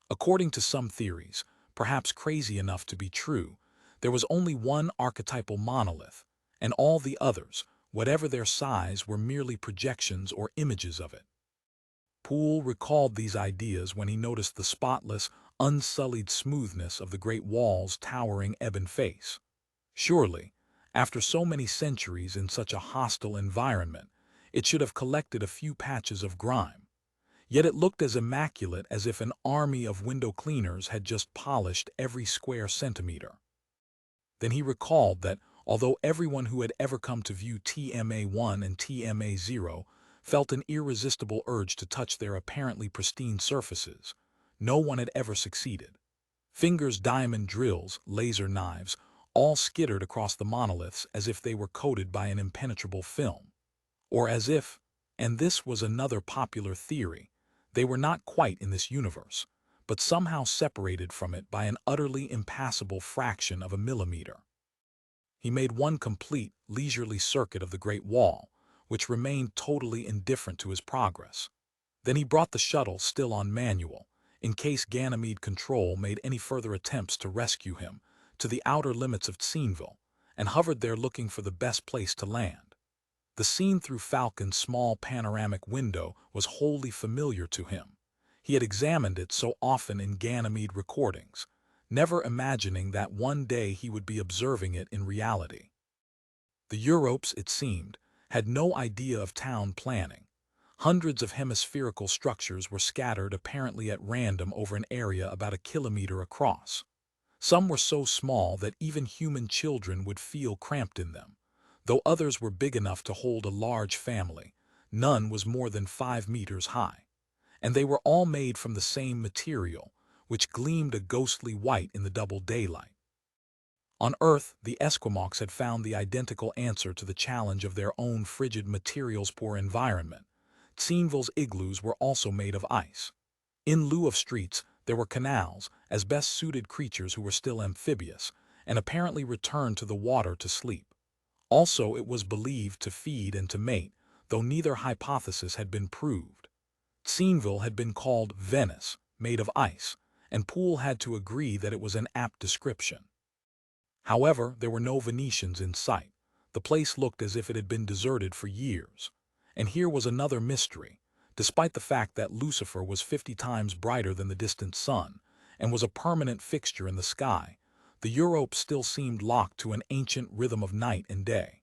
According to some theories, perhaps crazy enough to be true, there was only one archetypal monolith, and all the others, whatever their size, were merely projections or images of it. Poole recalled these ideas when he noticed the spotless, unsullied smoothness of the Great Wall's towering ebon face. Surely, after so many centuries in such a hostile environment, it should have collected a few patches of grime. Yet it looked as immaculate as if an army of window cleaners had just polished every square centimeter. Then he recalled that, although everyone who had ever come to view TMA-1 and TMA-0 felt an irresistible urge to touch their apparently pristine surfaces, no one had ever succeeded. Fingers, diamond drills, laser knives, all skittered across the monoliths as if they were coated by an impenetrable film. Or as if, and this was another popular theory, they were not quite in this universe, but somehow separated from it by an utterly impassable fraction of a millimeter. He made one complete, leisurely circuit of the Great Wall, which remained totally indifferent to his progress. Then he brought the shuttle, still on manual, in case Ganymede Control made any further attempts to rescue him, to the outer limits of Tsinville, and hovered there looking for the best place to land. The scene through Falcon's small panoramic window was wholly familiar to him. He had examined it so often in Ganymede recordings, never imagining that one day he would be observing it in reality. The Europes, it seemed, had no idea of town planning. Hundreds of hemispherical structures were scattered apparently at random over an area about a kilometer across. Some were so small that even human children would feel cramped in them, though others were big enough to hold a large family. None was more than 5 meters high, and they were all made from the same material, which gleamed a ghostly white in the double daylight. On Earth, the Esquimaux had found the identical answer to the challenge of their own frigid materials-poor environment. Tsinville's igloos were also made of ice. In lieu of streets, there were canals, as best suited creatures who were still amphibious, and apparently returned to the water to sleep. Also, it was believed to feed and to mate, though neither hypothesis had been proved. Tsinville had been called Venice, made of ice, and Poole had to agree that it was an apt description. However, there were no Venetians in sight. The place looked as if it had been deserted for years. And here was another mystery. Despite the fact that Lucifer was 50 times brighter than the distant sun, and was a permanent fixture in the sky, the Europes still seemed locked to an ancient rhythm of night and day.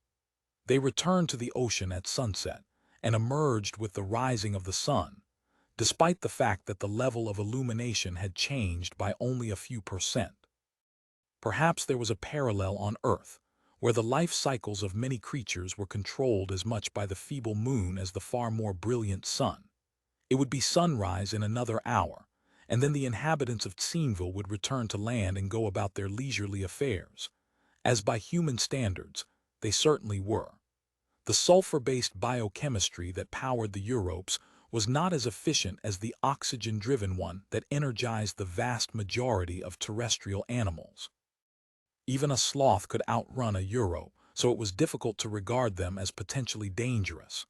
They returned to the ocean at sunset, and emerged with the rising of the sun, despite the fact that the level of illumination had changed by only a few %. Perhaps there was a parallel on Earth, where the life cycles of many creatures were controlled as much by the feeble moon as the far more brilliant sun. It would be sunrise in another hour, and then the inhabitants of Tsinville would return to land and go about their leisurely affairs, as by human standards, they certainly were. The sulfur-based biochemistry that powered the Europes was not as efficient as the oxygen-driven one that energized the vast majority of terrestrial animals. Even a sloth could outrun a Europe, so it was difficult to regard them as potentially dangerous.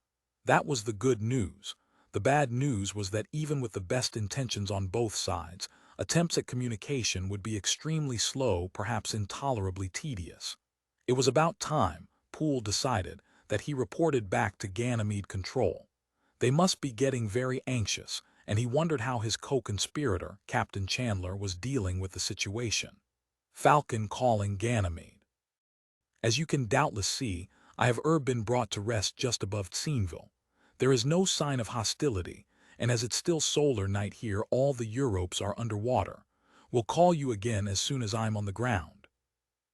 That was the good news. The bad news was that even with the best intentions on both sides, attempts at communication would be extremely slow, perhaps intolerably tedious. It was about time, Poole decided, that he reported back to Ganymede Control. They must be getting very anxious, and he wondered how his co-conspirator, Captain Chandler, was dealing with the situation. Falcon calling Ganymede. As you can doubtless see, I have been brought to rest just above Tsinville. There is no sign of hostility, and as it's still solar night here, all the Europes are underwater. We'll call you again as soon as I'm on the ground.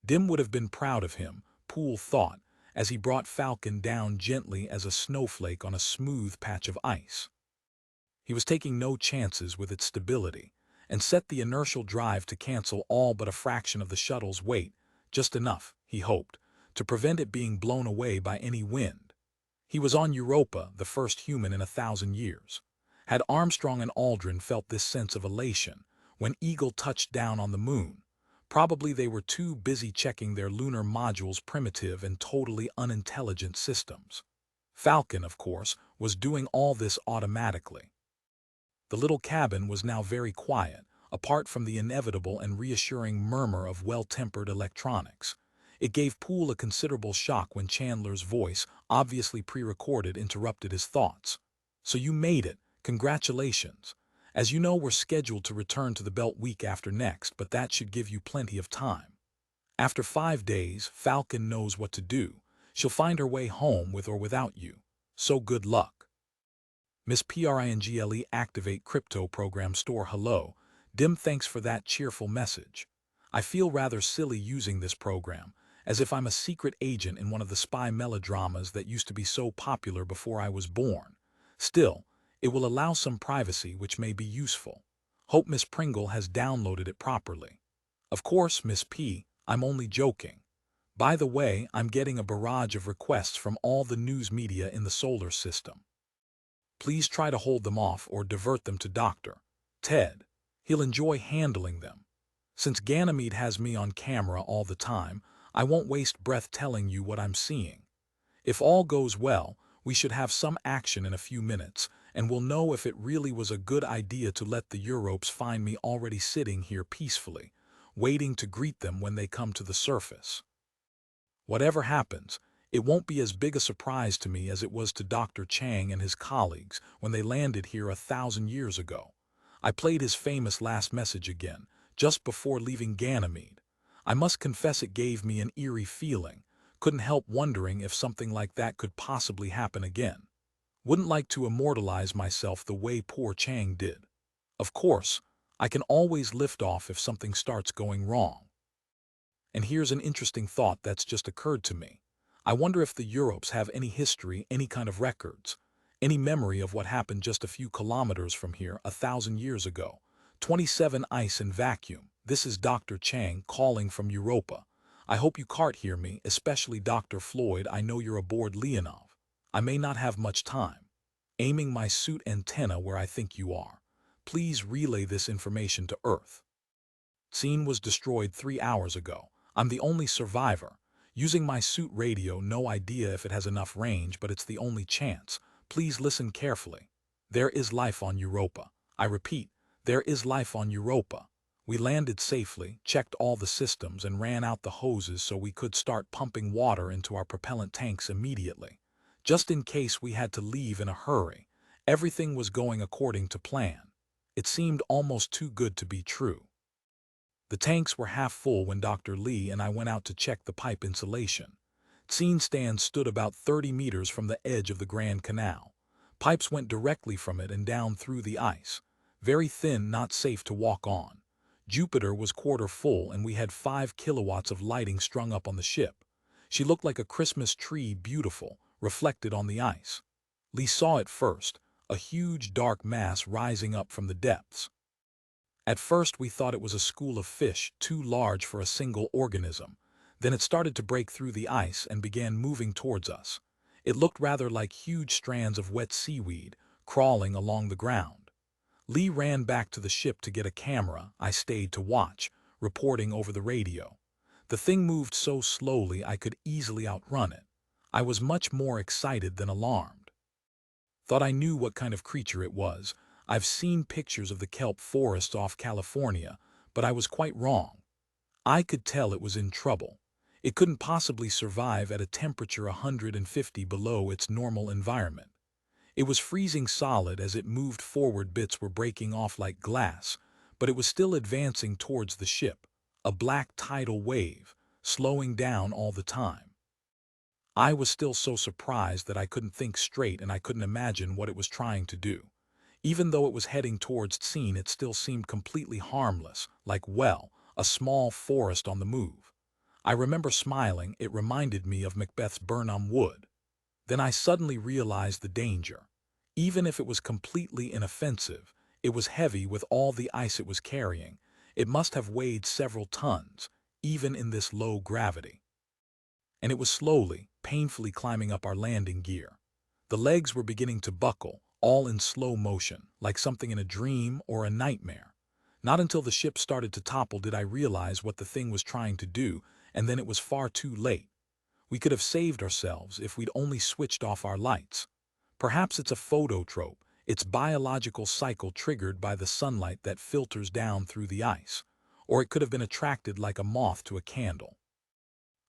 Dim would have been proud of him, Poole thought, as he brought Falcon down gently as a snowflake on a smooth patch of ice. He was taking no chances with its stability, and set the inertial drive to cancel all but a fraction of the shuttle's weight, just enough, he hoped, to prevent it being blown away by any wind. He was on Europa, the first human in 1,000 years. Had Armstrong and Aldrin felt this sense of elation when Eagle touched down on the moon? Probably they were too busy checking their lunar module's primitive and totally unintelligent systems. Falcon, of course, was doing all this automatically. The little cabin was now very quiet, apart from the inevitable and reassuring murmur of well-tempered electronics. It gave Poole a considerable shock when Chandler's voice, obviously pre-recorded, interrupted his thoughts. "So you made it. Congratulations. As you know, we're scheduled to return to the belt week after next, but that should give you plenty of time. After 5 days, Falcon knows what to do. She'll find her way home with or without you. So good luck." Miss Pringle activate crypto program store. Hello. Dim, thanks for that cheerful message. I feel rather silly using this program, as if I'm a secret agent in one of the spy melodramas that used to be so popular before I was born. Still, it will allow some privacy, which may be useful. Hope Miss Pringle has downloaded it properly. Of course, Miss P, I'm only joking. By the way, I'm getting a barrage of requests from all the news media in the solar system. Please try to hold them off or divert them to Dr. Ted. He'll enjoy handling them. Since Ganymede has me on camera all the time, I won't waste breath telling you what I'm seeing. If all goes well, we should have some action in a few minutes, and we'll know if it really was a good idea to let the Europes find me already sitting here peacefully, waiting to greet them when they come to the surface. Whatever happens, it won't be as big a surprise to me as it was to Dr. Chang and his colleagues when they landed here 1,000 years ago. I played his famous last message again, just before leaving Ganymede. I must confess it gave me an eerie feeling. Couldn't help wondering if something like that could possibly happen again. Wouldn't like to immortalize myself the way poor Chang did. Of course, I can always lift off if something starts going wrong. And here's an interesting thought that's just occurred to me. I wonder if the Europes have any history, any kind of records, any memory of what happened just a few kilometers from here 1,000 years ago. 27 ice and vacuum. This is Dr. Chang calling from Europa. I hope you can't hear me, especially Dr. Floyd. I know you're aboard Leonov. I may not have much time. Aiming my suit antenna where I think you are. Please relay this information to Earth. Scene was destroyed 3 hours ago. I'm the only survivor. Using my suit radio, no idea if it has enough range, but it's the only chance. Please listen carefully. There is life on Europa. I repeat, there is life on Europa. We landed safely, checked all the systems, and ran out the hoses so we could start pumping water into our propellant tanks immediately. Just in case we had to leave in a hurry, everything was going according to plan. It seemed almost too good to be true. The tanks were half full when Dr. Lee and I went out to check the pipe insulation. Scene stand stood about 30 meters from the edge of the Grand Canal. Pipes went directly from it and down through the ice. Very thin, not safe to walk on. Jupiter was quarter full and we had 5 kilowatts of lighting strung up on the ship. She looked like a Christmas tree, beautiful, reflected on the ice. Lee saw it first, a huge dark mass rising up from the depths. At first we thought it was a school of fish, too large for a single organism. Then it started to break through the ice and began moving towards us. It looked rather like huge strands of wet seaweed, crawling along the ground. Lee ran back to the ship to get a camera. I stayed to watch, reporting over the radio. The thing moved so slowly I could easily outrun it. I was much more excited than alarmed. Thought I knew what kind of creature it was. I've seen pictures of the kelp forests off California, but I was quite wrong. I could tell it was in trouble. It couldn't possibly survive at a temperature 150 below its normal environment. It was freezing solid as it moved forward. Bits were breaking off like glass, but it was still advancing towards the ship, a black tidal wave, slowing down all the time. I was still so surprised that I couldn't think straight and I couldn't imagine what it was trying to do. Even though it was heading towards scene, it still seemed completely harmless, like, well, a small forest on the move. I remember smiling. It reminded me of Macbeth's Birnam Wood. Then I suddenly realized the danger. Even if it was completely inoffensive, it was heavy with all the ice it was carrying. It must have weighed several tons, even in this low gravity. And it was slowly, painfully climbing up our landing gear. The legs were beginning to buckle, all in slow motion, like something in a dream or a nightmare. Not until the ship started to topple did I realize what the thing was trying to do, and then it was far too late. We could have saved ourselves if we'd only switched off our lights. Perhaps it's a phototrope, its biological cycle triggered by the sunlight that filters down through the ice. Or it could have been attracted like a moth to a candle.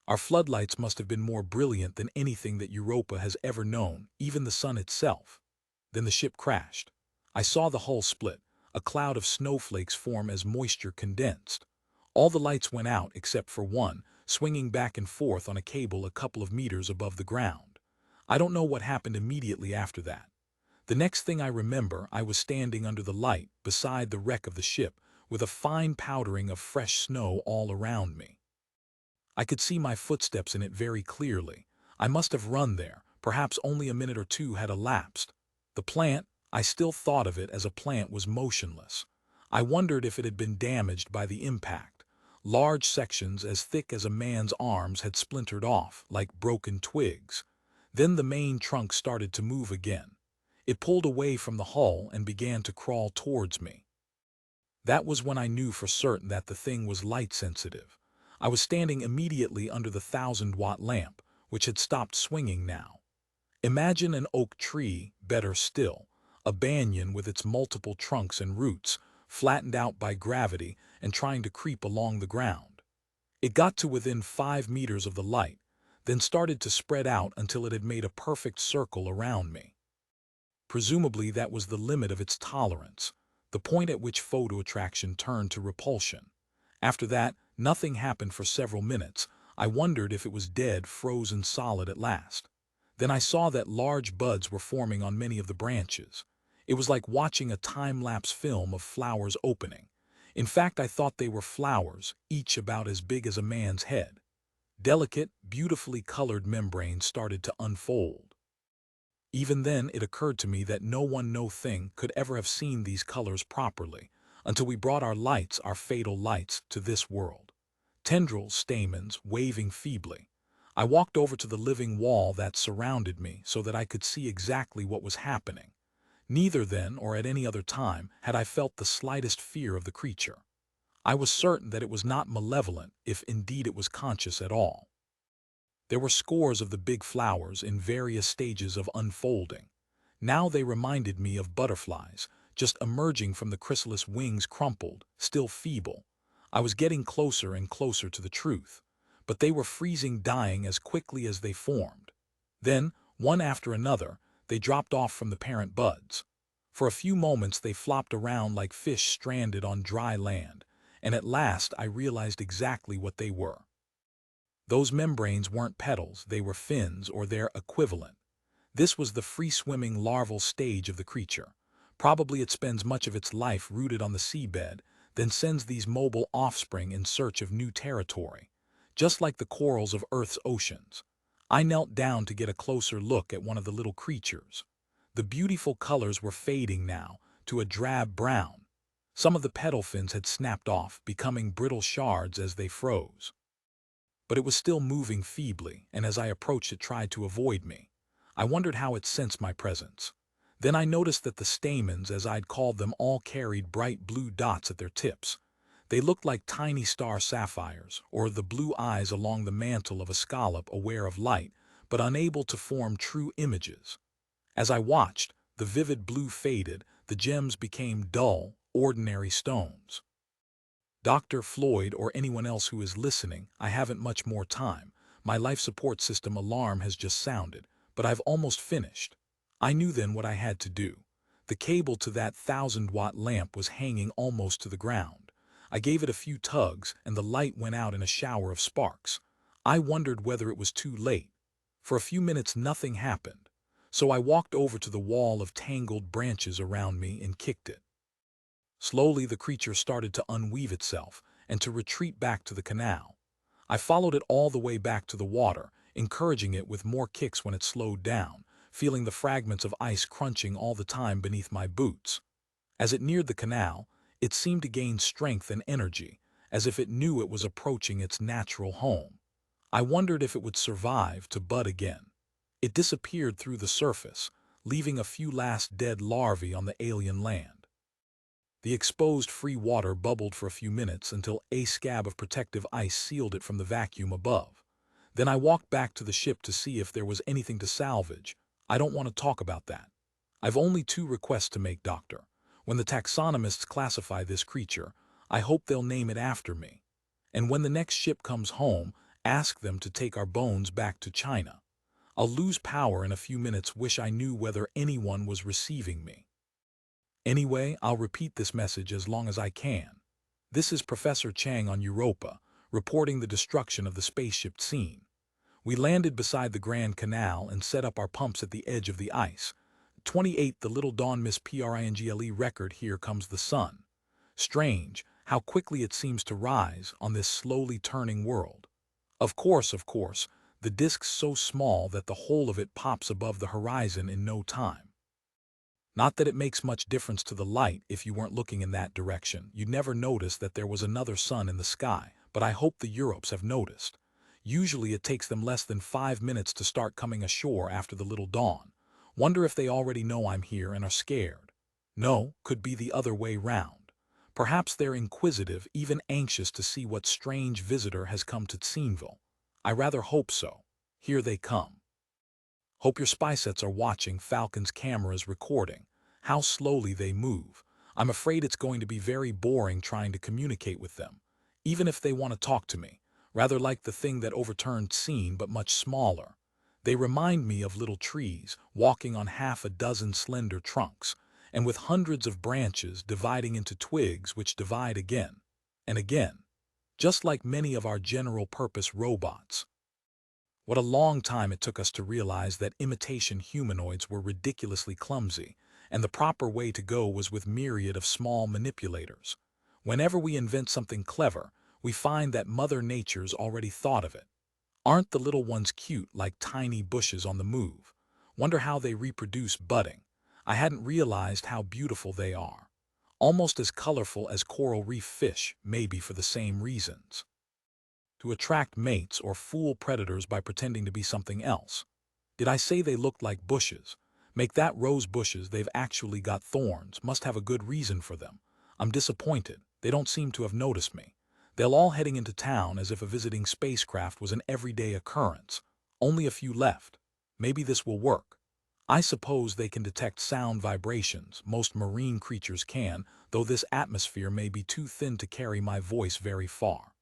Our floodlights must have been more brilliant than anything that Europa has ever known, even the sun itself. Then the ship crashed. I saw the hull split, a cloud of snowflakes form as moisture condensed. All the lights went out except for one, swinging back and forth on a cable a couple of meters above the ground. I don't know what happened immediately after that. The next thing I remember, I was standing under the light, beside the wreck of the ship, with a fine powdering of fresh snow all around me. I could see my footsteps in it very clearly. I must have run there. Perhaps only a minute or two had elapsed. The plant, I still thought of it as a plant, was motionless. I wondered if it had been damaged by the impact. Large sections as thick as a man's arms had splintered off, like broken twigs. Then the main trunk started to move again. It pulled away from the hull and began to crawl towards me. That was when I knew for certain that the thing was light-sensitive. I was standing immediately under the 1,000-watt lamp, which had stopped swinging now. Imagine an oak tree, better still, a banyan with its multiple trunks and roots, flattened out by gravity and trying to creep along the ground. It got to within 5 meters of the light, then started to spread out until it had made a perfect circle around me. Presumably that was the limit of its tolerance, the point at which photo attraction turned to repulsion. After that, nothing happened for several minutes. I wondered if it was dead, frozen solid at last. Then I saw that large buds were forming on many of the branches. It was like watching a time-lapse film of flowers opening. In fact, I thought they were flowers, each about as big as a man's head. Delicate, beautifully colored membranes started to unfold. Even then, it occurred to me that no thing could ever have seen these colors properly, until we brought our lights, our fatal lights, to this world. Tendrils, stamens, waving feebly. I walked over to the living wall that surrounded me so that I could see exactly what was happening. Neither then or at any other time had I felt the slightest fear of the creature. I was certain that it was not malevolent, if indeed it was conscious at all. There were scores of the big flowers in various stages of unfolding. Now they reminded me of butterflies, just emerging from the chrysalis, wings crumpled, still feeble. I was getting closer and closer to the truth, but they were freezing, dying as quickly as they formed. Then, one after another, they dropped off from the parent buds. For a few moments they flopped around like fish stranded on dry land, and at last I realized exactly what they were. Those membranes weren't petals, they were fins or their equivalent. This was the free-swimming larval stage of the creature. Probably it spends much of its life rooted on the seabed, then sends these mobile offspring in search of new territory, just like the corals of Earth's oceans. I knelt down to get a closer look at one of the little creatures. The beautiful colors were fading now to a drab brown. Some of the petal fins had snapped off, becoming brittle shards as they froze. But it was still moving feebly, and as I approached it tried to avoid me. I wondered how it sensed my presence. Then I noticed that the stamens, as I'd called them, all carried bright blue dots at their tips. They looked like tiny star sapphires, or the blue eyes along the mantle of a scallop aware of light, but unable to form true images. As I watched, the vivid blue faded, the gems became dull, ordinary stones. Dr. Floyd or anyone else who is listening, I haven't much more time. My life support system alarm has just sounded, but I've almost finished. I knew then what I had to do. The cable to that 1,000-watt lamp was hanging almost to the ground. I gave it a few tugs, and the light went out in a shower of sparks. I wondered whether it was too late. For a few minutes nothing happened. So I walked over to the wall of tangled branches around me and kicked it. Slowly the creature started to unweave itself and to retreat back to the canal. I followed it all the way back to the water, encouraging it with more kicks when it slowed down, feeling the fragments of ice crunching all the time beneath my boots. As it neared the canal, it seemed to gain strength and energy, as if it knew it was approaching its natural home. I wondered if it would survive to bud again. It disappeared through the surface, leaving a few last dead larvae on the alien land. The exposed free water bubbled for a few minutes until a scab of protective ice sealed it from the vacuum above. Then I walked back to the ship to see if there was anything to salvage. I don't want to talk about that. I've only 2 requests to make, Doctor. When the taxonomists classify this creature, I hope they'll name it after me. And when the next ship comes home, ask them to take our bones back to China. I'll lose power in a few minutes, wish I knew whether anyone was receiving me. Anyway, I'll repeat this message as long as I can. This is Professor Chang on Europa, reporting the destruction of the spaceship scene. We landed beside the Grand Canal and set up our pumps at the edge of the ice. 28 The Little Dawn Miss Pringle record. Here comes the sun. Strange, how quickly it seems to rise on this slowly turning world. Of course, the disk's so small that the whole of it pops above the horizon in no time. Not that it makes much difference to the light if you weren't looking in that direction. You'd never notice that there was another sun in the sky, but I hope the Europes have noticed. Usually it takes them less than 5 minutes to start coming ashore after the little dawn. Wonder if they already know I'm here and are scared. No, could be the other way round. Perhaps they're inquisitive, even anxious to see what strange visitor has come to Tsinville. I rather hope so. Here they come. Hope your spy sets are watching. Falcon's cameras recording. How slowly they move. I'm afraid it's going to be very boring trying to communicate with them, even if they want to talk to me. Rather like the thing that overturned scene, but much smaller. They remind me of little trees, walking on half a dozen slender trunks, and with hundreds of branches dividing into twigs which divide again and again, just like many of our general-purpose robots. What a long time it took us to realize that imitation humanoids were ridiculously clumsy, and the proper way to go was with myriad of small manipulators. Whenever we invent something clever, we find that Mother Nature's already thought of it. Aren't the little ones cute, like tiny bushes on the move? Wonder how they reproduce budding. I hadn't realized how beautiful they are. Almost as colorful as coral reef fish, maybe for the same reasons. To attract mates or fool predators by pretending to be something else. Did I say they looked like bushes? Make that rose bushes, they've actually got thorns, must have a good reason for them. I'm disappointed, they don't seem to have noticed me. They're all heading into town as if a visiting spacecraft was an everyday occurrence. Only a few left. Maybe this will work. I suppose they can detect sound vibrations, most marine creatures can, though this atmosphere may be too thin to carry my voice very far.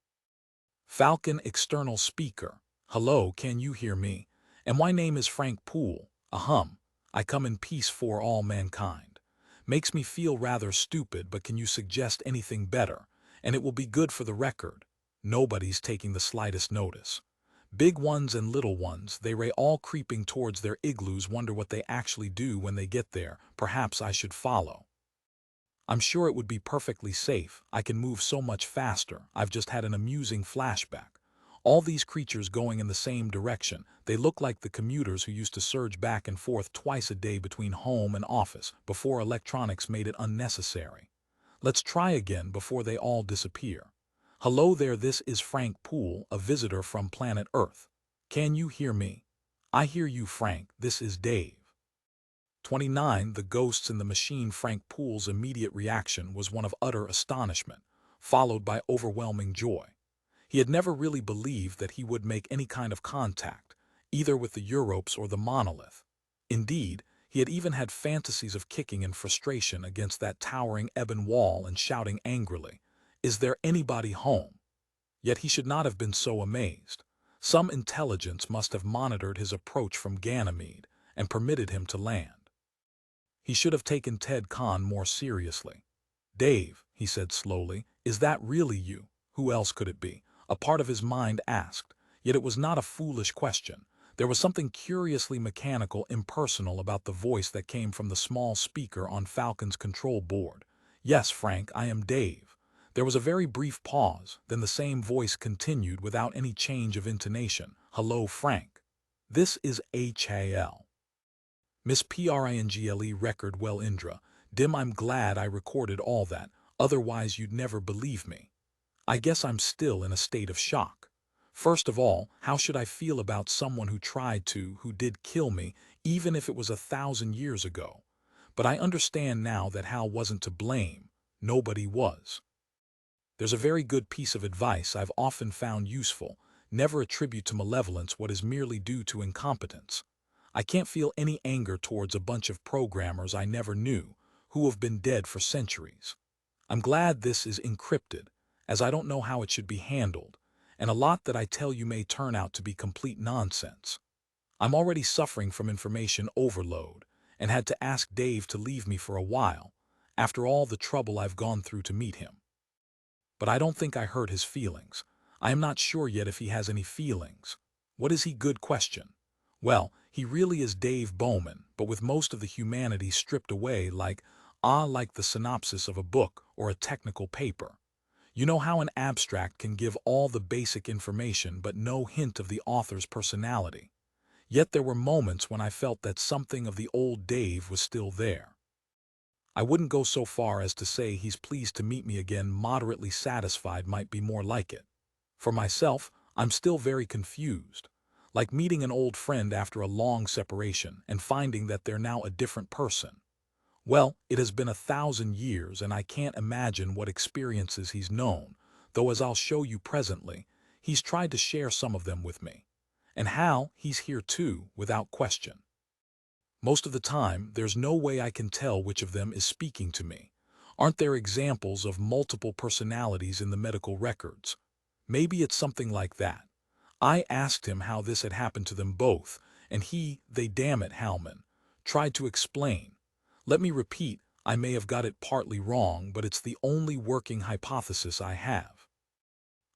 Falcon external speaker. Hello, can you hear me? And my name is Frank Poole. Ahem. I come in peace for all mankind. Makes me feel rather stupid, but can you suggest anything better? And it will be good for the record. Nobody's taking the slightest notice. Big ones and little ones, they all creeping towards their igloos, wonder what they actually do when they get there. Perhaps I should follow. I'm sure it would be perfectly safe. I can move so much faster. I've just had an amusing flashback. All these creatures going in the same direction. They look like the commuters who used to surge back and forth twice a day between home and office before electronics made it unnecessary. Let's try again before they all disappear. Hello there, this is Frank Poole, a visitor from planet Earth. Can you hear me? I hear you, Frank. This is Dave. 29 The ghosts in the machine. Frank Poole's immediate reaction was one of utter astonishment, followed by overwhelming joy. He had never really believed that he would make any kind of contact, either with the Europes or the monolith. Indeed, he had even had fantasies of kicking in frustration against that towering ebon wall and shouting angrily, "Is there anybody home?" Yet he should not have been so amazed. Some intelligence must have monitored his approach from Ganymede and permitted him to land. He should have taken Ted Khan more seriously. "Dave," he said slowly, "is that really you?" Who else could it be? A part of his mind asked. Yet it was not a foolish question. There was something curiously mechanical, impersonal about the voice that came from the small speaker on Falcon's control board. "Yes, Frank, I am Dave." There was a very brief pause, then the same voice continued without any change of intonation. "Hello, Frank. This is HAL. Miss Pringle record well Indra. Dim, I'm glad I recorded all that, otherwise you'd never believe me. I guess I'm still in a state of shock. First of all, how should I feel about someone who did kill me, even if it was 1,000 years ago? But I understand now that Hal wasn't to blame. Nobody was. There's a very good piece of advice I've often found useful: never attribute to malevolence what is merely due to incompetence. I can't feel any anger towards a bunch of programmers I never knew, who have been dead for centuries. I'm glad this is encrypted, as I don't know how it should be handled, and a lot that I tell you may turn out to be complete nonsense. I'm already suffering from information overload, and had to ask Dave to leave me for a while, after all the trouble I've gone through to meet him. But I don't think I hurt his feelings. I am not sure yet if he has any feelings. What is he? Good question. Well, he really is Dave Bowman, but with most of the humanity stripped away, like the synopsis of a book or a technical paper. You know how an abstract can give all the basic information but no hint of the author's personality. Yet there were moments when I felt that something of the old Dave was still there. I wouldn't go so far as to say he's pleased to meet me again. Moderately satisfied might be more like it. For myself, I'm still very confused. Like meeting an old friend after a long separation and finding that they're now a different person. Well, it has been 1,000 years and I can't imagine what experiences he's known, though as I'll show you presently, he's tried to share some of them with me. And Hal, he's here too, without question. Most of the time, there's no way I can tell which of them is speaking to me. Aren't there examples of multiple personalities in the medical records? Maybe it's something like that. I asked him how this had happened to them both, and they damn it, Halman, tried to explain. Let me repeat, I may have got it partly wrong, but it's the only working hypothesis I have.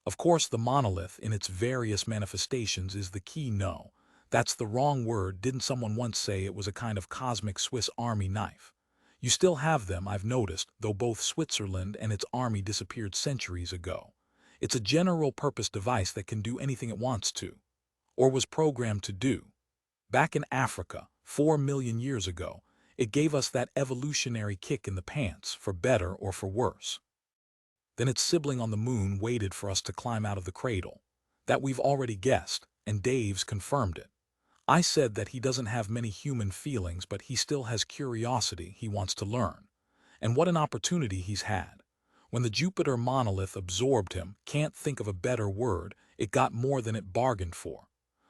Of course, the monolith in its various manifestations is the key. No, that's the wrong word. Didn't someone once say it was a kind of cosmic Swiss army knife? You still have them, I've noticed, though both Switzerland and its army disappeared centuries ago. It's a general-purpose device that can do anything it wants to, or was programmed to do. Back in Africa, 4 million years ago, it gave us that evolutionary kick in the pants, for better or for worse. Then its sibling on the moon waited for us to climb out of the cradle. That we've already guessed, and Dave's confirmed it. I said that he doesn't have many human feelings, but he still has curiosity. He wants to learn. And what an opportunity he's had. When the Jupiter monolith absorbed him, can't think of a better word, it got more than it bargained for.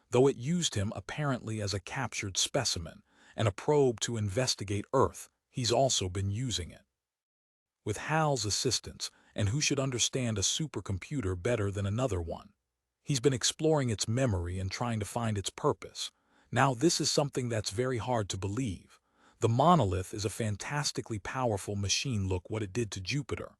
Though it used him apparently as a captured specimen and a probe to investigate Earth, he's also been using it. With Hal's assistance, and who should understand a supercomputer better than another one? He's been exploring its memory and trying to find its purpose. Now this is something that's very hard to believe. The monolith is a fantastically powerful machine. Look what it did to Jupiter.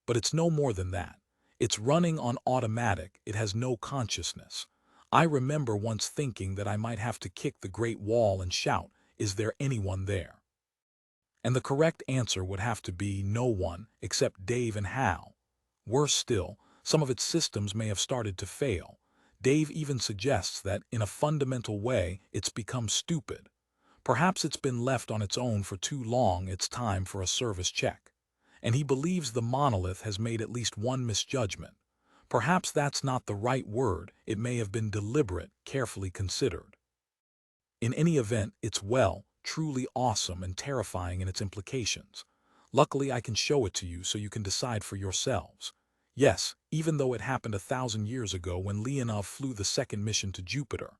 But it's no more than that. It's running on automatic. It has no consciousness. I remember once thinking that I might have to kick the Great Wall and shout, "Is there anyone there?" And the correct answer would have to be no one except Dave and Hal. Worse still, some of its systems may have started to fail. Dave even suggests that, in a fundamental way, it's become stupid. Perhaps it's been left on its own for too long. It's time for a service check. And he believes the monolith has made at least one misjudgment. Perhaps that's not the right word. It may have been deliberate, carefully considered. In any event, it's truly awesome and terrifying in its implications. Luckily, I can show it to you so you can decide for yourselves. Yes, even though it happened 1,000 years ago when Leonov flew the second mission to Jupiter.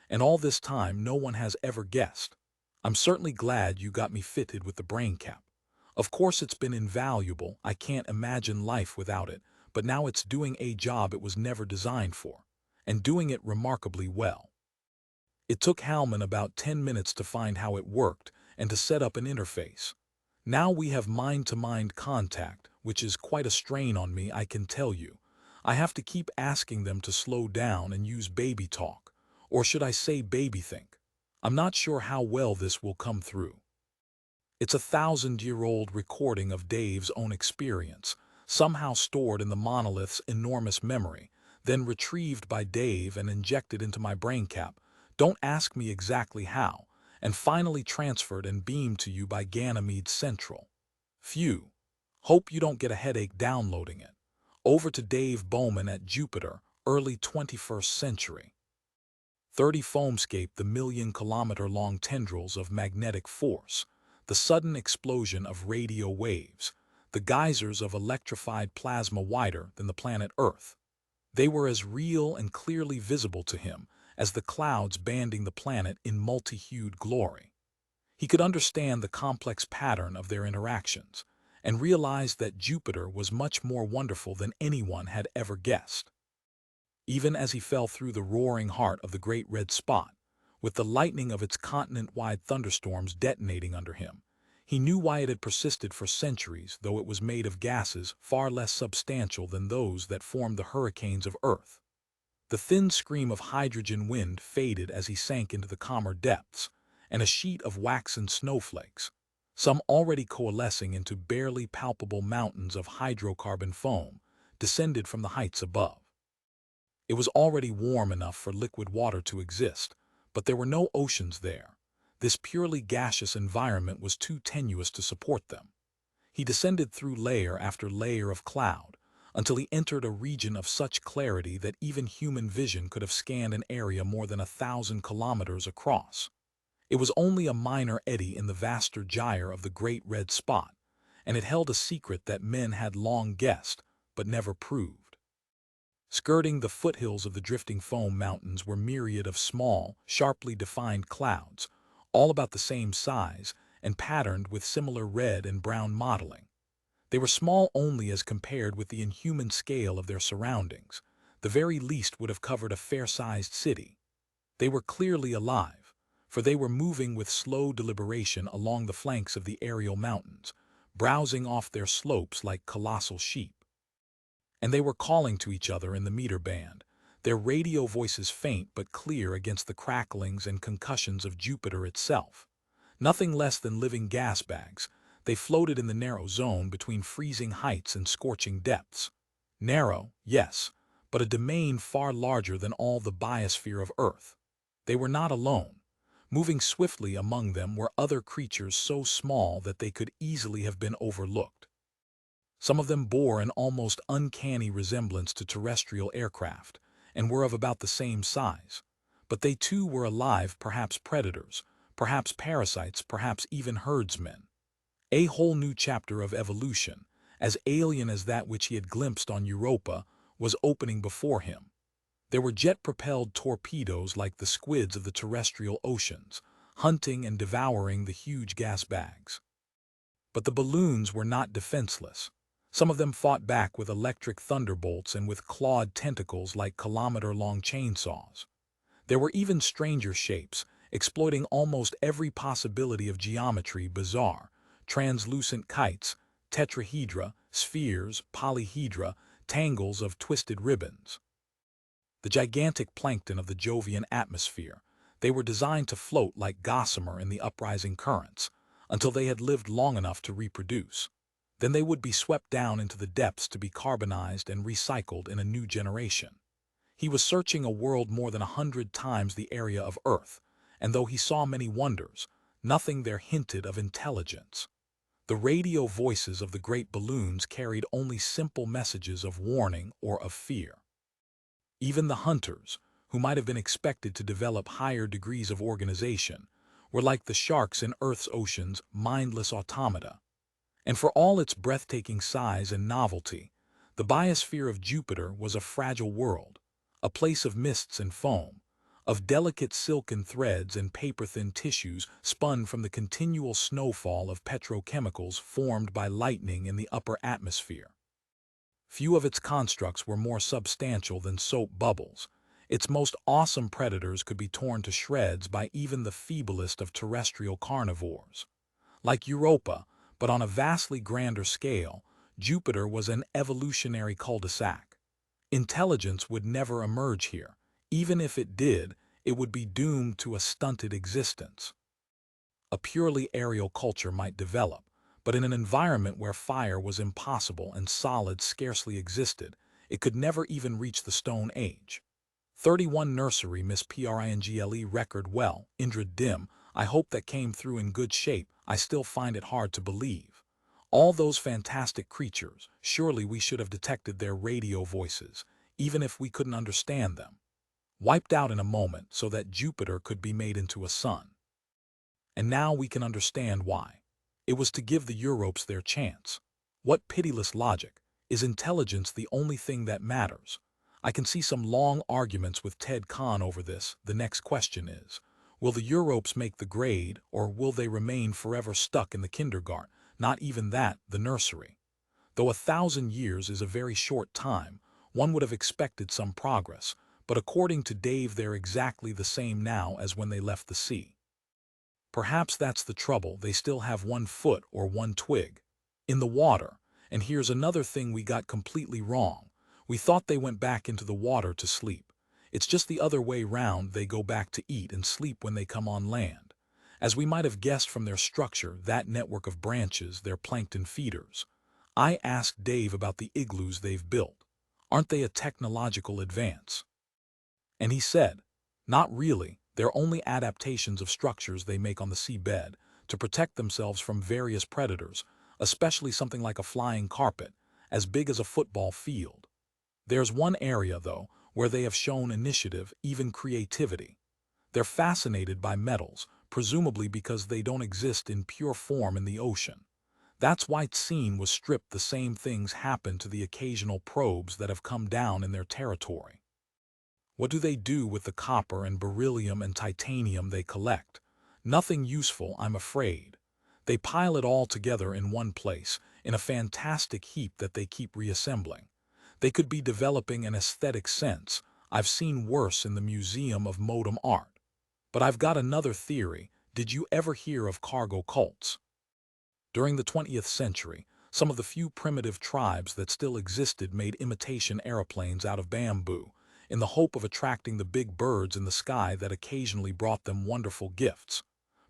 And all this time no one has ever guessed. I'm certainly glad you got me fitted with the brain cap. Of course it's been invaluable, I can't imagine life without it, but now it's doing a job it was never designed for. And doing it remarkably well. It took Hallman about 10 minutes to find how it worked and to set up an interface. Now we have mind-to-mind contact, which is quite a strain on me, I can tell you. I have to keep asking them to slow down and use baby talk, or should I say baby think. I'm not sure how well this will come through. It's a 1,000-year-old recording of Dave's own experience, somehow stored in the monolith's enormous memory, then retrieved by Dave and injected into my brain cap. Don't ask me exactly how, and finally transferred and beamed to you by Ganymede Central. Phew. Hope you don't get a headache downloading it. Over to Dave Bowman at Jupiter, early 21st century. 30 Foamscape, the million-kilometer-long tendrils of magnetic force, the sudden explosion of radio waves, the geysers of electrified plasma wider than the planet Earth. They were as real and clearly visible to him as the clouds banding the planet in multi-hued glory. He could understand the complex pattern of their interactions, and realized that Jupiter was much more wonderful than anyone had ever guessed. Even as he fell through the roaring heart of the great red spot, with the lightning of its continent-wide thunderstorms detonating under him, he knew why it had persisted for centuries, though it was made of gases far less substantial than those that formed the hurricanes of Earth. The thin scream of hydrogen wind faded as he sank into the calmer depths, and a sheet of waxen snowflakes, some already coalescing into barely palpable mountains of hydrocarbon foam, descended from the heights above. It was already warm enough for liquid water to exist, but there were no oceans there. This purely gaseous environment was too tenuous to support them. He descended through layer after layer of cloud, until he entered a region of such clarity that even human vision could have scanned an area more than 1,000 kilometers across. It was only a minor eddy in the vaster gyre of the great red spot, and it held a secret that men had long guessed, but never proved. Skirting the foothills of the drifting foam mountains were myriad of small, sharply defined clouds, all about the same size and patterned with similar red and brown modeling. They were small only as compared with the inhuman scale of their surroundings. The very least would have covered a fair-sized city. They were clearly alive, for they were moving with slow deliberation along the flanks of the aerial mountains, browsing off their slopes like colossal sheep. And they were calling to each other in the meter band, their radio voices faint but clear against the cracklings and concussions of Jupiter itself. Nothing less than living gas bags, they floated in the narrow zone between freezing heights and scorching depths. Narrow, yes, but a domain far larger than all the biosphere of Earth. They were not alone. Moving swiftly among them were other creatures so small that they could easily have been overlooked. Some of them bore an almost uncanny resemblance to terrestrial aircraft, and were of about the same size. But they too were alive, perhaps predators, perhaps parasites, perhaps even herdsmen. A whole new chapter of evolution, as alien as that which he had glimpsed on Europa, was opening before him. There were jet-propelled torpedoes like the squids of the terrestrial oceans, hunting and devouring the huge gas bags. But the balloons were not defenseless. Some of them fought back with electric thunderbolts and with clawed tentacles like kilometer-long chainsaws. There were even stranger shapes, exploiting almost every possibility of geometry bizarre: translucent kites, tetrahedra, spheres, polyhedra, tangles of twisted ribbons. The gigantic plankton of the Jovian atmosphere, they were designed to float like gossamer in the uprising currents, until they had lived long enough to reproduce. Then they would be swept down into the depths to be carbonized and recycled in a new generation. He was searching a world more than 100 times the area of Earth, and though he saw many wonders, nothing there hinted of intelligence. The radio voices of the great balloons carried only simple messages of warning or of fear. Even the hunters, who might have been expected to develop higher degrees of organization, were like the sharks in Earth's oceans, mindless automata. And for all its breathtaking size and novelty, The biosphere of Jupiter was a fragile world, a place of mists and foam, of delicate silken threads and paper-thin tissues spun from the continual snowfall of petrochemicals formed by lightning in the upper atmosphere. Few of its constructs were more substantial than soap bubbles. Its most awesome predators could be torn to shreds by even the feeblest of terrestrial carnivores. Like Europa, but on a vastly grander scale, Jupiter was an evolutionary cul-de-sac. Intelligence would never emerge here. Even if it did, it would be doomed to a stunted existence. A purely aerial culture might develop, but in an environment where fire was impossible and solids scarcely existed, it could never even reach the Stone Age. 31 Nursery Miss Pringle record well, Indra Dim, I hope that came through in good shape. I still find it hard to believe. All those fantastic creatures, surely we should have detected their radio voices, even if we couldn't understand them. Wiped out in a moment so that Jupiter could be made into a sun. And now we can understand why. It was to give the Europes their chance. What pitiless logic! Is intelligence the only thing that matters? I can see some long arguments with Ted Kahn over this. The next question is, will the Europes make the grade, or will they remain forever stuck in the kindergarten, not even that, the nursery? Though 1,000 years is a very short time, one would have expected some progress, but according to Dave they're exactly the same now as when they left the sea. Perhaps that's the trouble, they still have one foot or one twig in the water. And here's another thing we got completely wrong. We thought they went back into the water to sleep. It's just the other way round, they go back to eat and sleep when they come on land. As we might have guessed from their structure, that network of branches, their plankton feeders. I asked Dave about the igloos they've built. Aren't they a technological advance? And he said, not really, they're only adaptations of structures they make on the seabed to protect themselves from various predators, especially something like a flying carpet, as big as a football field. There's one area, though, where they have shown initiative, even creativity. They're fascinated by metals, presumably because they don't exist in pure form in the ocean. That's why Tseen was stripped. The same things happen to the occasional probes that have come down in their territory. What do they do with the copper and beryllium and titanium they collect? Nothing useful, I'm afraid. They pile it all together in one place, in a fantastic heap that they keep reassembling. They could be developing an aesthetic sense. I've seen worse in the Museum of Modern Art. But I've got another theory. Did you ever hear of cargo cults? During the 20th century, some of the few primitive tribes that still existed made imitation aeroplanes out of bamboo, in the hope of attracting the big birds in the sky that occasionally brought them wonderful gifts.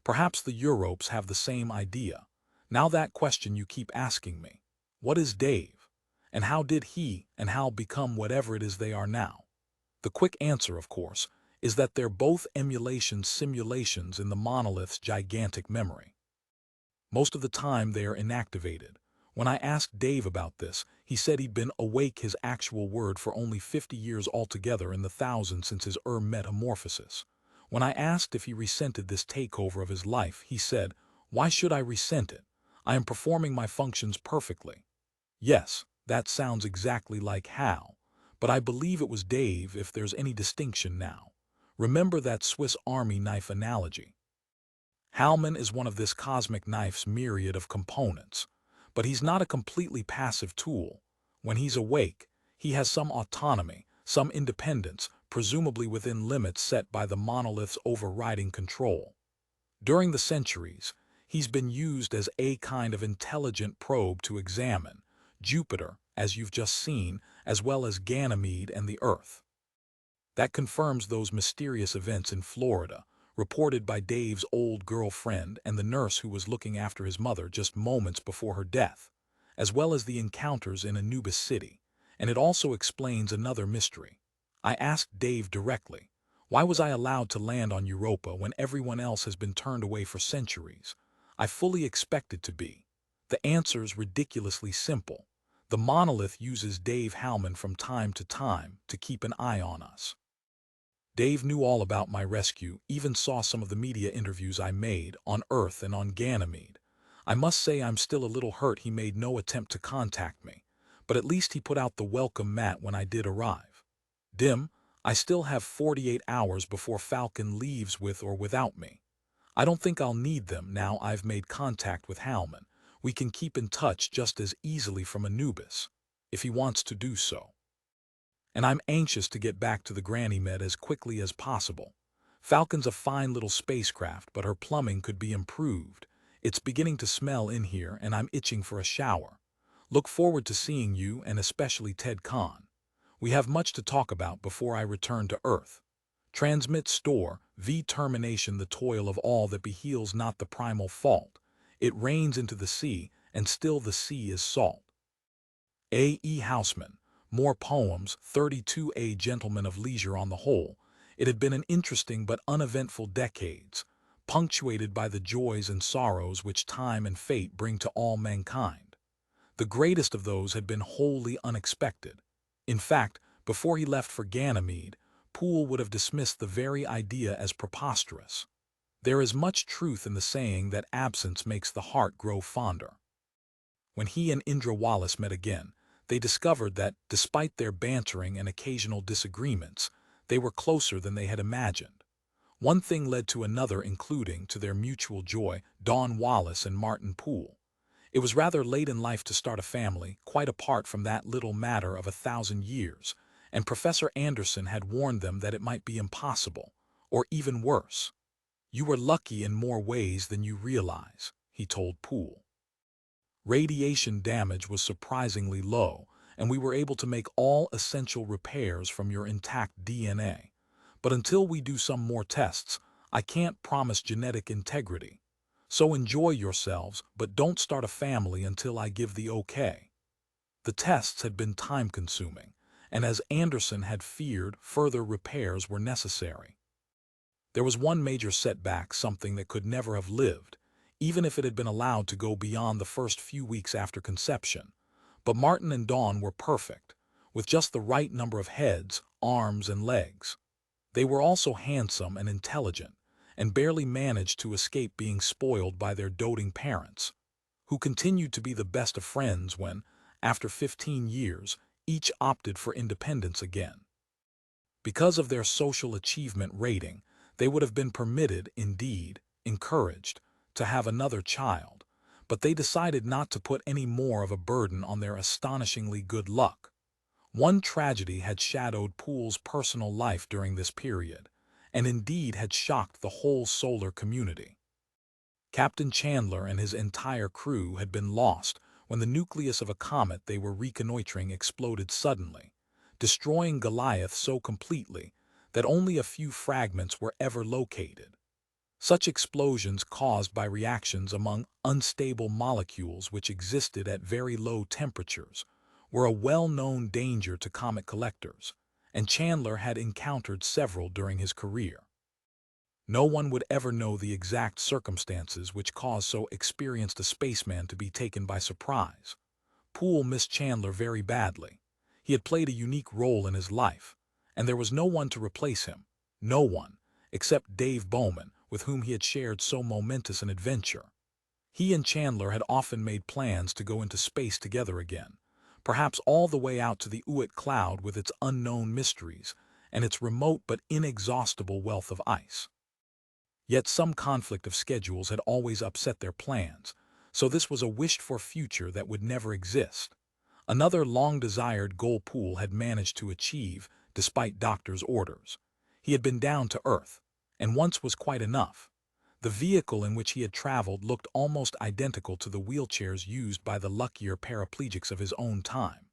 Perhaps the Europes have the same idea. Now that question you keep asking me. What is Dave? And how did he and Hal become whatever it is they are now? The quick answer, of course, is that they're both simulations in the monolith's gigantic memory. Most of the time they are inactivated. When I asked Dave about this, he said he'd been awake, his actual word, for only 50 years altogether in the thousands since his metamorphosis. When I asked if he resented this takeover of his life, he said, "Why should I resent it? I am performing my functions perfectly." Yes, that sounds exactly like Hal, but I believe it was Dave if there's any distinction now. Remember that Swiss Army knife analogy. Halman is one of this cosmic knife's myriad of components, but he's not a completely passive tool. When he's awake, he has some autonomy, some independence, presumably within limits set by the monolith's overriding control. During the centuries, he's been used as a kind of intelligent probe to examine Jupiter, as you've just seen, as well as Ganymede and the Earth. That confirms those mysterious events in Florida, reported by Dave's old girlfriend and the nurse who was looking after his mother just moments before her death, as well as the encounters in Anubis City, and it also explains another mystery. I asked Dave directly, why was I allowed to land on Europa when everyone else has been turned away for centuries? I fully expected to be. The answer's ridiculously simple. The monolith uses Dave Halman from time to time to keep an eye on us. Dave knew all about my rescue, even saw some of the media interviews I made on Earth and on Ganymede. I must say I'm still a little hurt he made no attempt to contact me, but at least he put out the welcome mat when I did arrive. Dim, I still have 48 hours before Falcon leaves with or without me. I don't think I'll need them now I've made contact with Howman. We can keep in touch just as easily from Anubis, if he wants to do so. And I'm anxious to get back to the Ganymed as quickly as possible. Falcon's a fine little spacecraft, but her plumbing could be improved. It's beginning to smell in here, and I'm itching for a shower. Look forward to seeing you, and especially Ted Khan. We have much to talk about before I return to Earth. Transmit store, v termination the toil of all that beheals not the primal fault. It rains into the sea, and still the sea is salt. A. E. Houseman. More poems, 32. A gentleman of leisure on the whole. It had been an interesting but uneventful decades, punctuated by the joys and sorrows which time and fate bring to all mankind. The greatest of those had been wholly unexpected. In fact, before he left for Ganymede, Poole would have dismissed the very idea as preposterous. There is much truth in the saying that absence makes the heart grow fonder. When he and Indra Wallace met again, they discovered that, despite their bantering and occasional disagreements, they were closer than they had imagined. One thing led to another, including, to their mutual joy, Dawn Wallace and Martin Poole. It was rather late in life to start a family, quite apart from that little matter of 1,000 years, and Professor Anderson had warned them that it might be impossible, or even worse. You were lucky in more ways than you realize, he told Poole. Radiation damage was surprisingly low, and we were able to make all essential repairs from your intact DNA. But until we do some more tests, I can't promise genetic integrity. So enjoy yourselves, but don't start a family until I give the okay. The tests had been time-consuming, and as Anderson had feared, further repairs were necessary. There was one major setback, something that could never have lived, even if it had been allowed to go beyond the first few weeks after conception. But Martin and Dawn were perfect, with just the right number of heads, arms, and legs. They were also handsome and intelligent, and barely managed to escape being spoiled by their doting parents, who continued to be the best of friends when, after 15 years, each opted for independence again. Because of their social achievement rating, they would have been permitted, indeed, encouraged, to have another child, but they decided not to put any more of a burden on their astonishingly good luck. One tragedy had shadowed Poole's personal life during this period, and indeed had shocked the whole solar community. Captain Chandler and his entire crew had been lost when the nucleus of a comet they were reconnoitering exploded suddenly, destroying Goliath so completely that only a few fragments were ever located. Such explosions caused by reactions among unstable molecules which existed at very low temperatures were a well-known danger to comet collectors, and Chandler had encountered several during his career. No one would ever know the exact circumstances which caused so experienced a spaceman to be taken by surprise. Poole missed Chandler very badly. He had played a unique role in his life, and there was no one to replace him, no one, except Dave Bowman, with whom he had shared so momentous an adventure. He and Chandler had often made plans to go into space together again, perhaps all the way out to the Oort cloud with its unknown mysteries and its remote but inexhaustible wealth of ice. Yet some conflict of schedules had always upset their plans, so this was a wished-for future that would never exist. Another long-desired goal Poole had managed to achieve, despite doctor's orders. He had been down to Earth, and once was quite enough. The vehicle in which he had traveled looked almost identical to the wheelchairs used by the luckier paraplegics of his own time.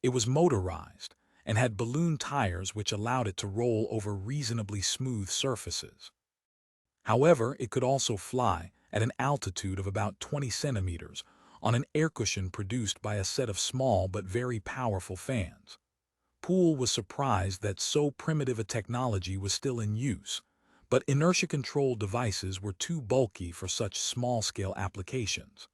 It was motorized, and had balloon tires which allowed it to roll over reasonably smooth surfaces. However, it could also fly, at an altitude of about 20 centimeters, on an air cushion produced by a set of small but very powerful fans. Poole was surprised that so primitive a technology was still in use, but inertia-controlled devices were too bulky for such small-scale applications.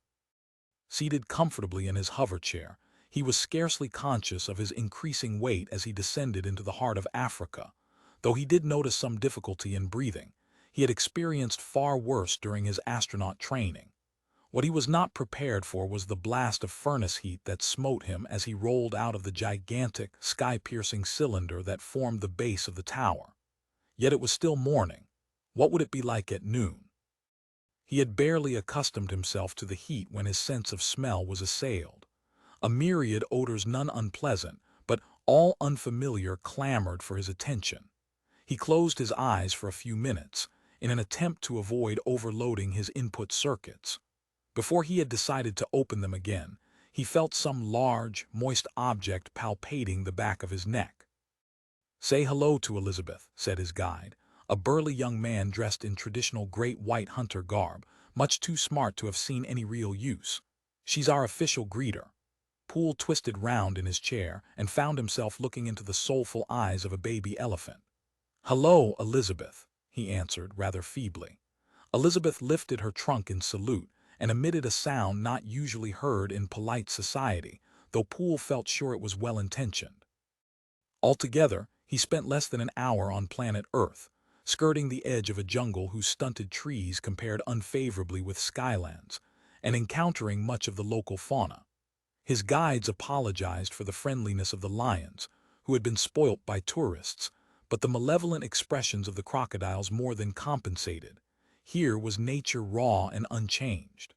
Seated comfortably in his hover chair, he was scarcely conscious of his increasing weight as he descended into the heart of Africa, though he did notice some difficulty in breathing. He had experienced far worse during his astronaut training. What he was not prepared for was the blast of furnace heat that smote him as he rolled out of the gigantic, sky-piercing cylinder that formed the base of the tower. Yet it was still morning. What would it be like at noon? He had barely accustomed himself to the heat when his sense of smell was assailed. A myriad odors, none unpleasant, but all unfamiliar, clamored for his attention. He closed his eyes for a few minutes, in an attempt to avoid overloading his input circuits. Before he had decided to open them again, he felt some large, moist object palpating the back of his neck. "Say hello to Elizabeth," said his guide, a burly young man dressed in traditional great white hunter garb, much too smart to have seen any real use. "She's our official greeter." Poole twisted round in his chair and found himself looking into the soulful eyes of a baby elephant. "Hello, Elizabeth," he answered rather feebly. Elizabeth lifted her trunk in salute and emitted a sound not usually heard in polite society, though Poole felt sure it was well-intentioned. Altogether, he spent less than an hour on planet Earth, skirting the edge of a jungle whose stunted trees compared unfavorably with Skyland's, and encountering much of the local fauna. His guides apologized for the friendliness of the lions, who had been spoilt by tourists, but the malevolent expressions of the crocodiles more than compensated. Here was nature raw and unchanged.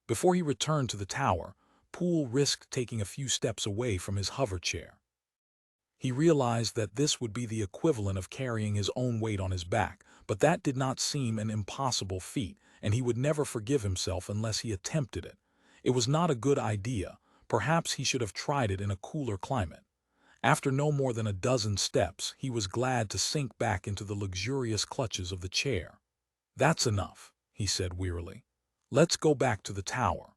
Before he returned to the tower, Poole risked taking a few steps away from his hover chair. He realized that this would be the equivalent of carrying his own weight on his back, but that did not seem an impossible feat, and he would never forgive himself unless he attempted it. It was not a good idea. Perhaps he should have tried it in a cooler climate. After no more than a dozen steps, he was glad to sink back into the luxurious clutches of the chair. "That's enough," he said wearily. "Let's go back to the tower."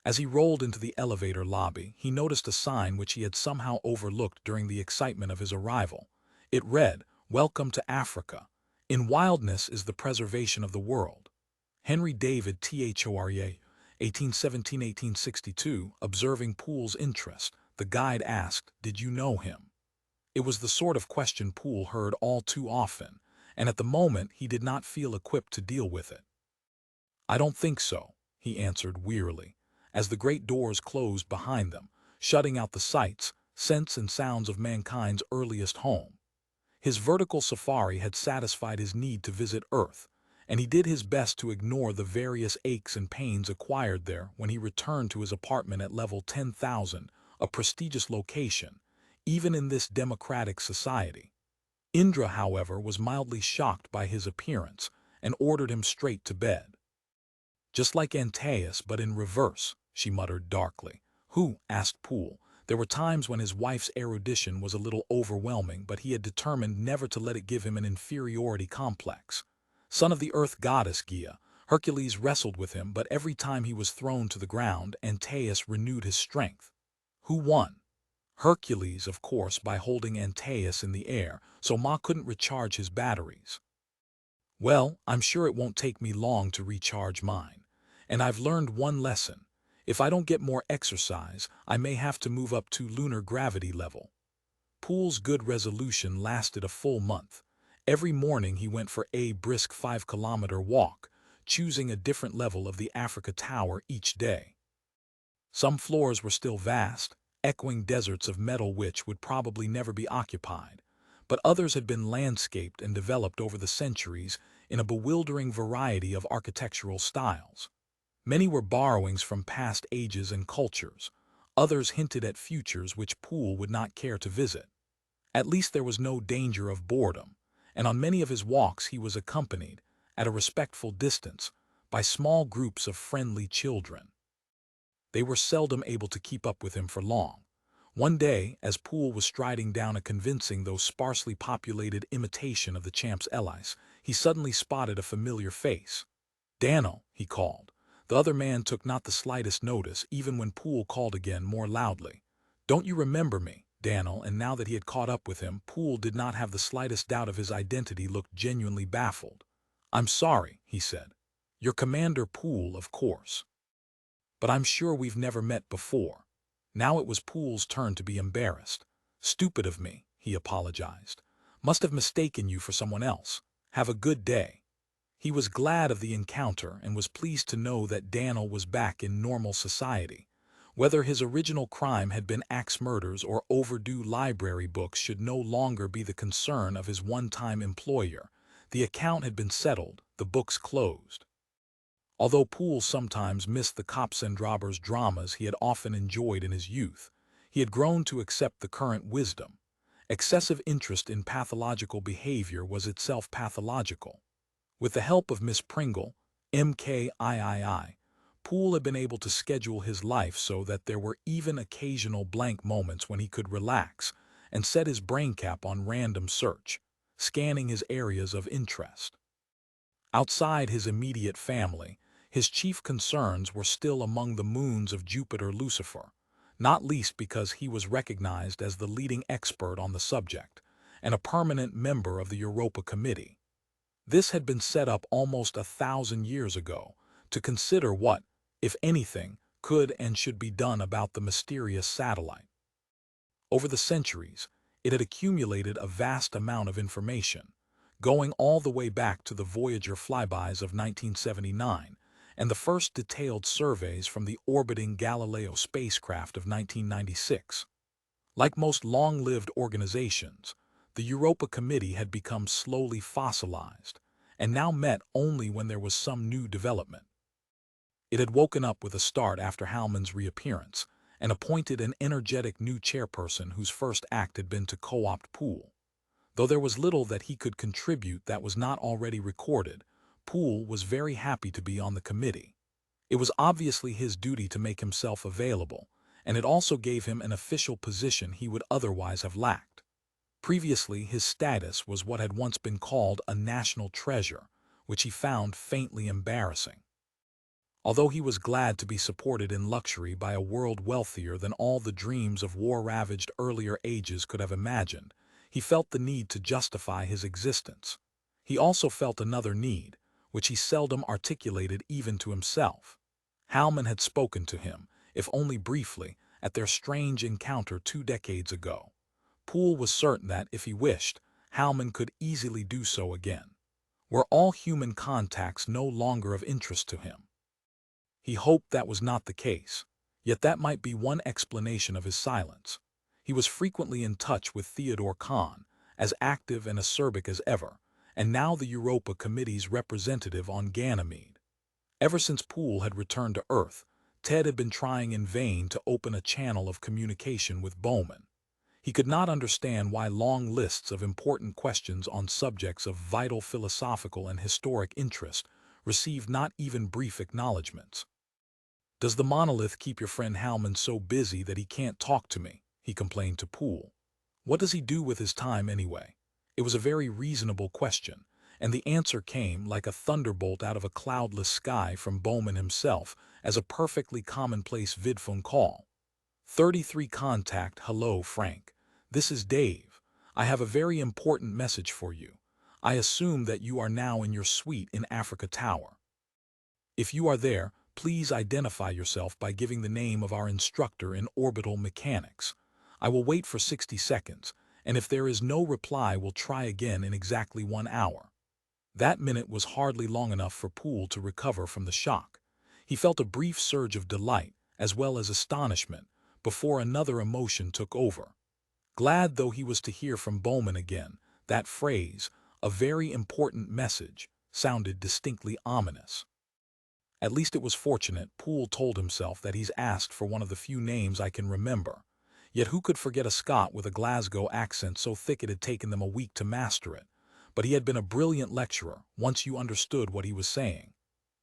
As he rolled into the elevator lobby, he noticed a sign which he had somehow overlooked during the excitement of his arrival. It read, "Welcome to Africa. In wildness is the preservation of the world." Henry David Thoreau, 1817–1862, observing Poole's interest, the guide asked, "Did you know him?" It was the sort of question Poole heard all too often, and at the moment he did not feel equipped to deal with it. "I don't think so," he answered wearily, as the great doors closed behind them, shutting out the sights, scents and sounds of mankind's earliest home. His vertical safari had satisfied his need to visit Earth, and he did his best to ignore the various aches and pains acquired there when he returned to his apartment at level 10,000, a prestigious location, even in this democratic society. Indra, however, was mildly shocked by his appearance and ordered him straight to bed. "Just like Antaeus, but in reverse," she muttered darkly. "Who?" asked Poole. There were times when his wife's erudition was a little overwhelming, but he had determined never to let it give him an inferiority complex. "Son of the earth goddess Gaia. Hercules wrestled with him, but every time he was thrown to the ground, Antaeus renewed his strength." "Who won?" "Hercules, of course, by holding Antaeus in the air, so Ma couldn't recharge his batteries." "Well, I'm sure it won't take me long to recharge mine. And I've learned one lesson. If I don't get more exercise, I may have to move up to lunar gravity level." Poole's good resolution lasted a full month. Every morning he went for a brisk 5-kilometer walk, choosing a different level of the Africa Tower each day. Some floors were still vast, echoing deserts of metal which would probably never be occupied, but others had been landscaped and developed over the centuries in a bewildering variety of architectural styles. Many were borrowings from past ages and cultures. Others hinted at futures which Poole would not care to visit. At least there was no danger of boredom, and on many of his walks he was accompanied, at a respectful distance, by small groups of friendly children. They were seldom able to keep up with him for long. One day, as Poole was striding down a convincing though sparsely populated imitation of the Champs Elysees, he suddenly spotted a familiar face. "Daniel," he called. The other man took not the slightest notice, even when Poole called again more loudly. "Don't you remember me, Daniel?" And now that he had caught up with him, Poole did not have the slightest doubt of his identity, looked genuinely baffled. "I'm sorry," he said. "You're Commander Poole, of course. But I'm sure we've never met before." Now it was Poole's turn to be embarrassed. "Stupid of me," he apologized. "Must have mistaken you for someone else. Have a good day." He was glad of the encounter and was pleased to know that Daniel was back in normal society. Whether his original crime had been axe murders or overdue library books should no longer be the concern of his one-time employer. The account had been settled, the books closed. Although Poole sometimes missed the cops and robbers dramas he had often enjoyed in his youth, he had grown to accept the current wisdom. Excessive interest in pathological behavior was itself pathological. With the help of Miss Pringle, MKIII, Poole had been able to schedule his life so that there were even occasional blank moments when he could relax and set his brain cap on random search, scanning his areas of interest. Outside his immediate family, his chief concerns were still among the moons of Jupiter Lucifer, not least because he was recognized as the leading expert on the subject and a permanent member of the Europa Committee. This had been set up almost 1,000 years ago to consider what, if anything, could and should be done about the mysterious satellite. Over the centuries, it had accumulated a vast amount of information, going all the way back to the Voyager flybys of 1979 and the first detailed surveys from the orbiting Galileo spacecraft of 1996. Like most long-lived organizations, the Europa Committee had become slowly fossilized and now met only when there was some new development. It had woken up with a start after Hallman's reappearance and appointed an energetic new chairperson whose first act had been to co-opt Poole. Though there was little that he could contribute that was not already recorded, Poole was very happy to be on the committee. It was obviously his duty to make himself available, and it also gave him an official position he would otherwise have lacked. Previously, his status was what had once been called a national treasure, which he found faintly embarrassing. Although he was glad to be supported in luxury by a world wealthier than all the dreams of war-ravaged earlier ages could have imagined, he felt the need to justify his existence. He also felt another need, which he seldom articulated even to himself. Hallman had spoken to him, if only briefly, at their strange encounter 2 decades ago. Poole was certain that, if he wished, Hallman could easily do so again. Were all human contacts no longer of interest to him? He hoped that was not the case, yet that might be one explanation of his silence. He was frequently in touch with Theodore Kahn, as active and acerbic as ever, and now the Europa Committee's representative on Ganymede. Ever since Poole had returned to Earth, Ted had been trying in vain to open a channel of communication with Bowman. He could not understand why long lists of important questions on subjects of vital philosophical and historic interest received not even brief acknowledgments. "Does the monolith keep your friend Hallman so busy that he can't talk to me?" he complained to Poole. "What does he do with his time anyway?" It was a very reasonable question, and the answer came like a thunderbolt out of a cloudless sky from Bowman himself as a perfectly commonplace vidphone call. 33 contact. "Hello, Frank. This is Dave. I have a very important message for you. I assume that you are now in your suite in Africa Tower. If you are there, please identify yourself by giving the name of our instructor in orbital mechanics. I will wait for 60 seconds, and if there is no reply, we'll try again in exactly 1 hour." That minute was hardly long enough for Poole to recover from the shock. He felt a brief surge of delight, as well as astonishment, before another emotion took over. Glad though he was to hear from Bowman again, that phrase, "a very important message," sounded distinctly ominous. At least it was fortunate, Poole told himself, that he's asked for one of the few names I can remember. Yet who could forget a Scot with a Glasgow accent so thick it had taken them a week to master it? But he had been a brilliant lecturer, once you understood what he was saying.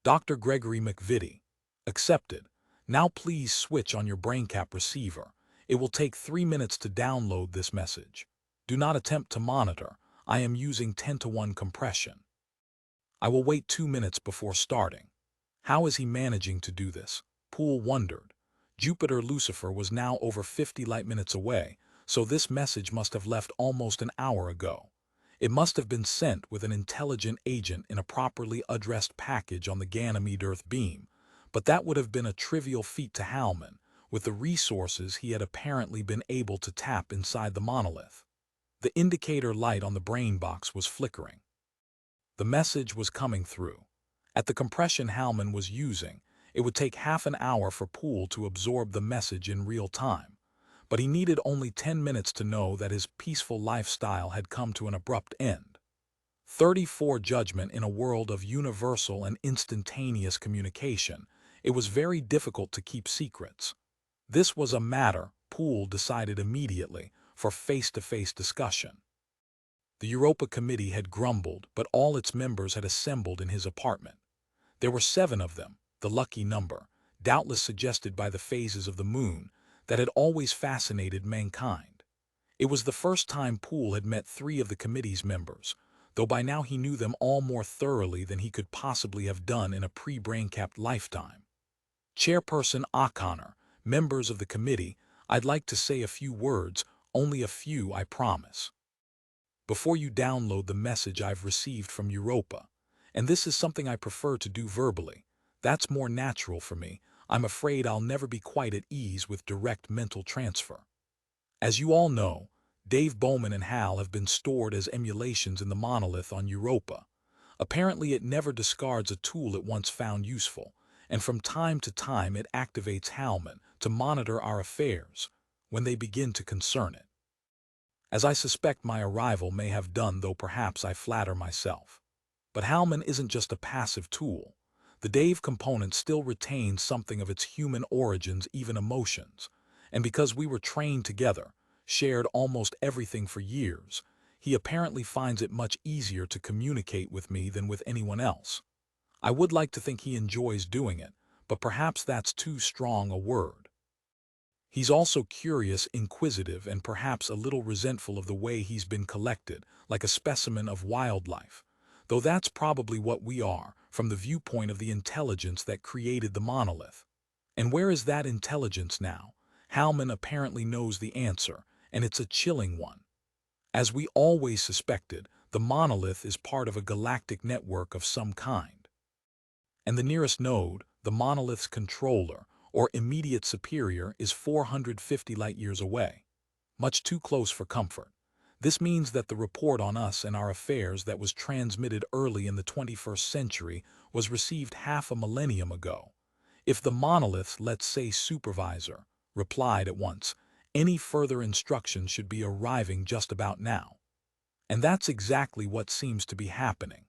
"Dr. Gregory McVitie." "Accepted. Now please switch on your BrainCap receiver. It will take 3 minutes to download this message. Do not attempt to monitor. I am using 10-to-1 compression. I will wait 2 minutes before starting." How is he managing to do this? Poole wondered. Jupiter Lucifer was now over 50 light-minutes away, so this message must have left almost an hour ago. It must have been sent with an intelligent agent in a properly addressed package on the Ganymede Earth beam, but that would have been a trivial feat to Hallman, with the resources he had apparently been able to tap inside the monolith. The indicator light on the brain box was flickering. The message was coming through. At the compression Hallman was using, it would take half an hour for Poole to absorb the message in real time, but he needed only 10 minutes to know that his peaceful lifestyle had come to an abrupt end. 34 Judgment in a world of universal and instantaneous communication, it was very difficult to keep secrets. This was a matter, Poole decided immediately, for face-to-face discussion. The Europa Committee had grumbled, but all its members had assembled in his apartment. There were 7 of them, the lucky number, doubtless suggested by the phases of the moon, that had always fascinated mankind. It was the first time Poole had met 3 of the committee's members, though by now he knew them all more thoroughly than he could possibly have done in a pre-brain-capped lifetime. Chairperson O'Connor, members of the committee, I'd like to say a few words, only a few, I promise. Before you download the message I've received from Europa, and this is something I prefer to do verbally. That's more natural for me. I'm afraid I'll never be quite at ease with direct mental transfer. As you all know, Dave Bowman and Hal have been stored as emulations in the monolith on Europa. Apparently it never discards a tool it once found useful, and from time to time it activates Hallman to monitor our affairs when they begin to concern it. As I suspect my arrival may have done, though perhaps I flatter myself. But Hallman isn't just a passive tool. The Dave component still retains something of its human origins, even emotions, and because we were trained together, shared almost everything for years, he apparently finds it much easier to communicate with me than with anyone else. I would like to think he enjoys doing it, but perhaps that's too strong a word. He's also curious, inquisitive, and perhaps a little resentful of the way he's been collected, like a specimen of wildlife, though that's probably what we are, from the viewpoint of the intelligence that created the monolith. And where is that intelligence now? Hallman apparently knows the answer, and it's a chilling one. As we always suspected, the monolith is part of a galactic network of some kind. And the nearest node, the monolith's controller, or immediate superior, is 450 light-years away. Much too close for comfort. This means that the report on us and our affairs that was transmitted early in the 21st century was received half a millennium ago. If the monolith's, let's say, supervisor, replied at once, any further instructions should be arriving just about now. And that's exactly what seems to be happening.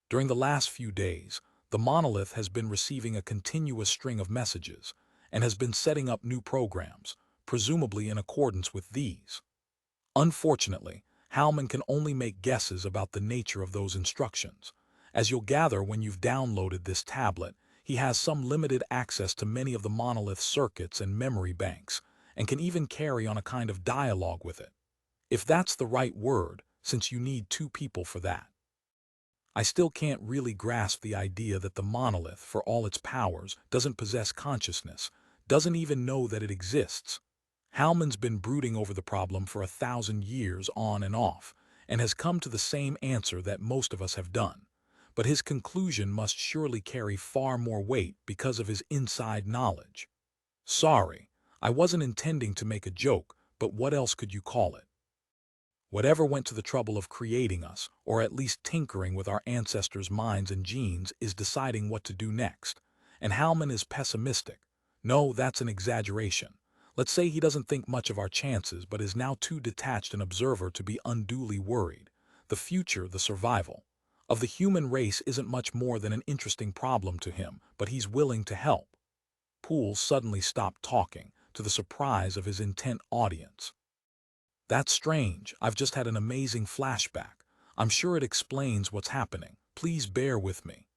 During the last few days, the monolith has been receiving a continuous string of messages and has been setting up new programs, presumably in accordance with these. Unfortunately, Hallman can only make guesses about the nature of those instructions. As you'll gather when you've downloaded this tablet, he has some limited access to many of the monolith's circuits and memory banks, and can even carry on a kind of dialogue with it. If that's the right word, since you need 2 people for that. I still can't really grasp the idea that the monolith, for all its powers, doesn't possess consciousness, doesn't even know that it exists. Hallman's been brooding over the problem for 1,000 years on and off, and has come to the same answer that most of us have done. But his conclusion must surely carry far more weight because of his inside knowledge. Sorry, I wasn't intending to make a joke, but what else could you call it? Whatever went to the trouble of creating us, or at least tinkering with our ancestors' minds and genes, is deciding what to do next. And Hallman is pessimistic. No, that's an exaggeration. Let's say he doesn't think much of our chances, but is now too detached an observer to be unduly worried. The future, the survival of the human race isn't much more than an interesting problem to him, but he's willing to help. Poole suddenly stopped talking, to the surprise of his intent audience. That's strange. I've just had an amazing flashback. I'm sure it explains what's happening. Please bear with me.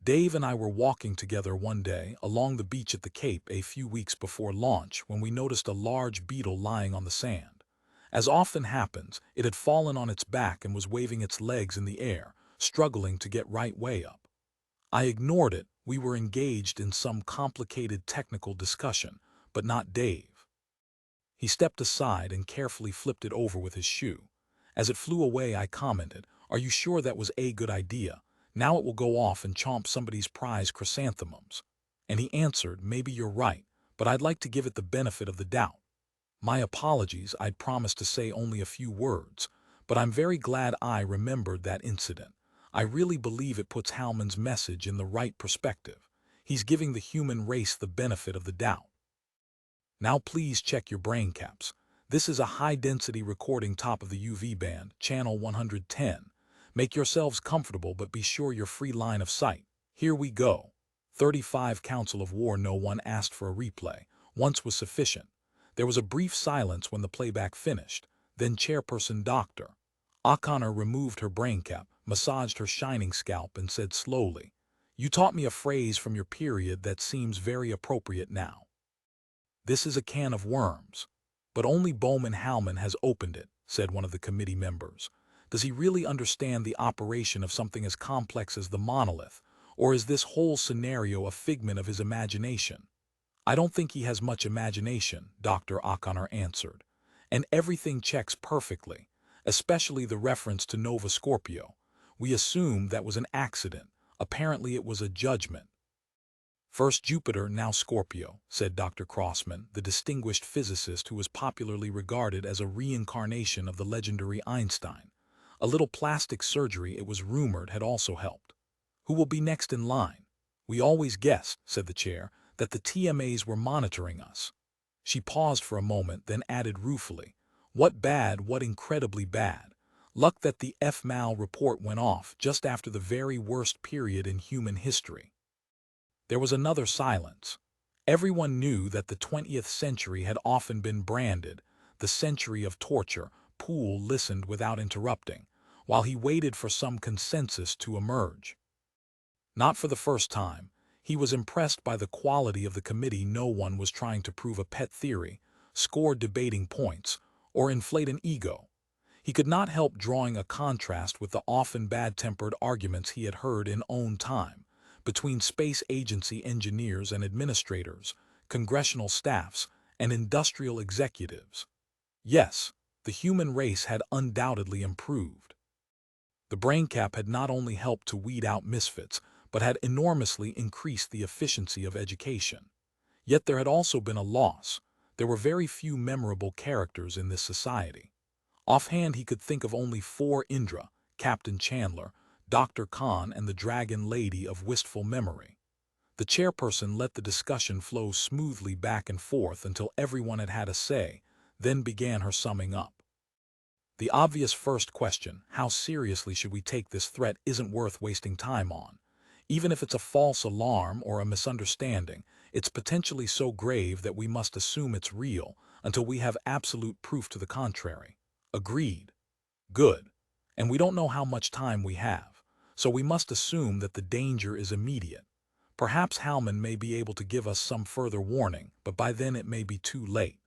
Dave and I were walking together one day along the beach at the Cape a few weeks before launch when we noticed a large beetle lying on the sand. As often happens, it had fallen on its back and was waving its legs in the air, struggling to get right way up. I ignored it. We were engaged in some complicated technical discussion, but not Dave. He stepped aside and carefully flipped it over with his shoe. As it flew away, I commented, "Are you sure that was a good idea? Now it will go off and chomp somebody's prize chrysanthemums." And he answered, "Maybe you're right, but I'd like to give it the benefit of the doubt." My apologies, I'd promised to say only a few words, but I'm very glad I remembered that incident. I really believe it puts Howman's message in the right perspective. He's giving the human race the benefit of the doubt. Now please check your brain caps. This is a high-density recording top of the UV band, channel 110. Make yourselves comfortable, but be sure you're free line of sight. Here we go. 35 Council of War. No one asked for a replay. Once was sufficient. There was a brief silence when the playback finished. Then Chairperson Dr. O'Connor removed her brain cap, massaged her shining scalp, and said slowly, "You taught me a phrase from your period that seems very appropriate now. This is a can of worms." "But only Bowman Howman has opened it," said one of the committee members. "Does he really understand the operation of something as complex as the monolith, or is this whole scenario a figment of his imagination?" "I don't think he has much imagination," Dr. O'Connor answered. "And everything checks perfectly, especially the reference to Nova Scorpio. We assumed that was an accident. Apparently it was a judgment." "First Jupiter, now Scorpio," said Dr. Crossman, the distinguished physicist who was popularly regarded as a reincarnation of the legendary Einstein. A little plastic surgery, it was rumored, had also helped. "Who will be next in line?" "We always guessed," said the chair, "that the TMAs were monitoring us." She paused for a moment, then added ruefully, "What bad, what incredibly bad. Luck that the FMAL report went off just after the very worst period in human history." There was another silence. Everyone knew that the 20th century had often been branded the century of torture. Poole listened without interrupting, while he waited for some consensus to emerge. Not for the first time, he was impressed by the quality of the committee. No one was trying to prove a pet theory, score debating points, or inflate an ego. He could not help drawing a contrast with the often bad-tempered arguments he had heard in own time, between space agency engineers and administrators, congressional staffs, and industrial executives. Yes, the human race had undoubtedly improved. The brain cap had not only helped to weed out misfits, but had enormously increased the efficiency of education. Yet there had also been a loss. There were very few memorable characters in this society. Offhand he could think of only 4: Indra, Captain Chandler, Dr. Khan, and the Dragon Lady of wistful memory. The chairperson let the discussion flow smoothly back and forth until everyone had had a say, then began her summing up. "The obvious first question, how seriously should we take this threat, isn't worth wasting time on. Even if it's a false alarm or a misunderstanding, it's potentially so grave that we must assume it's real until we have absolute proof to the contrary." "Agreed." "Good. And we don't know how much time we have, so we must assume that the danger is immediate. Perhaps Howman may be able to give us some further warning, but by then it may be too late.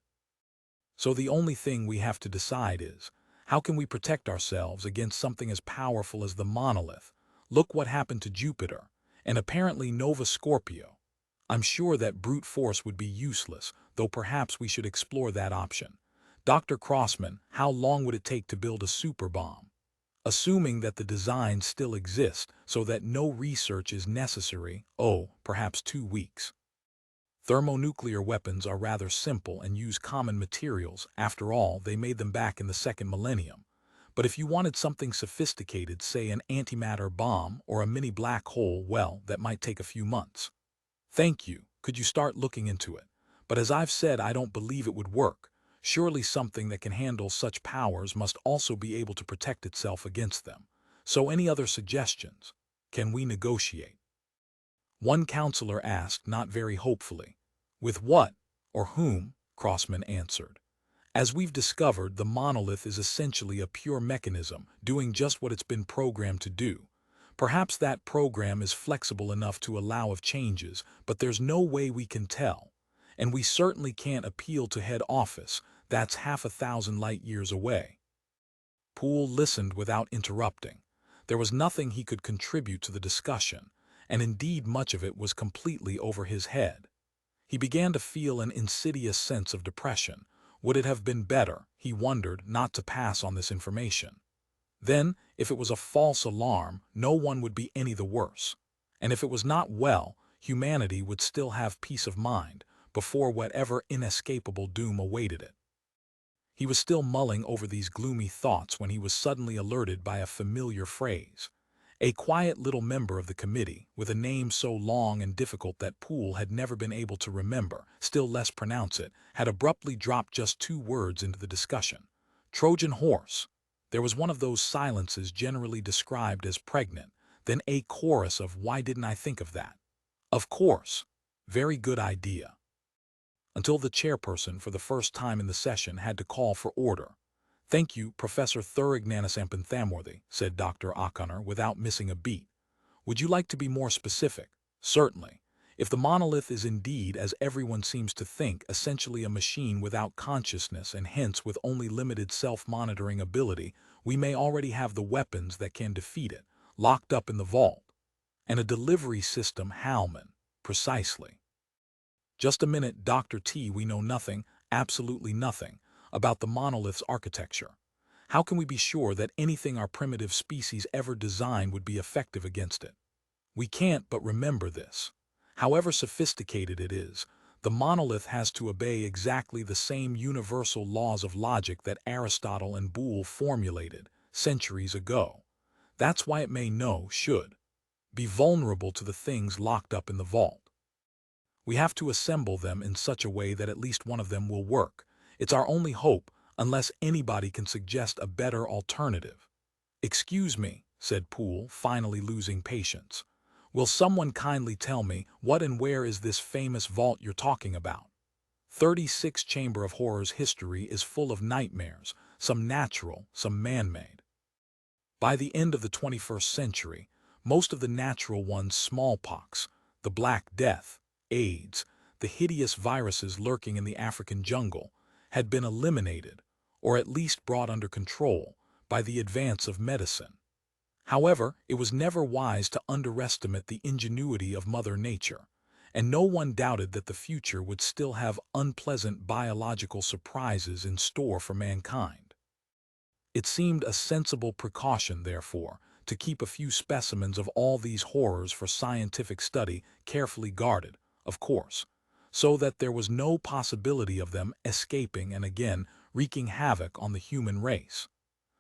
So the only thing we have to decide is, how can we protect ourselves against something as powerful as the monolith? Look what happened to Jupiter, and apparently Nova Scorpio. I'm sure that brute force would be useless, though perhaps we should explore that option. Dr. Crossman, how long would it take to build a super bomb? Assuming that the designs still exist so that no research is necessary, perhaps 2 weeks. Thermonuclear weapons are rather simple and use common materials. After all, they made them back in the second millennium. But if you wanted something sophisticated, say an antimatter bomb or a mini black hole, well, that might take a few months. Thank you. Could you start looking into it? But as I've said, I don't believe it would work. Surely something that can handle such powers must also be able to protect itself against them. So any other suggestions? Can we negotiate? One counselor asked, not very hopefully. With what, or whom? Crossman answered. As we've discovered, the monolith is essentially a pure mechanism, doing just what it's been programmed to do. Perhaps that program is flexible enough to allow of changes, but there's no way we can tell. And we certainly can't appeal to head office. That's 1,000 light-years away. Poole listened without interrupting. There was nothing he could contribute to the discussion, and indeed much of it was completely over his head. He began to feel an insidious sense of depression. Would it have been better, he wondered, not to pass on this information? Then, if it was a false alarm, no one would be any the worse. And if it was not, well, humanity would still have peace of mind before whatever inescapable doom awaited it. He was still mulling over these gloomy thoughts when he was suddenly alerted by a familiar phrase. A quiet little member of the committee, with a name so long and difficult that Poole had never been able to remember, still less pronounce it, had abruptly dropped just 2 words into the discussion. Trojan horse. There was one of those silences generally described as pregnant, then a chorus of "Why didn't I think of that?" Of course. Very good idea. Until the chairperson, for the first time in the session, had to call for order. "Thank you, Professor Thurignanasampanthamworthy," said Dr. O'Connor without missing a beat. "Would you like to be more specific?" "Certainly. If the monolith is indeed, as everyone seems to think, essentially a machine without consciousness and hence with only limited self-monitoring ability, we may already have the weapons that can defeat it, locked up in the vault. And a delivery system, Howman. Precisely. Just a minute, Dr. T. We know nothing, absolutely nothing, about the monolith's architecture. How can we be sure that anything our primitive species ever designed would be effective against it? We can't, but remember this. However sophisticated it is, the monolith has to obey exactly the same universal laws of logic that Aristotle and Boole formulated centuries ago. That's why it may should be vulnerable to the things locked up in the vault. We have to assemble them in such a way that at least one of them will work. It's our only hope, unless anybody can suggest a better alternative." "Excuse me," said Poole, finally losing patience. "Will someone kindly tell me what and where is this famous vault you're talking about? 36 Chamber of Horrors history is full of nightmares, some natural, some man-made. By the end of the 21st century, most of the natural ones, smallpox, the Black Death, AIDS, the hideous viruses lurking in the African jungle, had been eliminated, or at least brought under control, by the advance of medicine. However, it was never wise to underestimate the ingenuity of Mother Nature, and no one doubted that the future would still have unpleasant biological surprises in store for mankind. It seemed a sensible precaution, therefore, to keep a few specimens of all these horrors for scientific study, carefully guarded, of course, so that there was no possibility of them escaping and again wreaking havoc on the human race.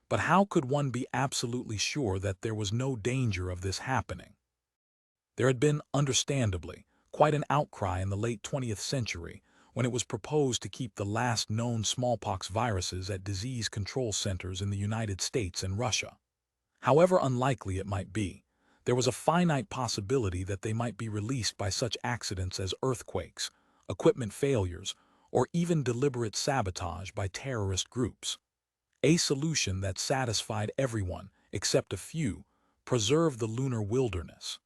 But how could one be absolutely sure that there was no danger of this happening? There had been, understandably, quite an outcry in the late 20th century when it was proposed to keep the last known smallpox viruses at disease control centers in the United States and Russia. However unlikely it might be, there was a finite possibility that they might be released by such accidents as earthquakes, equipment failures, or even deliberate sabotage by terrorist groups. A solution that satisfied everyone, except a few, preserved the lunar wilderness.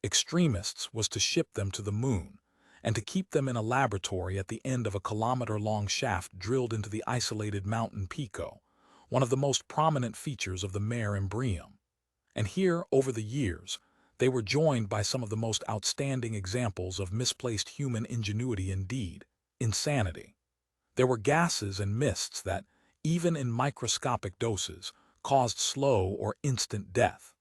Extremists was to ship them to the moon, and to keep them in a laboratory at the end of a kilometer-long shaft drilled into the isolated mountain Pico, one of the most prominent features of the Mare Imbrium. And here, over the years, they were joined by some of the most outstanding examples of misplaced human ingenuity, indeed, insanity. There were gases and mists that, even in microscopic doses, caused slow or instant death.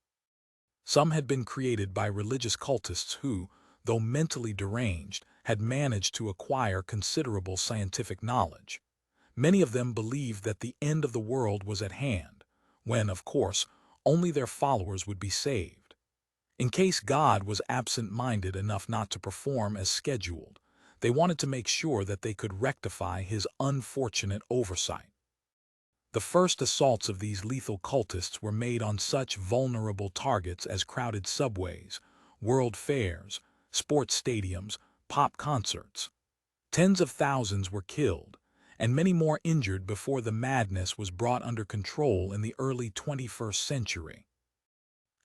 Some had been created by religious cultists who, though mentally deranged, had managed to acquire considerable scientific knowledge. Many of them believed that the end of the world was at hand, when, of course, only their followers would be saved. In case God was absent-minded enough not to perform as scheduled, they wanted to make sure that they could rectify his unfortunate oversight. The first assaults of these lethal cultists were made on such vulnerable targets as crowded subways, world fairs, sports stadiums, pop concerts. Tens of thousands were killed, and many more injured before the madness was brought under control in the early 21st century.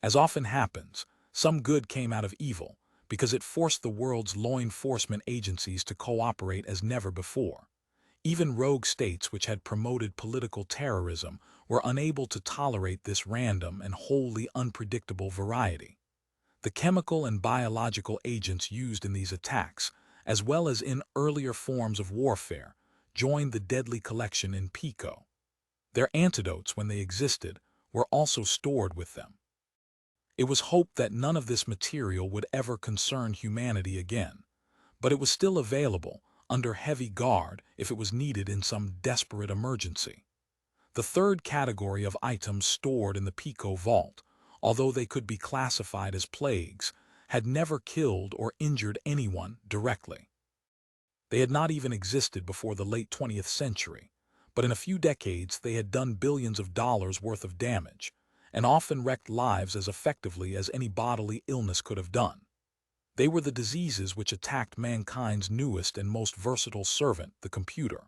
As often happens, some good came out of evil, because it forced the world's law enforcement agencies to cooperate as never before. Even rogue states which had promoted political terrorism were unable to tolerate this random and wholly unpredictable variety. The chemical and biological agents used in these attacks, as well as in earlier forms of warfare, joined the deadly collection in Pico. Their antidotes, when they existed, were also stored with them. It was hoped that none of this material would ever concern humanity again, but it was still available, under heavy guard, if it was needed in some desperate emergency. The third category of items stored in the Pico vault, although they could be classified as plagues, had never killed or injured anyone directly. They had not even existed before the late 20th century, but in a few decades they had done billions of dollars worth of damage, and often wrecked lives as effectively as any bodily illness could have done. They were the diseases which attacked mankind's newest and most versatile servant, the computer.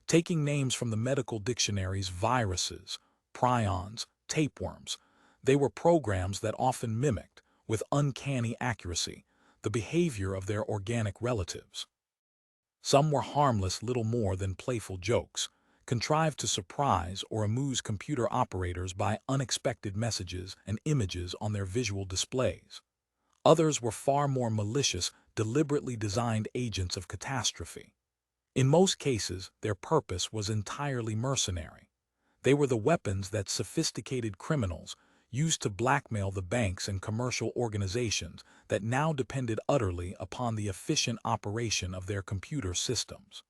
Taking names from the medical dictionaries: viruses, prions, tapeworms, they were programs that often mimicked, with uncanny accuracy, the behavior of their organic relatives. Some were harmless, little more than playful jokes, contrived to surprise or amuse computer operators by unexpected messages and images on their visual displays. Others were far more malicious, deliberately designed agents of catastrophe. In most cases, their purpose was entirely mercenary. They were the weapons that sophisticated criminals used to blackmail the banks and commercial organizations that now depended utterly upon the efficient operation of their computer systems.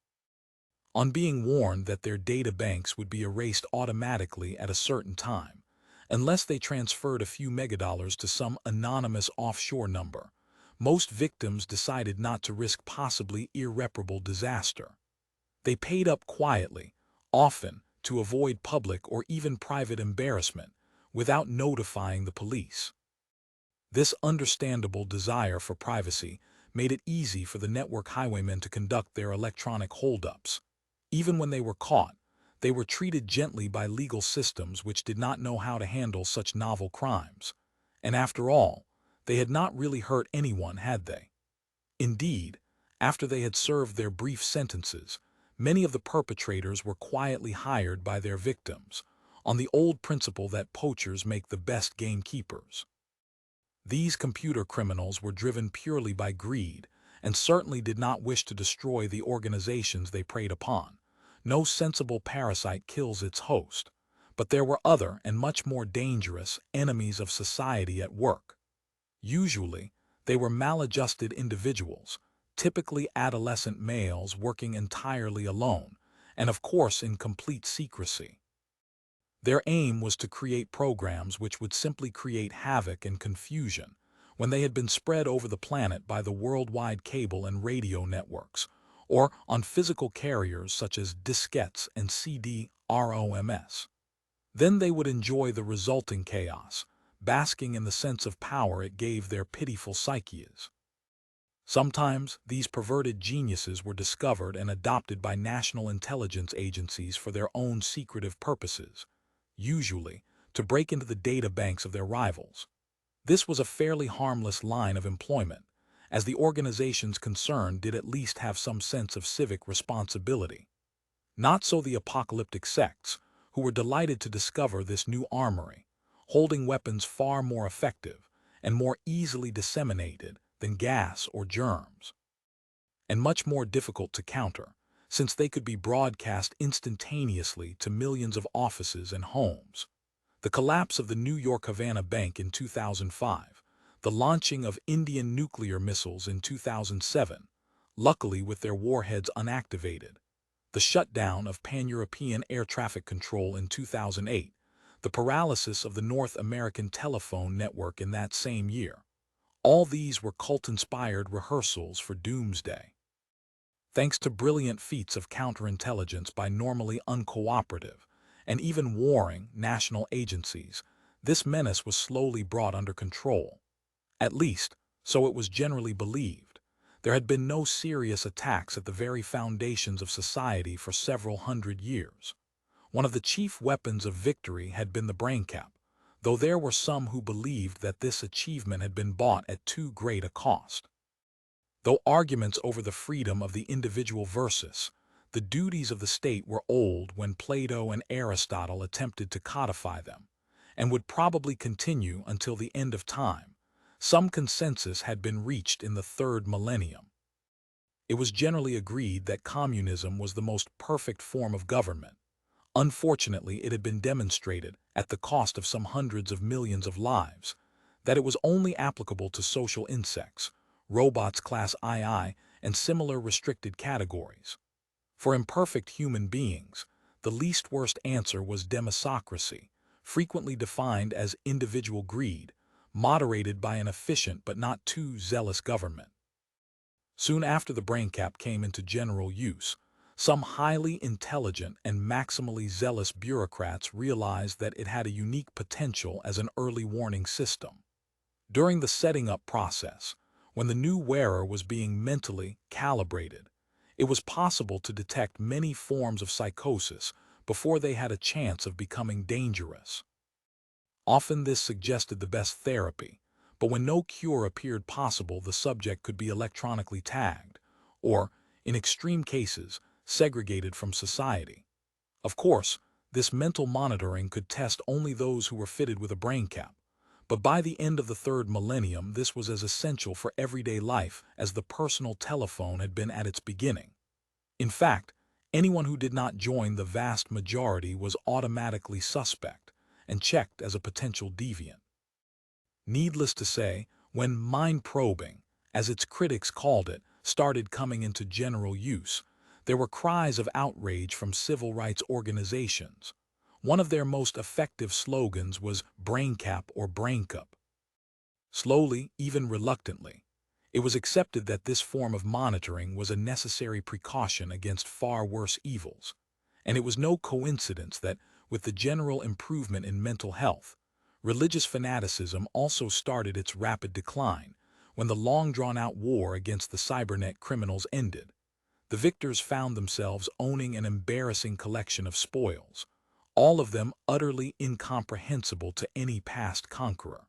On being warned that their data banks would be erased automatically at a certain time, unless they transferred a few megadollars to some anonymous offshore number, most victims decided not to risk possibly irreparable disaster. They paid up quietly, often to avoid public or even private embarrassment, without notifying the police. This understandable desire for privacy made it easy for the network highwaymen to conduct their electronic holdups. Even when they were caught, they were treated gently by legal systems which did not know how to handle such novel crimes. And after all, they had not really hurt anyone, had they? Indeed, after they had served their brief sentences, many of the perpetrators were quietly hired by their victims, on the old principle that poachers make the best gamekeepers. These computer criminals were driven purely by greed, and certainly did not wish to destroy the organizations they preyed upon. No sensible parasite kills its host, but there were other and much more dangerous enemies of society at work. Usually, they were maladjusted individuals, typically adolescent males working entirely alone, and of course in complete secrecy. Their aim was to create programs which would simply create havoc and confusion when they had been spread over the planet by the worldwide cable and radio networks, or on physical carriers such as diskettes and CD-ROMs. Then they would enjoy the resulting chaos, basking in the sense of power it gave their pitiful psyches. Sometimes these perverted geniuses were discovered and adopted by national intelligence agencies for their own secretive purposes, usually to break into the data banks of their rivals. This was a fairly harmless line of employment, as the organizations concerned did at least have some sense of civic responsibility. Not so the apocalyptic sects, who were delighted to discover this new armory, holding weapons far more effective and more easily disseminated than gas or germs, and much more difficult to counter, since they could be broadcast instantaneously to millions of offices and homes. The collapse of the New York Havana Bank in 2005, the launching of Indian nuclear missiles in 2007, luckily with their warheads unactivated, the shutdown of pan-European air traffic control in 2008, the paralysis of the North American telephone network in that same year. All these were cult-inspired rehearsals for doomsday. Thanks to brilliant feats of counterintelligence by normally uncooperative and even warring national agencies, this menace was slowly brought under control. At least, so it was generally believed. There had been no serious attacks at the very foundations of society for several hundred years. One of the chief weapons of victory had been the braincap, though there were some who believed that this achievement had been bought at too great a cost. Though arguments over the freedom of the individual versus the duties of the state were old when Plato and Aristotle attempted to codify them, and would probably continue until the end of time, some consensus had been reached in the third millennium. It was generally agreed that communism was the most perfect form of government. Unfortunately, it had been demonstrated, at the cost of some hundreds of millions of lives, that it was only applicable to social insects, robots class II, and similar restricted categories. For imperfect human beings, the least worst answer was demosocracy, frequently defined as individual greed, moderated by an efficient but not too zealous government. Soon after the BrainCap came into general use, some highly intelligent and maximally zealous bureaucrats realized that it had a unique potential as an early warning system. During the setting-up process, when the new wearer was being mentally calibrated, it was possible to detect many forms of psychosis before they had a chance of becoming dangerous. Often this suggested the best therapy, but when no cure appeared possible, the subject could be electronically tagged, or, in extreme cases, segregated from society. Of course, this mental monitoring could test only those who were fitted with a brain cap, but by the end of the third millennium, this was as essential for everyday life as the personal telephone had been at its beginning. In fact, anyone who did not join the vast majority was automatically suspect and checked as a potential deviant. Needless to say, when mind-probing, as its critics called it, started coming into general use, there were cries of outrage from civil rights organizations. One of their most effective slogans was "BrainCap or BrainCup." Slowly, even reluctantly, it was accepted that this form of monitoring was a necessary precaution against far worse evils. And it was no coincidence that, with the general improvement in mental health, religious fanaticism also started its rapid decline. When the long-drawn-out war against the cybernet criminals ended, the victors found themselves owning an embarrassing collection of spoils, all of them utterly incomprehensible to any past conqueror.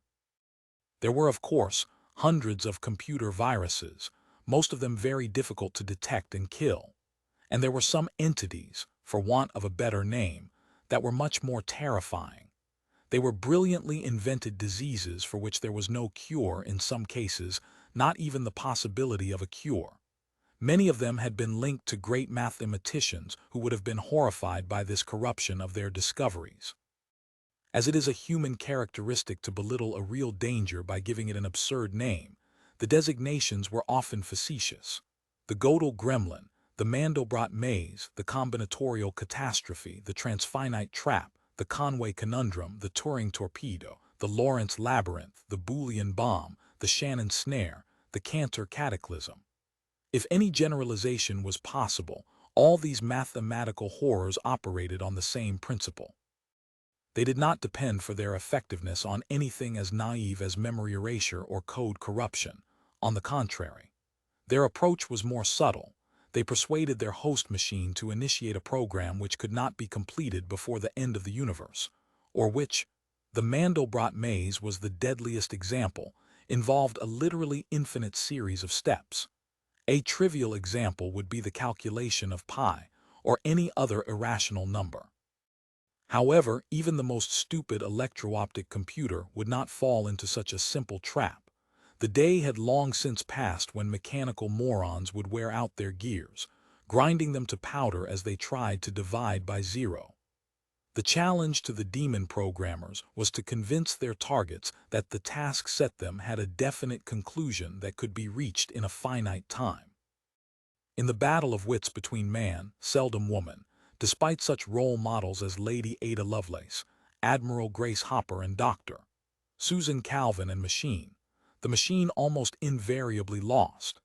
There were, of course, hundreds of computer viruses, most of them very difficult to detect and kill. And there were some entities, for want of a better name, that were much more terrifying. They were brilliantly invented diseases for which there was no cure, in some cases, not even the possibility of a cure. Many of them had been linked to great mathematicians who would have been horrified by this corruption of their discoveries. As it is a human characteristic to belittle a real danger by giving it an absurd name, the designations were often facetious. The Gödel gremlin, the Mandelbrot maze, the combinatorial catastrophe, the transfinite trap, the Conway conundrum, the Turing torpedo, the Lorentz labyrinth, the Boolean bomb, the Shannon snare, the Cantor cataclysm. If any generalization was possible, all these mathematical horrors operated on the same principle. They did not depend for their effectiveness on anything as naive as memory erasure or code corruption. On the contrary, their approach was more subtle. They persuaded their host machine to initiate a program which could not be completed before the end of the universe, or which, the Mandelbrot maze was the deadliest example, involved a literally infinite series of steps. A trivial example would be the calculation of pi, or any other irrational number. However, even the most stupid electro-optic computer would not fall into such a simple trap. The day had long since passed when mechanical morons would wear out their gears, grinding them to powder as they tried to divide by zero. The challenge to the demon programmers was to convince their targets that the task set them had a definite conclusion that could be reached in a finite time. In the battle of wits between man, seldom woman, despite such role models as Lady Ada Lovelace, Admiral Grace Hopper, and Dr. Susan Calvin and the machine almost invariably lost.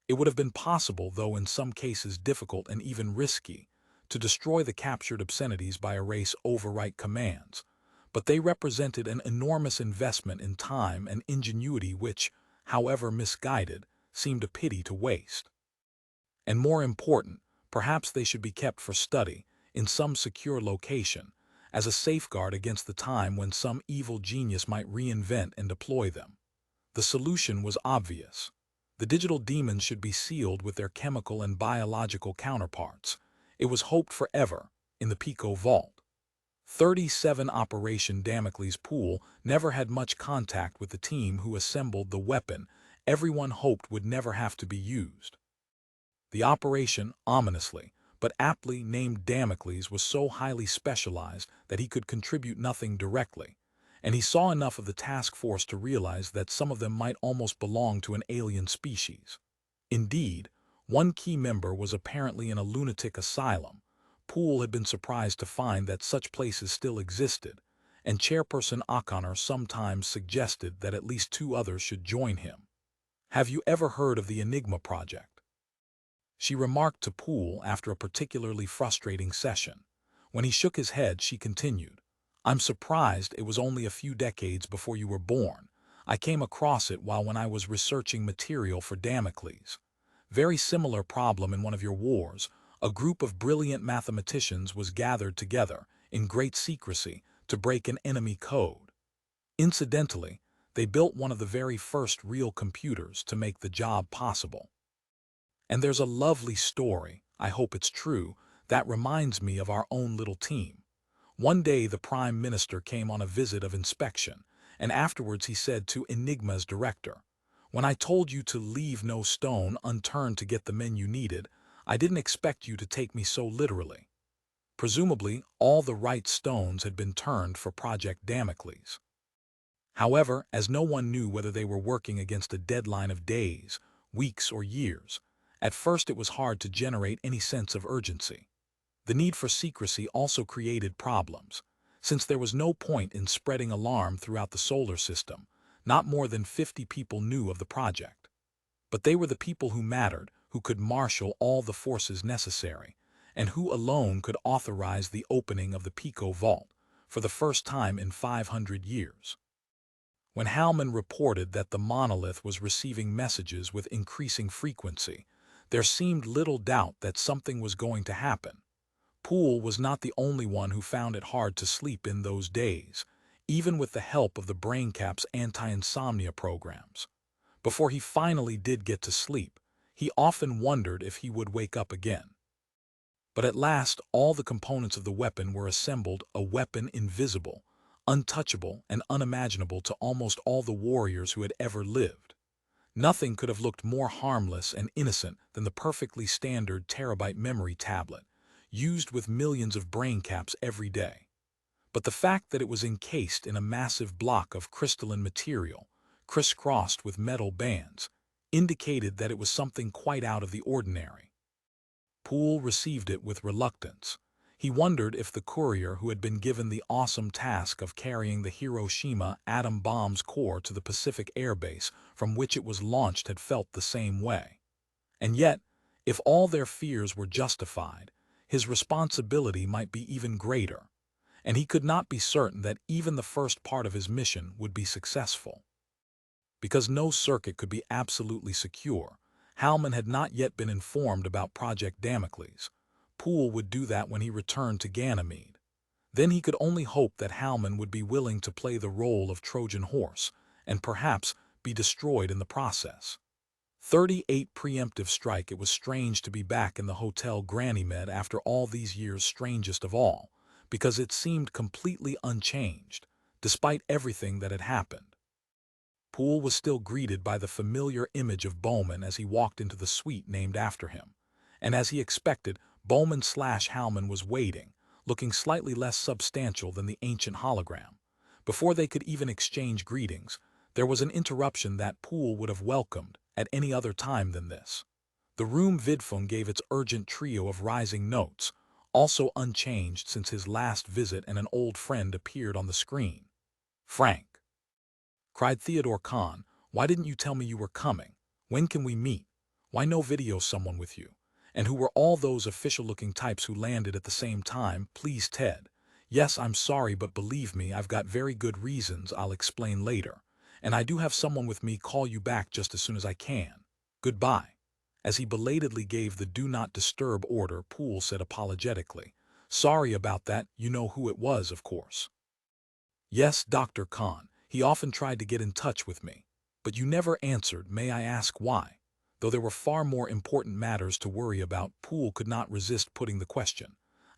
It would have been possible, though in some cases difficult and even risky, to destroy the captured obscenities by erase overwrite commands, but they represented an enormous investment in time and ingenuity which, however misguided, seemed a pity to waste. And more important, perhaps they should be kept for study, in some secure location, as a safeguard against the time when some evil genius might reinvent and deploy them. The solution was obvious. The digital demons should be sealed with their chemical and biological counterparts. It was hoped forever, in the Pico Vault. 37 Operation Damocles Poole never had much contact with the team who assembled the weapon everyone hoped would never have to be used. The operation, ominously, but aptly named Damocles, was so highly specialized that he could contribute nothing directly, and he saw enough of the task force to realize that some of them might almost belong to an alien species. Indeed, one key member was apparently in a lunatic asylum. Poole had been surprised to find that such places still existed, and Chairperson O'Connor sometimes suggested that at least 2 others should join him. "Have you ever heard of the Enigma project?" she remarked to Poole after a particularly frustrating session. When he shook his head, she continued, "I'm surprised it was only a few decades before you were born. I came across it when I was researching material for Damocles. Very similar problem in one of your wars. A group of brilliant mathematicians was gathered together, in great secrecy, to break an enemy code. Incidentally, they built one of the very first real computers to make the job possible. And there's a lovely story, I hope it's true, that reminds me of our own little team. One day the Prime Minister came on a visit of inspection, and afterwards he said to Enigma's director, 'When I told you to leave no stone unturned to get the men you needed, I didn't expect you to take me so literally.' Presumably, all the right stones had been turned for Project Damocles. However, as no one knew whether they were working against a deadline of days, weeks, or years, at first it was hard to generate any sense of urgency. The need for secrecy also created problems. Since there was no point in spreading alarm throughout the solar system, not more than 50 people knew of the project. But they were the people who mattered, who could marshal all the forces necessary, and who alone could authorize the opening of the Pico Vault, for the first time in 500 years. When Hallman reported that the monolith was receiving messages with increasing frequency, there seemed little doubt that something was going to happen. Poole was not the only one who found it hard to sleep in those days, even with the help of the BrainCap's anti-insomnia programs. Before he finally did get to sleep, he often wondered if he would wake up again. But at last all the components of the weapon were assembled, a weapon invisible, untouchable, and unimaginable to almost all the warriors who had ever lived. Nothing could have looked more harmless and innocent than the perfectly standard terabyte memory tablet, used with millions of BrainCaps every day. But the fact that it was encased in a massive block of crystalline material, crisscrossed with metal bands, indicated that it was something quite out of the ordinary. Poole received it with reluctance. He wondered if the courier who had been given the awesome task of carrying the Hiroshima atom bomb's core to the Pacific Air Base from which it was launched had felt the same way. And yet, if all their fears were justified, his responsibility might be even greater, and he could not be certain that even the first part of his mission would be successful. Because no circuit could be absolutely secure, Hallman had not yet been informed about Project Damocles. Poole would do that when he returned to Ganymede. Then he could only hope that Hallman would be willing to play the role of Trojan horse, and perhaps be destroyed in the process. 38 preemptive strike. It was strange to be back in the Hotel Ganymede after all these years, strangest of all, because it seemed completely unchanged, despite everything that had happened. Poole was still greeted by the familiar image of Bowman as he walked into the suite named after him. And as he expected, Bowman/Hallman was waiting, looking slightly less substantial than the ancient hologram. Before they could even exchange greetings, there was an interruption that Poole would have welcomed at any other time than this. The room vidphone gave its urgent trio of rising notes, also unchanged since his last visit, and an old friend appeared on the screen. "Frank," cried Theodore Kahn, "why didn't you tell me you were coming? When can we meet? Why no video someone with you? And who were all those official-looking types who landed at the same time? Please, Ted. Yes, I'm sorry, but believe me, I've got very good reasons I'll explain later. And I do have someone with me. Call you back just as soon as I can. Goodbye." As he belatedly gave the do not disturb order, Poole said apologetically, "Sorry about that. You know who it was, of course." "Yes, Dr. Kahn. He often tried to get in touch with me. But you never answered. May I ask why?" Though there were far more important matters to worry about, Poole could not resist putting the question.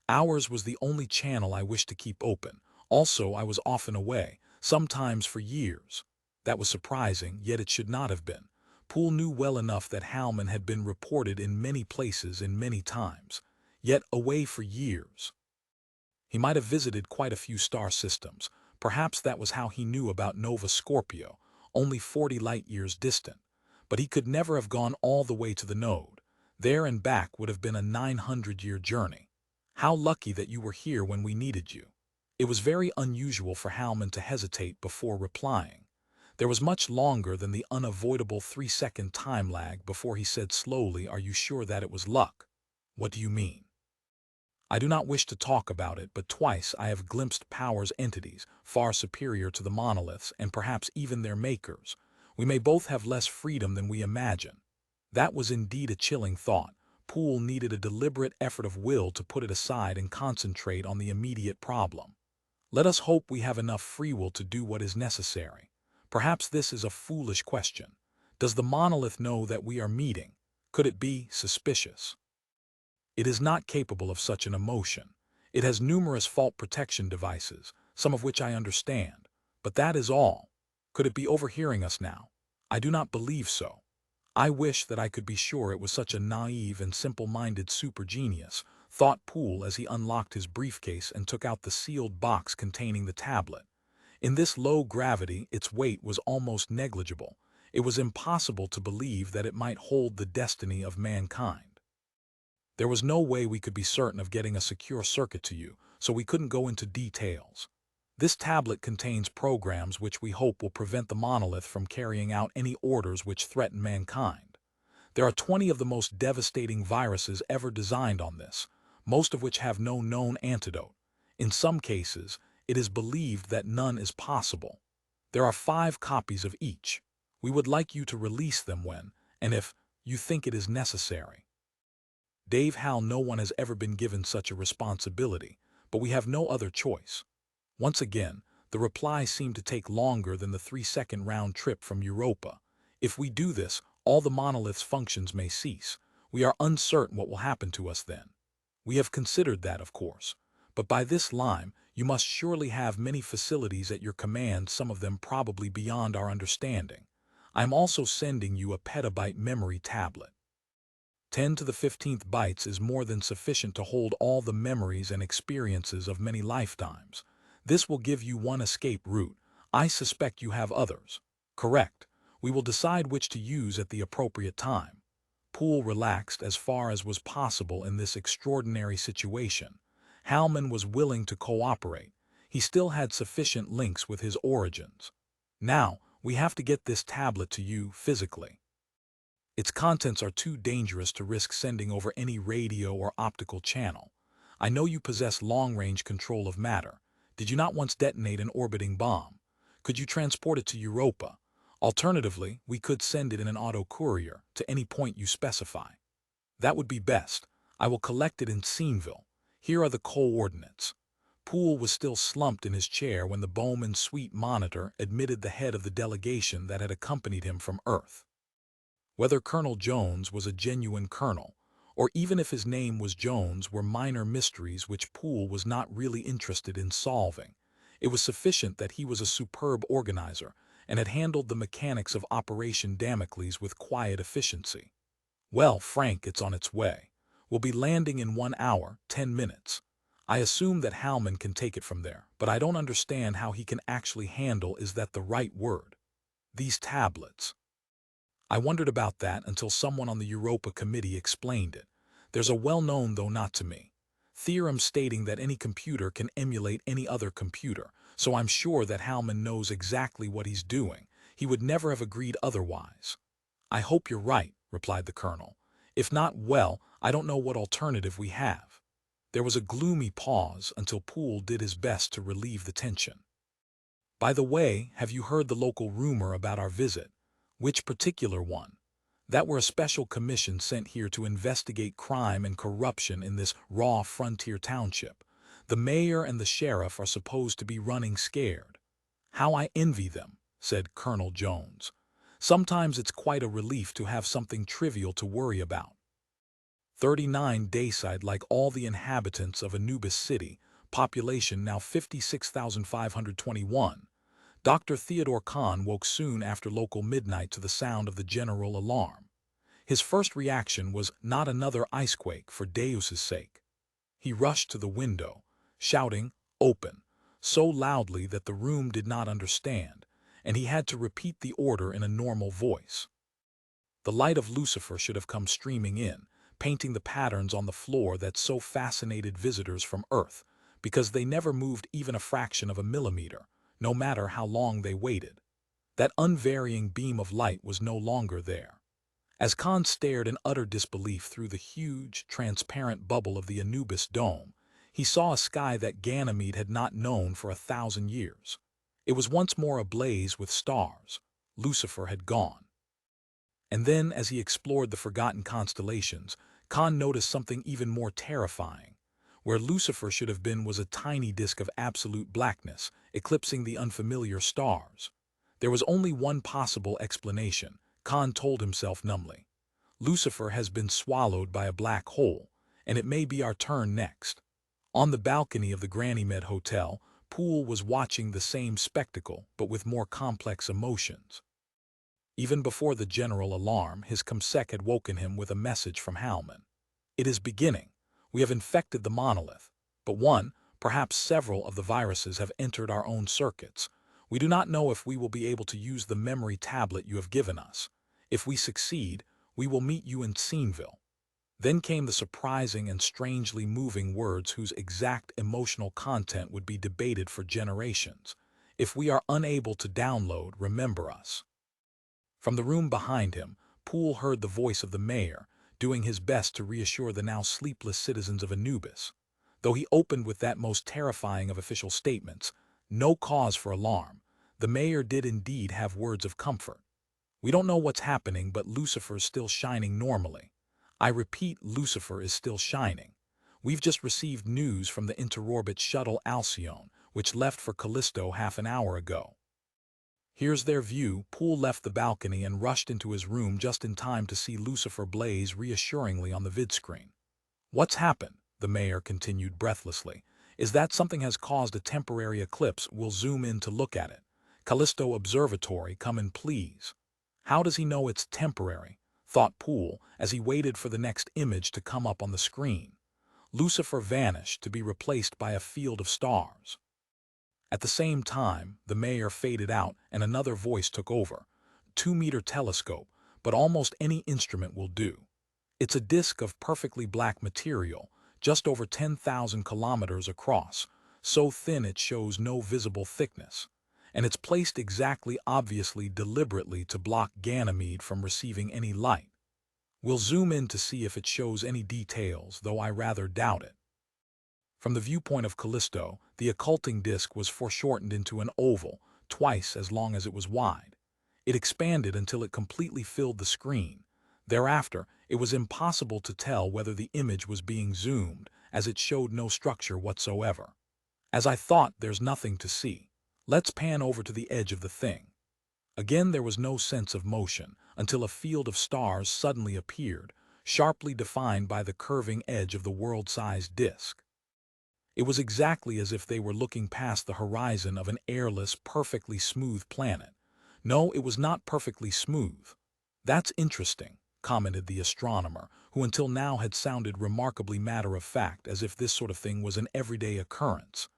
"Ours was the only channel I wished to keep open. Also, I was often away, sometimes for years." That was surprising, yet it should not have been. Poole knew well enough that Hallman had been reported in many places in many times, yet away for years. He might have visited quite a few star systems. Perhaps that was how he knew about Nova Scorpio, only 40 light-years distant. But he could never have gone all the way to the node. There and back would have been a 900-year journey. "How lucky that you were here when we needed you." It was very unusual for Howman to hesitate before replying. There was much longer than the unavoidable 3-second time lag before he said slowly, "Are you sure that it was luck?" "What do you mean?" "I do not wish to talk about it, but twice I have glimpsed powers entities, far superior to the monoliths and perhaps even their makers. We may both have less freedom than we imagine." That was indeed a chilling thought. Poole needed a deliberate effort of will to put it aside and concentrate on the immediate problem. Let us hope we have enough free will to do what is necessary. Perhaps this is a foolish question. Does the monolith know that we are meeting? Could it be suspicious? It is not capable of such an emotion. It has numerous fault protection devices, some of which I understand. But that is all. Could it be overhearing us now? I do not believe so. I wish that I could be sure it was such a naive and simple-minded super genius, thought Poole as he unlocked his briefcase and took out the sealed box containing the tablet. In this low gravity, its weight was almost negligible. It was impossible to believe that it might hold the destiny of mankind. There was no way we could be certain of getting a secure circuit to you, so we couldn't go into details. This tablet contains programs which we hope will prevent the monolith from carrying out any orders which threaten mankind. There are 20 of the most devastating viruses ever designed on this, most of which have no known antidote. In some cases, it is believed that none is possible. There are 5 copies of each. We would like you to release them when, and if, you think it is necessary. Dave Hal, no one has ever been given such a responsibility, but we have no other choice. Once again, the reply seemed to take longer than the 3-second round trip from Europa. If we do this, all the monolith's functions may cease. We are uncertain what will happen to us then. We have considered that, of course. But by this time, you must surely have many facilities at your command, some of them probably beyond our understanding. I am also sending you a petabyte memory tablet. 10 to the 15th bytes is more than sufficient to hold all the memories and experiences of many lifetimes. This will give you one escape route. I suspect you have others. Correct. We will decide which to use at the appropriate time. Poole relaxed as far as was possible in this extraordinary situation. Howman was willing to cooperate. He still had sufficient links with his origins. Now, we have to get this tablet to you physically. Its contents are too dangerous to risk sending over any radio or optical channel. I know you possess long-range control of matter. Did you not once detonate an orbiting bomb? Could you transport it to Europa? Alternatively, we could send it in an auto-courier to any point you specify. That would be best. I will collect it in Sceneville. Here are the coordinates. Poole was still slumped in his chair when the Bowman suite monitor admitted the head of the delegation that had accompanied him from Earth. Whether Colonel Jones was a genuine colonel, or even if his name was Jones, were minor mysteries which Poole was not really interested in solving. It was sufficient that he was a superb organizer and had handled the mechanics of Operation Damocles with quiet efficiency. "Well, Frank, it's on its way. We'll be landing in 1 hour, 10 minutes. I assume that Howman can take it from there, but I don't understand how he can actually handle, is that the right word, these tablets. I wondered about that until someone on the Europa committee explained it. There's a well-known, though not to me, theorem stating that any computer can emulate any other computer, so I'm sure that Howman knows exactly what he's doing. He would never have agreed otherwise." "I hope you're right," replied the colonel. "If not, well, I don't know what alternative we have." There was a gloomy pause until Poole did his best to relieve the tension. "By the way, have you heard the local rumor about our visit?" "Which particular one?" "That we're a special commission sent here to investigate crime and corruption in this raw frontier township. The mayor and the sheriff are supposed to be running scared." "How I envy them," said Colonel Jones. "Sometimes it's quite a relief to have something trivial to worry about." 39 Dayside, like all the inhabitants of Anubis City, population now 56,521. Dr. Theodore Kahn woke soon after local midnight to the sound of the general alarm. His first reaction was not another icequake for Deus's sake. He rushed to the window, shouting, "Open," so loudly that the room did not understand, and he had to repeat the order in a normal voice. The light of Lucifer should have come streaming in, painting the patterns on the floor that so fascinated visitors from Earth, because they never moved even a fraction of a millimeter, no matter how long they waited. That unvarying beam of light was no longer there. As Khan stared in utter disbelief through the huge, transparent bubble of the Anubis dome, he saw a sky that Ganymede had not known for 1,000 years. It was once more ablaze with stars. Lucifer had gone. And then, as he explored the forgotten constellations, Khan noticed something even more terrifying. Where Lucifer should have been was a tiny disk of absolute blackness, eclipsing the unfamiliar stars. There was only one possible explanation, Khan told himself numbly. Lucifer has been swallowed by a black hole, and it may be our turn next. On the balcony of the Ganymede Hotel, Poole was watching the same spectacle, but with more complex emotions. Even before the general alarm, his ComSec had woken him with a message from Hallman. It is beginning. We have infected the monolith, but one, perhaps several of the viruses have entered our own circuits. We do not know if we will be able to use the memory tablet you have given us. If we succeed, we will meet you in Sceneville. Then came the surprising and strangely moving words whose exact emotional content would be debated for generations. If we are unable to download, remember us. From the room behind him, Poole heard the voice of the mayor, doing his best to reassure the now sleepless citizens of Anubis. Though he opened with that most terrifying of official statements, no cause for alarm, the mayor did indeed have words of comfort. We don't know what's happening, but Lucifer's still shining normally. I repeat, Lucifer is still shining. We've just received news from the interorbit shuttle Alcyone, which left for Callisto half an hour ago. Here's their view. Poole left the balcony and rushed into his room just in time to see Lucifer blaze reassuringly on the vidscreen. What's happened? The mayor continued breathlessly. Is that something has caused a temporary eclipse? We'll zoom in to look at it. Callisto Observatory, come in please. How does he know it's temporary? Thought Poole as he waited for the next image to come up on the screen. Lucifer vanished to be replaced by a field of stars. At the same time, the mayor faded out and another voice took over. 2-meter telescope, but almost any instrument will do. It's a disk of perfectly black material, just over 10,000 kilometers across, so thin it shows no visible thickness. And it's placed exactly, obviously, deliberately to block Ganymede from receiving any light. We'll zoom in to see if it shows any details, though I rather doubt it. From the viewpoint of Callisto, the occulting disk was foreshortened into an oval, twice as long as it was wide. It expanded until it completely filled the screen. Thereafter, it was impossible to tell whether the image was being zoomed, as it showed no structure whatsoever. As I thought, there's nothing to see. Let's pan over to the edge of the thing. Again there was no sense of motion, until a field of stars suddenly appeared, sharply defined by the curving edge of the world-sized disk. It was exactly as if they were looking past the horizon of an airless, perfectly smooth planet. No, it was not perfectly smooth. That's interesting, commented the astronomer, who until now had sounded remarkably matter-of-fact, as if this sort of thing was an everyday occurrence.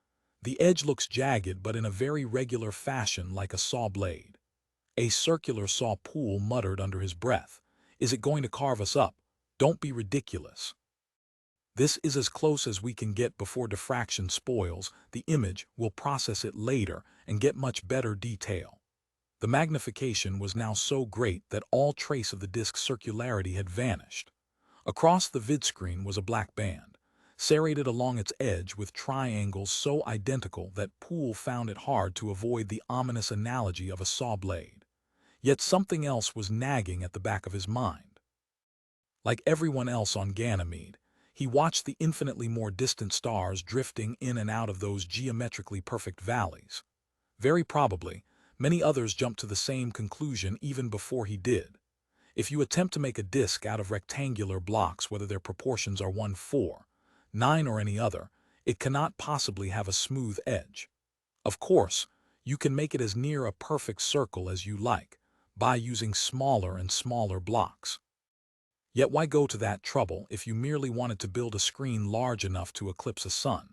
The edge looks jagged, but in a very regular fashion, like a saw blade. A circular saw, Poole muttered under his breath. Is it going to carve us up? Don't be ridiculous. This is as close as we can get before diffraction spoils the image. We'll process it later and get much better detail. The magnification was now so great that all trace of the disk's circularity had vanished. Across the vidscreen was a black band, serrated along its edge with triangles so identical that Poole found it hard to avoid the ominous analogy of a saw blade. Yet something else was nagging at the back of his mind. Like everyone else on Ganymede, he watched the infinitely more distant stars drifting in and out of those geometrically perfect valleys. Very probably, many others jumped to the same conclusion even before he did. If you attempt to make a disk out of rectangular blocks, whether their proportions are 1:4, 9 or any other, it cannot possibly have a smooth edge. Of course, you can make it as near a perfect circle as you like, by using smaller and smaller blocks. Yet why go to that trouble if you merely wanted to build a screen large enough to eclipse a sun?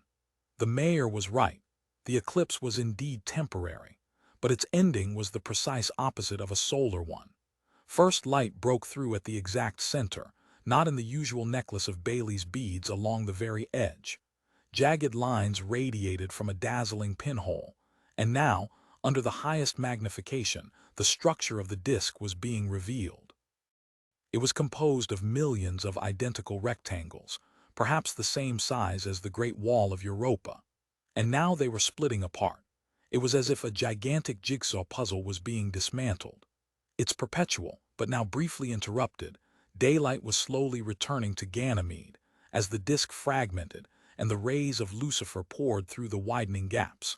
The mayor was right. The eclipse was indeed temporary, but its ending was the precise opposite of a solar one. First light broke through at the exact center, not in the usual necklace of Bailey's beads along the very edge. Jagged lines radiated from a dazzling pinhole, and now, under the highest magnification, the structure of the disk was being revealed. It was composed of millions of identical rectangles, perhaps the same size as the Great Wall of Europa, and now they were splitting apart. It was as if a gigantic jigsaw puzzle was being dismantled. Its perpetual, but now briefly interrupted, daylight was slowly returning to Ganymede as the disk fragmented and the rays of Lucifer poured through the widening gaps.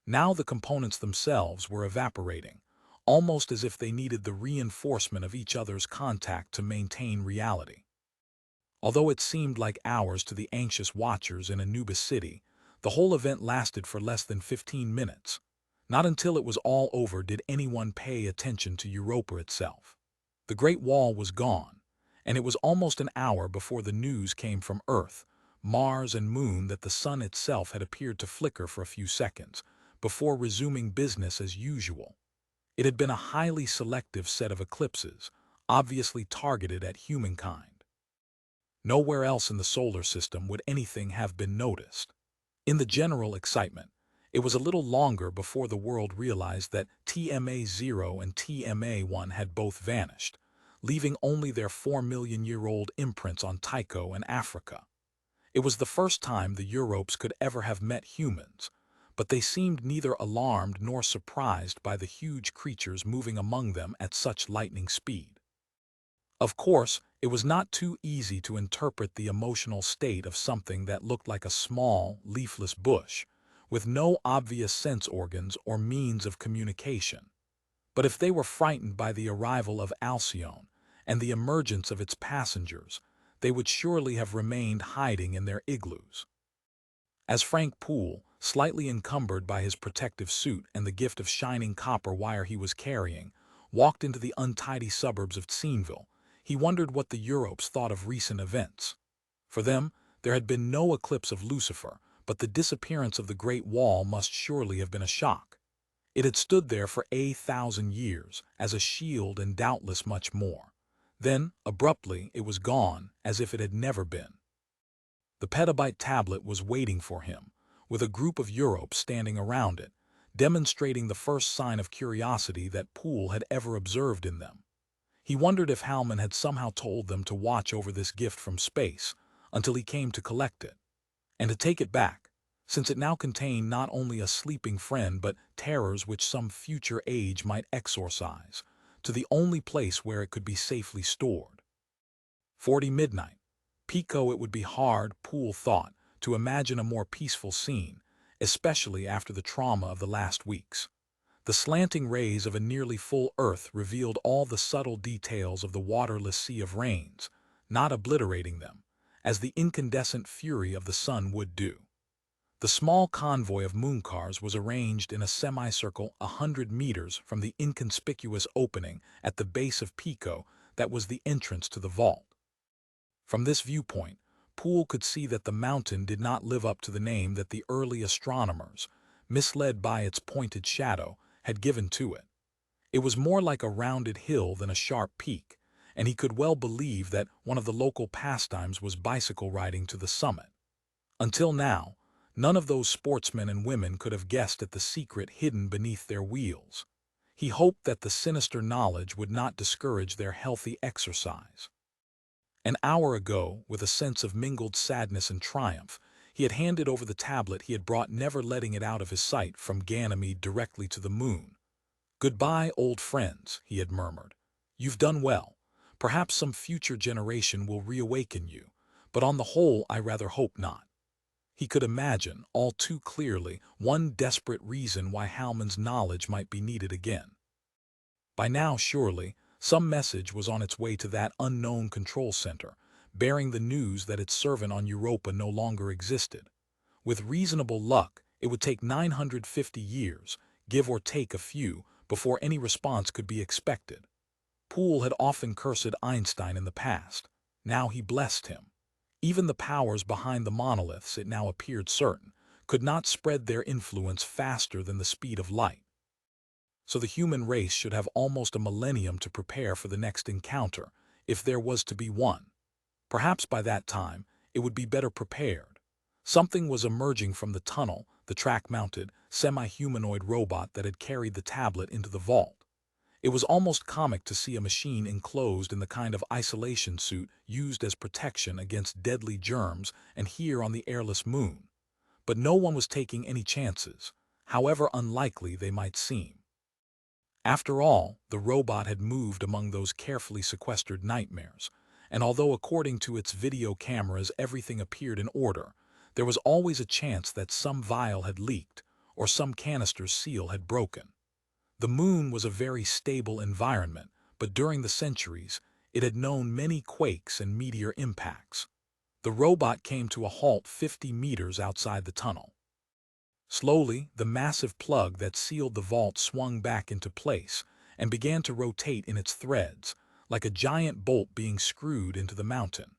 Now the components themselves were evaporating, almost as if they needed the reinforcement of each other's contact to maintain reality. Although it seemed like hours to the anxious watchers in Anubis City, the whole event lasted for less than 15 minutes. Not until it was all over did anyone pay attention to Europa itself. The Great Wall was gone, and it was almost an hour before the news came from Earth, Mars, and Moon that the sun itself had appeared to flicker for a few seconds, before resuming business as usual. It had been a highly selective set of eclipses, obviously targeted at humankind. Nowhere else in the solar system would anything have been noticed. In the general excitement, it was a little longer before the world realized that TMA-0 and TMA-1 had both vanished, leaving only their 4-million-year-old imprints on Tycho and Africa. It was the first time the Europes could ever have met humans, but they seemed neither alarmed nor surprised by the huge creatures moving among them at such lightning speed. Of course, it was not too easy to interpret the emotional state of something that looked like a small, leafless bush, with no obvious sense organs or means of communication. But if they were frightened by the arrival of Alcyone and the emergence of its passengers, they would surely have remained hiding in their igloos. As Frank Poole, slightly encumbered by his protective suit and the gift of shining copper wire he was carrying, walked into the untidy suburbs of Tsinville, he wondered what the Europes thought of recent events. For them, there had been no eclipse of Lucifer, but the disappearance of the Great Wall must surely have been a shock. It had stood there for 1,000 years, as a shield and doubtless much more. Then, abruptly, it was gone, as if it had never been. The petabyte tablet was waiting for him, with a group of Europes standing around it, demonstrating the first sign of curiosity that Poole had ever observed in them. He wondered if Hallman had somehow told them to watch over this gift from space until he came to collect it, and to take it back, since it now contained not only a sleeping friend but terrors which some future age might exorcise, to the only place where it could be safely stored. 40 midnight. Pico. It would be hard, Poole thought, to imagine a more peaceful scene, especially after the trauma of the last weeks. The slanting rays of a nearly full Earth revealed all the subtle details of the waterless sea of rains, not obliterating them, as the incandescent fury of the sun would do. The small convoy of mooncars was arranged in a semicircle 100 meters from the inconspicuous opening at the base of Pico that was the entrance to the vault. From this viewpoint, Poole could see that the mountain did not live up to the name that the early astronomers, misled by its pointed shadow, had given to it. It was more like a rounded hill than a sharp peak, and he could well believe that one of the local pastimes was bicycle riding to the summit. Until now, none of those sportsmen and women could have guessed at the secret hidden beneath their wheels. He hoped that the sinister knowledge would not discourage their healthy exercise. An hour ago, with a sense of mingled sadness and triumph, he had handed over the tablet he had brought, never letting it out of his sight, from Ganymede directly to the moon. "Goodbye, old friends," he had murmured. "You've done well. Perhaps some future generation will reawaken you, but on the whole I rather hope not." He could imagine, all too clearly, one desperate reason why Hallman's knowledge might be needed again. By now, surely, some message was on its way to that unknown control center, bearing the news that its servant on Europa no longer existed. With reasonable luck, it would take 950 years, give or take a few, before any response could be expected. Poole had often cursed Einstein in the past. Now he blessed him. Even the powers behind the monoliths, it now appeared certain, could not spread their influence faster than the speed of light. So the human race should have almost a millennium to prepare for the next encounter, if there was to be one. Perhaps by that time, it would be better prepared. Something was emerging from the tunnel, the track-mounted, semi-humanoid robot that had carried the tablet into the vault. It was almost comic to see a machine enclosed in the kind of isolation suit used as protection against deadly germs and here on the airless moon. But no one was taking any chances, however unlikely they might seem. After all, the robot had moved among those carefully sequestered nightmares, and although according to its video cameras everything appeared in order, there was always a chance that some vial had leaked or some canister's seal had broken. The moon was a very stable environment, but during the centuries, it had known many quakes and meteor impacts. The robot came to a halt 50 meters outside the tunnel. Slowly, the massive plug that sealed the vault swung back into place and began to rotate in its threads, like a giant bolt being screwed into the mountain.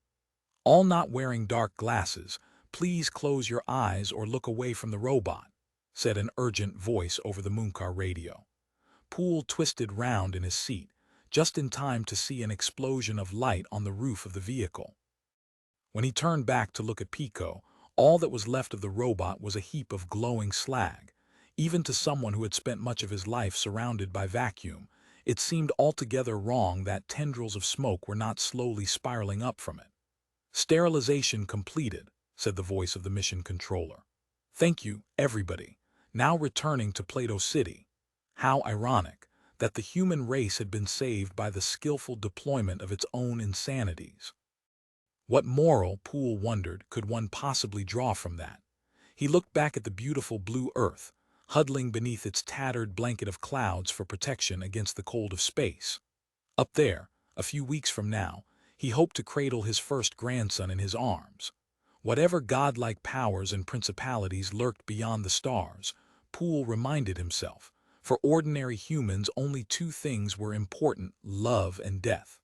All not wearing dark glasses, please close your eyes or look away from the robot, said an urgent voice over the mooncar radio. Poole twisted round in his seat, just in time to see an explosion of light on the roof of the vehicle. When he turned back to look at Pico, all that was left of the robot was a heap of glowing slag. Even to someone who had spent much of his life surrounded by vacuum, it seemed altogether wrong that tendrils of smoke were not slowly spiraling up from it. "Sterilization completed," said the voice of the mission controller. "Thank you, everybody. Now returning to Plato City." How ironic that the human race had been saved by the skillful deployment of its own insanities. What moral, Poole wondered, could one possibly draw from that? He looked back at the beautiful blue earth, huddling beneath its tattered blanket of clouds for protection against the cold of space. Up there, a few weeks from now, he hoped to cradle his first grandson in his arms. Whatever godlike powers and principalities lurked beyond the stars, Poole reminded himself, for ordinary humans only two things were important: love and death.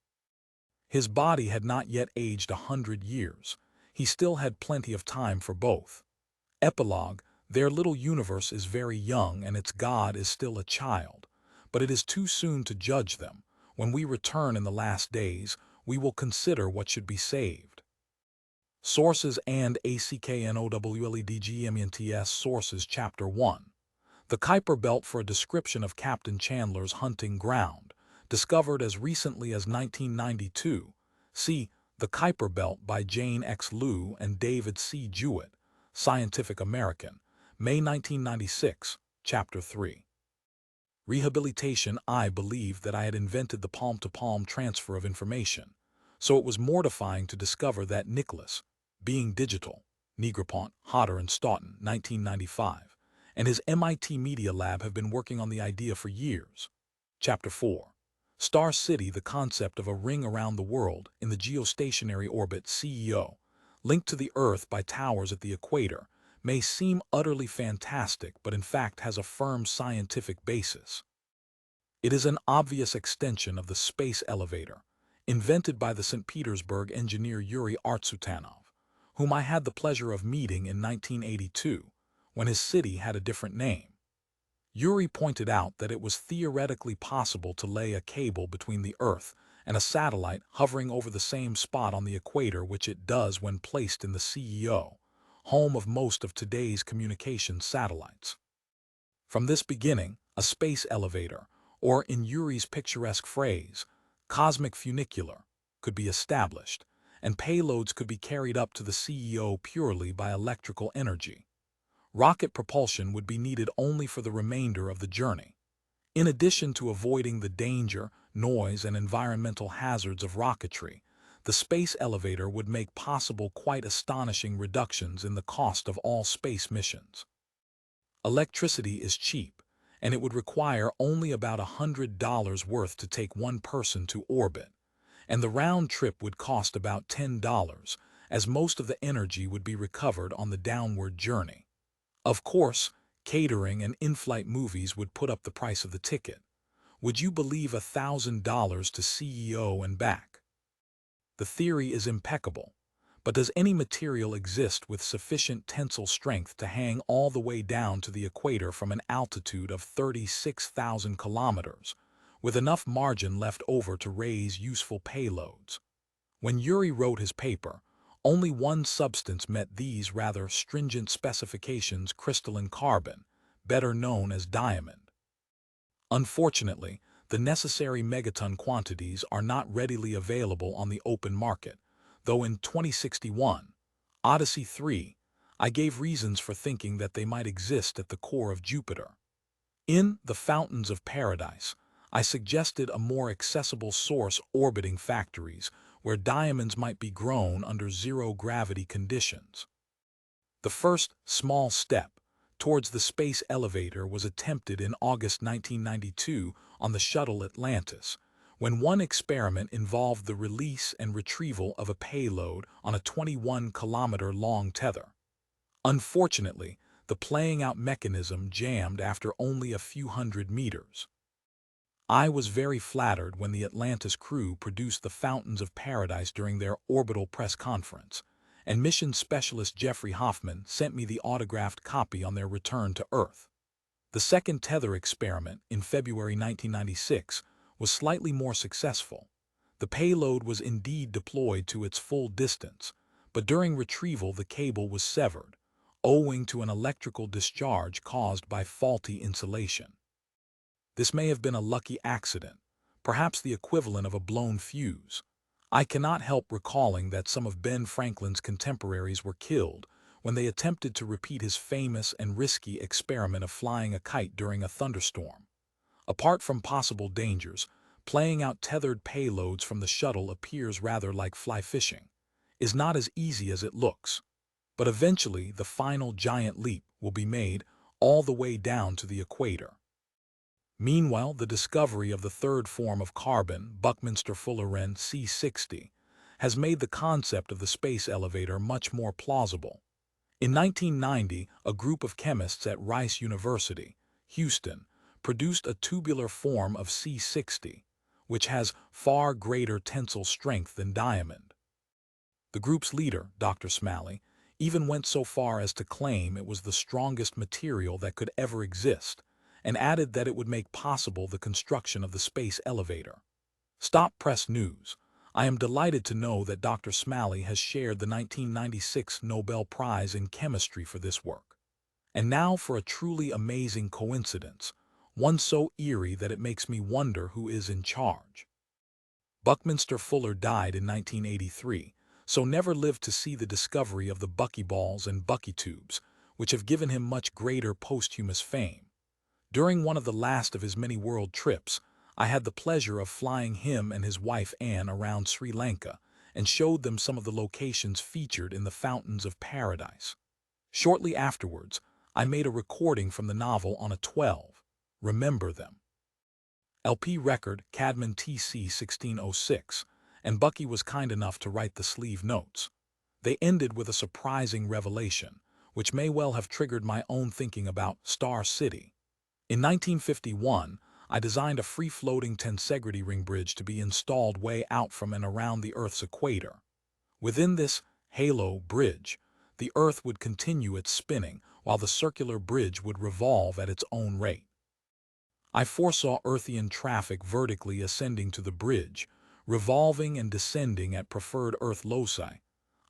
His body had not yet aged 100 years. He still had plenty of time for both. Epilogue: their little universe is very young and its God is still a child, but it is too soon to judge them. When we return in the last days, we will consider what should be saved. Sources and ACKNOWLEDGMENTS Sources Chapter 1. The Kuiper Belt for a description of Captain Chandler's hunting ground, discovered as recently as 1992. See The Kuiper Belt by Jane X. Liu and David C. Jewett, Scientific American, May 1996, Chapter 3. Rehabilitation. I believed that I had invented the palm-to-palm transfer of information, so it was mortifying to discover that Nicholas, being digital, Negroponte, Hodder and Stoughton, 1995, and his MIT Media Lab have been working on the idea for years. Chapter 4. Star City, the concept of a ring around the world in the geostationary orbit (CEO), linked to the Earth by towers at the equator, may seem utterly fantastic but in fact has a firm scientific basis. It is an obvious extension of the space elevator, invented by the St. Petersburg engineer Yuri Artsutanov, whom I had the pleasure of meeting in 1982, when his city had a different name. Yuri pointed out that it was theoretically possible to lay a cable between the Earth and a satellite hovering over the same spot on the equator, which it does when placed in the CEO, home of most of today's communications satellites. From this beginning, a space elevator, or in Yuri's picturesque phrase, cosmic funicular, could be established, and payloads could be carried up to the CEO purely by electrical energy. Rocket propulsion would be needed only for the remainder of the journey. In addition to avoiding the danger, noise, and environmental hazards of rocketry, the space elevator would make possible quite astonishing reductions in the cost of all space missions. Electricity is cheap, and it would require only about $100 worth to take one person to orbit, and the round trip would cost about $10, as most of the energy would be recovered on the downward journey. Of course, catering and in-flight movies would put up the price of the ticket. Would you believe $1,000 to CEO and back? The theory is impeccable, but does any material exist with sufficient tensile strength to hang all the way down to the equator from an altitude of 36,000 kilometers, with enough margin left over to raise useful payloads? When Yuri wrote his paper, Only one substance met these rather stringent specifications: crystalline carbon, better known as diamond. Unfortunately, the necessary megaton quantities are not readily available on the open market, though in 2061, Odyssey 3, I gave reasons for thinking that they might exist at the core of Jupiter. In The Fountains of Paradise, I suggested a more accessible source orbiting factories where diamonds might be grown under zero-gravity conditions. The first small step towards the space elevator was attempted in August 1992 on the shuttle Atlantis, when one experiment involved the release and retrieval of a payload on a 21-kilometer-long tether. Unfortunately, the playing-out mechanism jammed after only a few hundred meters. I was very flattered when the Atlantis crew produced the Fountains of Paradise during their orbital press conference, and mission specialist Jeffrey Hoffman sent me the autographed copy on their return to Earth. The second tether experiment, in February 1996, was slightly more successful. The payload was indeed deployed to its full distance, but during retrieval the cable was severed, owing to an electrical discharge caused by faulty insulation. This may have been a lucky accident, perhaps the equivalent of a blown fuse. I cannot help recalling that some of Ben Franklin's contemporaries were killed when they attempted to repeat his famous and risky experiment of flying a kite during a thunderstorm. Apart from possible dangers, playing out tethered payloads from the shuttle appears rather like fly fishing. Is not as easy as it looks. But eventually the final giant leap will be made all the way down to the equator. Meanwhile, the discovery of the third form of carbon, Buckminster-Fullerene C60, has made the concept of the space elevator much more plausible. In 1990, a group of chemists at Rice University, Houston, produced a tubular form of C60, which has far greater tensile strength than diamond. The group's leader, Dr. Smalley, even went so far as to claim it was the strongest material that could ever exist, and added that it would make possible the construction of the space elevator. Stop Press News. I am delighted to know that Dr. Smalley has shared the 1996 Nobel Prize in Chemistry for this work. And now for a truly amazing coincidence, one so eerie that it makes me wonder who is in charge. Buckminster Fuller died in 1983, so never lived to see the discovery of the buckyballs and buckytubes, which have given him much greater posthumous fame. During one of the last of his many world trips, I had the pleasure of flying him and his wife Anne around Sri Lanka and showed them some of the locations featured in the Fountains of Paradise. Shortly afterwards, I made a recording from the novel on a 12, Remember Them, LP record, Cadman TC 1606, and Bucky was kind enough to write the sleeve notes. They ended with a surprising revelation, which may well have triggered my own thinking about Star City. In 1951, I designed a free-floating tensegrity ring bridge to be installed way out from and around the Earth's equator. Within this halo bridge, the Earth would continue its spinning while the circular bridge would revolve at its own rate. I foresaw Earthian traffic vertically ascending to the bridge, revolving and descending at preferred Earth loci.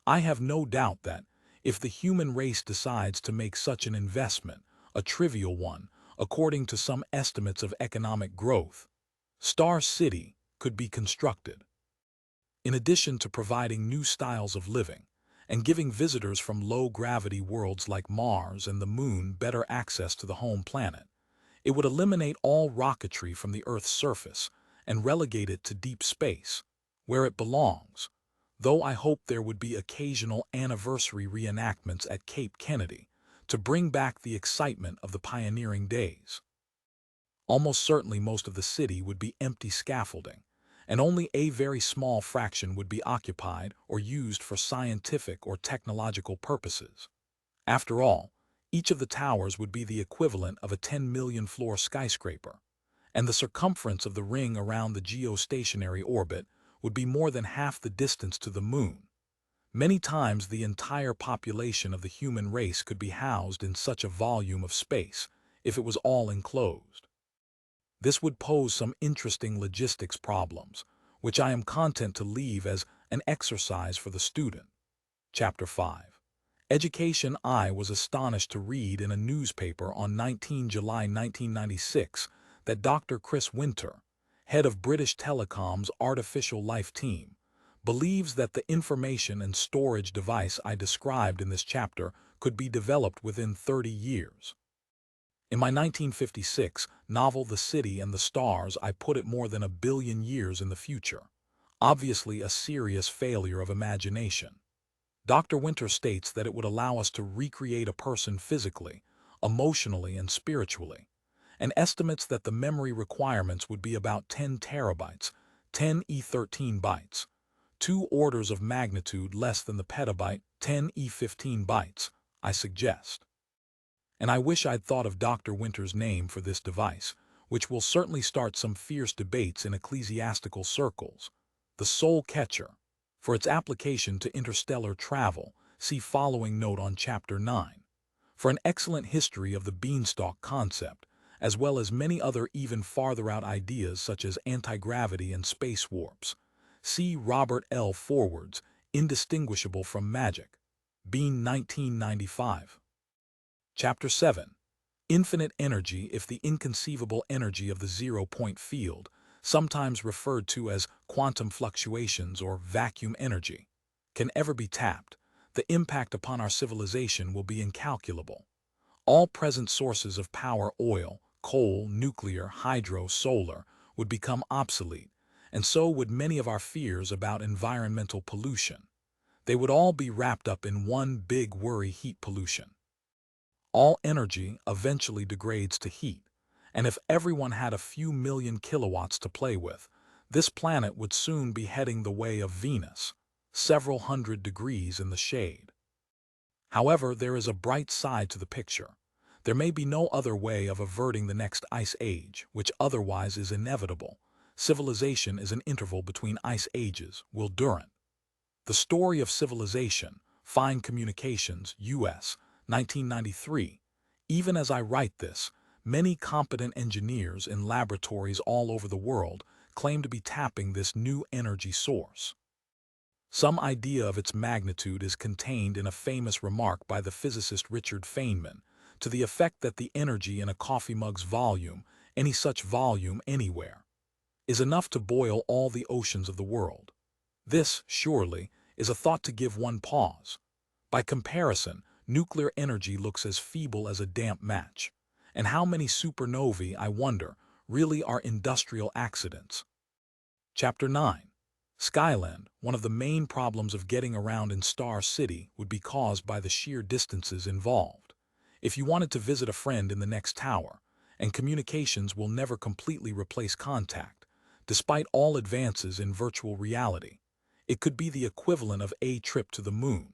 I have no doubt that, if the human race decides to make such an investment, a trivial one, according to some estimates of economic growth, Star City could be constructed. In addition to providing new styles of living and giving visitors from low-gravity worlds like Mars and the Moon better access to the home planet, it would eliminate all rocketry from the Earth's surface and relegate it to deep space, where it belongs, though I hope there would be occasional anniversary reenactments at Cape Kennedy to bring back the excitement of the pioneering days. Almost certainly most of the city would be empty scaffolding, and only a very small fraction would be occupied or used for scientific or technological purposes. After all, each of the towers would be the equivalent of a 10-million-floor skyscraper, and the circumference of the ring around the geostationary orbit would be more than half the distance to the Moon. Many times the entire population of the human race could be housed in such a volume of space if it was all enclosed. This would pose some interesting logistics problems, which I am content to leave as an exercise for the student. Chapter 5. Education. I was astonished to read in a newspaper on 19 July 1996 that Dr. Chris Winter, head of British Telecom's artificial life team, believes that the information and storage device I described in this chapter could be developed within 30 years. In my 1956 novel The City and the Stars, I put it more than 1 billion years in the future. Obviously a serious failure of imagination. Dr. Winter states that it would allow us to recreate a person physically, emotionally, and spiritually, and estimates that the memory requirements would be about 10 terabytes, 10e13 bytes, 2 orders of magnitude less than the petabyte, 10e15 bytes, I suggest. And I wish I'd thought of Dr. Winter's name for this device, which will certainly start some fierce debates in ecclesiastical circles. The Soul Catcher. For its application to interstellar travel, see following note on Chapter 9. For an excellent history of the beanstalk concept, as well as many other even farther out ideas such as anti-gravity and space warps, see Robert L. Forward's Indistinguishable from Magic. Bean 1995. Chapter 7. Infinite energy. If the inconceivable energy of the zero-point field, sometimes referred to as quantum fluctuations or vacuum energy, can ever be tapped, the impact upon our civilization will be incalculable. All present sources of power, oil, coal, nuclear, hydro, solar, would become obsolete, and so would many of our fears about environmental pollution. They would all be wrapped up in one big worry: heat pollution. All energy eventually degrades to heat, and if everyone had a few million kilowatts to play with, this planet would soon be heading the way of Venus, several hundred degrees in the shade. However, there is a bright side to the picture. There may be no other way of averting the next ice age, which otherwise is inevitable. Civilization is an interval between ice ages. Will Durant. The Story of Civilization, Fine Communications, U.S., 1993. Even as I write this, many competent engineers in laboratories all over the world claim to be tapping this new energy source. Some idea of its magnitude is contained in a famous remark by the physicist Richard Feynman, to the effect that the energy in a coffee mug's volume, any such volume anywhere, is enough to boil all the oceans of the world. This, surely, is a thought to give one pause. By comparison, nuclear energy looks as feeble as a damp match. And how many supernovae, I wonder, really are industrial accidents? Chapter 9. Skyland. One of the main problems of getting around in Star City would be caused by the sheer distances involved. If you wanted to visit a friend in the next tower, and communications will never completely replace contact, despite all advances in virtual reality, it could be the equivalent of a trip to the moon.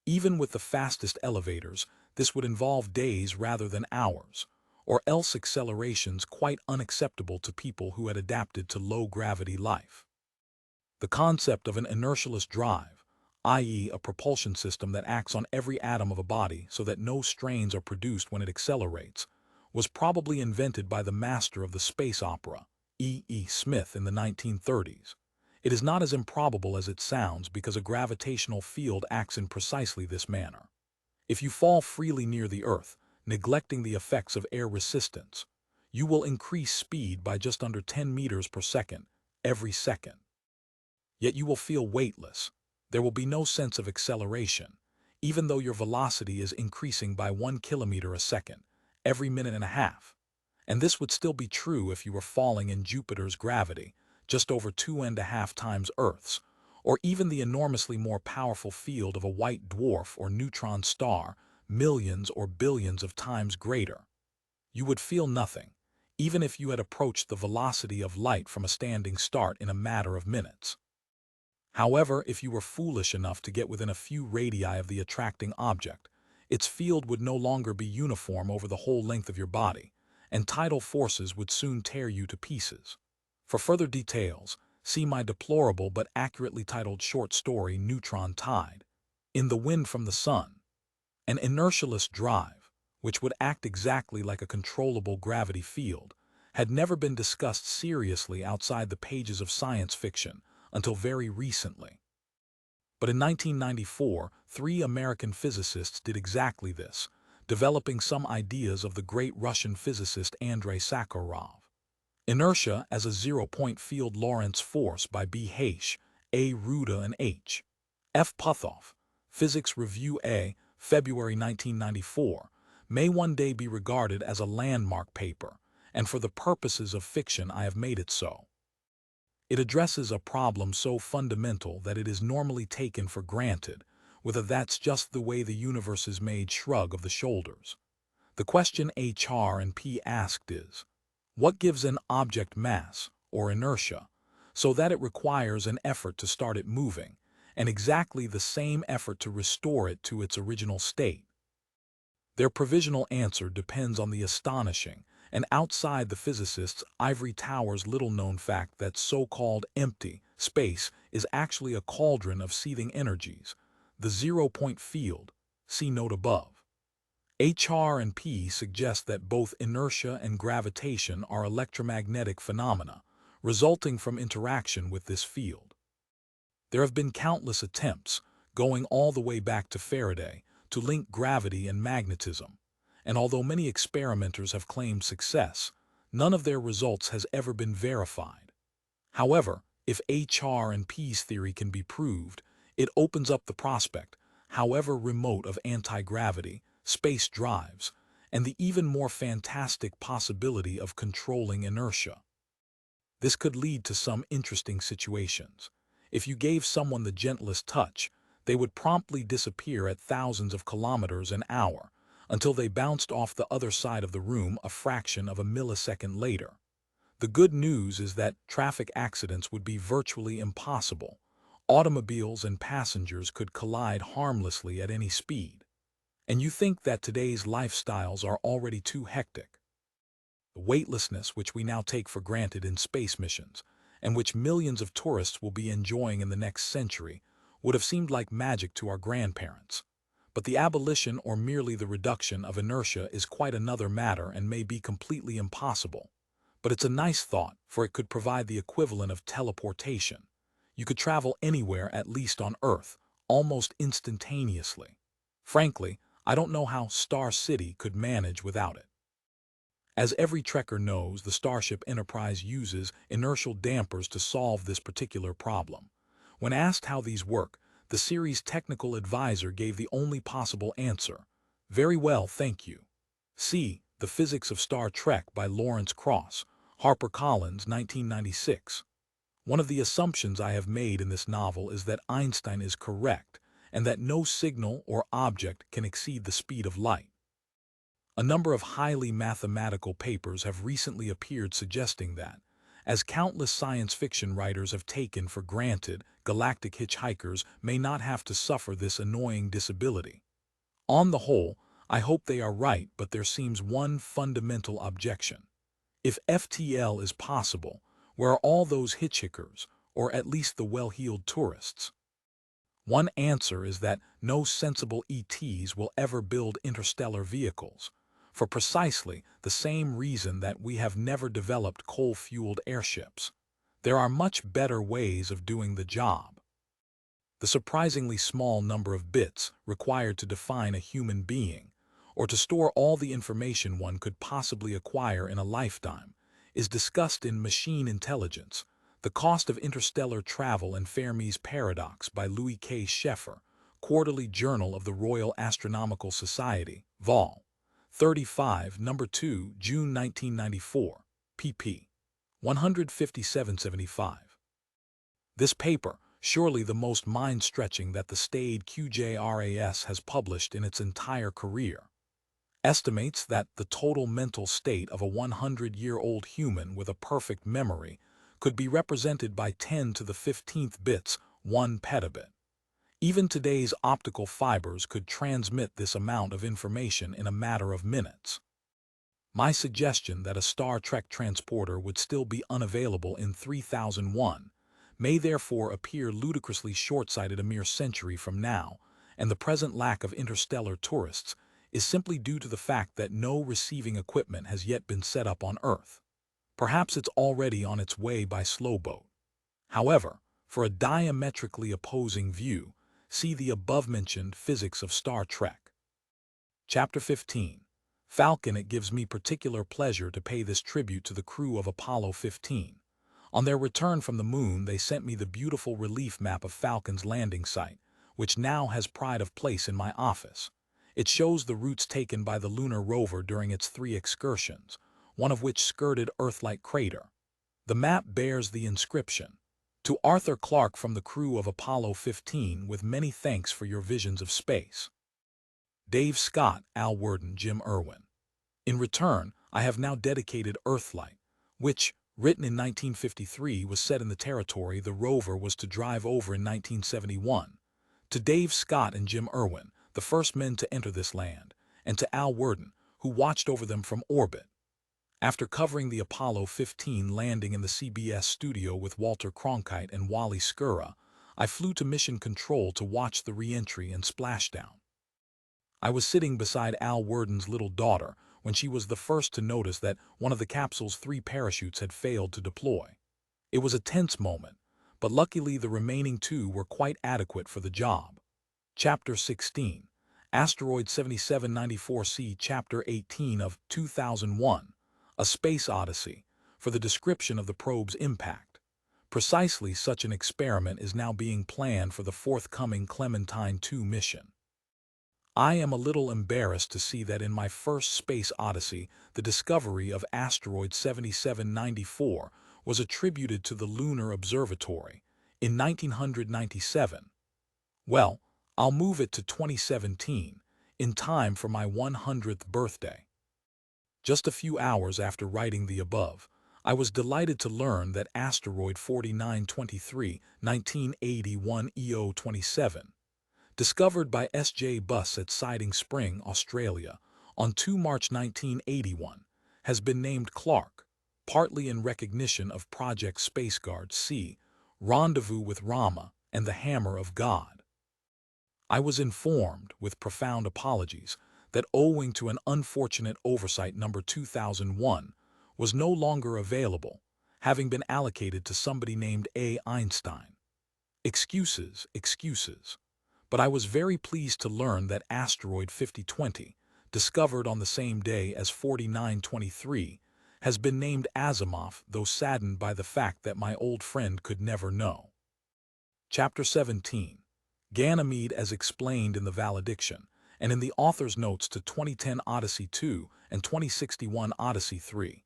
Even with the fastest elevators, this would involve days rather than hours, or else accelerations quite unacceptable to people who had adapted to low-gravity life. The concept of an inertialess drive, i.e. a propulsion system that acts on every atom of a body so that no strains are produced when it accelerates, was probably invented by the master of the space opera, E. Smith, in the 1930s. It is not as improbable as it sounds because a gravitational field acts in precisely this manner. If you fall freely near the Earth, neglecting the effects of air resistance, you will increase speed by just under 10 meters per second every second. Yet you will feel weightless. There will be no sense of acceleration, even though your velocity is increasing by 1 kilometer a second every minute and a half. And this would still be true if you were falling in Jupiter's gravity, just over 2.5 times Earth's, or even the enormously more powerful field of a white dwarf or neutron star, millions or billions of times greater. You would feel nothing, even if you had approached the velocity of light from a standing start in a matter of minutes. However, if you were foolish enough to get within a few radii of the attracting object, its field would no longer be uniform over the whole length of your body, and tidal forces would soon tear you to pieces. For further details, see my deplorable but accurately titled short story Neutron Tide. In The Wind from the Sun. An inertialess drive, which would act exactly like a controllable gravity field, had never been discussed seriously outside the pages of science fiction until very recently. But in 1994, three American physicists did exactly this, developing some ideas of the great Russian physicist Andrei Sakharov. Inertia as a zero-point field Lorentz force by B. Haish, A. Ruda and H. F. Puthoff. Physics Review A, February 1994, may one day be regarded as a landmark paper, and for the purposes of fiction I have made it so. It addresses a problem so fundamental that it is normally taken for granted, with a "that's just the way the universe is made" shrug of the shoulders. The question HR and P asked is, what gives an object mass, or inertia, so that it requires an effort to start it moving, and exactly the same effort to restore it to its original state? Their provisional answer depends on the astonishing, and outside the physicists' ivory towers, little-known fact that so-called empty space is actually a cauldron of seething energies, the zero-point field, see note above. HR and P suggest that both inertia and gravitation are electromagnetic phenomena, resulting from interaction with this field. There have been countless attempts, going all the way back to Faraday, to link gravity and magnetism, and although many experimenters have claimed success, none of their results has ever been verified. However, if HR and P's theory can be proved, it opens up the prospect, however remote, of anti-gravity, space drives, and the even more fantastic possibility of controlling inertia. This could lead to some interesting situations. If you gave someone the gentlest touch, they would promptly disappear at thousands of kilometers an hour, until they bounced off the other side of the room a fraction of a millisecond later. The good news is that traffic accidents would be virtually impossible. Automobiles and passengers could collide harmlessly at any speed. And you think that today's lifestyles are already too hectic. The weightlessness which we now take for granted in space missions, and which millions of tourists will be enjoying in the next century, would have seemed like magic to our grandparents. But the abolition or merely the reduction of inertia is quite another matter and may be completely impossible. But it's a nice thought, for it could provide the equivalent of teleportation. You could travel anywhere, at least on Earth, almost instantaneously. Frankly, I don't know how Star City could manage without it. As every trekker knows, the Starship Enterprise uses inertial dampers to solve this particular problem. When asked how these work, the series' technical advisor gave the only possible answer: "Very well, thank you." See The Physics of Star Trek by Lawrence Krauss, HarperCollins, 1996. One of the assumptions I have made in this novel is that Einstein is correct, and that no signal or object can exceed the speed of light. A number of highly mathematical papers have recently appeared suggesting that, as countless science fiction writers have taken for granted, galactic hitchhikers may not have to suffer this annoying disability. On the whole, I hope they are right, but there seems one fundamental objection. If FTL is possible, where are all those hitchhikers, or at least the well-heeled tourists? One answer is that no sensible ETs will ever build interstellar vehicles, for precisely the same reason that we have never developed coal-fueled airships. There are much better ways of doing the job. The surprisingly small number of bits required to define a human being, or to store all the information one could possibly acquire in a lifetime, is discussed in Machine Intelligence, The Cost of Interstellar Travel and Fermi's Paradox by Louis K. Scheffer, Quarterly Journal of the Royal Astronomical Society, Vol. 35, No. 2, June 1994, pp. 157-75. This paper, surely the most mind-stretching that the staid QJRAS has published in its entire career, estimates that the total mental state of a 100-year-old human with a perfect memory could be represented by 10 to the 15th bits, 1 petabit. Even today's optical fibers could transmit this amount of information in a matter of minutes. My suggestion that a Star Trek transporter would still be unavailable in 3001 may therefore appear ludicrously short-sighted a mere century from now, and the present lack of interstellar tourists is simply due to the fact that no receiving equipment has yet been set up on Earth. Perhaps it's already on its way by slow boat. However, for a diametrically opposing view, see the above-mentioned physics of Star Trek. Chapter 15. Falcon. It gives me particular pleasure to pay this tribute to the crew of Apollo 15. On their return from the moon, they sent me the beautiful relief map of Falcon's landing site, which now has pride of place in my office. It shows the routes taken by the lunar rover during its 3 excursions, one of which skirted Earth-like crater. The map bears the inscription, "To Arthur Clarke from the crew of Apollo 15, with many thanks for your visions of space. Dave Scott, Al Worden, Jim Irwin." In return, I have now dedicated Earthlight, which, written in 1953, was set in the territory the rover was to drive over in 1971, to Dave Scott and Jim Irwin, the first men to enter this land, and to Al Worden, who watched over them from orbit. After covering the Apollo 15 landing in the CBS studio with Walter Cronkite and Wally Skura, I flew to Mission Control to watch the re-entry and splashdown. I was sitting beside Al Worden's little daughter when she was the first to notice that one of the capsule's 3 parachutes had failed to deploy. It was a tense moment, but luckily the remaining 2 were quite adequate for the job. Chapter 16. Asteroid 7794C. Chapter 18 of 2001, A Space Odyssey, for the description of the probe's impact. Precisely such an experiment is now being planned for the forthcoming Clementine 2 mission. I am a little embarrassed to see that in my first Space Odyssey, the discovery of asteroid 7794 was attributed to the Lunar Observatory in 1997. Well, I'll move it to 2017, in time for my 100th birthday. Just a few hours after writing the above, I was delighted to learn that asteroid 4923 1981 EO27, discovered by S.J. Buss at Siding Spring, Australia, on 2 March 1981, has been named Clarke, partly in recognition of Project Spaceguard C, Rendezvous with Rama, and the Hammer of God. I was informed, with profound apologies, that owing to an unfortunate oversight number 2001 was no longer available, having been allocated to somebody named A. Einstein. Excuses, excuses. But I was very pleased to learn that asteroid 5020, discovered on the same day as 4923, has been named Asimov, though saddened by the fact that my old friend could never know. Chapter 17. Ganymede as explained in the valediction, and in the author's notes to 2010 Odyssey 2 and 2061 Odyssey 3.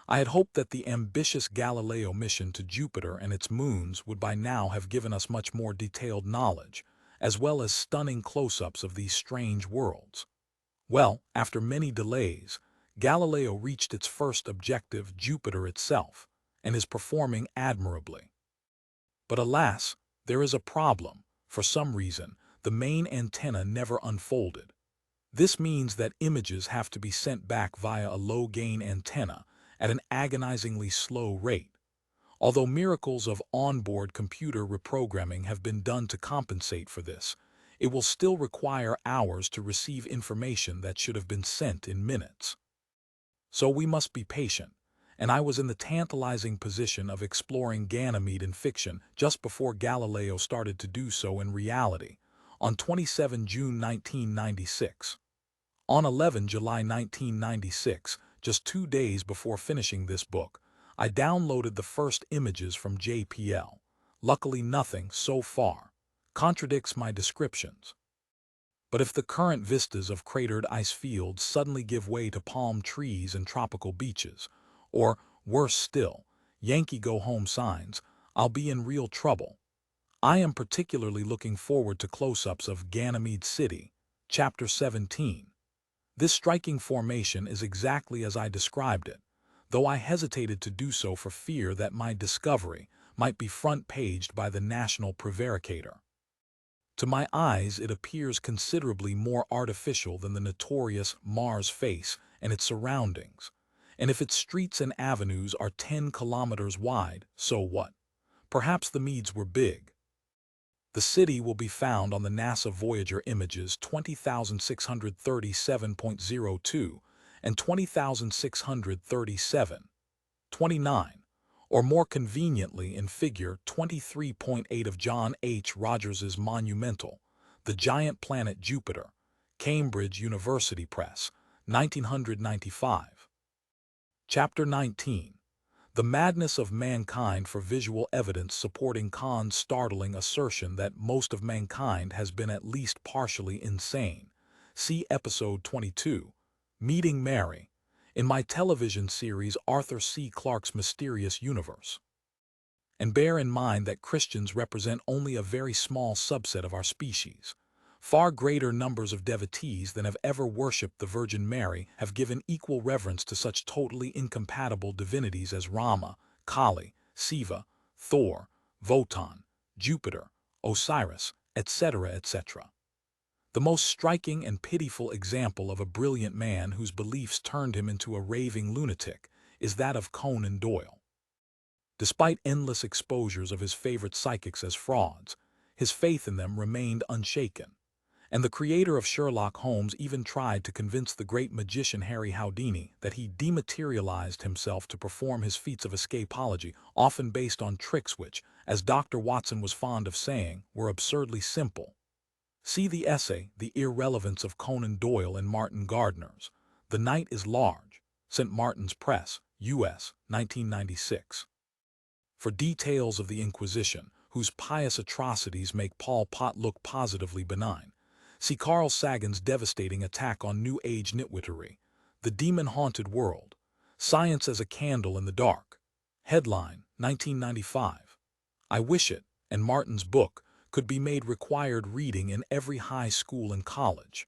I had hoped that the ambitious Galileo mission to Jupiter and its moons would by now have given us much more detailed knowledge, as well as stunning close-ups of these strange worlds. Well, after many delays, Galileo reached its first objective, Jupiter itself, and is performing admirably. But alas, there is a problem. For some reason, the main antenna never unfolded. This means that images have to be sent back via a low-gain antenna at an agonizingly slow rate. Although miracles of onboard computer reprogramming have been done to compensate for this, it will still require hours to receive information that should have been sent in minutes. So we must be patient, and I was in the tantalizing position of exploring Ganymede in fiction just before Galileo started to do so in reality, on 27 June 1996. On 11 July 1996, just 2 days before finishing this book, I downloaded the first images from JPL. Luckily, nothing, so far, contradicts my descriptions. But if the current vistas of cratered ice fields suddenly give way to palm trees and tropical beaches, or, worse still, Yankee go-home signs, I'll be in real trouble. I am particularly looking forward to close-ups of Ganymede City, Chapter 17. This striking formation is exactly as I described it, though I hesitated to do so for fear that my discovery might be front-paged by the National Prevaricator. To my eyes, it appears considerably more artificial than the notorious Mars face and its surroundings, and if its streets and avenues are 10 kilometers wide, so what? Perhaps the Medes were big. The city will be found on the NASA Voyager images 20,637.02 and 20,637.29, or more conveniently in figure 23.8 of John H. Rogers's monumental The Giant Planet Jupiter, Cambridge University Press, 1995. Chapter 19. The Madness of Mankind for Visual Evidence Supporting Kahn's Startling Assertion that Most of Mankind Has Been At Least Partially Insane. See Episode 22, Meeting Mary, in my television series Arthur C. Clarke's Mysterious Universe. And bear in mind that Christians represent only a very small subset of our species. Far greater numbers of devotees than have ever worshipped the Virgin Mary have given equal reverence to such totally incompatible divinities as Rama, Kali, Siva, Thor, Wotan, Jupiter, Osiris, etc., etc. The most striking and pitiful example of a brilliant man whose beliefs turned him into a raving lunatic is that of Conan Doyle. Despite endless exposures of his favorite psychics as frauds, his faith in them remained unshaken. And the creator of Sherlock Holmes even tried to convince the great magician Harry Houdini that he dematerialized himself to perform his feats of escapology, often based on tricks which, as Dr. Watson was fond of saying, were absurdly simple. See the essay, The Irrelevance of Conan Doyle in Martin Gardner's The Night is Large, St. Martin's Press, U.S., 1996. For details of the Inquisition, whose pious atrocities make Pol Pot look positively benign, see Carl Sagan's devastating attack on New Age nitwittery, The Demon-Haunted World, Science as a Candle in the Dark. Headline, 1995. I wish it, and Martin's book, could be made required reading in every high school and college.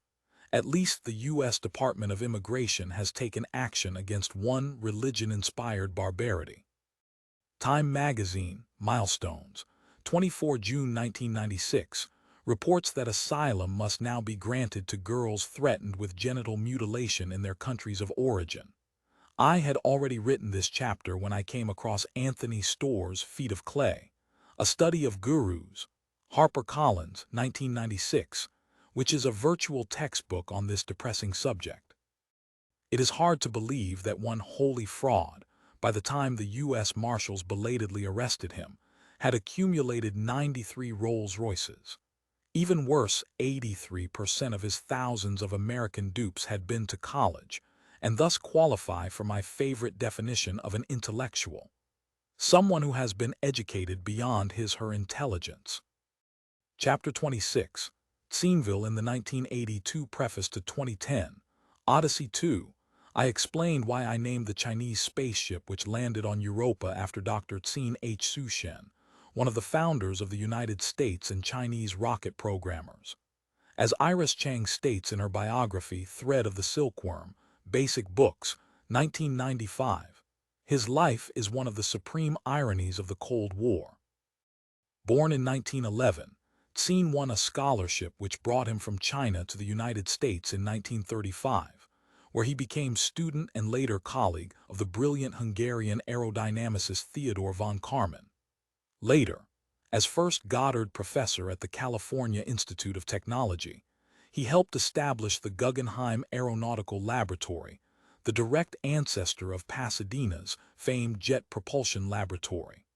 At least the U.S. Department of Immigration has taken action against one religion-inspired barbarity. Time Magazine, Milestones, 24 June 1996, reports that asylum must now be granted to girls threatened with genital mutilation in their countries of origin. I had already written this chapter when I came across Anthony Storr's Feet of Clay, a study of gurus, HarperCollins, 1996, which is a virtual textbook on this depressing subject. It is hard to believe that one holy fraud, by the time the U.S. Marshals belatedly arrested him, had accumulated 93 Rolls-Royces. Even worse, 83% of his thousands of American dupes had been to college, and thus qualify for my favorite definition of an intellectual: someone who has been educated beyond his/her intelligence. Chapter 26. Tsinville in the 1982 preface to 2010, Odyssey 2, I explained why I named the Chinese spaceship which landed on Europa after Dr. Tsin H. Sushen, one of the founders of the United States and Chinese rocket programmers. As Iris Chang states in her biography Thread of the Silkworm, Basic Books, 1995, his life is one of the supreme ironies of the Cold War. Born in 1911, Tsin won a scholarship which brought him from China to the United States in 1935, where he became student and later colleague of the brilliant Hungarian aerodynamicist Theodor von Karman. Later, as first Goddard professor at the California Institute of Technology, he helped establish the Guggenheim Aeronautical Laboratory, the direct ancestor of Pasadena's famed Jet Propulsion Laboratory.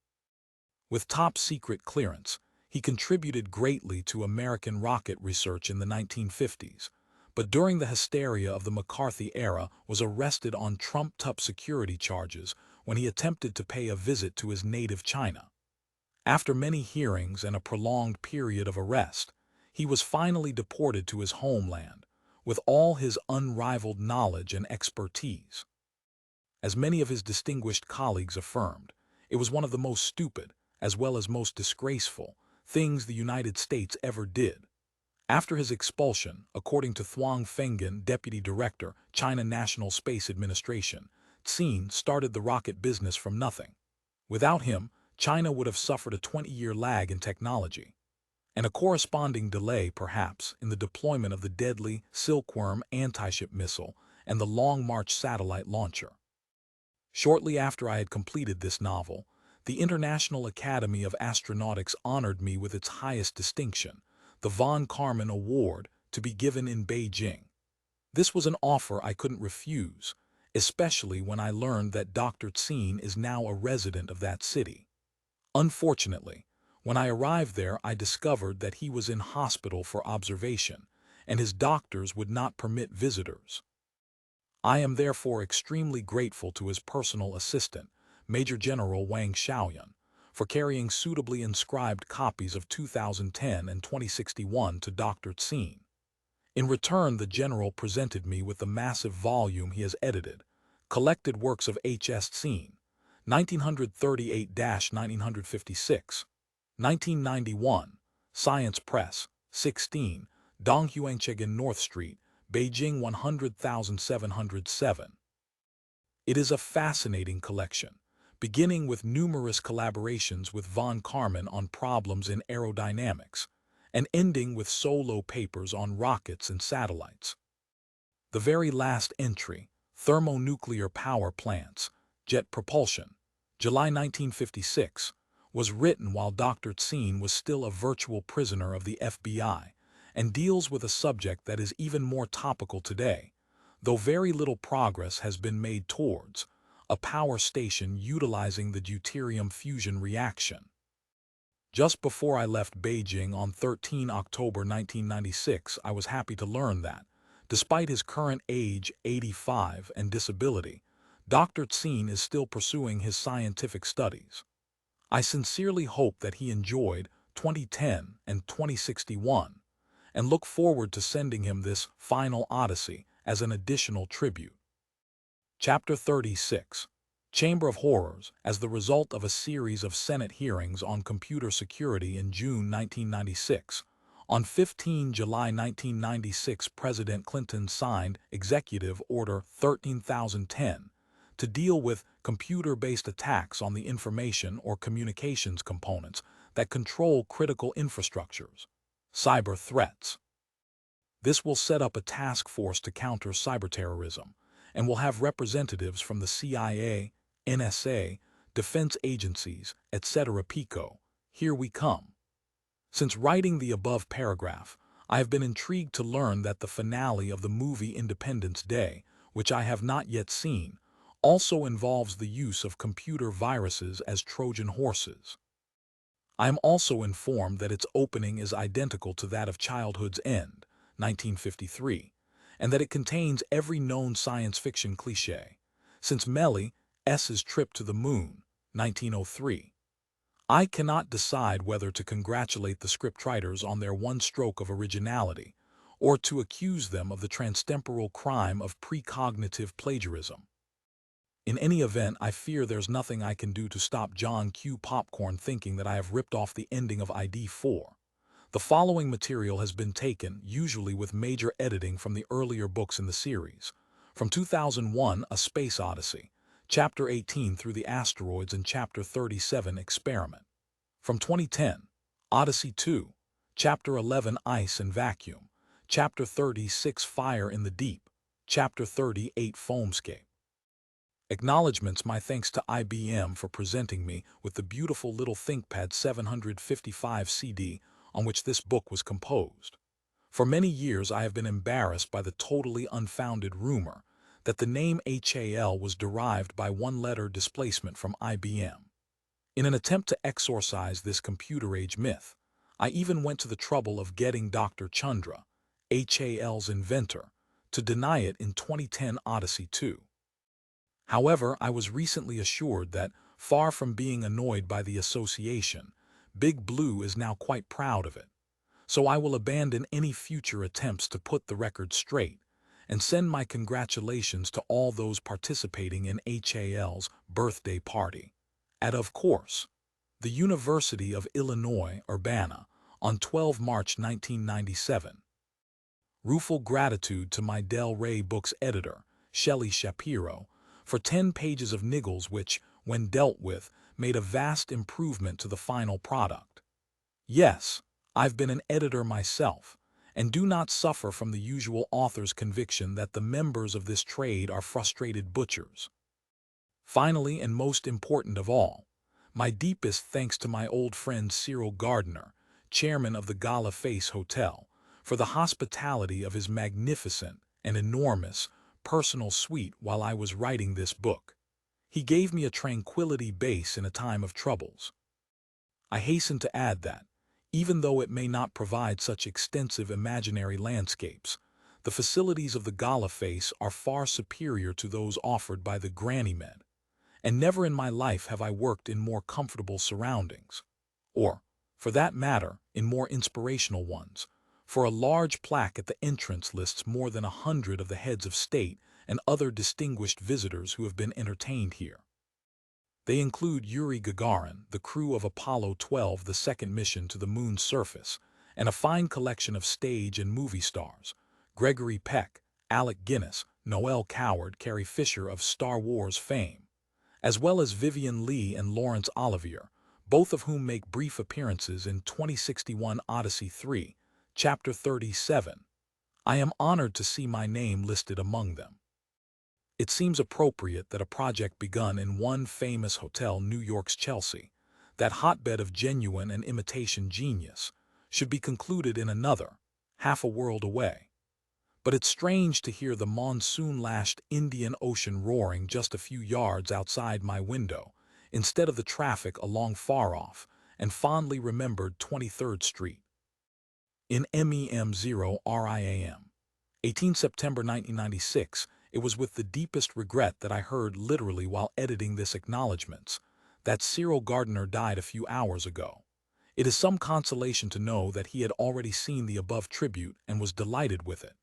With top-secret clearance, he contributed greatly to American rocket research in the 1950s, but during the hysteria of the McCarthy era was arrested on trumped-up security charges when he attempted to pay a visit to his native China. After many hearings and a prolonged period of arrest, he was finally deported to his homeland, with all his unrivaled knowledge and expertise. As many of his distinguished colleagues affirmed, it was one of the most stupid, as well as most disgraceful, things the United States ever did. After his expulsion, according to Thuong Fenggan, Deputy Director, China National Space Administration, Tsin started the rocket business from nothing. Without him, China would have suffered a 20-year lag in technology, and a corresponding delay, perhaps, in the deployment of the deadly Silkworm anti-ship missile and the Long March satellite launcher. Shortly after I had completed this novel, the International Academy of Astronautics honored me with its highest distinction, the Von Karman Award, to be given in Beijing. This was an offer I couldn't refuse, especially when I learned that Dr. Tsin is now a resident of that city. Unfortunately, When I arrived there, I discovered that he was in hospital for observation, and his doctors would not permit visitors. I am therefore extremely grateful to his personal assistant, Major General Wang Xiaoyun, for carrying suitably inscribed copies of 2010 and 2061 to Dr. Tsien. In return, the general presented me with the massive volume he has edited, Collected Works of H.S. Tsien, 1938-1956, 1991, Science Press, 16, Donghuangchegan North Street, Beijing 100,707. It is a fascinating collection, beginning with numerous collaborations with von Karman on problems in aerodynamics, and ending with solo papers on rockets and satellites. The very last entry, Thermonuclear Power Plants, Jet Propulsion, July 1956, was written while Dr. Tsien was still a virtual prisoner of the FBI, and deals with a subject that is even more topical today, though very little progress has been made towards a power station utilizing the deuterium fusion reaction. Just before I left Beijing on 13 October 1996, I was happy to learn that, despite his current age, 85, and disability, Dr. Tsien is still pursuing his scientific studies. I sincerely hope that he enjoyed 2010 and 2061, and look forward to sending him this final Odyssey as an additional tribute. Chapter 36. Chamber of Horrors. As the result of a series of Senate hearings on computer security in June 1996, on 15 July 1996 President Clinton signed Executive Order 13010 to deal with computer-based attacks on the information or communications components that control critical infrastructures, cyber threats. This will set up a task force to counter cyberterrorism, and will have representatives from the CIA, NSA, defense agencies, etc. Pico. Here we come. Since writing the above paragraph, I have been intrigued to learn that the finale of the movie Independence Day, which I have not yet seen, also involves the use of computer viruses as Trojan horses. I am also informed that its opening is identical to that of Childhood's End, 1953, and that it contains every known science fiction cliché, since Melly's trip to the moon, 1903. I cannot decide whether to congratulate the scriptwriters on their one stroke of originality, or to accuse them of the transtemporal crime of precognitive plagiarism. In any event, I fear there's nothing I can do to stop John Q. Popcorn thinking that I have ripped off the ending of ID4. The following material has been taken, usually with major editing, from the earlier books in the series. From 2001, A Space Odyssey, Chapter 18 Through the Asteroids, and Chapter 37 Experiment. From 2010, Odyssey 2, Chapter 11 Ice and Vacuum, Chapter 36 Fire in the Deep, Chapter 38 Foamscape. Acknowledgements. My thanks to IBM for presenting me with the beautiful little ThinkPad 755 CD on which this book was composed. For many years I have been embarrassed by the totally unfounded rumor that the name HAL was derived by one-letter displacement from IBM. In an attempt to exorcise this computer-age myth, I even went to the trouble of getting Dr. Chandra, HAL's inventor, to deny it in 2010 Odyssey 2. However, I was recently assured that, far from being annoyed by the association, Big Blue is now quite proud of it. So I will abandon any future attempts to put the record straight, and send my congratulations to all those participating in HAL's birthday party at, of course, the University of Illinois, Urbana, on 12 March 1997. Rueful gratitude to my Del Rey Books editor, Shelley Shapiro, for 10 pages of niggles which, when dealt with, made a vast improvement to the final product. Yes, I've been an editor myself, and do not suffer from the usual author's conviction that the members of this trade are frustrated butchers. Finally, and most important of all, my deepest thanks to my old friend Cyril Gardner, chairman of the Gala Face Hotel, for the hospitality of his magnificent and enormous personal suite while I was writing this book. He gave me a tranquility base in a time of troubles. I hasten to add that, even though it may not provide such extensive imaginary landscapes, the facilities of the Gala face are far superior to those offered by the Ganymed, and never in my life have I worked in more comfortable surroundings, or, for that matter, in more inspirational ones, for a large plaque at the entrance lists more than 100 of the heads of state and other distinguished visitors who have been entertained here. They include Yuri Gagarin, the crew of Apollo 12, the second mission to the moon's surface, and a fine collection of stage and movie stars, Gregory Peck, Alec Guinness, Noel Coward, Carrie Fisher of Star Wars fame, as well as Vivian Leigh and Laurence Olivier, both of whom make brief appearances in 2061 Odyssey 3, Chapter 37. I am honored to see my name listed among them. It seems appropriate that a project begun in one famous hotel, New York's Chelsea, that hotbed of genuine and imitation genius, should be concluded in another, half a world away. But it's strange to hear the monsoon-lashed Indian Ocean roaring just a few yards outside my window, instead of the traffic along far-off and fondly remembered 23rd Street. In MEM0 RIAM, 18 September 1996, it was with the deepest regret that I heard, literally while editing this acknowledgments, that Cyril Gardner died a few hours ago. It is some consolation to know that he had already seen the above tribute and was delighted with it.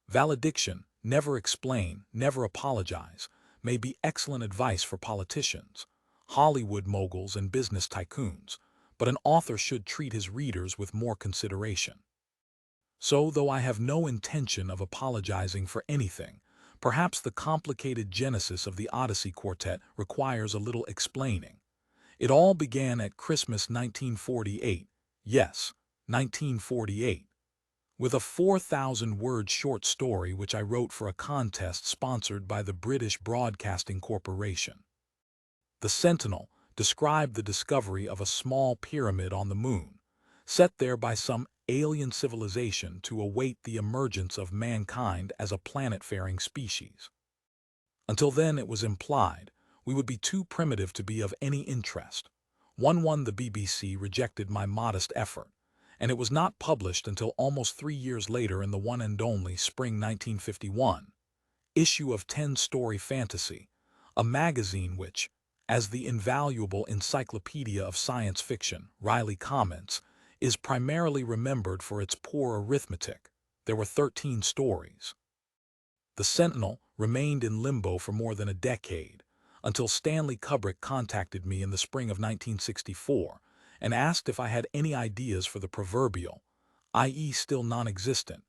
Valediction, never explain, never apologize, may be excellent advice for politicians, Hollywood moguls and business tycoons, but an author should treat his readers with more consideration. So, though I have no intention of apologizing for anything, perhaps the complicated genesis of the Odyssey Quartet requires a little explaining. It all began at Christmas 1948, yes, 1948, with a 4,000-word short story which I wrote for a contest sponsored by the British Broadcasting Corporation. The Sentinel described the discovery of a small pyramid on the moon, set there by some alien civilization to await the emergence of mankind as a planet-faring species. Until then, it was implied, we would be too primitive to be of any interest. The BBC rejected my modest effort, and it was not published until almost 3 years later in the one and only Spring 1951 issue of 10-Story Fantasy, a magazine which, as the invaluable encyclopedia of science fiction, Riley comments, is primarily remembered for its poor arithmetic. There were 13 stories. The Sentinel remained in limbo for more than a decade, until Stanley Kubrick contacted me in the spring of 1964 and asked if I had any ideas for the proverbial, i.e. still non-existent,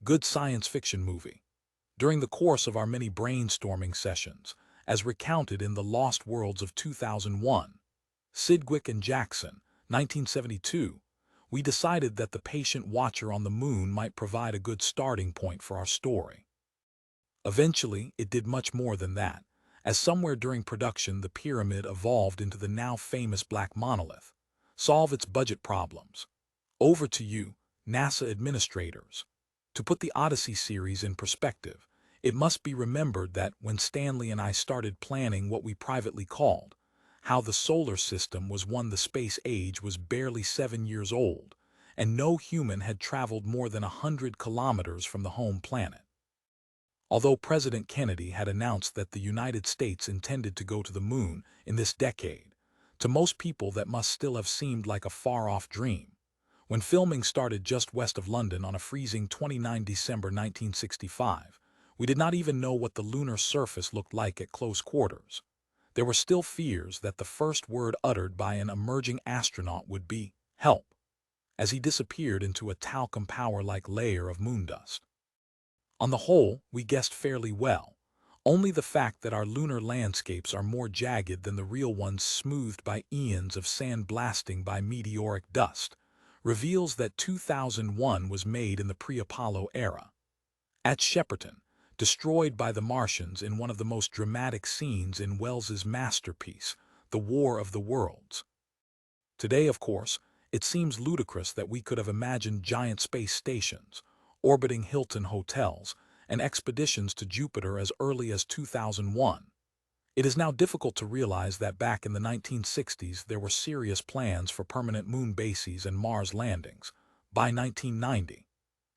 good science fiction movie. During the course of our many brainstorming sessions, as recounted in The Lost Worlds of 2001, Sidgwick and Jackson, 1972, we decided that The Patient Watcher on the Moon might provide a good starting point for our story. Eventually, it did much more than that, as somewhere during production the pyramid evolved into the now famous black monolith. Solve its budget problems. Over to you, NASA administrators. To put the Odyssey series in perspective, it must be remembered that when Stanley and I started planning what we privately called How the Solar System Was Won, the space age was barely 7 years old, and no human had traveled more than 100 kilometers from the home planet. Although President Kennedy had announced that the United States intended to go to the moon in this decade, to most people that must still have seemed like a far-off dream. When filming started just west of London on a freezing 29 December 1965, we did not even know what the lunar surface looked like at close quarters. There were still fears that the first word uttered by an emerging astronaut would be, "Help," as he disappeared into a talcum powder-like layer of moondust. On the whole, we guessed fairly well. Only the fact that our lunar landscapes are more jagged than the real ones, smoothed by eons of sandblasting by meteoric dust, reveals that 2001 was made in the pre-Apollo era. At Shepperton, destroyed by the Martians in one of the most dramatic scenes in Wells's masterpiece, The War of the Worlds. Today, of course, it seems ludicrous that we could have imagined giant space stations, orbiting Hilton hotels, and expeditions to Jupiter as early as 2001. It is now difficult to realize that back in the 1960s there were serious plans for permanent moon bases and Mars landings by 1990.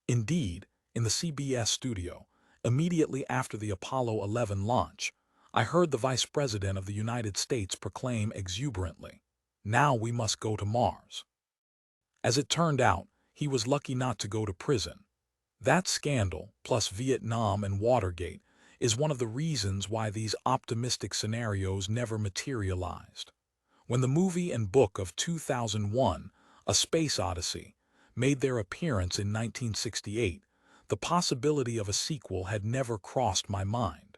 Indeed, in the CBS studio, immediately after the Apollo 11 launch, I heard the Vice President of the United States proclaim exuberantly, "Now we must go to Mars." As it turned out, he was lucky not to go to prison. That scandal, plus Vietnam and Watergate, is one of the reasons why these optimistic scenarios never materialized. When the movie and book of 2001, A Space Odyssey, made their appearance in 1968, the possibility of a sequel had never crossed my mind.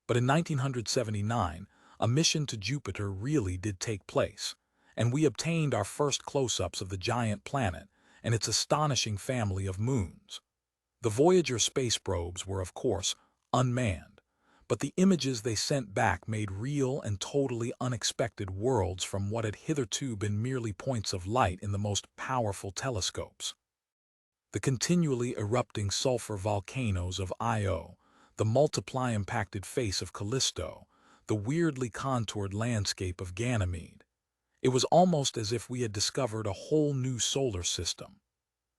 But in 1979, a mission to Jupiter really did take place, and we obtained our first close-ups of the giant planet and its astonishing family of moons. The Voyager space probes were, of course, unmanned, but the images they sent back made real and totally unexpected worlds from what had hitherto been merely points of light in the most powerful telescopes. The continually erupting sulfur volcanoes of Io, the multiply-impacted face of Callisto, the weirdly contoured landscape of Ganymede. It was almost as if we had discovered a whole new solar system.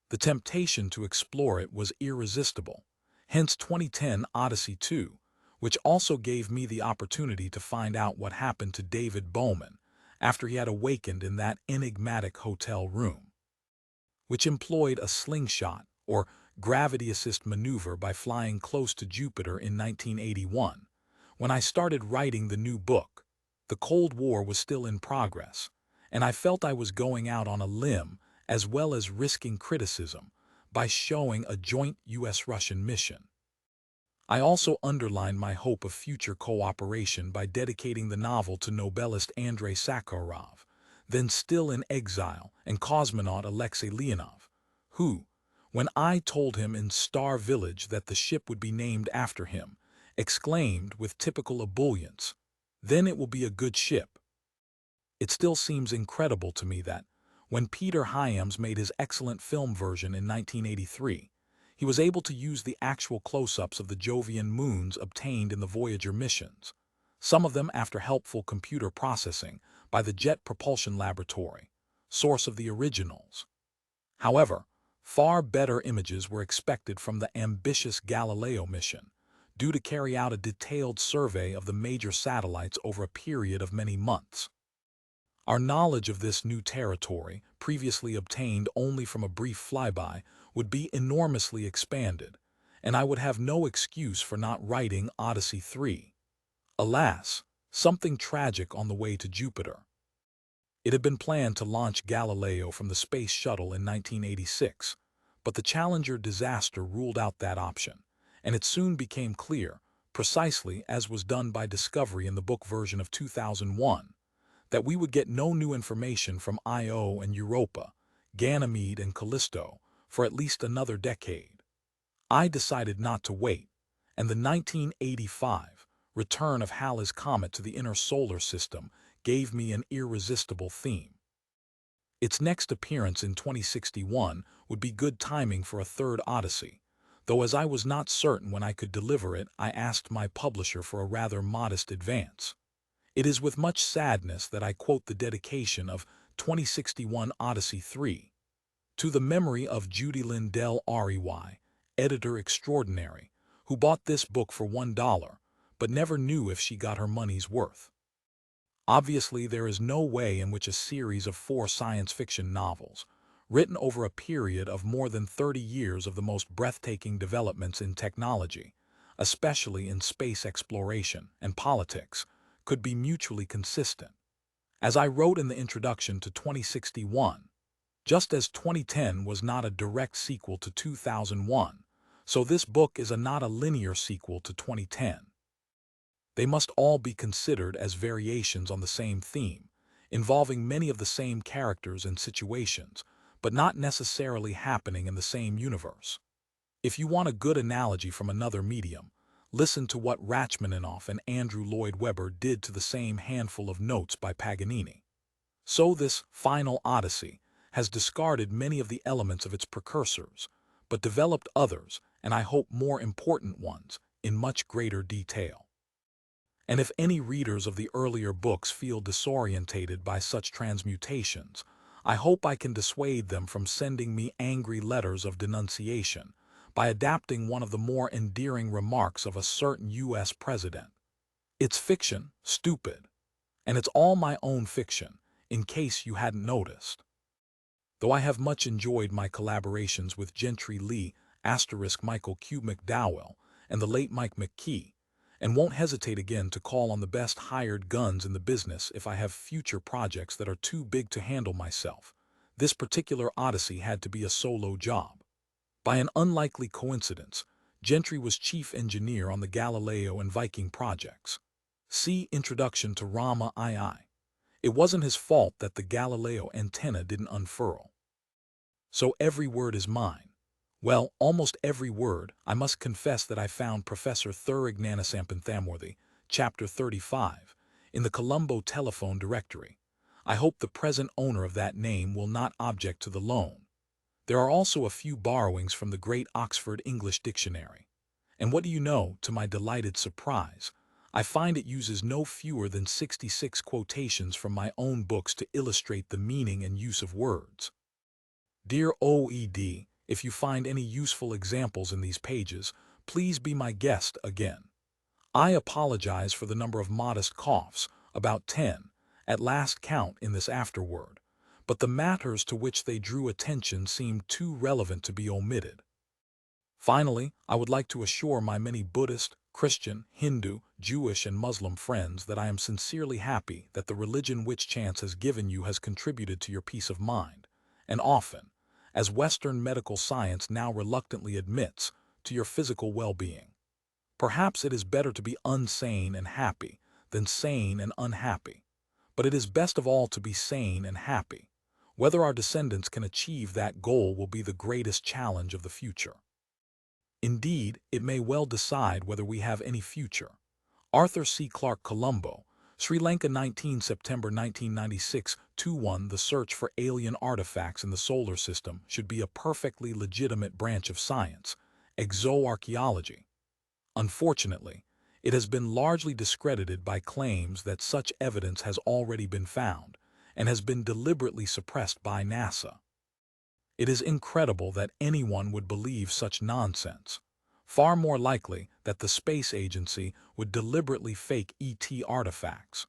The temptation to explore it was irresistible, hence 2010 Odyssey 2, which also gave me the opportunity to find out what happened to David Bowman after he had awakened in that enigmatic hotel room, which employed a slingshot or gravity assist maneuver by flying close to Jupiter in 1981. When I started writing the new book, the Cold War was still in progress, and I felt I was going out on a limb as well as risking criticism by showing a joint U.S.-Russian mission. I also underlined my hope of future cooperation by dedicating the novel to Nobelist Andrei Sakharov, then still in exile, and cosmonaut Alexei Leonov, who, when I told him in Star Village that the ship would be named after him, exclaimed with typical ebullience, "Then it will be a good ship." It still seems incredible to me that, when Peter Hyams made his excellent film version in 1983, he was able to use the actual close-ups of the Jovian moons obtained in the Voyager missions, some of them after helpful computer processing by the Jet Propulsion Laboratory, source of the originals. However, far better images were expected from the ambitious Galileo mission, due to carry out a detailed survey of the major satellites over a period of many months. Our knowledge of this new territory, previously obtained only from a brief flyby, would be enormously expanded, and I would have no excuse for not writing Odyssey 3. Alas, something tragic on the way to Jupiter. It had been planned to launch Galileo from the Space Shuttle in 1986, but the Challenger disaster ruled out that option, and it soon became clear, precisely as was done by Discovery in the book version of 2001, that we would get no new information from Io and Europa, Ganymede and Callisto, for at least another decade. I decided not to wait, and the 1985 return of Halley's Comet to the inner solar system gave me an irresistible theme. Its next appearance in 2061 would be good timing for a third Odyssey, though as I was not certain when I could deliver it, I asked my publisher for a rather modest advance. It is with much sadness that I quote the dedication of 2061 Odyssey 3, to the memory of Judy Lindell Rey, editor extraordinary, who bought this book for $1, but never knew if she got her money's worth. Obviously, there is no way in which a series of 4 science fiction novels, written over a period of more than 30 years of the most breathtaking developments in technology, especially in space exploration and politics, could be mutually consistent. As I wrote in the introduction to 2061, just as 2010 was not a direct sequel to 2001, so this book is not a linear sequel to 2010. They must all be considered as variations on the same theme, involving many of the same characters and situations, but not necessarily happening in the same universe. If you want a good analogy from another medium, listen to what Rachmaninoff and Andrew Lloyd Webber did to the same handful of notes by Paganini. So this final Odyssey has discarded many of the elements of its precursors, but developed others, and I hope more important ones, in much greater detail. And if any readers of the earlier books feel disorientated by such transmutations, I hope I can dissuade them from sending me angry letters of denunciation by adapting one of the more endearing remarks of a certain U.S. president. It's fiction, stupid. And it's all my own fiction, in case you hadn't noticed. Though I have much enjoyed my collaborations with Gentry Lee, Michael Q. McDowell, and the late Mike McKee, and won't hesitate again to call on the best hired guns in the business if I have future projects that are too big to handle myself, this particular Odyssey had to be a solo job. By an unlikely coincidence, Gentry was chief engineer on the Galileo and Viking projects. See Introduction to Rama II. It wasn't his fault that the Galileo antenna didn't unfurl. So every word is mine. Well, almost every word. I must confess that I found Professor Thurignanasampanthamworthy, Chapter 35, in the Colombo telephone directory. I hope the present owner of that name will not object to the loan. There are also a few borrowings from the great Oxford English Dictionary. And what do you know, to my delighted surprise, I find it uses no fewer than 66 quotations from my own books to illustrate the meaning and use of words. Dear OED, if you find any useful examples in these pages, please be my guest again. I apologize for the number of modest coughs, about 10, at last count in this afterword, but the matters to which they drew attention seemed too relevant to be omitted. Finally, I would like to assure my many Buddhist, Christian, Hindu, Jewish, and Muslim friends that I am sincerely happy that the religion which chance has given you has contributed to your peace of mind, and often, as Western medical science now reluctantly admits, to your physical well-being. Perhaps it is better to be unsane and happy than sane and unhappy, but it is best of all to be sane and happy. Whether our descendants can achieve that goal will be the greatest challenge of the future. Indeed, it may well decide whether we have any future. Arthur C. Clarke, Colombo, Sri Lanka, 19 September 1996, 2-1. The search for alien artifacts in the solar system should be a perfectly legitimate branch of science, exoarchaeology. Unfortunately, it has been largely discredited by claims that such evidence has already been found and has been deliberately suppressed by NASA. It is incredible that anyone would believe such nonsense. Far more likely that the space agency would deliberately fake ET artifacts.